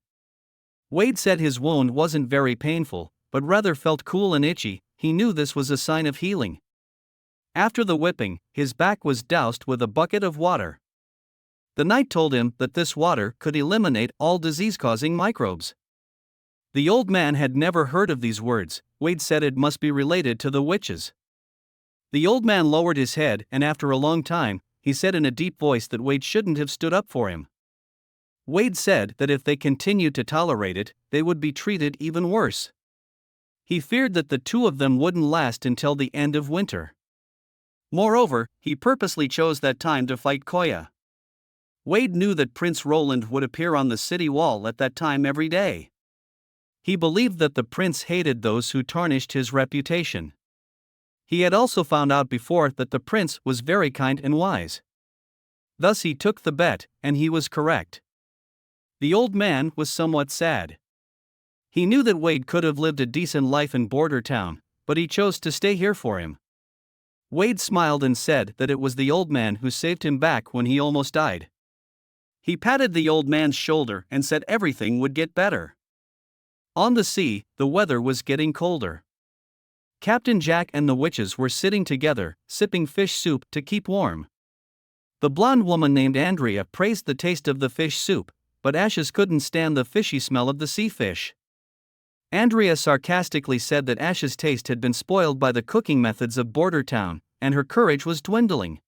Wade said his wound wasn't very painful, but rather felt cool and itchy. He knew this was a sign of healing. After the whipping, his back was doused with a bucket of water. The knight told him that this water could eliminate all disease-causing microbes. The old man had never heard of these words. Wade said it must be related to the witches. The old man lowered his head, and after a long time, he said in a deep voice that Wade shouldn't have stood up for him. Wade said that if they continued to tolerate it, they would be treated even worse. He feared that the two of them wouldn't last until the end of winter. Moreover, he purposely chose that time to fight Koya. Wade knew that Prince Roland would appear on the city wall at that time every day. He believed that the prince hated those who tarnished his reputation. He had also found out before that the prince was very kind and wise. Thus he took the bet, and he was correct. The old man was somewhat sad. He knew that Wade could have lived a decent life in Border Town, but he chose to stay here for him. Wade smiled and said that it was the old man who saved him back when he almost died. He patted the old man's shoulder and said everything would get better. On the sea, the weather was getting colder. Captain Jack and the witches were sitting together, sipping fish soup to keep warm. The blonde woman named Andrea praised the taste of the fish soup, but Ashes couldn't stand the fishy smell of the sea fish. Andrea sarcastically said that Ash's taste had been spoiled by the cooking methods of Border Town, and her courage was dwindling.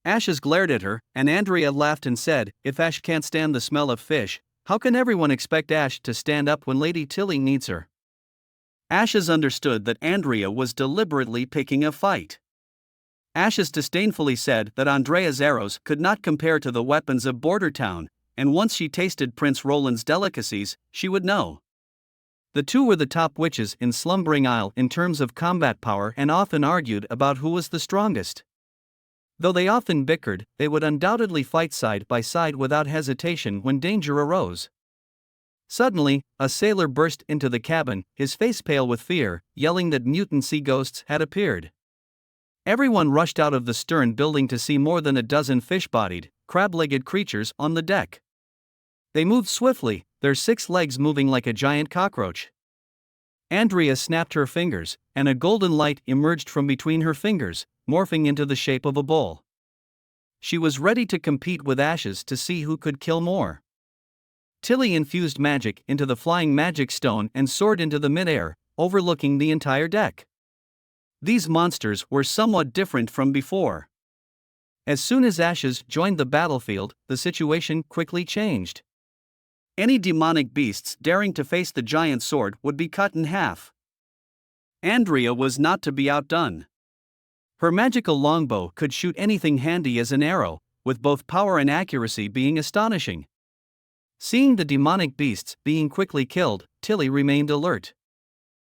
Ashes glared at her, and Andrea laughed and said, "If Ash can't stand the smell of fish, how can everyone expect Ash to stand up when Lady Tilly needs her?" Ashes understood that Andrea was deliberately picking a fight. Ashes disdainfully said that Andrea's arrows could not compare to the weapons of Border Town, and once she tasted Prince Roland's delicacies, she would know. The two were the top witches in Slumbering Isle in terms of combat power and often argued about who was the strongest. Though they often bickered, they would undoubtedly fight side by side without hesitation when danger arose. Suddenly, a sailor burst into the cabin, his face pale with fear, yelling that mutant sea ghosts had appeared. Everyone rushed out of the stern building to see more than a dozen fish-bodied, crab-legged creatures on the deck. They moved swiftly, their 6 legs moving like a giant cockroach. Andrea snapped her fingers, and a golden light emerged from between her fingers, morphing into the shape of a bull. She was ready to compete with Ashes to see who could kill more. Tilly infused magic into the flying magic stone and soared into the mid-air, overlooking the entire deck. These monsters were somewhat different from before. As soon as Ashes joined the battlefield, the situation quickly changed. Any demonic beasts daring to face the giant sword would be cut in half. Andrea was not to be outdone. Her magical longbow could shoot anything handy as an arrow, with both power and accuracy being astonishing. Seeing the demonic beasts being quickly killed, Tilly remained alert.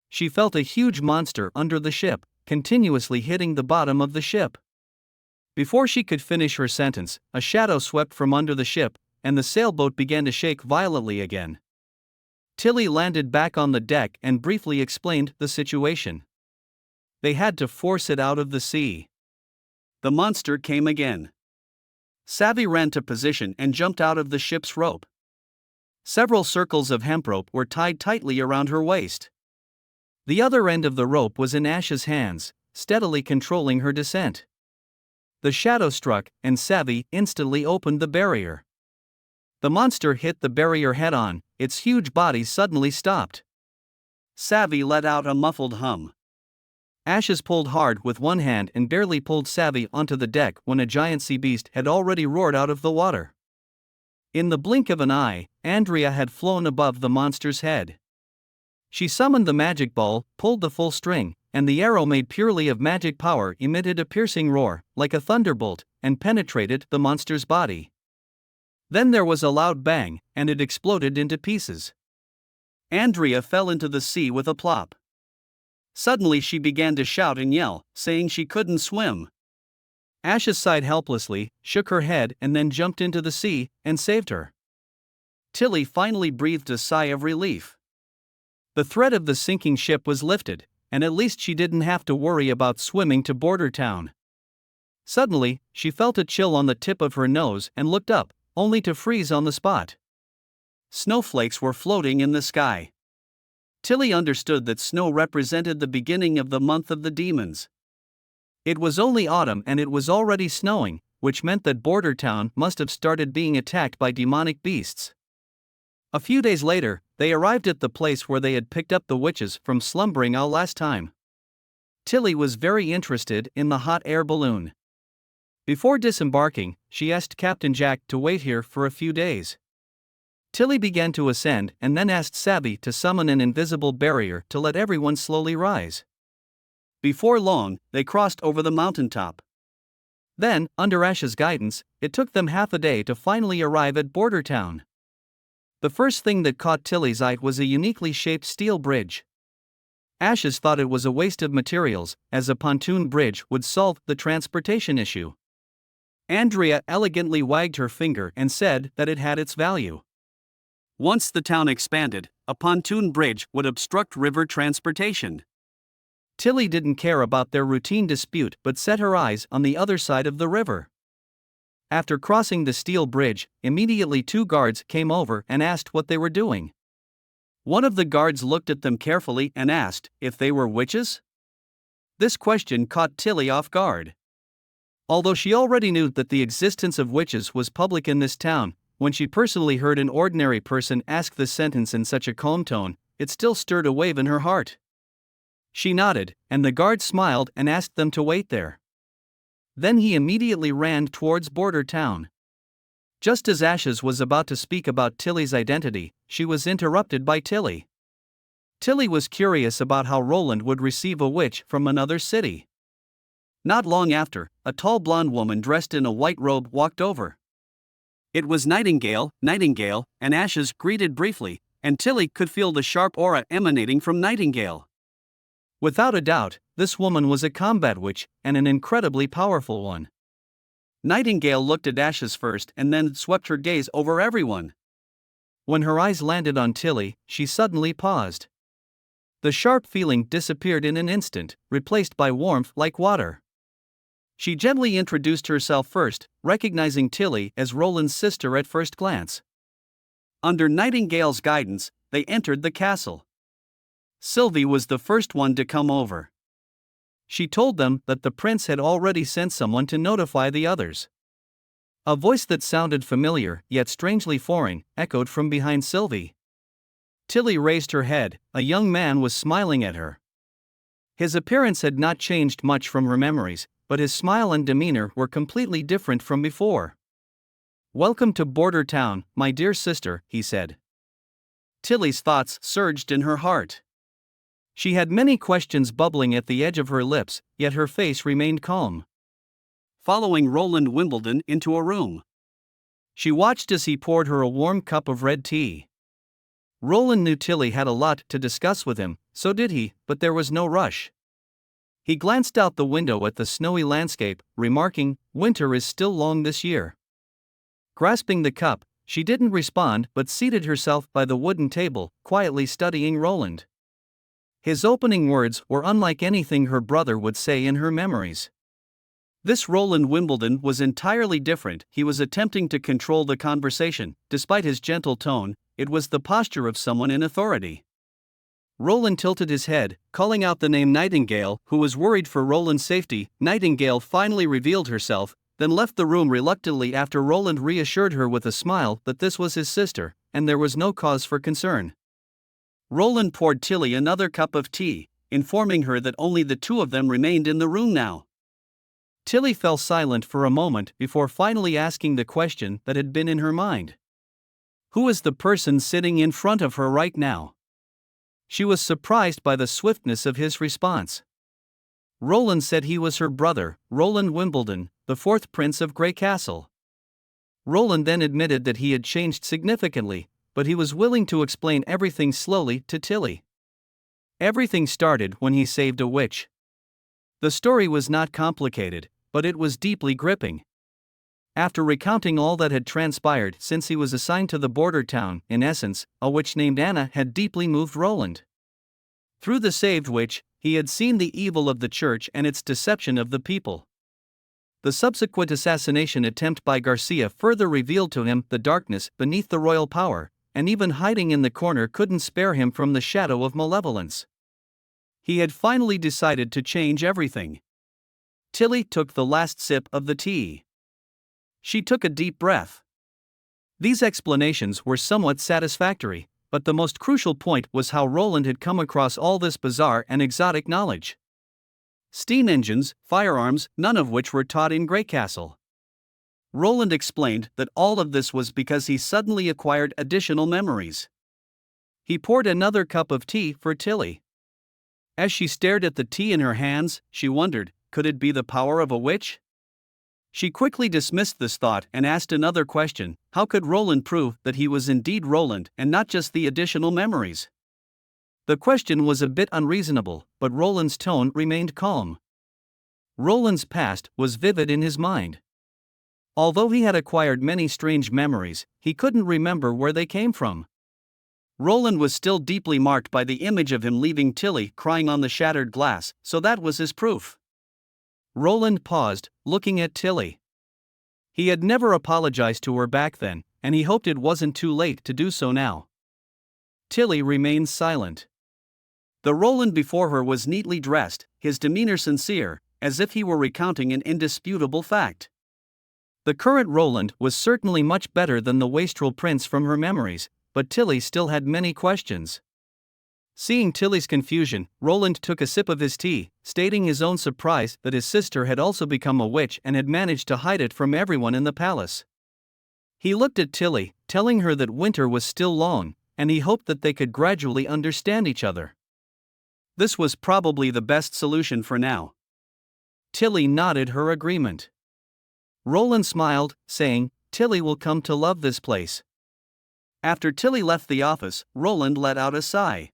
She felt a huge monster under the ship, continuously hitting the bottom of the ship. Before she could finish her sentence, a shadow swept from under the ship, and the sailboat began to shake violently again. Tilly landed back on the deck and briefly explained the situation. They had to force it out of the sea. The monster came again. Savvy ran to position and jumped out of the ship's rope. Several circles of hemp rope were tied tightly around her waist. The other end of the rope was in Ash's hands, steadily controlling her descent. The shadow struck, and Savvy instantly opened the barrier. The monster hit the barrier head-on, its huge body suddenly stopped. Savvy let out a muffled hum. Ashes pulled hard with one hand and barely pulled Savvy onto the deck when a giant sea beast had already roared out of the water. In the blink of an eye, Andrea had flown above the monster's head. She summoned the magic ball, pulled the full string, and the arrow made purely of magic power emitted a piercing roar, like a thunderbolt, and penetrated the monster's body. Then there was a loud bang, and it exploded into pieces. Andrea fell into the sea with a plop. Suddenly she began to shout and yell, saying she couldn't swim. Ashes sighed helplessly, shook her head and then jumped into the sea, and saved her. Tilly finally breathed a sigh of relief. The threat of the sinking ship was lifted, and at least she didn't have to worry about swimming to Border Town. Suddenly, she felt a chill on the tip of her nose and looked up, only to freeze on the spot. Snowflakes were floating in the sky. Tilly understood that snow represented the beginning of the month of the demons. It was only autumn and it was already snowing, which meant that Border Town must have started being attacked by demonic beasts. A few days later, they arrived at the place where they had picked up the witches from Slumbering Isle last time. Tilly was very interested in the hot air balloon. Before disembarking, she asked Captain Jack to wait here for a few days. Tilly began to ascend and then asked Sabby to summon an invisible barrier to let everyone slowly rise. Before long, they crossed over the mountaintop. Then, under Ash's guidance, it took them half a day to finally arrive at Border Town. The first thing that caught Tilly's eye was a uniquely shaped steel bridge. Ashes thought it was a waste of materials, as a pontoon bridge would solve the transportation issue. Andrea elegantly wagged her finger and said that it had its value. Once the town expanded, a pontoon bridge would obstruct river transportation. Tilly didn't care about their routine dispute but set her eyes on the other side of the river. After crossing the steel bridge, immediately two guards came over and asked what they were doing. One of the guards looked at them carefully and asked if they were witches. This question caught Tilly off guard. Although she already knew that the existence of witches was public in this town, when she personally heard an ordinary person ask this sentence in such a calm tone, it still stirred a wave in her heart. She nodded, and the guard smiled and asked them to wait there. Then he immediately ran towards Border Town. Just as Ashes was about to speak about Tilly's identity, she was interrupted by Tilly. Tilly was curious about how Roland would receive a witch from another city. Not long after, a tall blonde woman dressed in a white robe walked over. It was Nightingale, and Ashes greeted briefly, and Tilly could feel the sharp aura emanating from Nightingale. Without a doubt, this woman was a combat witch, and an incredibly powerful one. Nightingale looked at Ashes first and then swept her gaze over everyone. When her eyes landed on Tilly, she suddenly paused. The sharp feeling disappeared in an instant, replaced by warmth like water. She gently introduced herself first, recognizing Tilly as Roland's sister at first glance. Under Nightingale's guidance, they entered the castle. Sylvie was the first one to come over. She told them that the prince had already sent someone to notify the others. A voice that sounded familiar, yet strangely foreign, echoed from behind Sylvie. Tilly raised her head. A young man was smiling at her. His appearance had not changed much from her memories, but his smile and demeanor were completely different from before. "Welcome to Border Town, my dear sister," he said. Tilly's thoughts surged in her heart. She had many questions bubbling at the edge of her lips, yet her face remained calm. Following Roland Wimbledon into a room, she watched as he poured her a warm cup of red tea. Roland knew Tilly had a lot to discuss with him, so did he, but there was no rush. He glanced out the window at the snowy landscape, remarking, "Winter is still long this year." Grasping the cup, she didn't respond but seated herself by the wooden table, quietly studying Roland. His opening words were unlike anything her brother would say in her memories. This Roland Wimbledon was entirely different. He was attempting to control the conversation. Despite his gentle tone, it was the posture of someone in authority. Roland tilted his head, calling out the name Nightingale, who was worried for Roland's safety. Nightingale finally revealed herself, then left the room reluctantly after Roland reassured her with a smile that this was his sister, and there was no cause for concern. Roland poured Tilly another cup of tea, informing her that only the two of them remained in the room now. Tilly fell silent for a moment before finally asking the question that had been in her mind. Who is the person sitting in front of her right now? She was surprised by the swiftness of his response. Roland said he was her brother, Roland Wimbledon, the fourth prince of Grey Castle. Roland then admitted that he had changed significantly, but he was willing to explain everything slowly to Tilly. Everything started when he saved a witch. The story was not complicated, but it was deeply gripping. After recounting all that had transpired since he was assigned to the border town, in essence, a witch named Anna had deeply moved Roland. Through the saved witch, he had seen the evil of the church and its deception of the people. The subsequent assassination attempt by Garcia further revealed to him the darkness beneath the royal power, and even hiding in the corner couldn't spare him from the shadow of malevolence. He had finally decided to change everything. Tilly took the last sip of the tea. She took a deep breath. These explanations were somewhat satisfactory, but the most crucial point was how Roland had come across all this bizarre and exotic knowledge. Steam engines, firearms, none of which were taught in Grey Castle. Roland explained that all of this was because he suddenly acquired additional memories. He poured another cup of tea for Tilly. As she stared at the tea in her hands, she wondered, could it be the power of a witch? She quickly dismissed this thought and asked another question: how could Roland prove that he was indeed Roland and not just the additional memories? The question was a bit unreasonable, but Roland's tone remained calm. Roland's past was vivid in his mind. Although he had acquired many strange memories, he couldn't remember where they came from. Roland was still deeply marked by the image of him leaving Tilly crying on the shattered glass, so that was his proof. Roland paused, looking at Tilly. He had never apologized to her back then, and he hoped it wasn't too late to do so now. Tilly remained silent. The Roland before her was neatly dressed, his demeanor sincere, as if he were recounting an indisputable fact. The current Roland was certainly much better than the wastrel prince from her memories, but Tilly still had many questions. Seeing Tilly's confusion, Roland took a sip of his tea, stating his own surprise that his sister had also become a witch and had managed to hide it from everyone in the palace. He looked at Tilly, telling her that winter was still long, and he hoped that they could gradually understand each other. This was probably the best solution for now. Tilly nodded her agreement. Roland smiled, saying, "Tilly will come to love this place." After Tilly left the office, Roland let out a sigh.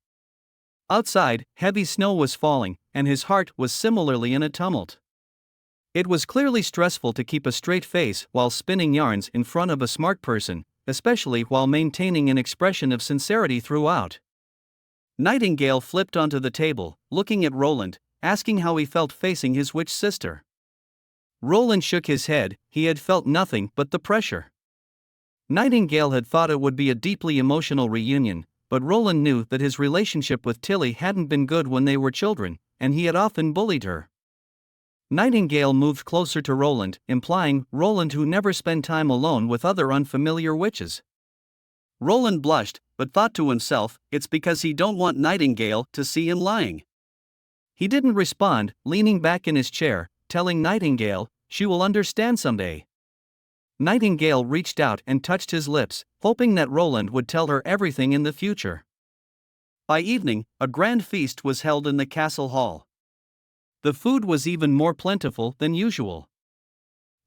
Outside, heavy snow was falling, and his heart was similarly in a tumult. It was clearly stressful to keep a straight face while spinning yarns in front of a smart person, especially while maintaining an expression of sincerity throughout. Nightingale flipped onto the table, looking at Roland, asking how he felt facing his witch sister. Roland shook his head. He had felt nothing but the pressure. Nightingale had thought it would be a deeply emotional reunion, but Roland knew that his relationship with Tilly hadn't been good when they were children, and he had often bullied her. Nightingale moved closer to Roland, implying, "Roland who never spent time alone with other unfamiliar witches." Roland blushed, but thought to himself, it's because he don't want Nightingale to see him lying. He didn't respond, leaning back in his chair, telling Nightingale, "She will understand someday." Nightingale reached out and touched his lips, hoping that Roland would tell her everything in the future. By evening, a grand feast was held in the castle hall. The food was even more plentiful than usual.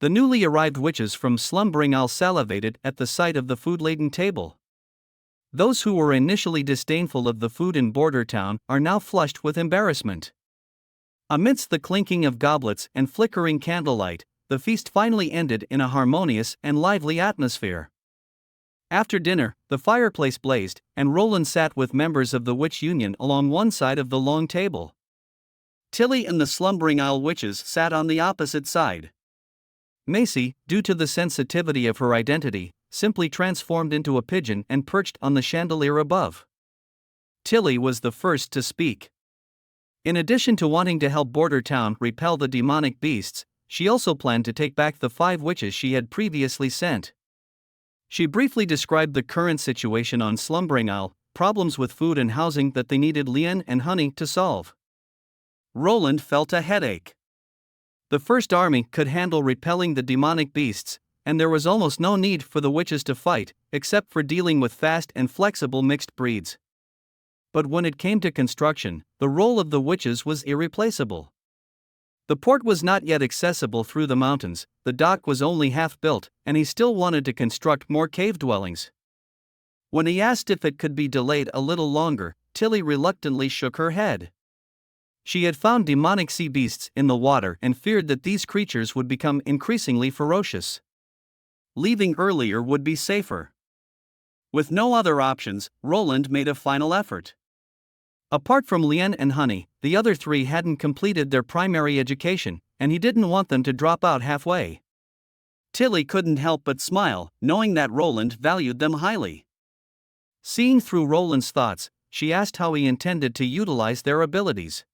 The newly arrived witches from Slumbering Isle salivated at the sight of the food-laden table. Those who were initially disdainful of the food in Border Town are now flushed with embarrassment. Amidst the clinking of goblets and flickering candlelight, the feast finally ended in a harmonious and lively atmosphere. After dinner, the fireplace blazed, and Roland sat with members of the Witch Union along one side of the long table. Tilly and the Slumbering Isle witches sat on the opposite side. Macy, due to the sensitivity of her identity, simply transformed into a pigeon and perched on the chandelier above. Tilly was the first to speak. In addition to wanting to help Border Town repel the demonic beasts, she also planned to take back the 5 witches she had previously sent. She briefly described the current situation on Slumbering Isle, problems with food and housing that they needed Lien and Honey to solve. Roland felt a headache. The First Army could handle repelling the demonic beasts, and there was almost no need for the witches to fight, except for dealing with fast and flexible mixed breeds. But when it came to construction, the role of the witches was irreplaceable. The port was not yet accessible through the mountains, the dock was only half built, and he still wanted to construct more cave dwellings. When he asked if it could be delayed a little longer, Tilly reluctantly shook her head. She had found demonic sea beasts in the water and feared that these creatures would become increasingly ferocious. Leaving earlier would be safer. With no other options, Roland made a final effort. Apart from Lien and Honey, the other 3 hadn't completed their primary education, and he didn't want them to drop out halfway. Tilly couldn't help but smile, knowing that Roland valued them highly. Seeing through Roland's thoughts, she asked how he intended to utilize their abilities.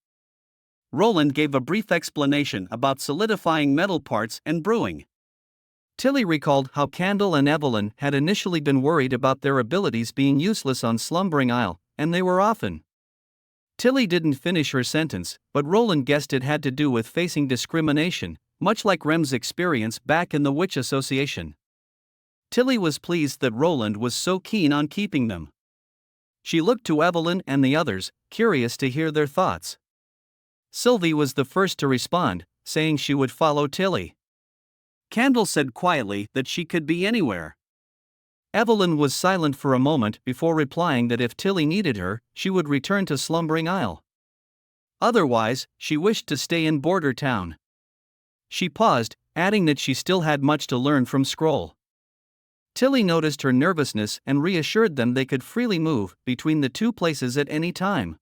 Roland gave a brief explanation about solidifying metal parts and brewing. Tilly recalled how Candle and Evelyn had initially been worried about their abilities being useless on Slumbering Isle, and they were often. Tilly didn't finish her sentence, but Roland guessed it had to do with facing discrimination, much like Rem's experience back in the Witch Association. Tilly was pleased that Roland was so keen on keeping them. She looked to Evelyn and the others, curious to hear their thoughts. Sylvie was the first to respond, saying she would follow Tilly. Candle said quietly that she could be anywhere. Evelyn was silent for a moment before replying that if Tilly needed her, she would return to Slumbering Isle. Otherwise, she wished to stay in Border Town. She paused, adding that she still had much to learn from Scroll. Tilly noticed her nervousness and reassured them they could freely move between the two places at any time.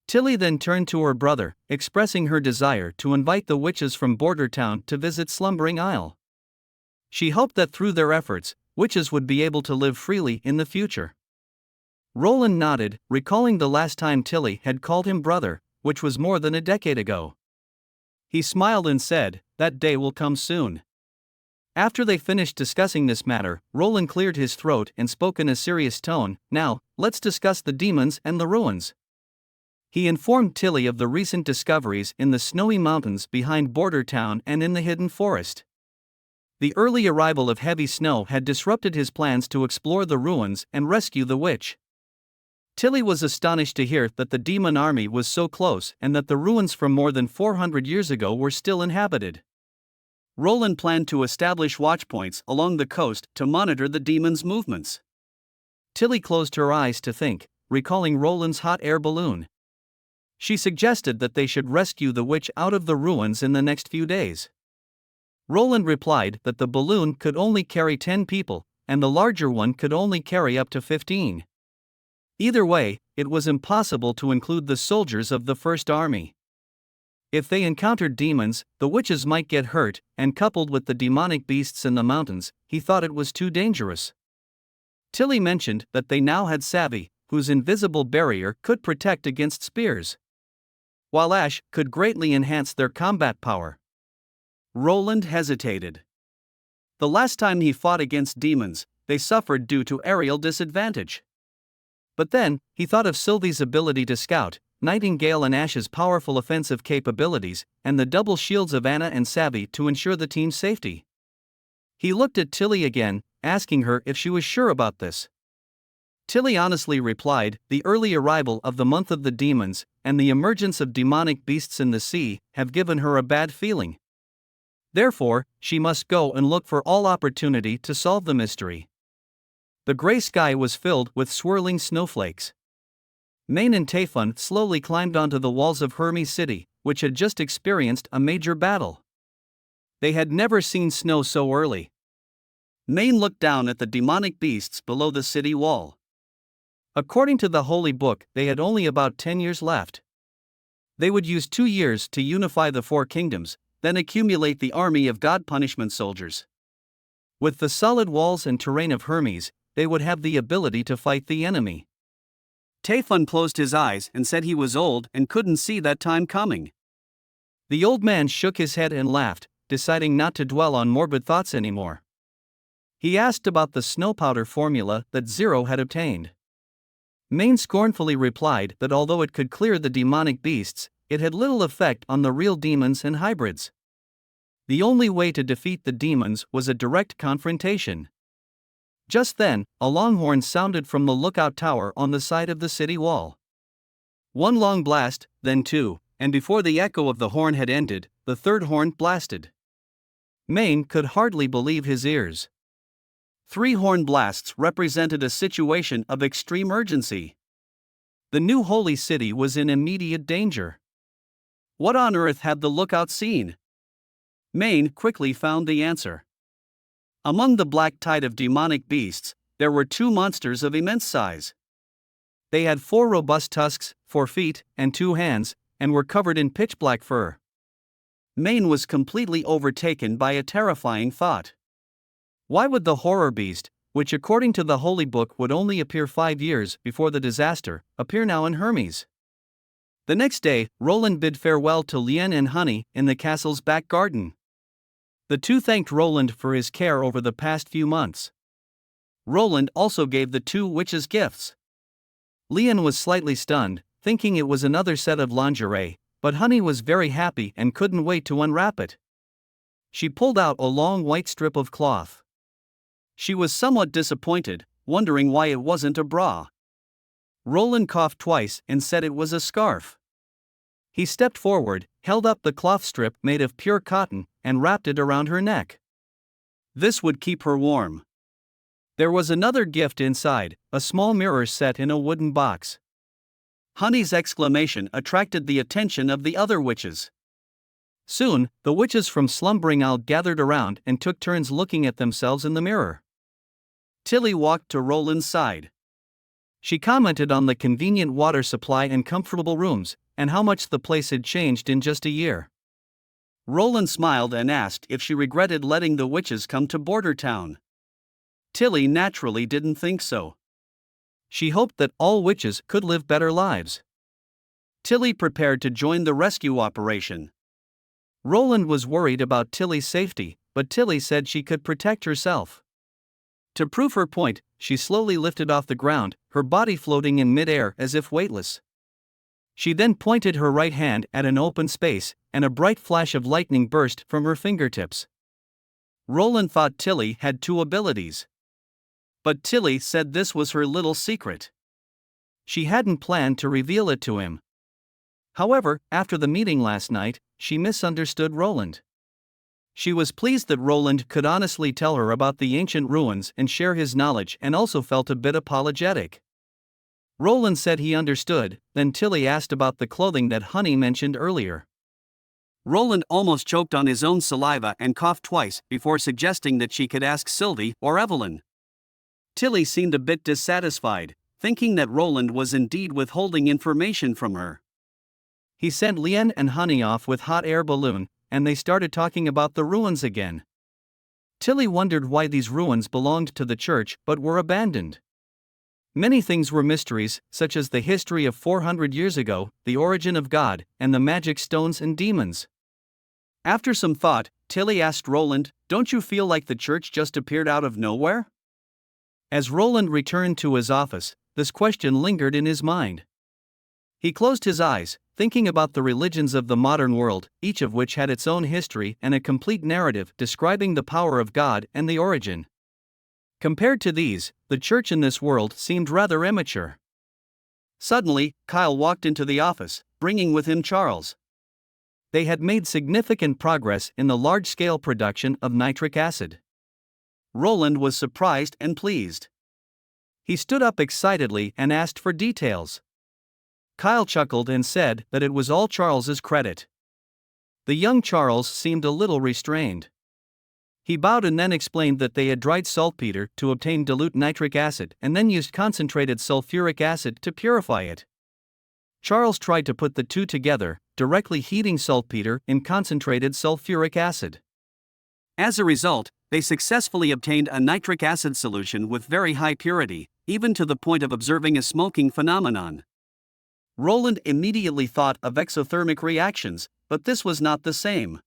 Tilly then turned to her brother, expressing her desire to invite the witches from Border Town to visit Slumbering Isle. She hoped that through their efforts, witches would be able to live freely in the future. Roland nodded, recalling the last time Tilly had called him brother, which was more than a decade ago. He smiled and said, "That day will come soon." After they finished discussing this matter, Roland cleared his throat and spoke in a serious tone. "Now, let's discuss the demons and the ruins." He informed Tilly of the recent discoveries in the snowy mountains behind Border Town and in the hidden forest. The early arrival of heavy snow had disrupted his plans to explore the ruins and rescue the witch. Tilly was astonished to hear that the demon army was so close and that the ruins from more than 400 years ago were still inhabited. Roland planned to establish watchpoints along the coast to monitor the demons' movements. Tilly closed her eyes to think, recalling Roland's hot air balloon. She suggested that they should rescue the witch out of the ruins in the next few days. Roland replied that the balloon could only carry 10 people, and the larger one could only carry up to 15. Either way, it was impossible to include the soldiers of the First Army. If they encountered demons, the witches might get hurt, and coupled with the demonic beasts in the mountains, he thought it was too dangerous. Tilly mentioned that they now had Savvy, whose invisible barrier could protect against spears, while Ash could greatly enhance their combat power. Roland hesitated. The last time he fought against demons, they suffered due to aerial disadvantage. But then, he thought of Sylvie's ability to scout, Nightingale and Ash's powerful offensive capabilities, and the double shields of Anna and Savvy to ensure the team's safety. He looked at Tilly again, asking her if she was sure about this. Tilly honestly replied, "The early arrival of the month of the demons, and the emergence of demonic beasts in the sea, have given her a bad feeling. Therefore, she must go and look for all opportunity to solve the mystery." The gray sky was filled with swirling snowflakes. Maine and Tayfun slowly climbed onto the walls of Hermes City, which had just experienced a major battle. They had never seen snow so early. Maine looked down at the demonic beasts below the city wall. According to the Holy Book, they had only about 10 years left. They would use 2 years to unify the 4 kingdoms, then accumulate the army of God punishment soldiers. With the solid walls and terrain of Hermes, they would have the ability to fight the enemy. Tayfun closed his eyes and said he was old and couldn't see that time coming. The old man shook his head and laughed, deciding not to dwell on morbid thoughts anymore. He asked about the snow powder formula that Zero had obtained. Maine scornfully replied that although it could clear the demonic beasts, it had little effect on the real demons and hybrids. The only way to defeat the demons was a direct confrontation. Just then, a long horn sounded from the lookout tower on the side of the city wall. One long blast, then 2, and before the echo of the horn had ended, the third horn blasted. Maine could hardly believe his ears. 3 horn blasts represented a situation of extreme urgency. The new holy city was in immediate danger. What on earth had the lookout seen? Maine quickly found the answer. Among the black tide of demonic beasts, there were 2 monsters of immense size. They had 4 robust tusks, 4 feet, and 2 hands, and were covered in pitch-black fur. Maine was completely overtaken by a terrifying thought. Why would the horror beast, which according to the Holy Book would only appear 5 years before the disaster, appear now in Hermes? The next day, Roland bid farewell to Lien and Honey in the castle's back garden. The two thanked Roland for his care over the past few months. Roland also gave the 2 witches gifts. Lien was slightly stunned, thinking it was another set of lingerie, but Honey was very happy and couldn't wait to unwrap it. She pulled out a long white strip of cloth. She was somewhat disappointed, wondering why it wasn't a bra. Roland coughed twice and said it was a scarf. He stepped forward, held up the cloth strip made of pure cotton, and wrapped it around her neck. This would keep her warm. There was another gift inside, a small mirror set in a wooden box. Honey's exclamation attracted the attention of the other witches. Soon, the witches from Slumbering Isle gathered around and took turns looking at themselves in the mirror. Tilly walked to Roland's side. She commented on the convenient water supply and comfortable rooms, and how much the place had changed in just a year. Roland smiled and asked if she regretted letting the witches come to Border Town. Tilly naturally didn't think so. She hoped that all witches could live better lives. Tilly prepared to join the rescue operation. Roland was worried about Tilly's safety, but Tilly said she could protect herself. To prove her point, she slowly lifted off the ground, her body floating in midair as if weightless. She then pointed her right hand at an open space, and a bright flash of lightning burst from her fingertips. Roland thought Tilly had two abilities. But Tilly said this was her little secret. She hadn't planned to reveal it to him. However, after the meeting last night, she misunderstood Roland. She was pleased that Roland could honestly tell her about the ancient ruins and share his knowledge, and also felt a bit apologetic. Roland said he understood, then Tilly asked about the clothing that Honey mentioned earlier. Roland almost choked on his own saliva and coughed twice before suggesting that she could ask Sylvie or Evelyn. Tilly seemed a bit dissatisfied, thinking that Roland was indeed withholding information from her. He sent Lien and Honey off with hot air balloon, and they started talking about the ruins again. Tilly wondered why these ruins belonged to the church but were abandoned. Many things were mysteries, such as the history of 400 years ago, the origin of God, and the magic stones and demons. After some thought, Tilly asked Roland, "Don't you feel like the church just appeared out of nowhere?" As Roland returned to his office, this question lingered in his mind. He closed his eyes, thinking about the religions of the modern world, each of which had its own history and a complete narrative describing the power of God and the origin. Compared to these, the church in this world seemed rather immature. Suddenly, Kyle walked into the office, bringing with him Charles. They had made significant progress in the large-scale production of nitric acid. Roland was surprised and pleased. He stood up excitedly and asked for details. Kyle chuckled and said that it was all Charles's credit. The young Charles seemed a little restrained. He bowed and then explained that they had dried saltpeter to obtain dilute nitric acid and then used concentrated sulfuric acid to purify it. Charles tried to put the two together, directly heating saltpeter in concentrated sulfuric acid. As a result, they successfully obtained a nitric acid solution with very high purity, even to the point of observing a smoking phenomenon. Roland immediately thought of exothermic reactions, but this was not the same.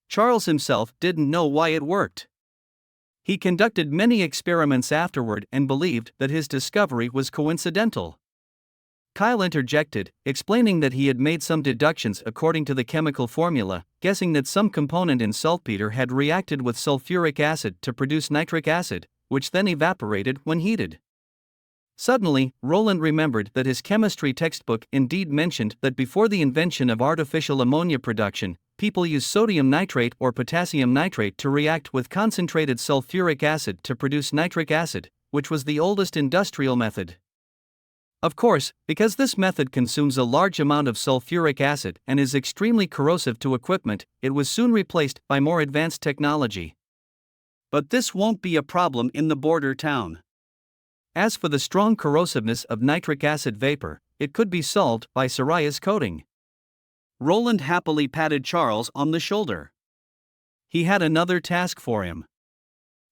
Charles himself didn't know why it worked. He conducted many experiments afterward and believed that his discovery was coincidental. Kyle interjected, explaining that he had made some deductions according to the chemical formula, guessing that some component in saltpeter had reacted with sulfuric acid to produce nitric acid, which then evaporated when heated. Suddenly, Roland remembered that his chemistry textbook indeed mentioned that before the invention of artificial ammonia production, people used sodium nitrate or potassium nitrate to react with concentrated sulfuric acid to produce nitric acid, which was the oldest industrial method. Of course, because this method consumes a large amount of sulfuric acid and is extremely corrosive to equipment, it was soon replaced by more advanced technology. But this won't be a problem in the border town. As for the strong corrosiveness of nitric acid vapor, it could be solved by psoriasis coating. Roland happily patted Charles on the shoulder. He had another task for him.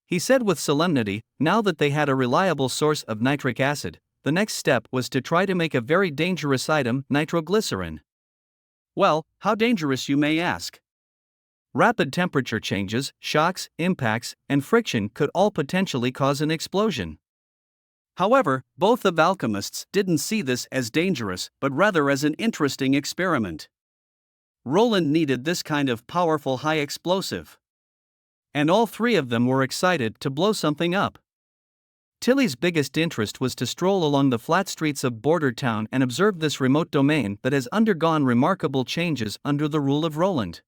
He said with solemnity, now that they had a reliable source of nitric acid, the next step was to try to make a very dangerous item, nitroglycerin. Well, how dangerous, you may ask? Rapid temperature changes, shocks, impacts, and friction could all potentially cause an explosion. However, both of alchemists didn't see this as dangerous, but rather as an interesting experiment. Roland needed this kind of powerful high explosive. and all three of them were excited to blow something up. Tilly's biggest interest was to stroll along the flat streets of Border Town and observe this remote domain that has undergone remarkable changes under the rule of Roland.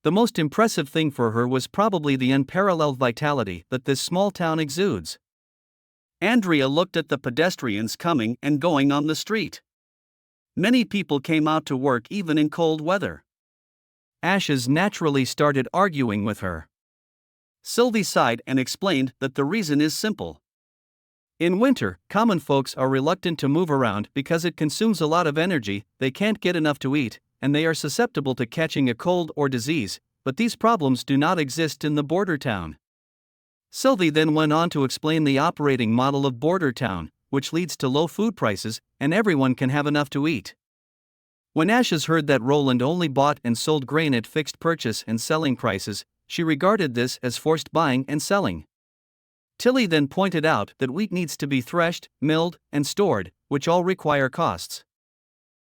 The most impressive thing for her was probably the unparalleled vitality that this small town exudes. Andrea looked at the pedestrians coming and going on the street. Many people came out to work even in cold weather. Ashes naturally started arguing with her. Sylvie sighed and explained that the reason is simple. In winter, common folks are reluctant to move around because it consumes a lot of energy, they can't get enough to eat, and they are susceptible to catching a cold or disease, but these problems do not exist in the border town. Sylvie then went on to explain the operating model of border town, which leads to low food prices, and everyone can have enough to eat. When Ashes heard that Roland only bought and sold grain at fixed purchase and selling prices, she regarded this as forced buying and selling. Tilly then pointed out that wheat needs to be threshed, milled, and stored, which all require costs.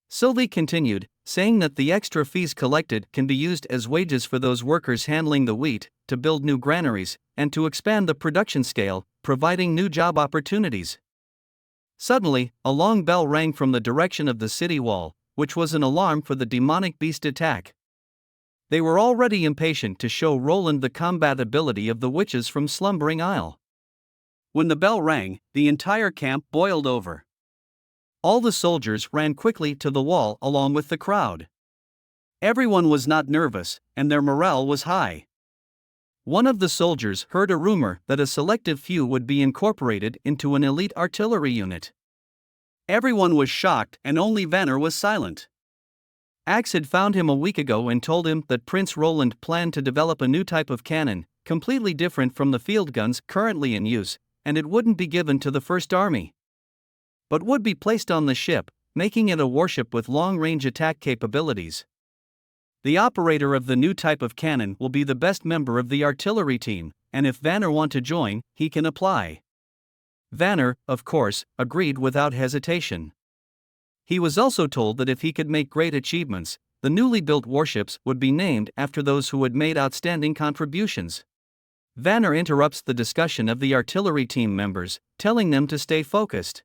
Sylvie continued, saying that the extra fees collected can be used as wages for those workers handling the wheat, to build new granaries, and to expand the production scale, providing new job opportunities. Suddenly, a long bell rang from the direction of the city wall, which was an alarm for the demonic beast attack. They were already impatient to show Roland the combat ability of the witches from Slumbering Isle. When the bell rang, the entire camp boiled over. All the soldiers ran quickly to the wall along with the crowd. Everyone was not nervous, and their morale was high. One of the soldiers heard a rumor that a selective few would be incorporated into an elite artillery unit. Everyone was shocked, and only Vanner was silent. Axe had found him a week ago and told him that Prince Roland planned to develop a new type of cannon, completely different from the field guns currently in use, and it wouldn't be given to the First Army, but would be placed on the ship, making it a warship with long-range attack capabilities. The operator of the new type of cannon will be the best member of the artillery team, and if Vanner wants to join, he can apply. Vanner, of course, agreed without hesitation. He was also told that if he could make great achievements, the newly built warships would be named after those who had made outstanding contributions. Vanner interrupts the discussion of the artillery team members, telling them to stay focused.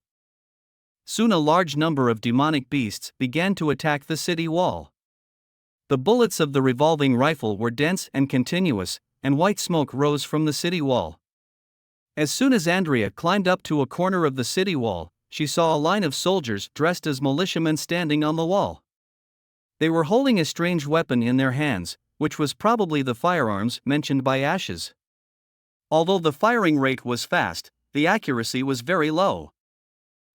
Soon a large number of demonic beasts began to attack the city wall. The bullets of the revolving rifle were dense and continuous, and white smoke rose from the city wall. As soon as Andrea climbed up to a corner of the city wall, she saw a line of soldiers dressed as militiamen standing on the wall. They were holding a strange weapon in their hands, which was probably the firearms mentioned by Ashes. Although the firing rate was fast, the accuracy was very low.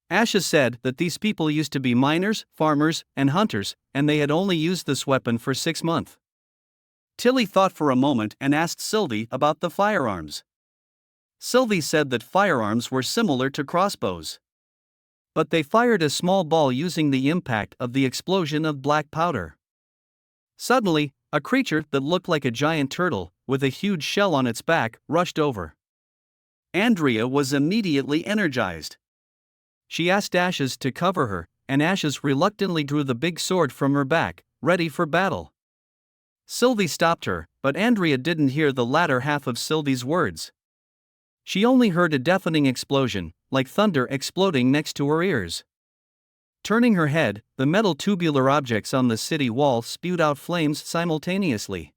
Ashes said that these people used to be miners, farmers, and hunters, and they had only used this weapon for 6 months. Tilly thought for a moment and asked Sylvie about the firearms. Sylvie said that firearms were similar to crossbows, but they fired a small ball using the impact of the explosion of black powder. Suddenly, a creature that looked like a giant turtle, with a huge shell on its back, rushed over. Andrea was immediately energized. She asked Ashes to cover her, and Ashes reluctantly drew the big sword from her back, ready for battle. Sylvie stopped her, but Andrea didn't hear the latter half of Sylvie's words. She only heard a deafening explosion, like thunder exploding next to her ears. Turning her head, the metal tubular objects on the city wall spewed out flames simultaneously.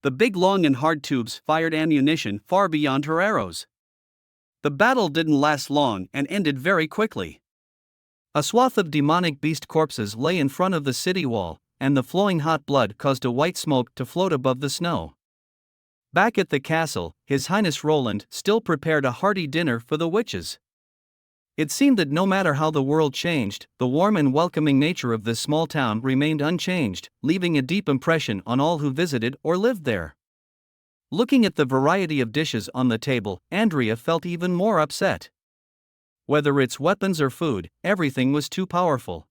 The big long and hard tubes fired ammunition far beyond her arrows. The battle didn't last long and ended very quickly. A swath of demonic beast corpses lay in front of the city wall, and the flowing hot blood caused a white smoke to float above the snow. Back at the castle, His Highness Roland still prepared a hearty dinner for the witches. It seemed that no matter how the world changed, the warm and welcoming nature of this small town remained unchanged, leaving a deep impression on all who visited or lived there. Looking at the variety of dishes on the table, Andrea felt even more upset. Whether it's weapons or food, everything was too powerful.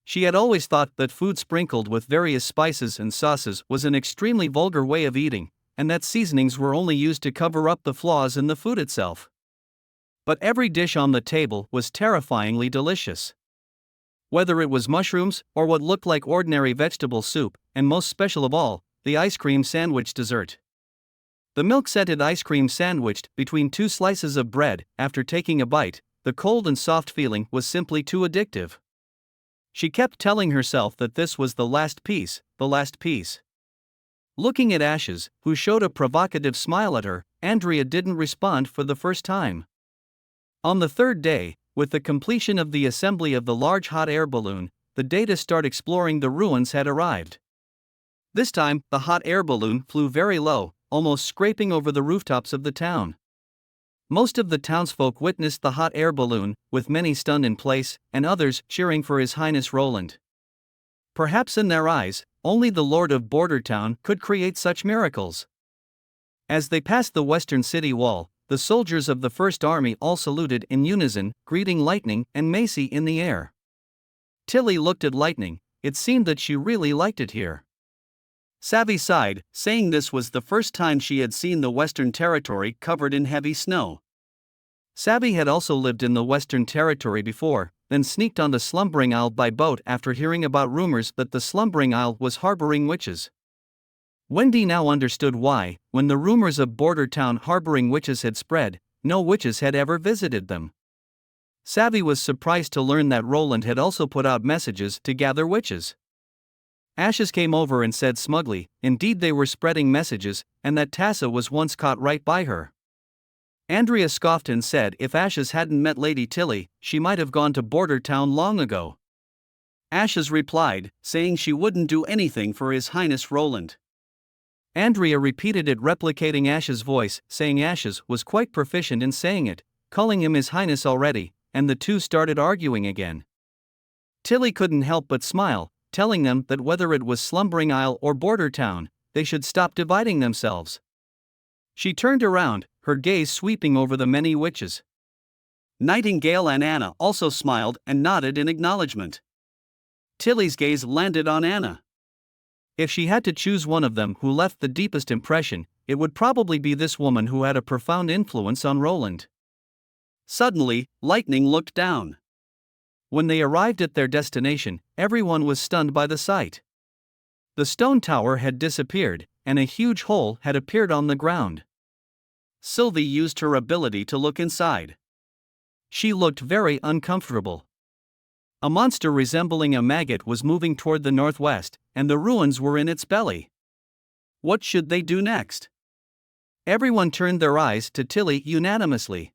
She had always thought that food sprinkled with various spices and sauces was an extremely vulgar way of eating, and that seasonings were only used to cover up the flaws in the food itself. But every dish on the table was terrifyingly delicious. Whether it was mushrooms or what looked like ordinary vegetable soup, and most special of all, the ice cream sandwich dessert. The milk-scented ice cream sandwiched between two slices of bread. After taking a bite, the cold and soft feeling was simply too addictive. She kept telling herself that this was the last piece, the last piece. Looking at Ashes, who showed a provocative smile at her, Andrea didn't respond for the first time. On the third day, with the completion of the assembly of the large hot air balloon, the day to start exploring the ruins had arrived. This time, the hot air balloon flew very low, almost scraping over the rooftops of the town. Most of the townsfolk witnessed the hot air balloon, with many stunned in place, and others cheering for His Highness Roland. Perhaps in their eyes, only the Lord of Border Town could create such miracles. As they passed the western city wall, the soldiers of the First Army all saluted in unison, greeting Lightning and Macy in the air. Tilly looked at Lightning. It seemed that she really liked it here. Savvy sighed, saying this was the first time she had seen the Western Territory covered in heavy snow. Savvy had also lived in the Western Territory before, then sneaked on the Slumbering Isle by boat after hearing about rumors that the Slumbering Isle was harboring witches. Wendy now understood why, when the rumors of Border Town harboring witches had spread, no witches had ever visited them. Savvy was surprised to learn that Roland had also put out messages to gather witches. Ashes came over and said smugly, indeed they were spreading messages, and that Tassa was once caught right by her. Andrea scoffed and said if Ashes hadn't met Lady Tilly, she might have gone to Border Town long ago. Ashes replied, saying she wouldn't do anything for His Highness Roland. Andrea repeated it, replicating Ash's voice, saying Ashes was quite proficient in saying it, calling him His Highness already, and the two started arguing again. Tilly couldn't help but smile, telling them that whether it was Slumbering Isle or Border Town, they should stop dividing themselves. She turned around, her gaze sweeping over the many witches. Nightingale and Anna also smiled and nodded in acknowledgement. Tilly's gaze landed on Anna. If she had to choose one of them who left the deepest impression, it would probably be this woman who had a profound influence on Roland. Suddenly, Lightning looked down. When they arrived at their destination, everyone was stunned by the sight. The stone tower had disappeared, and a huge hole had appeared on the ground. Sylvie used her ability to look inside. She looked very uncomfortable. A monster resembling a maggot was moving toward the northwest, and the ruins were in its belly. What should they do next? Everyone turned their eyes to Tilly unanimously.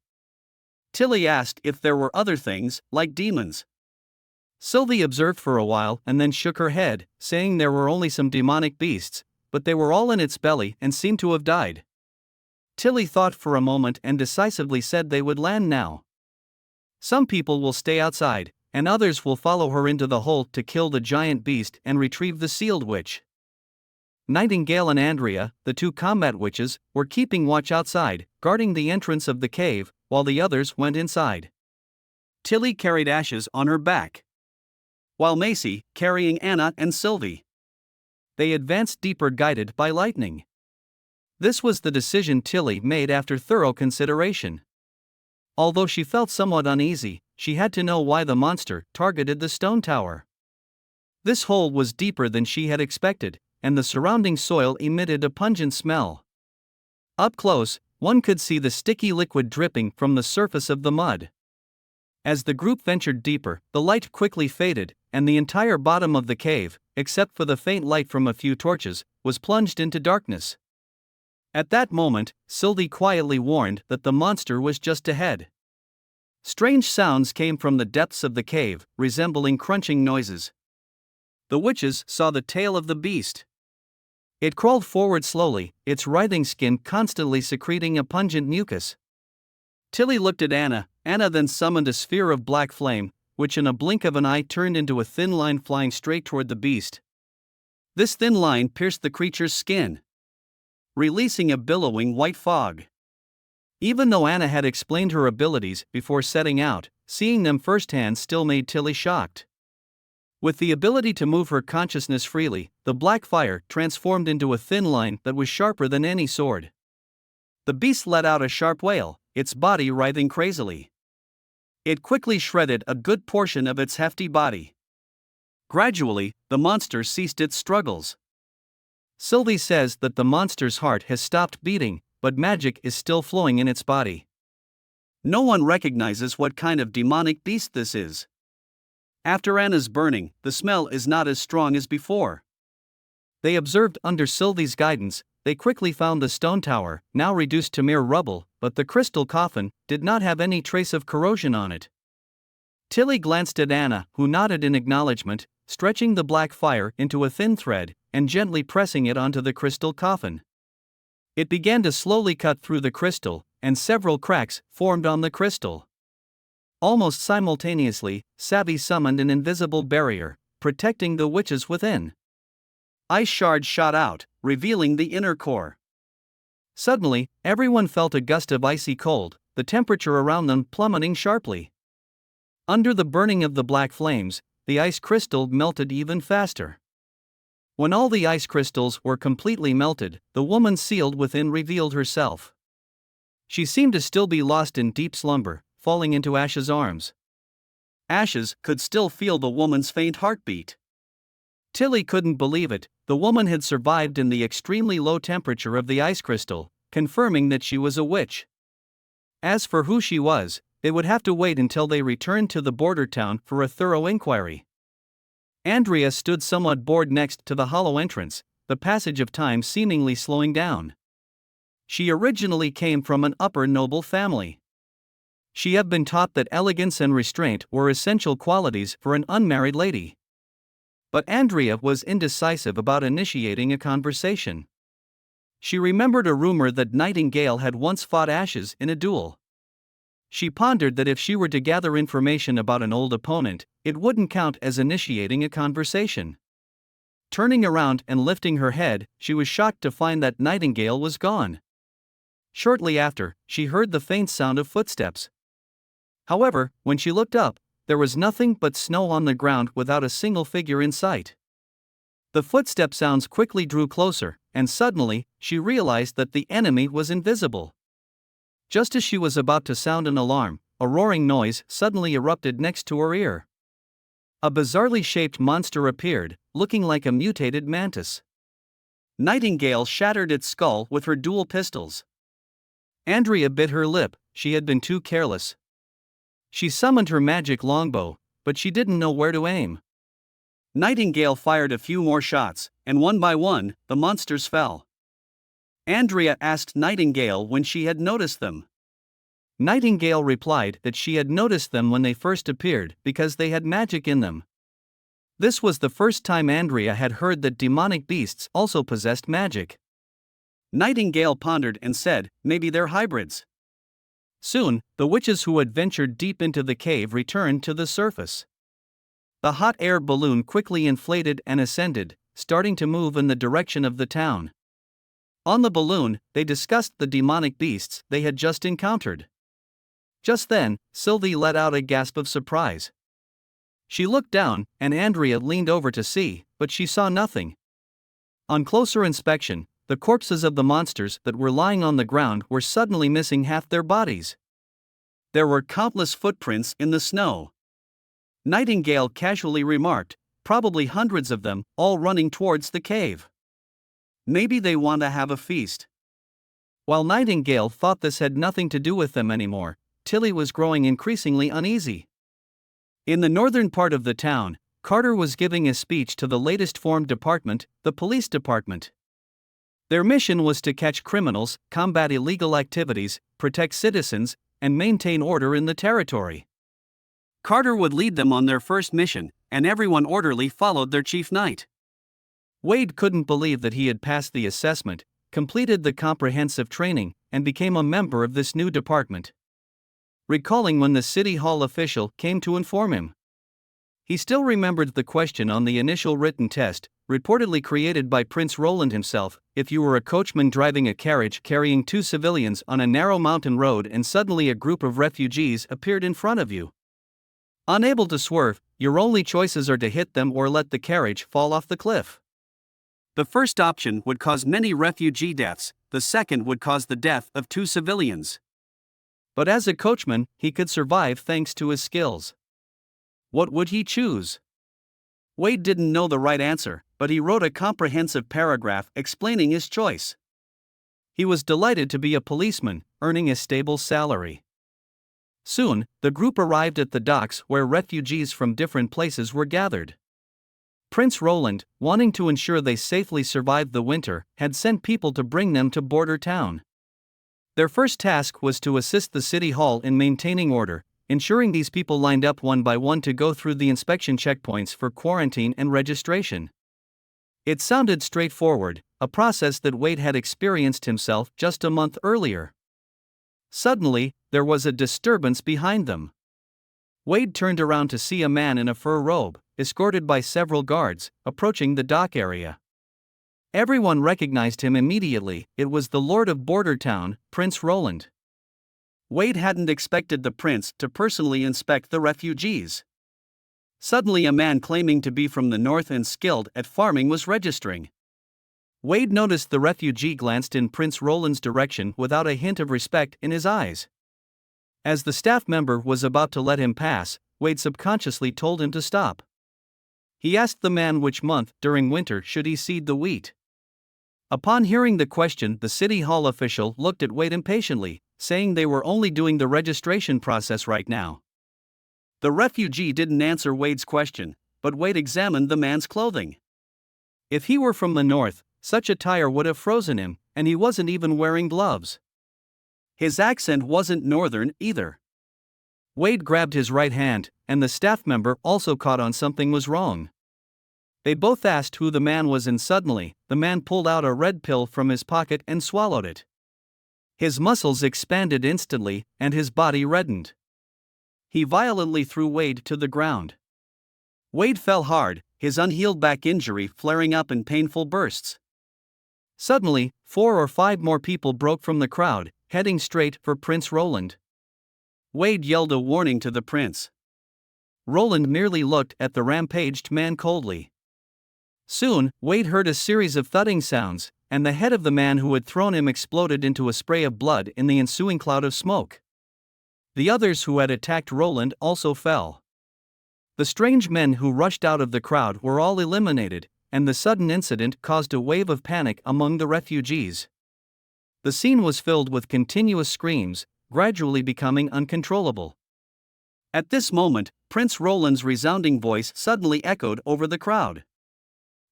Tilly asked if there were other things, like demons. Sylvie observed for a while and then shook her head, saying there were only some demonic beasts, but they were all in its belly and seemed to have died. Tilly thought for a moment and decisively said they would land now. Some people will stay outside, and others will follow her into the hole to kill the giant beast and retrieve the sealed witch. Nightingale and Andrea, the two combat witches, were keeping watch outside, guarding the entrance of the cave, while the others went inside. Tilly carried Ashes on her back, while Macy, carrying Anna and Sylvie. They advanced deeper, guided by Lightning. This was the decision Tilly made after thorough consideration. Although she felt somewhat uneasy, she had to know why the monster targeted the stone tower. This hole was deeper than she had expected, and the surrounding soil emitted a pungent smell. Up close, one could see the sticky liquid dripping from the surface of the mud. As the group ventured deeper, the light quickly faded, and the entire bottom of the cave, except for the faint light from a few torches, was plunged into darkness. At that moment, Sylvie quietly warned that the monster was just ahead. Strange sounds came from the depths of the cave, resembling crunching noises. The witches saw the tail of the beast. It crawled forward slowly, its writhing skin constantly secreting a pungent mucus. Tilly looked at Anna. Anna then summoned a sphere of black flame, which in a blink of an eye turned into a thin line flying straight toward the beast. This thin line pierced the creature's skin, releasing a billowing white fog. Even though Anna had explained her abilities before setting out, seeing them firsthand still made Tilly shocked. With the ability to move her consciousness freely, the black fire transformed into a thin line that was sharper than any sword. The beast let out a sharp wail, its body writhing crazily. It quickly shredded a good portion of its hefty body. Gradually, the monster ceased its struggles. Sylvie says that the monster's heart has stopped beating, but magic is still flowing in its body. No one recognizes what kind of demonic beast this is. After Anna's burning, the smell is not as strong as before. They observed under Sylvie's guidance. They quickly found the stone tower, now reduced to mere rubble, but the crystal coffin did not have any trace of corrosion on it. Tilly glanced at Anna, who nodded in acknowledgement, stretching the black fire into a thin thread and gently pressing it onto the crystal coffin. It began to slowly cut through the crystal, and several cracks formed on the crystal. Almost simultaneously, Savvy summoned an invisible barrier, protecting the witches within. Ice shards shot out, revealing the inner core. Suddenly, everyone felt a gust of icy cold, the temperature around them plummeting sharply. Under the burning of the black flames, the ice crystal melted even faster. When all the ice crystals were completely melted, the woman sealed within revealed herself. She seemed to still be lost in deep slumber, falling into Ash's arms. Ashes could still feel the woman's faint heartbeat. Tilly couldn't believe it. The woman had survived in the extremely low temperature of the ice crystal, confirming that she was a witch. As for who she was, they would have to wait until they returned to the border town for a thorough inquiry. Andrea stood somewhat bored next to the hollow entrance, the passage of time seemingly slowing down. She originally came from an upper noble family. She had been taught that elegance and restraint were essential qualities for an unmarried lady. But Andrea was indecisive about initiating a conversation. She remembered a rumor that Nightingale had once fought Ashes in a duel. She pondered that if she were to gather information about an old opponent, it wouldn't count as initiating a conversation. Turning around and lifting her head, she was shocked to find that Nightingale was gone. Shortly after, she heard the faint sound of footsteps. However, when she looked up, there was nothing but snow on the ground without a single figure in sight. The footstep sounds quickly drew closer, and suddenly, she realized that the enemy was invisible. Just as she was about to sound an alarm, a roaring noise suddenly erupted next to her ear. A bizarrely shaped monster appeared, looking like a mutated mantis. Nightingale shattered its skull with her dual pistols. Andrea bit her lip. She had been too careless. She summoned her magic longbow, but she didn't know where to aim. Nightingale fired a few more shots, and one by one, the monsters fell. Andrea asked Nightingale when she had noticed them. Nightingale replied that she had noticed them when they first appeared because they had magic in them. This was the first time Andrea had heard that demonic beasts also possessed magic. Nightingale pondered and said, maybe they're hybrids. Soon, the witches who had ventured deep into the cave returned to the surface. The hot air balloon quickly inflated and ascended, starting to move in the direction of the town. On the balloon, they discussed the demonic beasts they had just encountered. Just then, Sylvie let out a gasp of surprise. She looked down, and Andrea leaned over to see, but she saw nothing. On closer inspection, the corpses of the monsters that were lying on the ground were suddenly missing half their bodies. There were countless footprints in the snow. Nightingale casually remarked, probably hundreds of them, all running towards the cave. Maybe they want to have a feast. While Nightingale thought this had nothing to do with them anymore, Tilly was growing increasingly uneasy. In the northern part of the town, Carter was giving a speech to the latest formed department, the police department. Their mission was to catch criminals, combat illegal activities, protect citizens, and maintain order in the territory. Carter would lead them on their first mission, and everyone orderly followed their chief knight. Wade couldn't believe that he had passed the assessment, completed the comprehensive training, and became a member of this new department. Recalling when the city hall official came to inform him, he still remembered the question on the initial written test, reportedly created by Prince Roland himself: if you were a coachman driving a carriage carrying 2 civilians on a narrow mountain road and suddenly a group of refugees appeared in front of you. Unable to swerve, your only choices are to hit them or let the carriage fall off the cliff. The first option would cause many refugee deaths, the second would cause the death of 2 civilians. But as a coachman, he could survive thanks to his skills. What would he choose? Wade didn't know the right answer, but he wrote a comprehensive paragraph explaining his choice. He was delighted to be a policeman, earning a stable salary. Soon, the group arrived at the docks where refugees from different places were gathered. Prince Roland, wanting to ensure they safely survived the winter, had sent people to bring them to border town. Their first task was to assist the city hall in maintaining order, ensuring these people lined up one by one to go through the inspection checkpoints for quarantine and registration. It sounded straightforward, a process that Wade had experienced himself just a month earlier. Suddenly, there was a disturbance behind them. Wade turned around to see a man in a fur robe, escorted by several guards, approaching the dock area. Everyone recognized him immediately. It was the Lord of Border Town, Prince Roland. Wade hadn't expected the prince to personally inspect the refugees. Suddenly, a man claiming to be from the north and skilled at farming was registering. Wade noticed the refugee glanced in Prince Roland's direction without a hint of respect in his eyes. As the staff member was about to let him pass, Wade subconsciously told him to stop. He asked the man which month during winter should he seed the wheat. Upon hearing the question, the city hall official looked at Wade impatiently, saying they were only doing the registration process right now. The refugee didn't answer Wade's question, but Wade examined the man's clothing. If he were from the north, such attire would have frozen him, and he wasn't even wearing gloves. His accent wasn't northern either. Wade grabbed his right hand, and the staff member also caught on something was wrong. They both asked who the man was, and suddenly, the man pulled out a red pill from his pocket and swallowed it. His muscles expanded instantly, and his body reddened. He violently threw Wade to the ground. Wade fell hard, his unhealed back injury flaring up in painful bursts. Suddenly, 4 or 5 more people broke from the crowd, heading straight for Prince Roland. Wade yelled a warning to the prince. Roland merely looked at the rampaged man coldly. Soon, Wade heard a series of thudding sounds, and the head of the man who had thrown him exploded into a spray of blood in the ensuing cloud of smoke. The others who had attacked Roland also fell. The strange men who rushed out of the crowd were all eliminated, and the sudden incident caused a wave of panic among the refugees. The scene was filled with continuous screams, gradually becoming uncontrollable. At this moment, Prince Roland's resounding voice suddenly echoed over the crowd.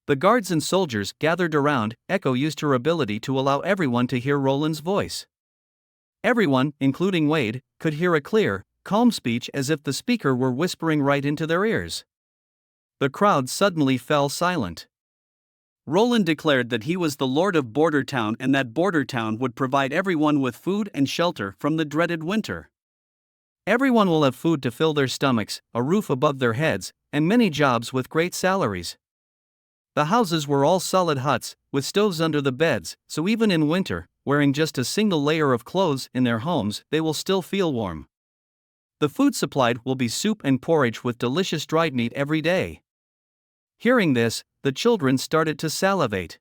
The guards and soldiers gathered around. Echo used her ability to allow everyone to hear Roland's voice. Everyone, including Wade, could hear a clear, calm speech as if the speaker were whispering right into their ears. The crowd suddenly fell silent. Roland declared that he was the Lord of Border Town and that Border Town would provide everyone with food and shelter from the dreaded winter. Everyone will have food to fill their stomachs, a roof above their heads, and many jobs with great salaries. The houses were all solid huts, with stoves under the beds, so even in winter, wearing just a single layer of clothes in their homes, they will still feel warm. The food supplied will be soup and porridge with delicious dried meat every day. Hearing this, the children started to salivate.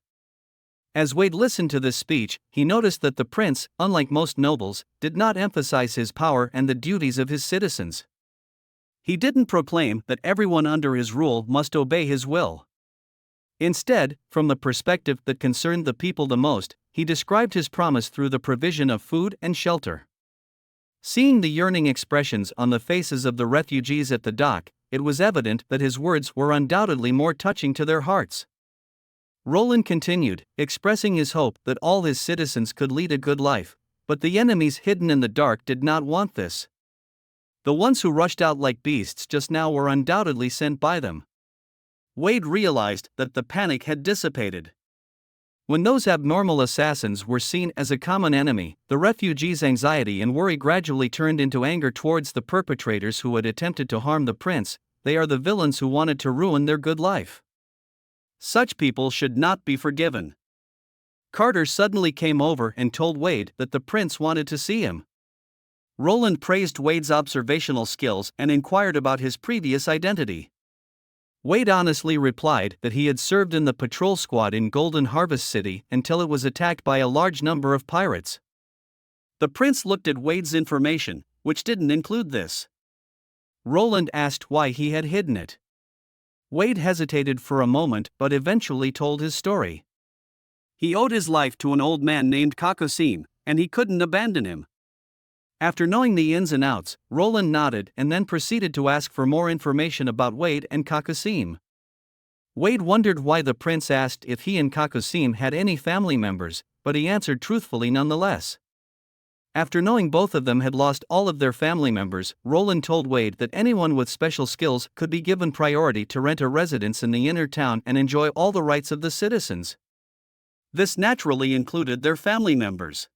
As Wade listened to this speech, he noticed that the prince, unlike most nobles, did not emphasize his power and the duties of his citizens. He didn't proclaim that everyone under his rule must obey his will. Instead, from the perspective that concerned the people the most, he described his promise through the provision of food and shelter. Seeing the yearning expressions on the faces of the refugees at the dock, it was evident that his words were undoubtedly more touching to their hearts. Roland continued, expressing his hope that all his citizens could lead a good life, but the enemies hidden in the dark did not want this. The ones who rushed out like beasts just now were undoubtedly sent by them. Wade realized that the panic had dissipated. When those abnormal assassins were seen as a common enemy, the refugees' anxiety and worry gradually turned into anger towards the perpetrators who had attempted to harm the prince. They are the villains who wanted to ruin their good life. Such people should not be forgiven. Carter suddenly came over and told Wade that the prince wanted to see him. Roland praised Wade's observational skills and inquired about his previous identity. Wade honestly replied that he had served in the patrol squad in Golden Harvest City until it was attacked by a large number of pirates. The prince looked at Wade's information, which didn't include this. Roland asked why he had hidden it. Wade hesitated for a moment but eventually told his story. He owed his life to an old man named Kakosim, and he couldn't abandon him. After knowing the ins and outs, Roland nodded and then proceeded to ask for more information about Wade and Kakosim. Wade wondered why the prince asked if he and Kakosim had any family members, but he answered truthfully nonetheless. After knowing both of them had lost all of their family members, Roland told Wade that anyone with special skills could be given priority to rent a residence in the inner town and enjoy all the rights of the citizens. This naturally included their family members.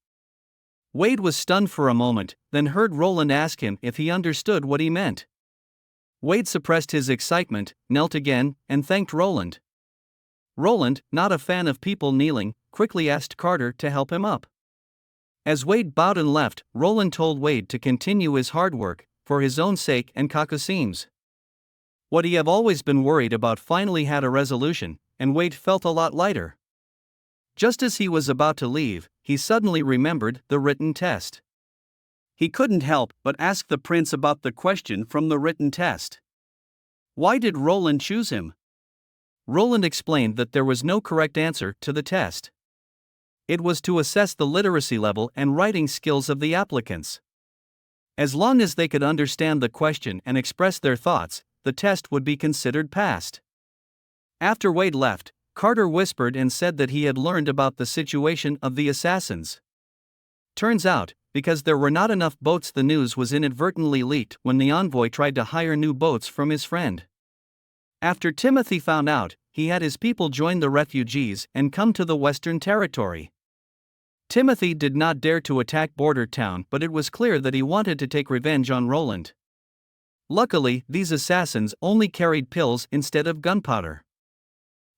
Wade was stunned for a moment, then heard Roland ask him if he understood what he meant. Wade suppressed his excitement, knelt again, and thanked Roland. Roland, not a fan of people kneeling, quickly asked Carter to help him up. As Wade bowed and left, Roland told Wade to continue his hard work, for his own sake and Kakosim's. What he had always been worried about finally had a resolution, and Wade felt a lot lighter. Just as he was about to leave, he suddenly remembered the written test. He couldn't help but ask the prince about the question from the written test. Why did Roland choose him? Roland explained that there was no correct answer to the test. It was to assess the literacy level and writing skills of the applicants. As long as they could understand the question and express their thoughts, the test would be considered passed. After Wade left, Carter whispered and said that he had learned about the situation of the assassins. Turns out, because there were not enough boats, the news was inadvertently leaked when the envoy tried to hire new boats from his friend. After Timothy found out, he had his people join the refugees and come to the Western Territory. Timothy did not dare to attack Border Town, but it was clear that he wanted to take revenge on Roland. Luckily, these assassins only carried pills instead of gunpowder.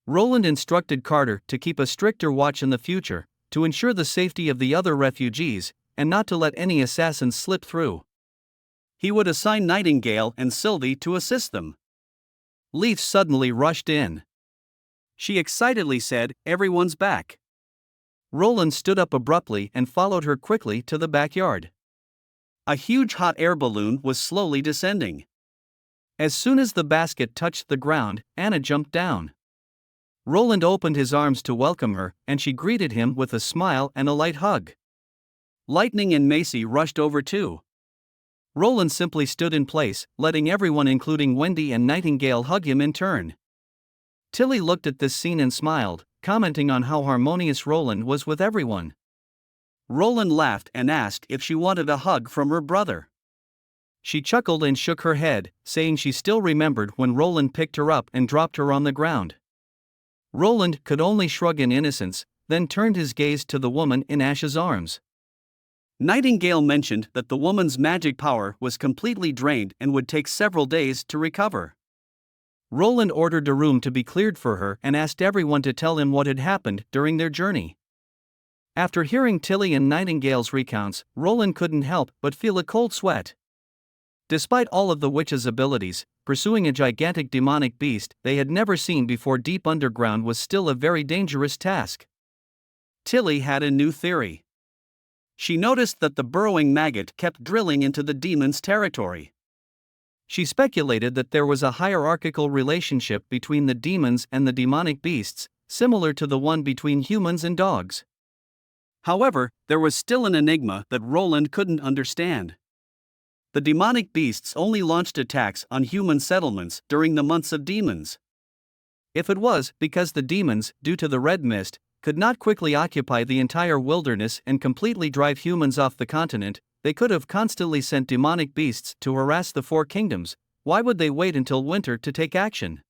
Roland instructed Carter to keep a stricter watch in the future, to ensure the safety of the other refugees, and not to let any assassins slip through. He would assign Nightingale and Sylvie to assist them. Leaf suddenly rushed in. She excitedly said, "Everyone's back." Roland stood up abruptly and followed her quickly to the backyard. A huge hot air balloon was slowly descending. As soon as the basket touched the ground, Anna jumped down. Roland opened his arms to welcome her, and she greeted him with a smile and a light hug. Lightning and Macy rushed over too. Roland simply stood in place, letting everyone including Wendy and Nightingale hug him in turn. Tilly looked at this scene and smiled, commenting on how harmonious Roland was with everyone. Roland laughed and asked if she wanted a hug from her brother. She chuckled and shook her head, saying she still remembered when Roland picked her up and dropped her on the ground. Roland could only shrug in innocence, then turned his gaze to the woman in Ash's arms. Nightingale mentioned that the woman's magic power was completely drained and would take several days to recover. Roland ordered a room to be cleared for her and asked everyone to tell him what had happened during their journey. After hearing Tilly and Nightingale's recounts, Roland couldn't help but feel a cold sweat. Despite all of the witch's abilities, pursuing a gigantic demonic beast they had never seen before deep underground was still a very dangerous task. Tilly had a new theory. She noticed that the burrowing maggot kept drilling into the demon's territory. She speculated that there was a hierarchical relationship between the demons and the demonic beasts, similar to the one between humans and dogs. However, there was still an enigma that Roland couldn't understand. The demonic beasts only launched attacks on human settlements during the months of demons. If it was because the demons, due to the red mist, could not quickly occupy the entire wilderness and completely drive humans off the continent, they could have constantly sent demonic beasts to harass the four kingdoms. Why would they wait until winter to take action?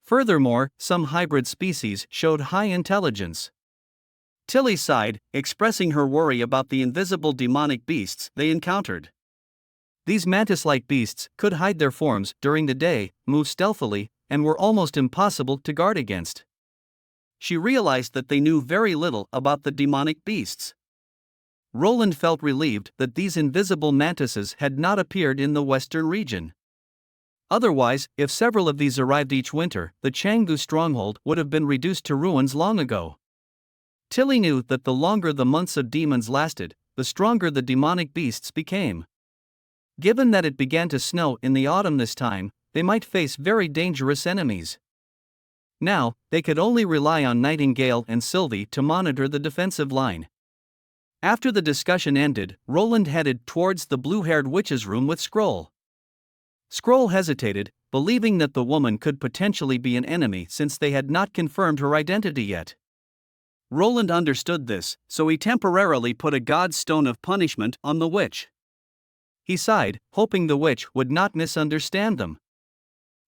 Furthermore, some hybrid species showed high intelligence. Tilly sighed, expressing her worry about the invisible demonic beasts they encountered. These mantis-like beasts could hide their forms during the day, move stealthily, and were almost impossible to guard against. She realized that they knew very little about the demonic beasts. Roland felt relieved that these invisible mantises had not appeared in the western region. Otherwise, if several of these arrived each winter, the Canggu stronghold would have been reduced to ruins long ago. Tilly knew that the longer the months of demons lasted, the stronger the demonic beasts became. Given that it began to snow in the autumn this time, they might face very dangerous enemies. Now, they could only rely on Nightingale and Sylvie to monitor the defensive line. After the discussion ended, Roland headed towards the blue-haired witch's room with Scroll. Scroll hesitated, believing that the woman could potentially be an enemy since they had not confirmed her identity yet. Roland understood this, so he temporarily put a god's stone of punishment on the witch. He sighed, hoping the witch would not misunderstand them.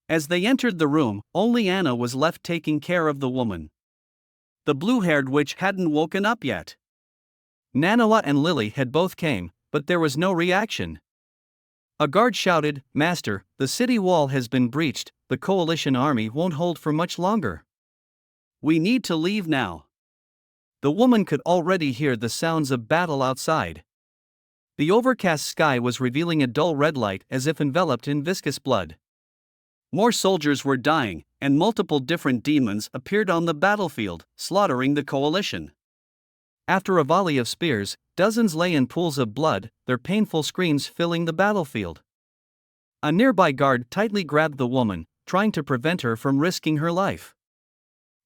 As they entered the room, only Anna was left taking care of the woman. The blue-haired witch hadn't woken up yet. Nanawa and Lily had both came, but there was no reaction. A guard shouted, "Master, the city wall has been breached, the coalition army won't hold for much longer. We need to leave now." The woman could already hear the sounds of battle outside. The overcast sky was revealing a dull red light as if enveloped in viscous blood. More soldiers were dying, and multiple different demons appeared on the battlefield, slaughtering the coalition. After a volley of spears, dozens lay in pools of blood, their painful screams filling the battlefield. A nearby guard tightly grabbed the woman, trying to prevent her from risking her life.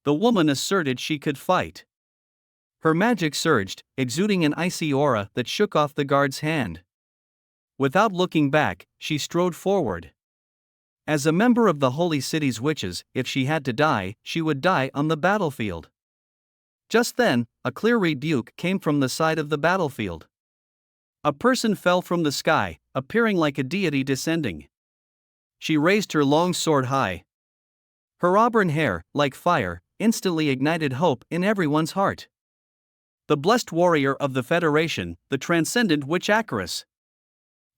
The woman asserted she could fight. Her magic surged, exuding an icy aura that shook off the guard's hand. Without looking back, she strode forward. As a member of the Holy City's witches, if she had to die, she would die on the battlefield. Just then, a clear rebuke came from the side of the battlefield. A person fell from the sky, appearing like a deity descending. She raised her long sword high. Her auburn hair, like fire, instantly ignited hope in everyone's heart. The blessed warrior of the Federation, the transcendent witch Acaris.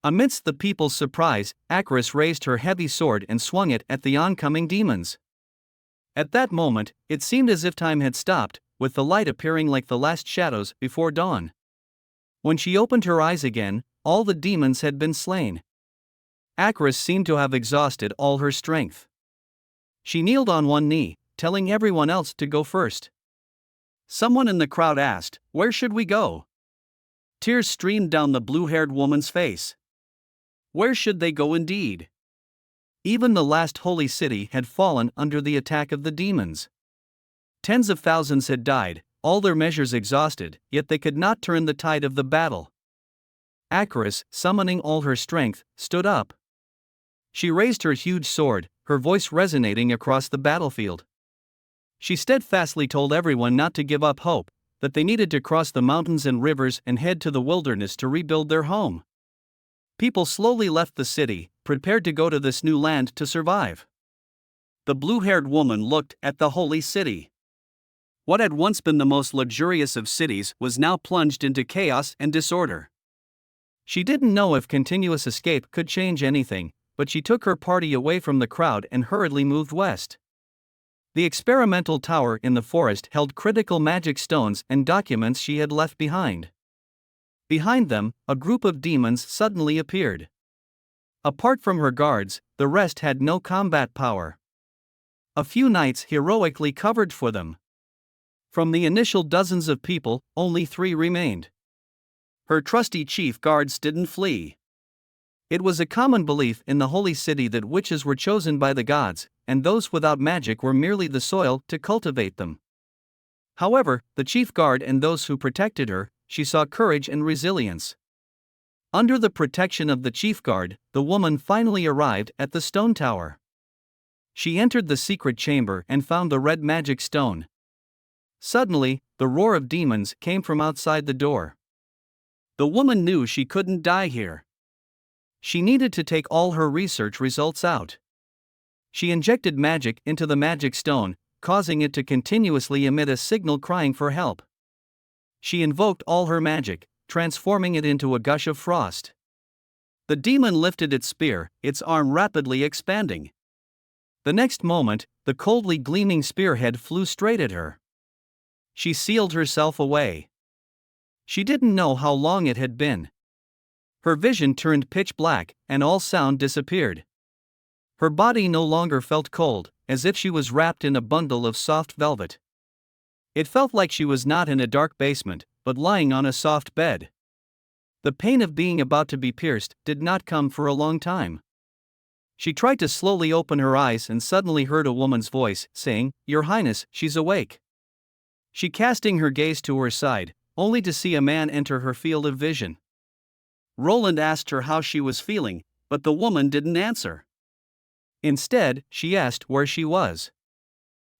Amidst the people's surprise, Acaris raised her heavy sword and swung it at the oncoming demons. At that moment, it seemed as if time had stopped, with the light appearing like the last shadows before dawn. When she opened her eyes again, all the demons had been slain. Acaris seemed to have exhausted all her strength. She kneeled on one knee, telling everyone else to go first. Someone in the crowd asked, "Where should we go?" Tears streamed down the blue-haired woman's face. Where should they go indeed? Even the last holy city had fallen under the attack of the demons. Tens of thousands had died, all their measures exhausted, yet they could not turn the tide of the battle. Acaris, summoning all her strength, stood up. She raised her huge sword, her voice resonating across the battlefield. She steadfastly told everyone not to give up hope, that they needed to cross the mountains and rivers and head to the wilderness to rebuild their home. People slowly left the city, prepared to go to this new land to survive. The blue-haired woman looked at the holy city. What had once been the most luxurious of cities was now plunged into chaos and disorder. She didn't know if continuous escape could change anything, but she took her party away from the crowd and hurriedly moved west. The experimental tower in the forest held critical magic stones and documents she had left behind. Behind them, a group of demons suddenly appeared. Apart from her guards, the rest had no combat power. A few knights heroically covered for them. From the initial dozens of people, only 3 remained. Her trusty chief guards didn't flee. It was a common belief in the holy city that witches were chosen by the gods, and those without magic were merely the soil to cultivate them. However, the chief guard and those who protected her, she saw courage and resilience. Under the protection of the chief guard, the woman finally arrived at the stone tower. She entered the secret chamber and found the red magic stone. Suddenly, the roar of demons came from outside the door. The woman knew she couldn't die here. She needed to take all her research results out. She injected magic into the magic stone, causing it to continuously emit a signal crying for help. She invoked all her magic, transforming it into a gush of frost. The demon lifted its spear, its arm rapidly expanding. The next moment, the coldly gleaming spearhead flew straight at her. She sealed herself away. She didn't know how long it had been. Her vision turned pitch black, and all sound disappeared. Her body no longer felt cold, as if she was wrapped in a bundle of soft velvet. It felt like she was not in a dark basement, but lying on a soft bed. The pain of being about to be pierced did not come for a long time. She tried to slowly open her eyes and suddenly heard a woman's voice saying, "Your Highness, she's awake." She casting her gaze to her side, only to see a man enter her field of vision. Roland asked her how she was feeling, but the woman didn't answer. Instead, she asked where she was.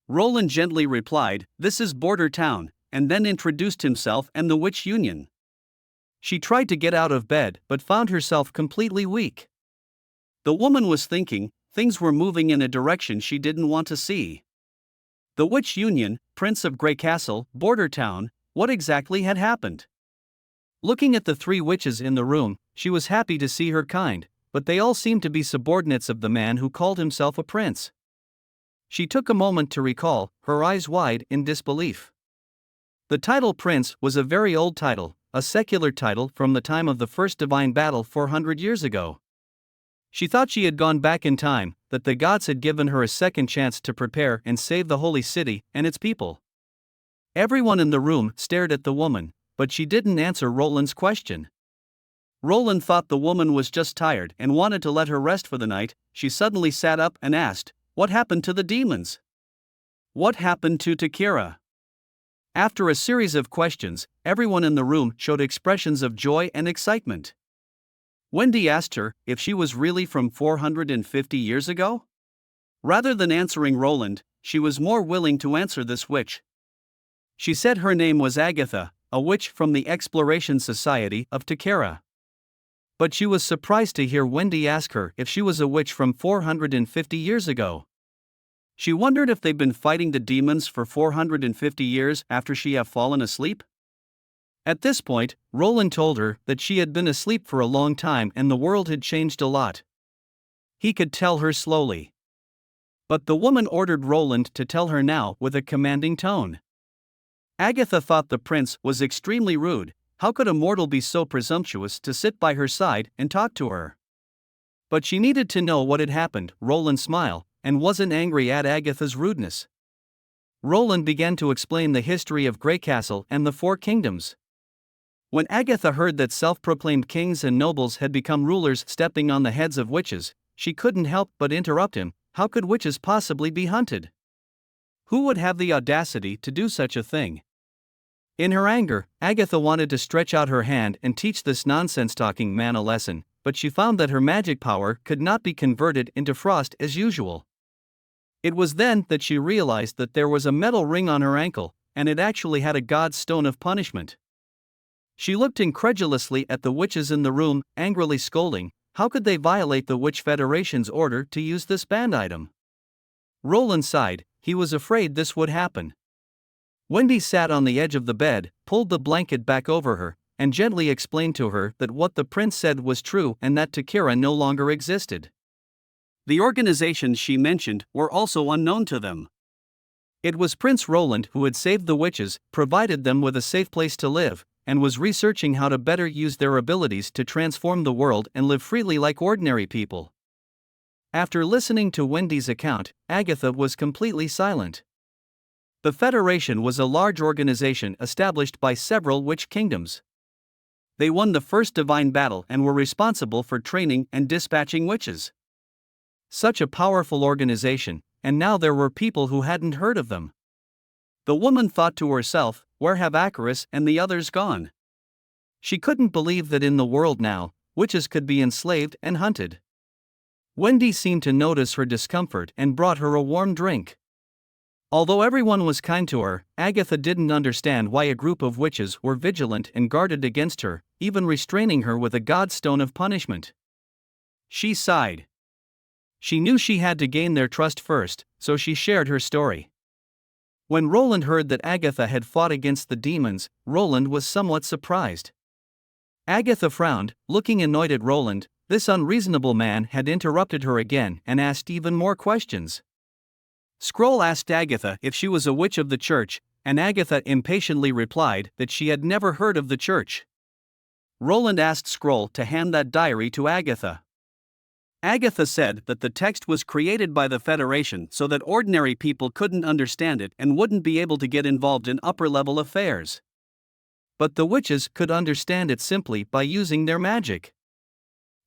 Roland gently replied, "This is Border Town," and then introduced himself and the Witch Union. She tried to get out of bed but found herself completely weak. The woman was thinking, things were moving in a direction she didn't want to see. The Witch Union, Prince of Grey Castle, Border Town, what exactly had happened? Looking at the three witches in the room, she was happy to see her kind, but they all seemed to be subordinates of the man who called himself a prince. She took a moment to recall, her eyes wide in disbelief. The title Prince was a very old title, a secular title from the time of the first divine battle 400 years ago. She thought she had gone back in time, that the gods had given her a second chance to prepare and save the holy city and its people. Everyone in the room stared at the woman, but she didn't answer Roland's question. Roland thought the woman was just tired and wanted to let her rest for the night. She suddenly sat up and asked, "What happened to the demons? What happened to Takira?" After a series of questions, everyone in the room showed expressions of joy and excitement. Wendy asked her if she was really from 450 years ago. Rather than answering Roland, she was more willing to answer this witch. She said her name was Agatha, a witch from the Exploration Society of Takara. But she was surprised to hear Wendy ask her if she was a witch from 450 years ago. She wondered if they'd been fighting the demons for 450 years after she had fallen asleep. At this point, Roland told her that she had been asleep for a long time and the world had changed a lot. He could tell her slowly. But the woman ordered Roland to tell her now with a commanding tone. Agatha thought the prince was extremely rude. How could a mortal be so presumptuous to sit by her side and talk to her? But she needed to know what had happened. Roland smiled and wasn't angry at Agatha's rudeness. Roland began to explain the history of Grey Castle and the Four Kingdoms. When Agatha heard that self-proclaimed kings and nobles had become rulers stepping on the heads of witches, she couldn't help but interrupt him. How could witches possibly be hunted? Who would have the audacity to do such a thing? In her anger, Agatha wanted to stretch out her hand and teach this nonsense-talking man a lesson, but she found that her magic power could not be converted into frost as usual. It was then that she realized that there was a metal ring on her ankle, and it actually had a god's stone of punishment. She looked incredulously at the witches in the room, angrily scolding, how could they violate the Witch Federation's order to use this banned item? Roland sighed, he was afraid this would happen. Wendy sat on the edge of the bed, pulled the blanket back over her, and gently explained to her that what the prince said was true and that Takira no longer existed. The organizations she mentioned were also unknown to them. It was Prince Roland who had saved the witches, provided them with a safe place to live, and was researching how to better use their abilities to transform the world and live freely like ordinary people. After listening to Wendy's account, Agatha was completely silent. The Federation was a large organization established by several witch kingdoms. They won the first divine battle and were responsible for training and dispatching witches. Such a powerful organization, and now there were people who hadn't heard of them. The woman thought to herself, where have Icarus and the others gone? She couldn't believe that in the world now, witches could be enslaved and hunted. Wendy seemed to notice her discomfort and brought her a warm drink. Although everyone was kind to her, Agatha didn't understand why a group of witches were vigilant and guarded against her, even restraining her with a god's stone of punishment. She sighed. She knew she had to gain their trust first, so she shared her story. When Roland heard that Agatha had fought against the demons, Roland was somewhat surprised. Agatha frowned, looking annoyed at Roland. This unreasonable man had interrupted her again and asked even more questions. Scroll asked Agatha if she was a witch of the church, and Agatha impatiently replied that she had never heard of the church. Roland asked Scroll to hand that diary to Agatha. Agatha said that the text was created by the Federation so that ordinary people couldn't understand it and wouldn't be able to get involved in upper-level affairs. But the witches could understand it simply by using their magic.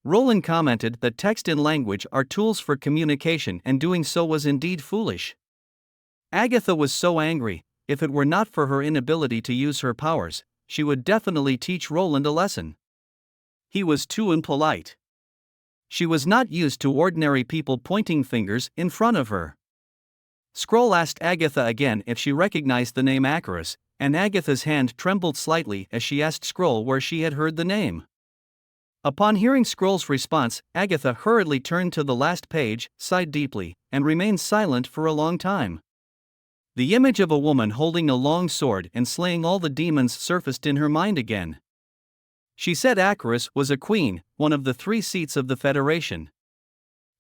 Roland commented that text and language are tools for communication and doing so was indeed foolish. Agatha was so angry. If it were not for her inability to use her powers, she would definitely teach Roland a lesson. He was too impolite. She was not used to ordinary people pointing fingers in front of her. Scroll asked Agatha again if she recognized the name Acarus, and Agatha's hand trembled slightly as she asked Scroll where she had heard the name. Upon hearing Scroll's response, Agatha hurriedly turned to the last page, sighed deeply, and remained silent for a long time. The image of a woman holding a long sword and slaying all the demons surfaced in her mind again. She said Acarus was a queen, one of the 3 seats of the Federation.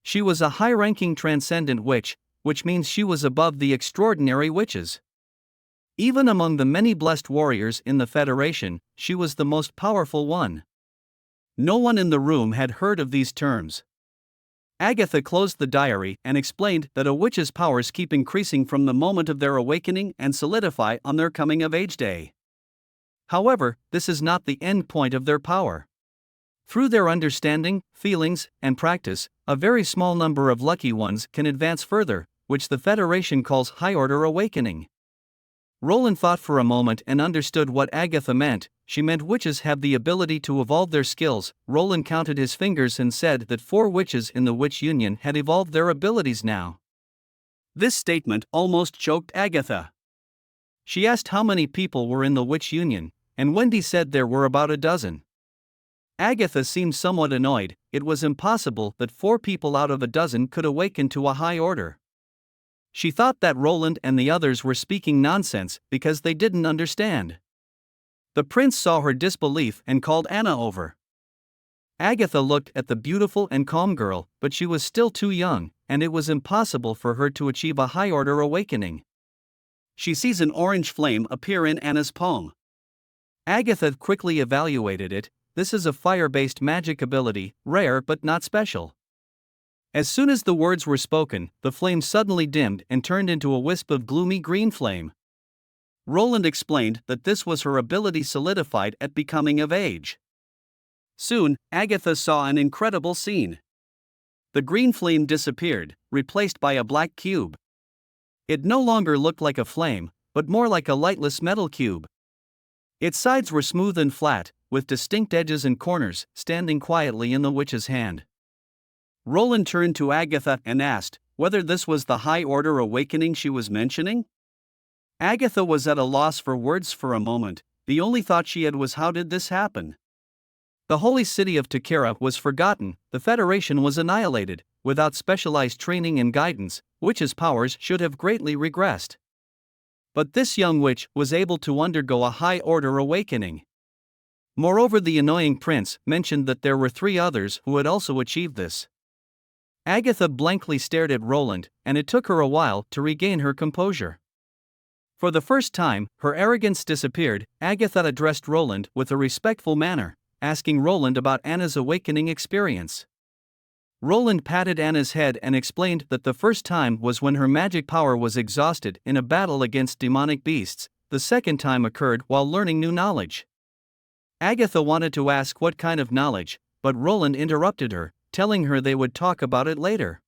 She was a high-ranking transcendent witch, which means she was above the extraordinary witches. Even among the many blessed warriors in the Federation, she was the most powerful one. No one in the room had heard of these terms. Agatha closed the diary and explained that a witch's powers keep increasing from the moment of their awakening and solidify on their coming-of-age day. However, this is not the end point of their power. Through their understanding, feelings, and practice, a very small number of lucky ones can advance further, which the Federation calls high-order awakening. Roland thought for a moment and understood what Agatha meant. She meant witches have the ability to evolve their skills. Roland counted his fingers and said that 4 witches in the Witch Union had evolved their abilities now. This statement almost choked Agatha. She asked how many people were in the Witch Union, and Wendy said there were about a dozen. Agatha seemed somewhat annoyed. It was impossible that 4 people out of a dozen could awaken to a high order. She thought that Roland and the others were speaking nonsense because they didn't understand. The prince saw her disbelief and called Anna over. Agatha looked at the beautiful and calm girl, but she was still too young, and it was impossible for her to achieve a high-order awakening. She sees an orange flame appear in Anna's palm. Agatha quickly evaluated it. This is a fire-based magic ability, rare but not special. As soon as the words were spoken, the flame suddenly dimmed and turned into a wisp of gloomy green flame. Roland explained that this was her ability solidified at becoming of age. Soon, Agatha saw an incredible scene. The green flame disappeared, replaced by a black cube. It no longer looked like a flame, but more like a lightless metal cube. Its sides were smooth and flat, with distinct edges and corners, standing quietly in the witch's hand. Roland turned to Agatha and asked whether this was the high-order awakening she was mentioning. Agatha was at a loss for words for a moment. The only thought she had was, how did this happen? The holy city of Takara was forgotten, the Federation was annihilated. Without specialized training and guidance, witches' powers should have greatly regressed. But this young witch was able to undergo a high-order awakening. Moreover, the annoying prince mentioned that there were 3 others who had also achieved this. Agatha blankly stared at Roland, and it took her a while to regain her composure. For the first time, her arrogance disappeared. Agatha addressed Roland with a respectful manner, asking Roland about Anna's awakening experience. Roland patted Anna's head and explained that the first time was when her magic power was exhausted in a battle against demonic beasts. The second time occurred while learning new knowledge. Agatha wanted to ask what kind of knowledge, but Roland interrupted her, telling her they would talk about it later.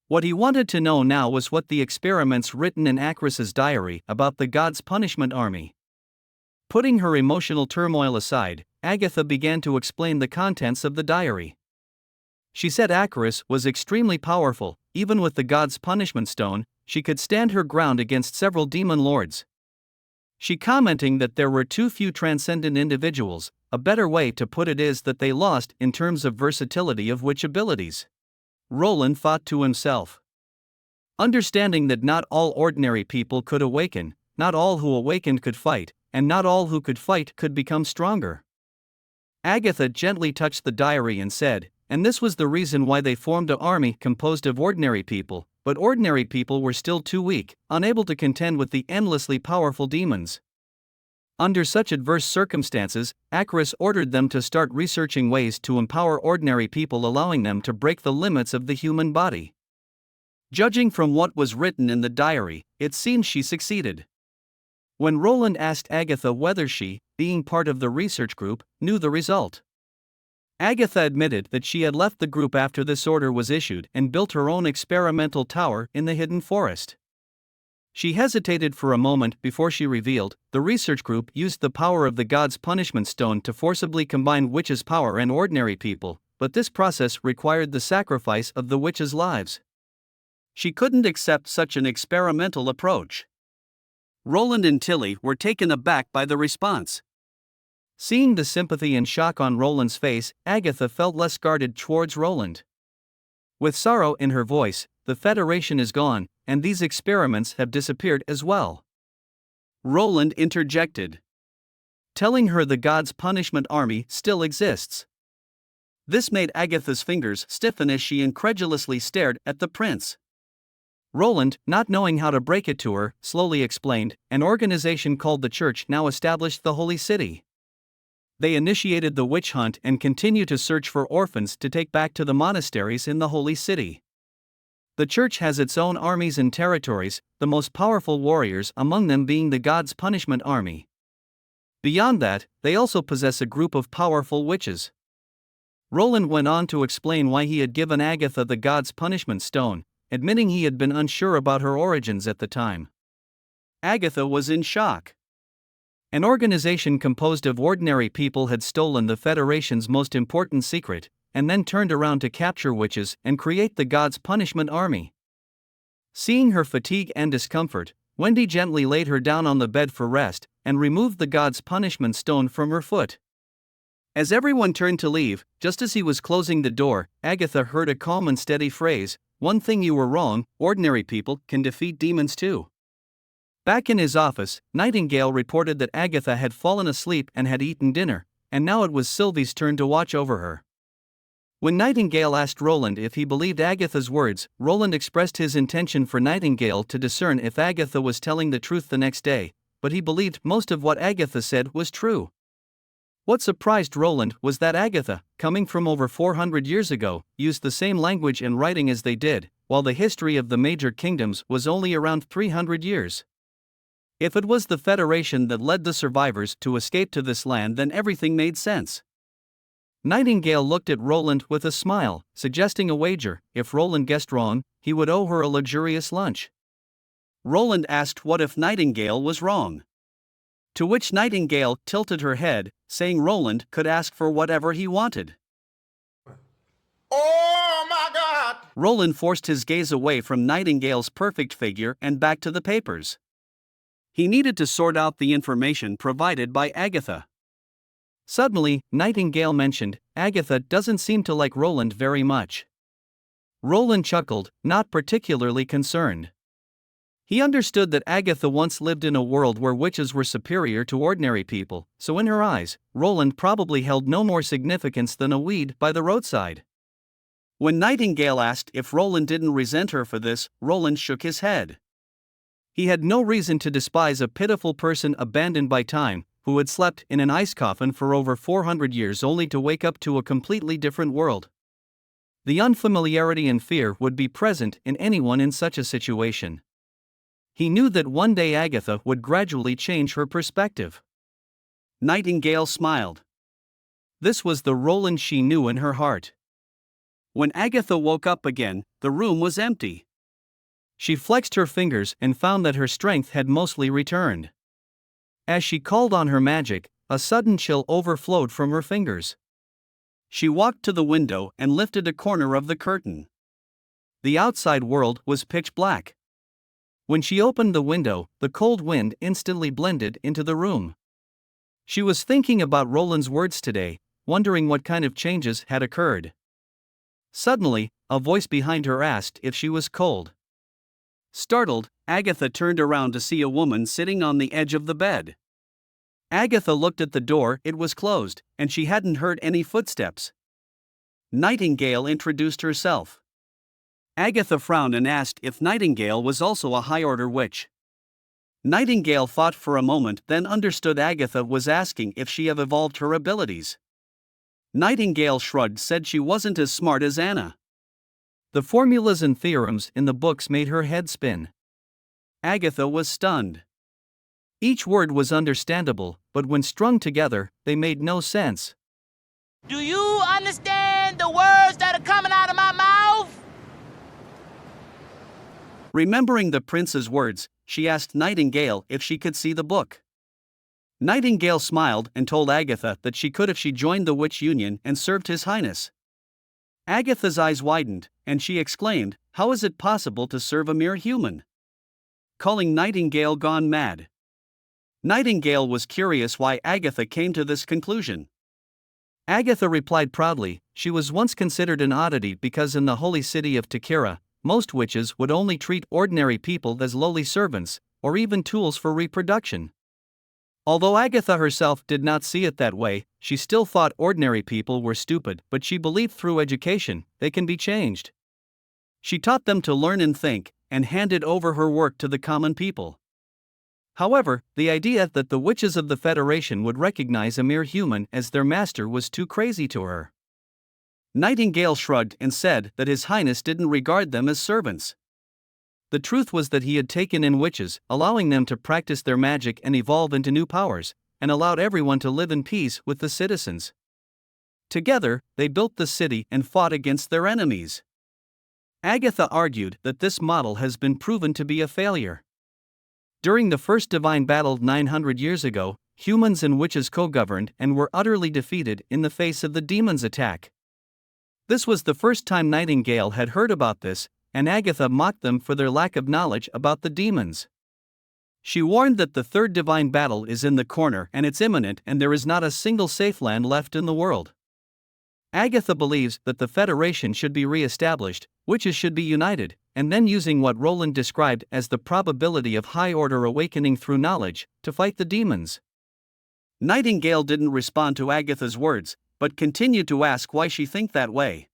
What he wanted to know now was what the experiments written in Acarus's diary about the gods' punishment army. Putting her emotional turmoil aside, Agatha began to explain the contents of the diary. She said Acarus was extremely powerful. Even with the gods' punishment stone, she could stand her ground against several demon lords. She commenting that there were too few transcendent individuals. A better way to put it is that they lost in terms of versatility of witch abilities. Roland thought to himself. Understanding that not all ordinary people could awaken, not all who awakened could fight, and not all who could fight could become stronger. Agatha gently touched the diary and said, and this was the reason why they formed an army composed of ordinary people, but ordinary people were still too weak, unable to contend with the endlessly powerful demons. Under such adverse circumstances, Acarus ordered them to start researching ways to empower ordinary people, allowing them to break the limits of the human body. Judging from what was written in the diary, it seems she succeeded. When Roland asked Agatha whether she, being part of the research group, knew the result, Agatha admitted that she had left the group after this order was issued and built her own experimental tower in the hidden forest. She hesitated for a moment before she revealed, the research group used the power of the god's punishment stone to forcibly combine witches' power and ordinary people, but this process required the sacrifice of the witches' lives. She couldn't accept such an experimental approach. Roland and Tilly were taken aback by the response. Seeing the sympathy and shock on Roland's face, Agatha felt less guarded towards Roland. With sorrow in her voice, the Federation is gone, and these experiments have disappeared as well. Roland interjected, telling her the god's punishment army still exists. This made Agatha's fingers stiffen as she incredulously stared at the prince. Roland, not knowing how to break it to her, slowly explained, an organization called the Church now established the Holy City. They initiated the witch hunt and continue to search for orphans to take back to the monasteries in the Holy City. The Church has its own armies and territories, the most powerful warriors among them being the god's punishment army. Beyond that, they also possess a group of powerful witches. Roland went on to explain why he had given Agatha the god's punishment stone, admitting he had been unsure about her origins at the time. Agatha was in shock. An organization composed of ordinary people had stolen the Federation's most important secret, and then turned around to capture witches and create the god's punishment army. Seeing her fatigue and discomfort, Wendy gently laid her down on the bed for rest, and removed the god's punishment stone from her foot. As everyone turned to leave, just as he was closing the door, Agatha heard a calm and steady phrase, "One thing you were wrong, ordinary people can defeat demons too." Back in his office, Nightingale reported that Agatha had fallen asleep and had eaten dinner, and now it was Sylvie's turn to watch over her. When Nightingale asked Roland if he believed Agatha's words, Roland expressed his intention for Nightingale to discern if Agatha was telling the truth the next day, but he believed most of what Agatha said was true. What surprised Roland was that Agatha, coming from over 400 years ago, used the same language and writing as they did, while the history of the major kingdoms was only around 300 years. If it was the Federation that led the survivors to escape to this land, then everything made sense. Nightingale looked at Roland with a smile, suggesting a wager. If Roland guessed wrong, he would owe her a luxurious lunch. Roland asked what if Nightingale was wrong. To which Nightingale tilted her head, saying Roland could ask for whatever he wanted. Oh my God! Roland forced his gaze away from Nightingale's perfect figure and back to the papers. He needed to sort out the information provided by Agatha. Suddenly, Nightingale mentioned, Agatha doesn't seem to like Roland very much. Roland chuckled, not particularly concerned. He understood that Agatha once lived in a world where witches were superior to ordinary people, so in her eyes, Roland probably held no more significance than a weed by the roadside. When Nightingale asked if Roland didn't resent her for this, Roland shook his head. He had no reason to despise a pitiful person abandoned by time, who had slept in an ice coffin for over 400 years only to wake up to a completely different world. The unfamiliarity and fear would be present in anyone in such a situation. He knew that one day Agatha would gradually change her perspective. Nightingale smiled. This was the Roland she knew in her heart. When Agatha woke up again, the room was empty. She flexed her fingers and found that her strength had mostly returned. As she called on her magic, a sudden chill overflowed from her fingers. She walked to the window and lifted a corner of the curtain. The outside world was pitch black. When she opened the window, the cold wind instantly blended into the room. She was thinking about Roland's words today, wondering what kind of changes had occurred. Suddenly, a voice behind her asked if she was cold. Startled, Agatha turned around to see a woman sitting on the edge of the bed. Agatha looked at the door, it was closed, and she hadn't heard any footsteps. Nightingale introduced herself. Agatha frowned and asked if Nightingale was also a high-order witch. Nightingale thought for a moment, then understood Agatha was asking if she had evolved her abilities. Nightingale shrugged, said she wasn't as smart as Anna. The formulas and theorems in the books made her head spin. Agatha was stunned. Each word was understandable, but when strung together, they made no sense. Do you understand? Remembering the prince's words, she asked Nightingale if she could see the book. Nightingale smiled and told Agatha that she could if she joined the witch union and served His Highness. Agatha's eyes widened, and she exclaimed, "How is it possible to serve a mere human?" Calling Nightingale gone mad. Nightingale was curious why Agatha came to this conclusion. Agatha replied proudly, she was once considered an oddity because in the holy city of Takira, most witches would only treat ordinary people as lowly servants, or even tools for reproduction. Although Agatha herself did not see it that way, she still thought ordinary people were stupid, but she believed through education, they can be changed. She taught them to learn and think, and handed over her work to the common people. However, the idea that the witches of the Federation would recognize a mere human as their master was too crazy to her. Nightingale shrugged and said that His Highness didn't regard them as servants. The truth was that he had taken in witches, allowing them to practice their magic and evolve into new powers, and allowed everyone to live in peace with the citizens. Together, they built the city and fought against their enemies. Agatha argued that this model has been proven to be a failure. During the first divine battle 900 years ago, humans and witches co-governed and were utterly defeated in the face of the demons' attack. This was the first time Nightingale had heard about this, and Agatha mocked them for their lack of knowledge about the demons. She warned that the third divine battle is in the corner and it's imminent and there is not a single safe land left in the world. Agatha believes that the Federation should be re-established, witches should be united, and then using what Roland described as the probability of high-order awakening through knowledge, to fight the demons. Nightingale didn't respond to Agatha's words, but continued to ask why she think that way.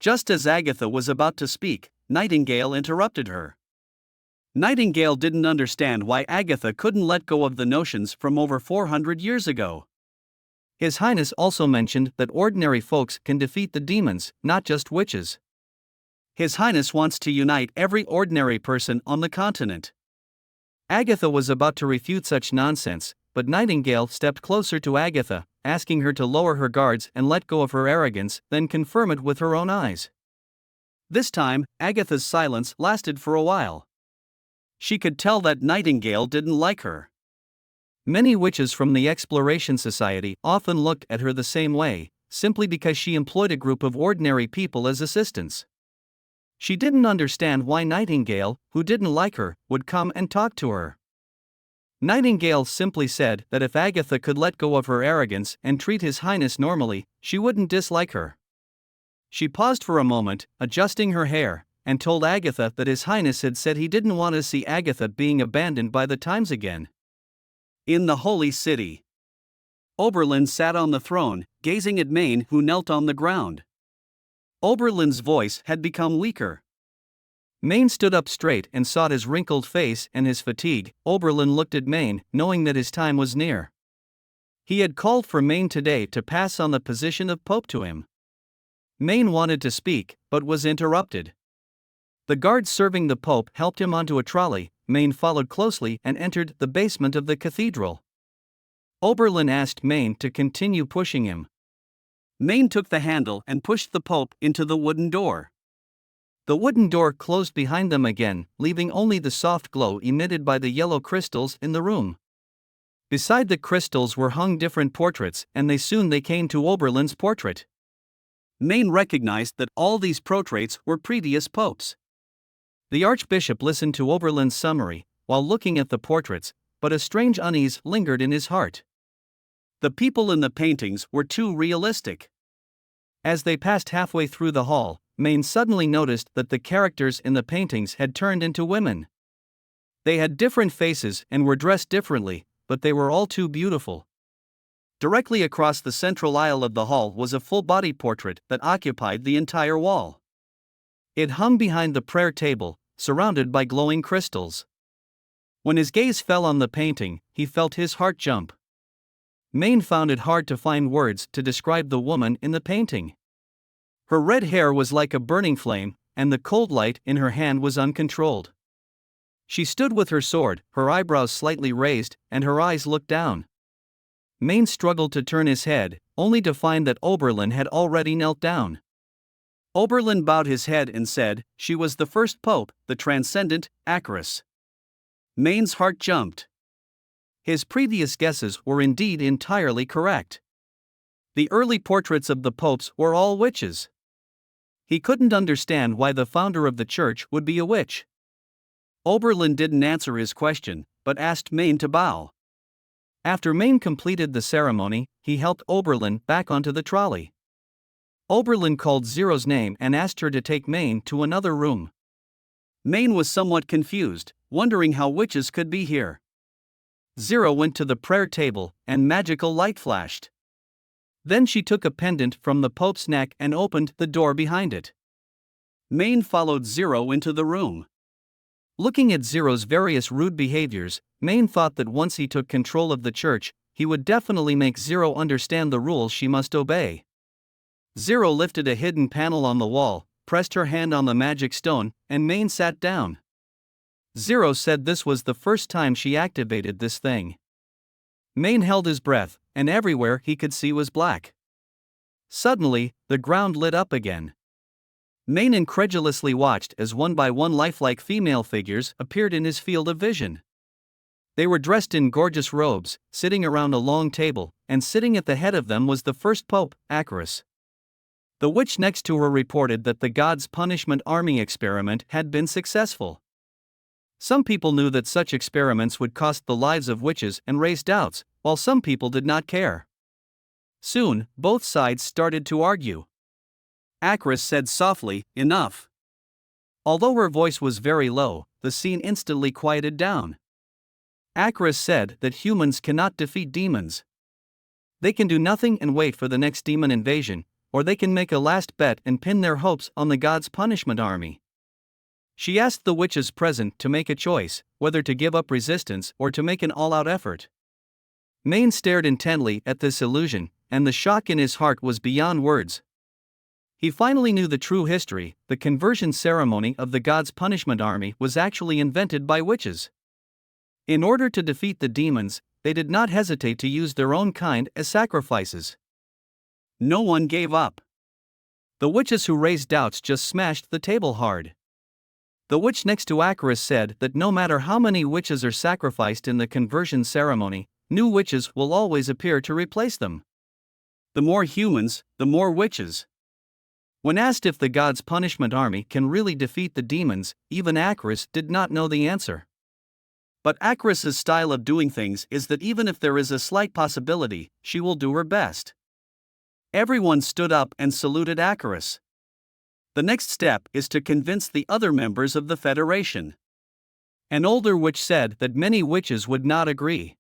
Just as Agatha was about to speak, Nightingale interrupted her. Nightingale didn't understand why Agatha couldn't let go of the notions from over 400 years ago. His Highness also mentioned that ordinary folks can defeat the demons, not just witches. His Highness wants to unite every ordinary person on the continent. Agatha was about to refute such nonsense, but Nightingale stepped closer to Agatha, asking her to lower her guards and let go of her arrogance, then confirm it with her own eyes. This time, Agatha's silence lasted for a while. She could tell that Nightingale didn't like her. Many witches from the Exploration Society often looked at her the same way, simply because she employed a group of ordinary people as assistants. She didn't understand why Nightingale, who didn't like her, would come and talk to her. Nightingale simply said that if Agatha could let go of her arrogance and treat His Highness normally, she wouldn't dislike her. She paused for a moment, adjusting her hair, and told Agatha that His Highness had said he didn't want to see Agatha being abandoned by the times again. In the holy city, Oberlin sat on the throne, gazing at Maine, who knelt on the ground. Oberlin's voice had become weaker. Maine stood up straight and sought his wrinkled face and his fatigue. Oberlin looked at Maine, knowing that his time was near. He had called for Maine today to pass on the position of Pope to him. Maine wanted to speak, but was interrupted. The guards serving the Pope helped him onto a trolley. Maine followed closely and entered the basement of the cathedral. Oberlin asked Maine to continue pushing him. Maine took the handle and pushed the Pope into the wooden door. The wooden door closed behind them again, leaving only the soft glow emitted by the yellow crystals in the room. Beside the crystals were hung different portraits, and soon they came to Oberlin's portrait. Maine recognized that all these portraits were previous popes. The archbishop listened to Oberlin's summary, while looking at the portraits, but a strange unease lingered in his heart. The people in the paintings were too realistic. As they passed halfway through the hall, Maine suddenly noticed that the characters in the paintings had turned into women. They had different faces and were dressed differently, but they were all too beautiful. Directly across the central aisle of the hall was a full-body portrait that occupied the entire wall. It hung behind the prayer table, surrounded by glowing crystals. When his gaze fell on the painting, he felt his heart jump. Maine found it hard to find words to describe the woman in the painting. Her red hair was like a burning flame, and the cold light in her hand was uncontrolled. She stood with her sword, her eyebrows slightly raised, and her eyes looked down. Maine struggled to turn his head, only to find that Oberlin had already knelt down. Oberlin bowed his head and said, "She was the first pope, the transcendent, Acarus." Main's heart jumped. His previous guesses were indeed entirely correct. The early portraits of the popes were all witches. He couldn't understand why the founder of the church would be a witch. Oberlin didn't answer his question, but asked Main to bow. After Main completed the ceremony, he helped Oberlin back onto the trolley. Oberlin called Zero's name and asked her to take Main to another room. Main was somewhat confused, wondering how witches could be here. Zero went to the prayer table, and magical light flashed. Then she took a pendant from the Pope's neck and opened the door behind it. Main followed Zero into the room. Looking at Zero's various rude behaviors, Main thought that once he took control of the church, he would definitely make Zero understand the rules she must obey. Zero lifted a hidden panel on the wall, pressed her hand on the magic stone, and Main sat down. Zero said this was the first time she activated this thing. Main held his breath, and everywhere he could see was black. Suddenly, the ground lit up again. Main incredulously watched as one by one lifelike female figures appeared in his field of vision. They were dressed in gorgeous robes, sitting around a long table, and sitting at the head of them was the first pope, Acarus. The witch next to her reported that the God's punishment army experiment had been successful. Some people knew that such experiments would cost the lives of witches and raise doubts, while some people did not care. Soon, both sides started to argue. Acarus said softly, "Enough." Although her voice was very low, the scene instantly quieted down. Acarus said that humans cannot defeat demons. They can do nothing and wait for the next demon invasion, or they can make a last bet and pin their hopes on the God's punishment army. She asked the witches present to make a choice, whether to give up resistance or to make an all-out effort. Main stared intently at this illusion, and the shock in his heart was beyond words. He finally knew the true history. The conversion ceremony of the God's punishment army was actually invented by witches. In order to defeat the demons, they did not hesitate to use their own kind as sacrifices. No one gave up. The witches who raised doubts just smashed the table hard. The witch next to Acarus said that no matter how many witches are sacrificed in the conversion ceremony, new witches will always appear to replace them. The more humans, the more witches. When asked if the God's punishment army can really defeat the demons, even Acarus did not know the answer. But Acarus's style of doing things is that even if there is a slight possibility, she will do her best. Everyone stood up and saluted Acarus. The next step is to convince the other members of the Federation. An older witch said that many witches would not agree.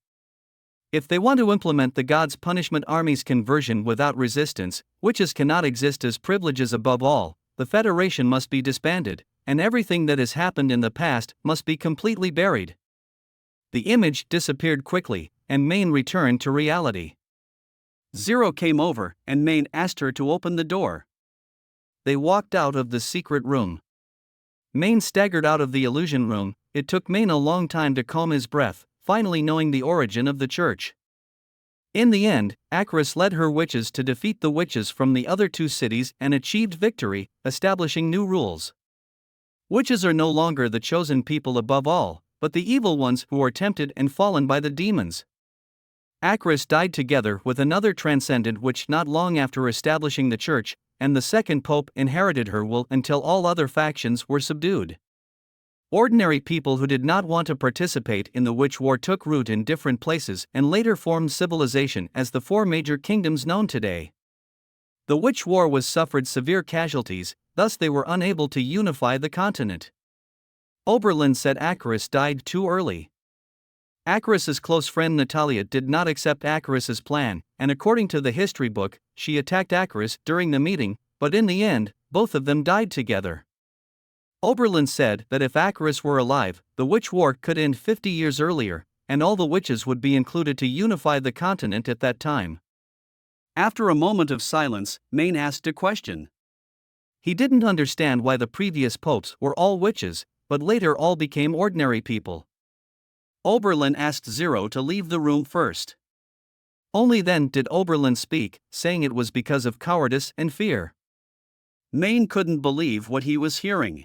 If they want to implement the God's punishment army's conversion without resistance, witches cannot exist as privileges above all. The Federation must be disbanded, and everything that has happened in the past must be completely buried. The image disappeared quickly, and Main returned to reality. Zero came over, and Main asked her to open the door. They walked out of the secret room. Main staggered out of the illusion room. It took Main a long time to calm his breath, finally knowing the origin of the church. In the end, Acarus led her witches to defeat the witches from the other two cities and achieved victory, establishing new rules. Witches are no longer the chosen people above all, but the evil ones who are tempted and fallen by the demons. Acarus died together with another transcendent witch not long after establishing the church, and the second pope inherited her will until all other factions were subdued. Ordinary people who did not want to participate in the witch war took root in different places and later formed civilization as the four major kingdoms known today. The witch war suffered severe casualties, thus they were unable to unify the continent. Oberlin said Acarus died too early. Acarus's close friend Natalia did not accept Acarus's plan, and according to the history book, she attacked Acarus during the meeting, but in the end, both of them died together. Oberlin said that if Acarus were alive, the witch war could end 50 years earlier, and all the witches would be included to unify the continent at that time. After a moment of silence, Main asked a question. He didn't understand why the previous popes were all witches, but later all became ordinary people. Oberlin asked Zero to leave the room first. Only then did Oberlin speak, saying it was because of cowardice and fear. Maine couldn't believe what he was hearing.